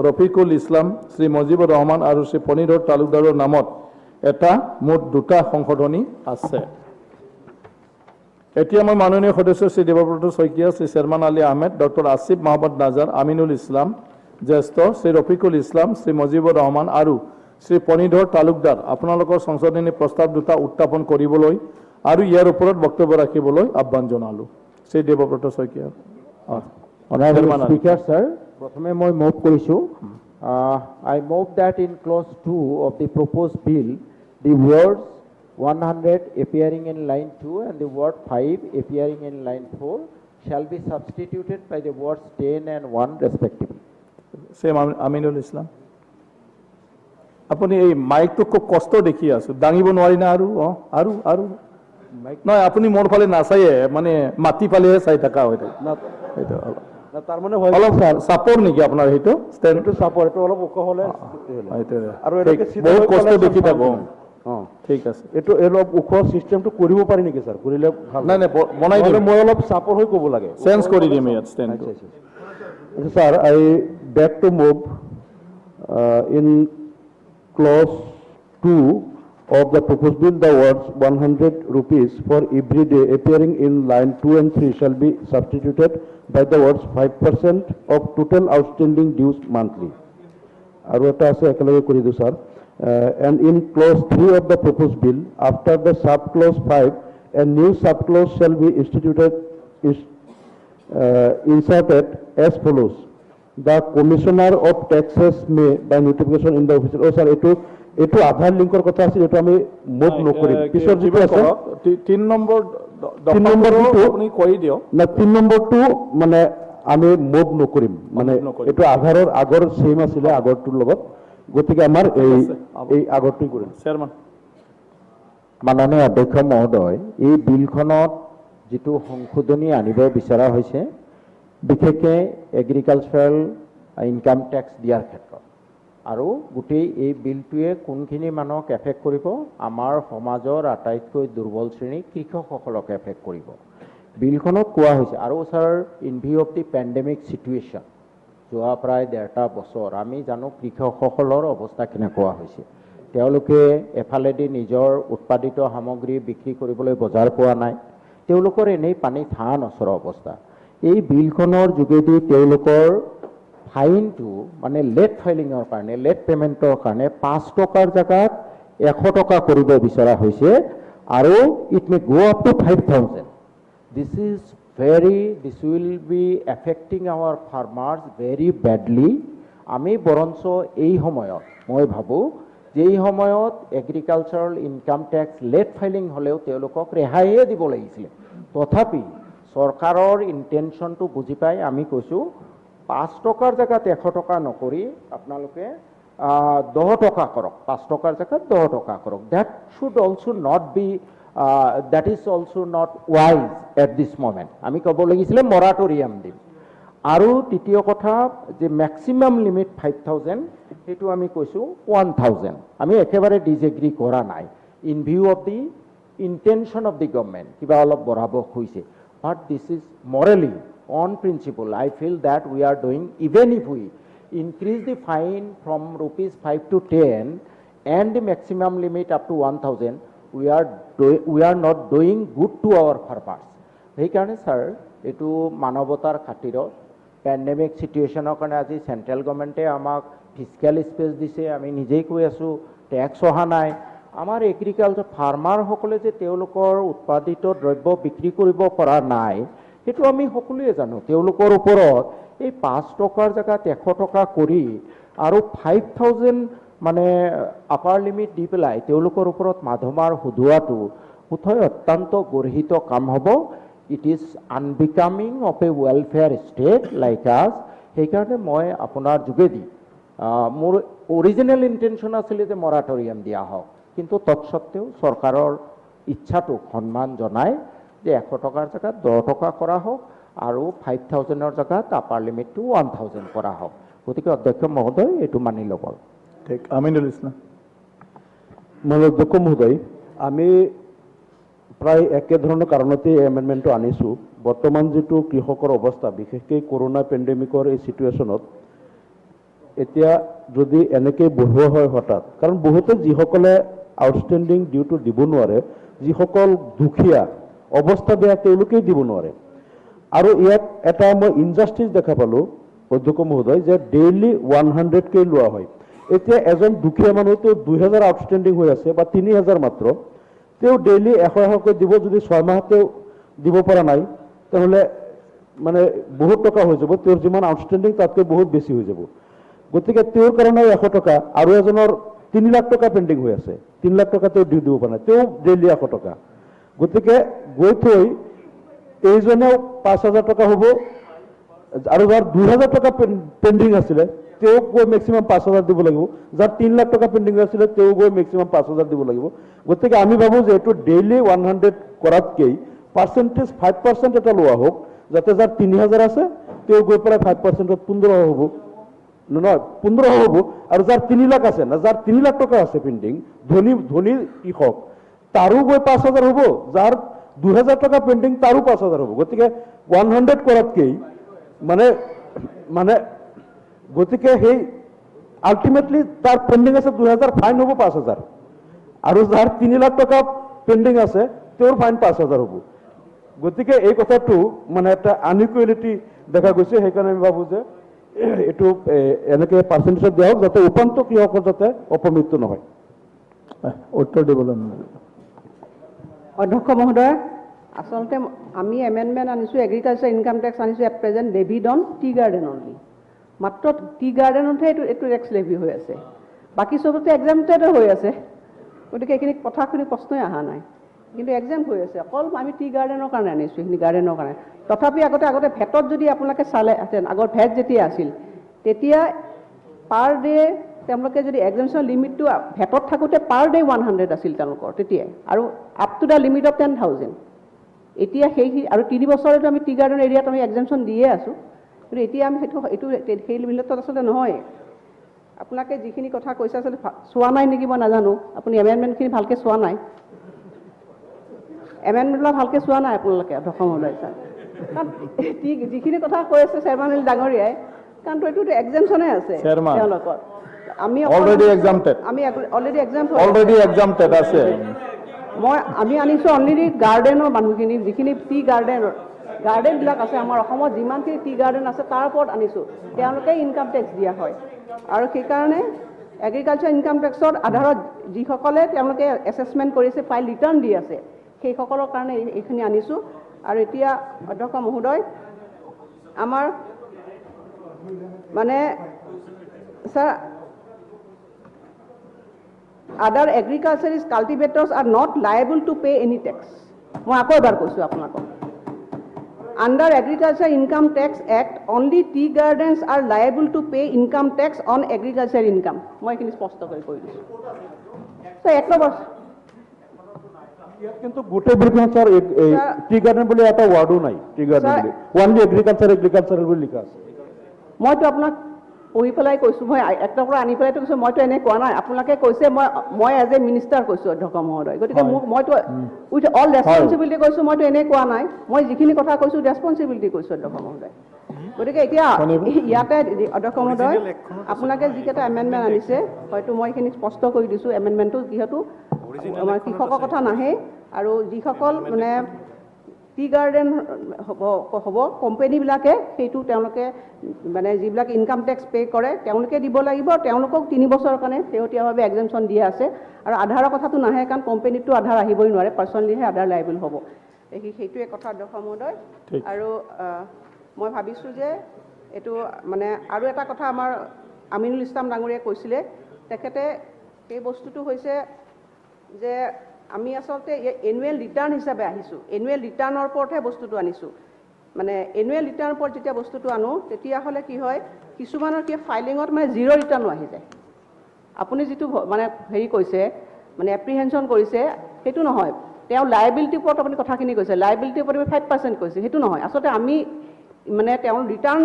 ৰফিকুল ইছলাম, শ্ৰী মুজিবুৰ ৰহমান আৰু শ্ৰী ফণীধৰ তালুকদাৰৰ নামত এটা, মুঠ 2টা সংশোধনী আছে। এতিয়া মই মাননীয় সদস্য শ্ৰী দেৱব্ৰত শইকীয়া, শ্ৰী চেয়াৰমান আলী আহমেদ, ডক্টৰ আসিফ মহম্মদ নাজাৰ, আমিনুল ইছলাম, জ্যেষ্ঠ শ্ৰী ৰফিকুল ইছলাম, শ্ৰী মুজিবুৰ ৰহমান আৰু শ্ৰী ফণীধৰ তালুকদাৰ আপোনালোকৰ সংশোধনী প্ৰস্তাৱ 2টা উত্থাপন কৰিবলৈ আৰু ইয়াৰ ওপৰত বক্তব্য ৰাখিবলৈ আহ্বান জনালোঁ। Shri Debabrata Saikia. Honorable Speaker, sir, প্ৰথমে মই মুভ কৰিছোঁ। I move that in clause 2 of the proposed bill, the words 100 appearing in line 2 and the word 5 appearing in line 4 shall be substituted by the words 10 and 1 respectively. Same Aminul Islam. আপুনি এই মাইকটো খুব কষ্ট দেখি আছোঁ, দাঙিব নোৱাৰি না আৰু নহয়, আপুনি মোৰ ফালে নাচায়ে, মানে মাটি ফালেহে চাই থকা হৈ থাকে। তাৰ মানে অলপ চাপৰ নেকি আপোনাৰ সেইটো ষ্টেণ্ডটো চাপৰ, এইটো অলপ ওখ হ'লে আৰু বহুত কষ্ট দেখি থাকো। ঠিক আছে, এইটো অলপ ওখ চিষ্টেমটো কৰিব পাৰি নেকি ছাৰ? কৰিলে ভাল। নাই বনাই দিম, মই অলপ চাপৰ হৈ ক'ব লাগে, চেঞ্জ কৰি দিম ইয়াত ষ্টেণ্ডটো। Sir, I beg to move in clause 2 of the proposed bill, the words 100 rupees for every day appearing in line 2 and 3 shall be substituted by the words 5% of total outstanding dues monthly. আৰু এটা আছে একেলগে কৰি দিওঁ sir. And in clause 3 of the proposed bill, after the sub clause 5, a new sub clause shall be inserted as follows. The Commissioner of Taxes may, by notification in the official, sir, এইটো আধাৰ লিংকৰ কথা আছিল, এইটো আমি move নকৰিম। পিছৰ যিটো আছে 3 number আপুনি কৰি দিয়ক না, 3 নম্বৰটো মানে আমি মুভ নকৰিম, মানে এইটো আধাৰৰ আগৰ সেম আছিলে আগৰটোৰ লগত, গতিকে আমাৰ এই আগৰটোই কৰিম। চেয়াৰমান। মাননীয় অধ্যক্ষ মহোদয়, এই বিলখনত যিটো সংশোধনী আনিব বিচৰা হৈছে বিশেষকৈ এগ্ৰিকালচাৰেল ইনকাম টেক্স দিয়াৰ ক্ষেত্ৰত, আৰু গোটেই এই বিলটোৱে কোনখিনি মানুহক এফেক্ট কৰিব? আমাৰ সমাজৰ আটাইতকৈ দুৰ্বল শ্ৰেণী কৃষকসকলক এফেক্ট কৰিব। বিলখনত কোৱা হৈছে, আৰু sir in view of the pandemic situation, যোৱা প্ৰায় 1.5 বছৰ আমি জানো কৃষকসকলৰ অৱস্থা কেনেকুৱা হৈছে। তেওঁলোকে এফালেদি নিজৰ উৎপাদিত সামগ্ৰী বিক্ৰী কৰিবলৈ বজাৰ পোৱা নাই, তেওঁলোকৰ এনেই পানী ধান নচৰা অৱস্থা। এই বিলখনৰ যোগেদি তেওঁলোকৰ ফাইনটো মানে লেট ফাইলিঙৰ কাৰণে, লেট পে'মেণ্টৰ কাৰণে 5 টকাৰ জেগাত 100 টকা কৰিব বিচৰা হৈছে, আৰু it may go up to 5,000। This will be affecting our farmers very badly. আমি বৰঞ্চ এই সময়ত মই ভাবোঁ যে এই সময়ত agricultural income tax late filing হ'লেও তেওঁলোকক ৰেহাইহে দিব লাগিছিলে। তথাপি চৰকাৰৰ ইণ্টেনশ্যনটো বুজি পাই আমি কৈছোঁ 5 টকাৰ জেগাত 100 টকা নকৰি আপোনালোকে 10 টকা কৰক, 5 টকাৰ জেগাত 10 টকা কৰক। That should also not be, that is also not wise at this moment. আমি ক'ব লাগিছিলে মৰাটৰিয়াম দিম। আৰু তৃতীয় কথা যে মেক্সিমাম লিমিট 5,000, সেইটো আমি কৈছোঁ 1,000। আমি একেবাৰে ডিজএগ্ৰি কৰা নাই, in view of the intention of the government কিবা অলপ বঢ়াব হৈছে। But this is morally, on principle, I feel that we are doing, even if we increase the fine from rupees 5 to 10 and the maximum limit up to 1,000, we are not doing good to our farmers. সেইকাৰণে sir এইটো মানৱতাৰ খাতিৰত pandemic চিটুৱেশ্যনৰ কাৰণে আজি central গভৰ্ণমেণ্টে আমাক fiscal space দিছে, আমি নিজেই কৈ আছোঁ টেক্স অহা নাই। আমাৰ এগ্ৰিকালচাৰ ফাৰ্মাৰসকলে যে তেওঁলোকৰ উৎপাদিত দ্ৰব্য বিক্ৰী কৰিব পৰা নাই, সেইটো আমি সকলোৱে জানো। তেওঁলোকৰ ওপৰত এই 5 টকাৰ জেগাত 100 টকা কৰি আৰু 5,000 মানে আপাৰ লিমিট দি পেলাই তেওঁলোকৰ ওপৰত মাধমাৰ সুধোৱাটো বোধহয় অত্যন্ত গৰ্হিত কাম হ'ব। It is unbecoming of A welfare state like আছ। সেইকাৰণে মই আপোনাৰ যোগেদি, মোৰ অৰিজিনেল ইণ্টেনশ্যন আছিলে যে মৰাটৰিয়াম দিয়া হওক, কিন্তু তৎসত্ত্বেও চৰকাৰৰ ইচ্ছাটোক সন্মান জনাই যে 100 টকাৰ জেগাত 10 টকা কৰা হওক আৰু 5,000ৰ জেগাত আপাৰ লিমিটটো 1,000 কৰা হওক। গতিকে অধ্যক্ষ মহোদয় এইটো মানি ল'ব। ঠিক, আমিনুল ইছলাম। অধ্যক্ষ মহোদয়, আমি প্ৰায় একেধৰণৰ কাৰণতে এই এমেণ্ডমেণ্টটো আনিছোঁ। বৰ্তমান যিটো কৃষকৰ অৱস্থা, বিশেষকৈ কৰোণা পেণ্ডেমিকৰ এই চিটুৱেশ্যনত এতিয়া যদি এনেকৈ বঢ়োৱা হয় হঠাৎ, কাৰণ বহুতে যিসকলে আউটষ্টেণ্ডিং ডিউটো দিব নোৱাৰে, যিসকল দুখীয়া অৱস্থা বেয়া তেওঁলোকেই দিব নোৱাৰে। আৰু ইয়াত এটা মই ইনজাষ্টিচ দেখা পালোঁ অধ্যক্ষ মহোদয়, যে ডেইলি 100K লোৱা হয়। এতিয়া এজন দুখীয়া মানুহটো 2,000 আউটষ্টেণ্ডিং হৈ আছে বা 3,000 মাত্ৰ, তেওঁ ডেইলি 100কৈ দিব, যদি 6 মাহতেও দিব পৰা নাই তেনেহ'লে মানে বহুত টকা হৈ যাব, তেওঁৰ যিমান আউটষ্টেণ্ডিং তাতকৈ বহুত বেছি হৈ যাব। গতিকে তেওঁৰ কাৰণে 100 টকা, আৰু এজনৰ 3 লাখ টকা পেণ্ডিং হৈ আছে, 3 লাখ টকা তেওঁ দিব পৰা নাই, তেওঁ ডেইলি 100 টকা। গতিকে গৈ থৈ এইজনেও 5,000 টকা হ'ব, আৰু যাৰ 2,000 টকা পেণ্ডিং আছিলে তেওঁক গৈ মেক্সিমাম 5,000 দিব লাগিব, যাৰ 3 লাখ টকা পেণ্ডিং আছিলে তেওঁ গৈ মেক্সিমাম 5,000 দিব লাগিব। গতিকে আমি ভাবোঁ যে এইটো ডেইলি 100 কৰাতকৈ পাৰ্চেণ্টেজ 5% এটা লোৱা হওক, যাতে যাৰ 3,000 আছে তেওঁ গৈ পেলাই 5%ত 15 হ'ব নহয় 15 হ'ব আৰু যাৰ 3 লাখ আছে না যাৰ 3 লাখ টকা আছে পেণ্ডিং ধনী কৃষক তাৰো গৈ 5,000 হ'ব যাৰ 2,000 টকা পেণ্ডিং তাৰো 5,000 হ'ব গতিকে 100 কৰাতকৈ মানে গতিকে সেই আল্টিমেটলি তাৰ পেণ্ডিং আছে 2,000 ফাইন হ'ব 5,000 আৰু যাৰ 3 লাখ টকা পেণ্ডিং আছে তেওঁৰ ফাইন 5,000 হ'ব গতিকে এই কথাটো মানে এটা আনইকুৱেলিটি দেখা গৈছে সেইকাৰণে আমি ভাবোঁ যে এইটো এনেকৈ পাৰ্চেণ্টেজত দিয়া হওক যাতে উপান্ত কৃষকৰ যাতে অপমৃত্যু নহয় উত্তৰ দিবলৈ অধ্যক্ষ মহোদয় আচলতে আমি এমেণ্ডমেণ্ট আনিছোঁ এগ্ৰিকালচাৰ ইনকাম টেক্স আনিছোঁ at present levied on tea garden only মাত্ৰ টি গাৰ্ডেনতহে এইটো টেক্স লেভি হৈ আছে বাকী চবতে এক্সামটেড হৈ আছে গতিকে এইখিনি কথাখিনি প্ৰশ্নই অহা নাই কিন্তু এক্সাম হৈ আছে অকল আমি টি গাৰ্ডেনৰ কাৰণে আনিছোঁ এইখিনি গাৰ্ডেনৰ কাৰণে তথাপি আগতে ভেটত যদি আপোনালোকে চালেহেঁতেন আগৰ ভেট যেতিয়া আছিল তেতিয়া পাৰ ডে তেওঁলোকে যদি এক্সামশ্যন লিমিটটো ভেটত থাকোঁতে পাৰ ডে 100 আছিল তেওঁলোকৰ তেতিয়াই আৰু up to the limit of 10,000 এতিয়া সেই আৰু 3 বছৰতো আমি টি গাৰ্ডেন এৰিয়াত আমি এক্সামশ্যন দিয়ে আছোঁ কিন্তু এতিয়া আমি এইটো সেই লিমিটত আচলতে নহয় আপোনালোকে যিখিনি কথা কৈছে আচলতে চোৱা নাই নেকি মই নাজানো আপুনি এমেণ্ডমেণ্টখিনি ভালকৈ চোৱা নাই এমেণ্ডমেণ্টবিলাক ভালকৈ চোৱা নাই আপোনালোকে অধ্যক্ষ মহোদয় ছাৰ কাৰণ যিখিনি কথা কৈ আছে চেয়াৰমেন ডাঙৰীয়াই কাৰণ এইটো এক্সামশ্যনে আছে তেওঁলোকৰ আমি অলৰেডি এক্সামটেড আছে আমি আনিছোঁ অলৰেডি গাৰ্ডেনৰ মানুহখিনি যিখিনি টি গাৰ্ডেনবিলাক আছে আমাৰ অসমত যিমানখিনি টি গাৰ্ডেন আছে তাৰ ওপৰত আনিছোঁ তেওঁলোকে ইনকাম টেক্স দিয়া হয় আৰু সেইকাৰণে এগ্ৰিকালচাৰ ইনকাম টেক্সৰ আধাৰত যিসকলে তেওঁলোকে এছেছমেণ্ট কৰিছে ফাইল ৰিটাৰ্ণ দি আছে সেইসকলৰ কাৰণে এইখিনি আনিছোঁ আৰু এতিয়া অধ্যক্ষ মহোদয় আমাৰ মানে sir other agriculturist cultivators are not liable to pay any tax মই আকৌ এবাৰ কৈছোঁ আপোনালোকক under agriculture income tax act only tea gardens are liable to pay income tax on agriculture income মই এইখিনি স্পষ্ট কৰি কৈ দিছোঁ এক নম্বৰ কিন্তু গোটেই বিলখন ছাৰ টি গাৰ্ডেন বুলি এটা ৱাৰ্ডো নাই টি গাৰ্ডেন বুলি ওনলি এগ্ৰিকালচাৰেল বুলি লিখা আছে মইতো আপোনাক পঢ়ি পেলাই কৈছোঁ মই একটাৰ পৰা আনি পেলাইতো কৈছোঁ মইতো এনে কোৱা নাই আপোনালোকে কৈছে মই এজ এ মিনিষ্টাৰ কৈছোঁ অধ্যক্ষ মহোদয় গতিকে মইতো উইথ অল ৰেছপনচিবিলিটি কৈছোঁ মইতো এনে কোৱা নাই মই যিখিনি কথা কৈছোঁ ৰেছপনচিবিলিটি কৈছোঁ অধ্যক্ষ মহোদয় গতিকে এতিয়া ইয়াতে অধ্যক্ষ মহোদয় আপোনালোকে যিকেইটা এমেণ্ডমেণ্ট আনিছে হয়তো মই এইখিনি স্পষ্ট কৰি দিছোঁ এমেণ্ডমেণ্টটো যিহেতু আমাৰ কৃষকৰ কথা নাহে আৰু যিসকল মানে টি গাৰ্ডেন হ'ব কোম্পানীবিলাকে সেইটো তেওঁলোকে মানে যিবিলাক ইনকাম টেক্স পে' কৰে তেওঁলোকে দিব লাগিব তেওঁলোকক 3 বছৰৰ কাৰণে শেহতীয়াভাৱে এক্সামশ্যন দিয়া আছে আৰু আধাৰৰ কথাটো নাহে কাৰণ কোম্পানীটো আধাৰ আহিবই নোৱাৰে পাৰ্চনেলিহে আধাৰ লাইবল হ'ব সেইটোৱে কথা অধ্যক্ষ মহোদয় আৰু মই ভাবিছোঁ যে এইটো মানে আৰু এটা কথা আমাৰ আমিনুল ইছলাম ডাঙৰীয়াই কৈছিলে তেখেতে সেই বস্তুটো হৈছে যে আমি আচলতে এনুৱেল ৰিটাৰ্ণ হিচাপে আহিছোঁ এনুৱেল ৰিটাৰ্ণৰ ওপৰতহে বস্তুটো আনিছোঁ মানে এনুৱেল ৰিটাৰ্ণৰ ওপৰত যেতিয়া বস্তুটো আনো তেতিয়াহ'লে কি হয় কিছুমানৰ কি ফাইলিঙত মানে জিৰ' ৰিটাৰ্ণো আহি যায় আপুনি যিটো মানে হেৰি কৈছে মানে এপ্ৰিহেনশ্যন কৰিছে সেইটো নহয় তেওঁ লাইবিলিটিৰ ওপৰত আপুনি কথাখিনি কৈছে লাইবিলিটিৰ ওপৰত 5% কৈছে সেইটো নহয় আচলতে আমি মানে তেওঁ ৰিটাৰ্ণ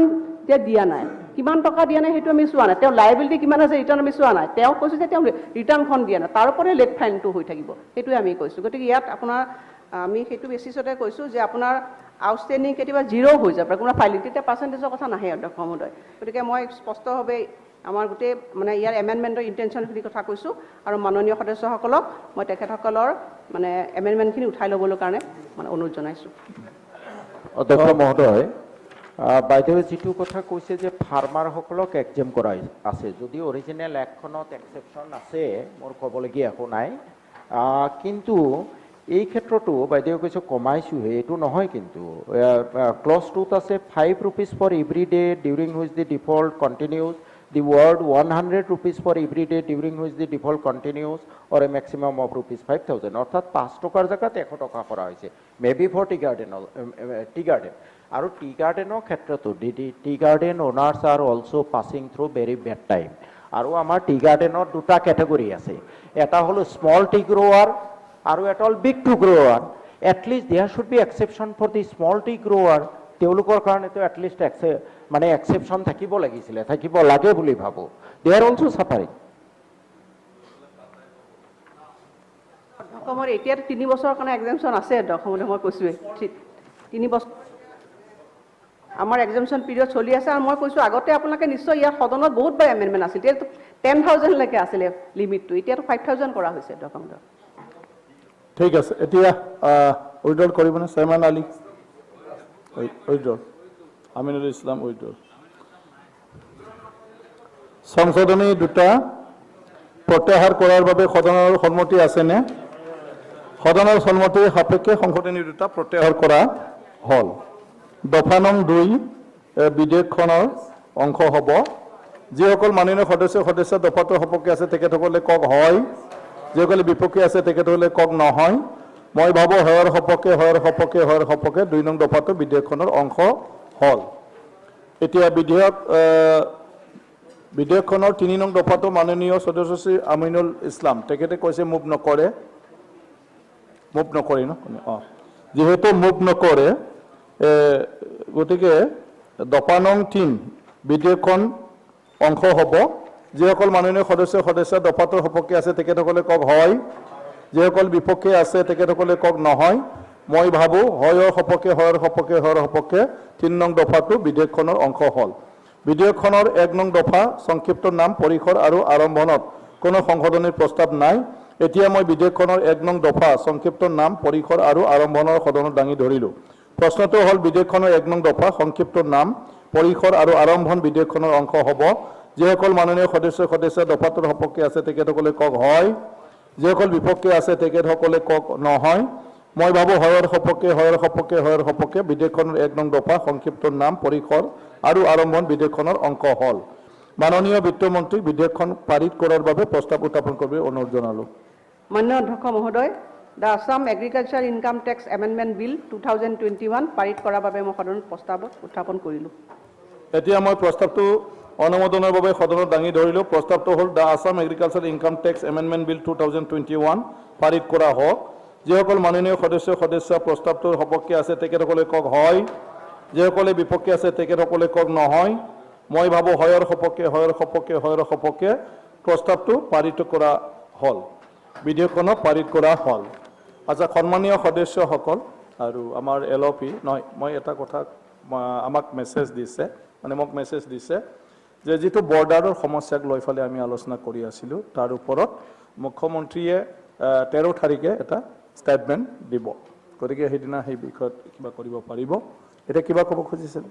যে দিয়া নাই কিমান টকা দিয়া নাই সেইটো আমি চোৱা নাই তেওঁ লাইবিলিটি কিমান আছে ৰিটাৰ্ণ আমি চোৱা নাই তেওঁ কৈছোঁ যে তেওঁ ৰিটাৰ্ণখন দিয়া নাই তাৰ ওপৰতে লেট ফাইনটো হৈ থাকিব সেইটোৱে আমি কৈছোঁ গতিকে ইয়াত আপোনাৰ আমি সেইটো বেচিছতে কৈছোঁ যে আপোনাৰ আউটষ্টেণ্ডিং কেতিয়াবা জিৰ' হৈ যাব পাৰে কোনো ফাইলিং তেতিয়া পাৰ্চেণ্টেজৰ কথা নাহে অধ্যক্ষ মহোদয় গতিকে মই স্পষ্টভাৱে আমাৰ গোটেই মানে ইয়াৰ এমেণ্ডমেণ্টৰ ইণ্টেনশ্যনখিনি কথা কৈছোঁ আৰু মাননীয় সদস্যসকলক মই তেখেতসকলৰ মানে এমেণ্ডমেণ্টখিনি উঠাই ল'বলৈ কাৰণে মানে অনুৰোধ জনাইছোঁ অধ্যক্ষ মহোদয় বাইদেৱে যিটো কথা কৈছে যে ফাৰ্মাৰসকলক এক্সেম কৰা আছে যদি অৰিজিনেল এক্টখনত এক্সেপশ্যন আছে মোৰ ক'বলগীয়া একো নাই কিন্তু এই ক্ষেত্ৰতো বাইদেৱে কৈছে কমাইছোঁহে এইটো নহয় কিন্তু ক্লজ 2ত আছে 5 rupees for every day during which the default continues the word 100 rupees for every day during which the default continues or a maximum of ₹5,000 অৰ্থাৎ 5 টকাৰ জেগাত 100 টকা কৰা হৈছে may be for tea garden আৰু টি গাৰ্ডেনৰ ক্ষেত্ৰতো tea garden owners are also' passing through very bad time আৰু আমাৰ টি গাৰ্ডেনৰ দুটা কেটেগৰী আছে এটা হ'ল স্মল টি গ্ৰোৱাৰ আৰু এটা হ'ল big tea grower at least there should be exception for the small tea grower তেওঁলোকৰ কাৰণেতো এটলিষ্ট মানে এক্সেপশ্যন থাকিব লাগিছিলে, থাকিব লাগে বুলি ভাবোঁ। দে আৰ অলছ' ছাফাৰিং। অসমৰ এতিয়াতো 3 বছৰৰ কাৰণে এক্সামশ্যন আছে অসমতে, মই কৈছোঁৱেই 3 বছৰ আমাৰ এক্সামশ্যন পিৰিয়ড চলি আছে। আৰু মই কৈছোঁ আগতে আপোনালোকে নিশ্চয় ইয়াৰ সদনত বহুতবাৰ এমেণ্ডমেণ্ট আছিল, এতিয়াতো 10,000লৈকে আছিলে লিমিটটো, এতিয়াতো 5,000 কৰা হৈছে অসমত। ঠিক আছে, এতিয়া উইড্ৰল কৰিবনে? Chairman Ali withdrawal, Aminul Islam withdrawal. সংশোধনী 2টা প্ৰত্যাহাৰ কৰাৰ বাবে সদনৰ সন্মতি আছেনে? সদনৰ সন্মতিৰ সাপেক্ষে সংশোধনী 2টা প্ৰত্যাহাৰ কৰা হ'ল। দফা নং 2 বিধেয়কখনৰ অংশ হ'ব। যিসকল মাননীয় সদস্য দফাটোৰ সপক্ষে আছে তেখেতসকলে কওক হয়, যিসকলে বিপক্ষে আছে তেখেতসকলে কওক নহয়। মই ভাবোঁ হয়ৰ সপক্ষে 2 নং দফাটো বিধেয়কখনৰ অংশ হ'ল। এতিয়া বিধেয়কখনৰ 3 নং দফাটো মাননীয় সদস্য শ্ৰী আমিনুল ইছলাম তেখেতে কৈছে মুভ নকৰে ন? যিহেতু মুভ নকৰে, গতিকে দফা নং 3 বিধেয়কখন অংশ হ'ব। যিসকল মাননীয় সদস্য দফাটোৰ সপক্ষে আছে তেখেতসকলে কওক হয়, যিসকল বিপক্ষে আছে তেখেতসকলে কওক নহয়। মই ভাবোঁ হয়ৰ সপক্ষে 3 নং দফাটো বিধেয়কখনৰ অংশ হ'ল। বিধেয়কখনৰ 1 নং দফা সংক্ষিপ্ত নাম, পৰিসৰ আৰু আৰম্ভণত কোনো সংশোধনীৰ প্ৰস্তাৱ নাই। এতিয়া মই বিধেয়কখনৰ 1 নং দফা সংক্ষিপ্ত নাম, পৰিসৰ আৰু আৰম্ভণৰ সদনত দাঙি ধৰিলোঁ। প্ৰশ্নটো হ'ল বিধেয়কখনৰ 1 নং দফা সংক্ষিপ্ত নাম, পৰিসৰ আৰু আৰম্ভণ বিধেয়কখনৰ অংশ হ'ব। যিসকল মাননীয় সদস্য দফাটোৰ সপক্ষে আছে তেখেতসকলে কওক হয়, যিসকল বিপক্ষে আছে তেখেতসকলে কওক নহয়। মই ভাবোঁ হয়ৰ সপক্ষে বিধেয়কখনৰ 1 নং দফা সংক্ষিপ্ত নাম, পৰিসৰ আৰু আৰম্ভণ বিধেয়কখনৰ অংশ হ'ল। মাননীয় বিত্তমন্ত্ৰীক বিধেয়কখন পাৰিত কৰাৰ বাবে প্ৰস্তাৱ উত্থাপন কৰিবলৈ অনুৰোধ জনালোঁ। মাননীয় অধ্যক্ষ মহোদয়, the Assam agriculture income tax amendment bill 2021 পাৰিত কৰাৰ বাবে মই সদনত প্ৰস্তাৱত উত্থাপন কৰিলোঁ। এতিয়া মই প্ৰস্তাৱটো অনুমোদনৰ বাবে সদনত দাঙি ধৰিলোঁ। প্ৰস্তাৱটো হ'ল the Assam agriculture income tax amendment bill 2021 পাৰিত কৰা হওক। যিসকল মাননীয় সদস্য প্ৰস্তাৱটোৰ সপক্ষে আছে তেখেতসকলে কওক হয়, যিসকলে বিপক্ষে আছে তেখেতসকলে কওক নহয়। মই ভাবোঁ হয়ৰ সপক্ষে প্ৰস্তাৱটো পাৰিত কৰা হ'ল, বিধেয়কখনক পাৰিত কৰা হ'ল। আচ্ছা, সন্মানীয় সদস্যসকল আৰু আমাৰ LOP নহয়, মই এটা কথা আমাক মেছেজ দিছে, মোক মেছেজ দিছে যে যিটো বৰ্ডাৰৰ সমস্যাক লৈ ফালে আমি আলোচনা কৰি আছিলোঁ তাৰ ওপৰত মুখ্যমন্ত্ৰীয়ে 13 তাৰিখে এটা ষ্টেটমেণ্ট দিব। গতিকে সেইদিনা সেই বিষয়ত কিবা কৰিব পাৰিব। এতিয়া কিবা ক'ব খুজিছিল?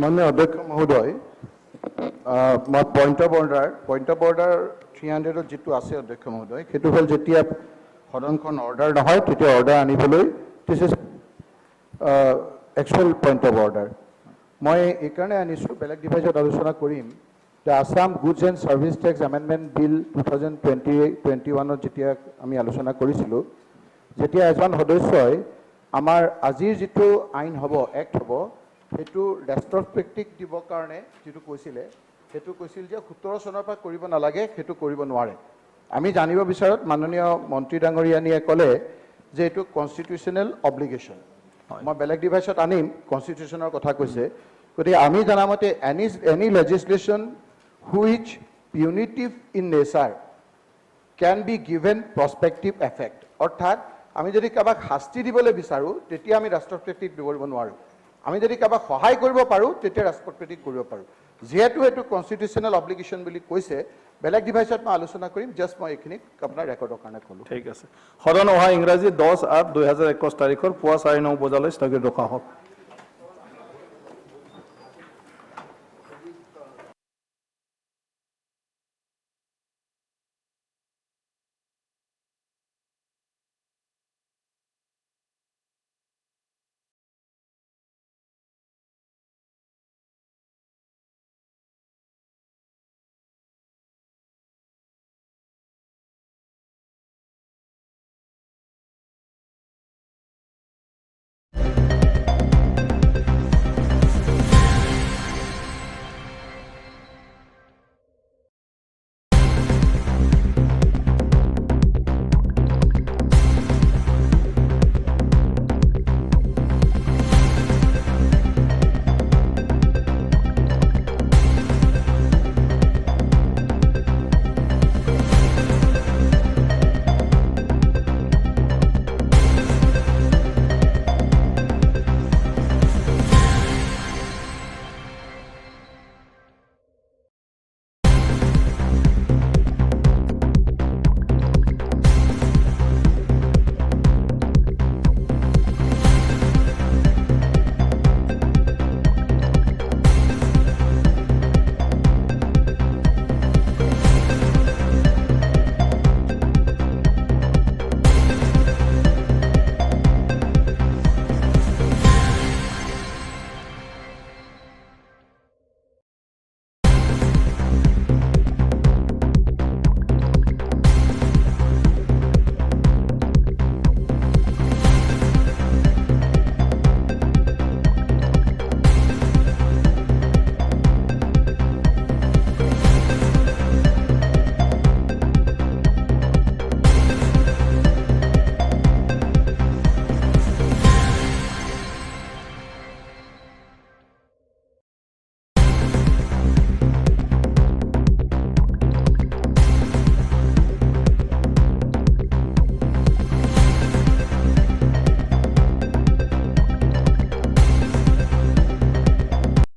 মাননীয় অধ্যক্ষ মহোদয়, মই পইণ্ট অফ অৰ্ডাৰ 300ত যিটো আছে অধ্যক্ষ মহোদয়, সেইটো হ'ল যেতিয়া সদনখন অৰ্ডাৰ নহয় তেতিয়া অৰ্ডাৰ আনিবলৈ, this is actual point of order. মই এইকাৰণে আনিছোঁ, বেলেগ ডিভাইজত আলোচনা কৰিম। The Assam goods and service tax amendment bill 2021ত যেতিয়া আমি আলোচনা কৰিছিলোঁ, যেতিয়া এজন সদস্যই আমাৰ আজিৰ যিটো আইন হ'ব, এক্ট হ'ব, সেইটো ৰেষ্ট্ৰস্পেক্টিভ দিবৰ কাৰণে যিটো কৈছিল যে 17 চনৰ পৰা কৰিব নালাগে, সেইটো কৰিব নোৱাৰে। আমি জানিব বিচাৰত মাননীয় মন্ত্ৰী ডাঙৰীয়ানীয়ে ক'লে যে এইটো কনষ্টিটিউশ্যনেল অব্লিগেশ্যন। মই বেলেগ ডিভাইচত আনিম, কনষ্টিটিউশ্যনৰ কথা কৈছে। গতিকে আমি জানামতে any legislation which punitive in nature can be given prospective effect. অৰ্থাৎ আমি যদি কাৰোবাক শাস্তি দিবলৈ বিচাৰোঁ তেতিয়া আমি ৰেষ্ট্ৰস্পেক্টিভ কৰিব নোৱাৰোঁ। আমি যদি কাৰোবাক সহায় কৰিব পাৰোঁ তেতিয়া ৰেষ্ট্ৰস্পেক্টিভ কৰিব পাৰোঁ। যিহেতু এইটো কনষ্টিটিউশ্যনেল অব্লিগেশ্যন বুলি কৈছে, বেলেগ ডিভাইচত মই আলোচনা কৰিম। জাষ্ট মই এইখিনিক আপোনাৰ ৰেকৰ্ডৰ কাৰণে ক'লোঁ। ঠিক আছে। সদন অহা ইংৰাজী 10/8/2021 তাৰিখৰ পুৱা 9:30 বজালৈ স্থগিত ৰখা হওক।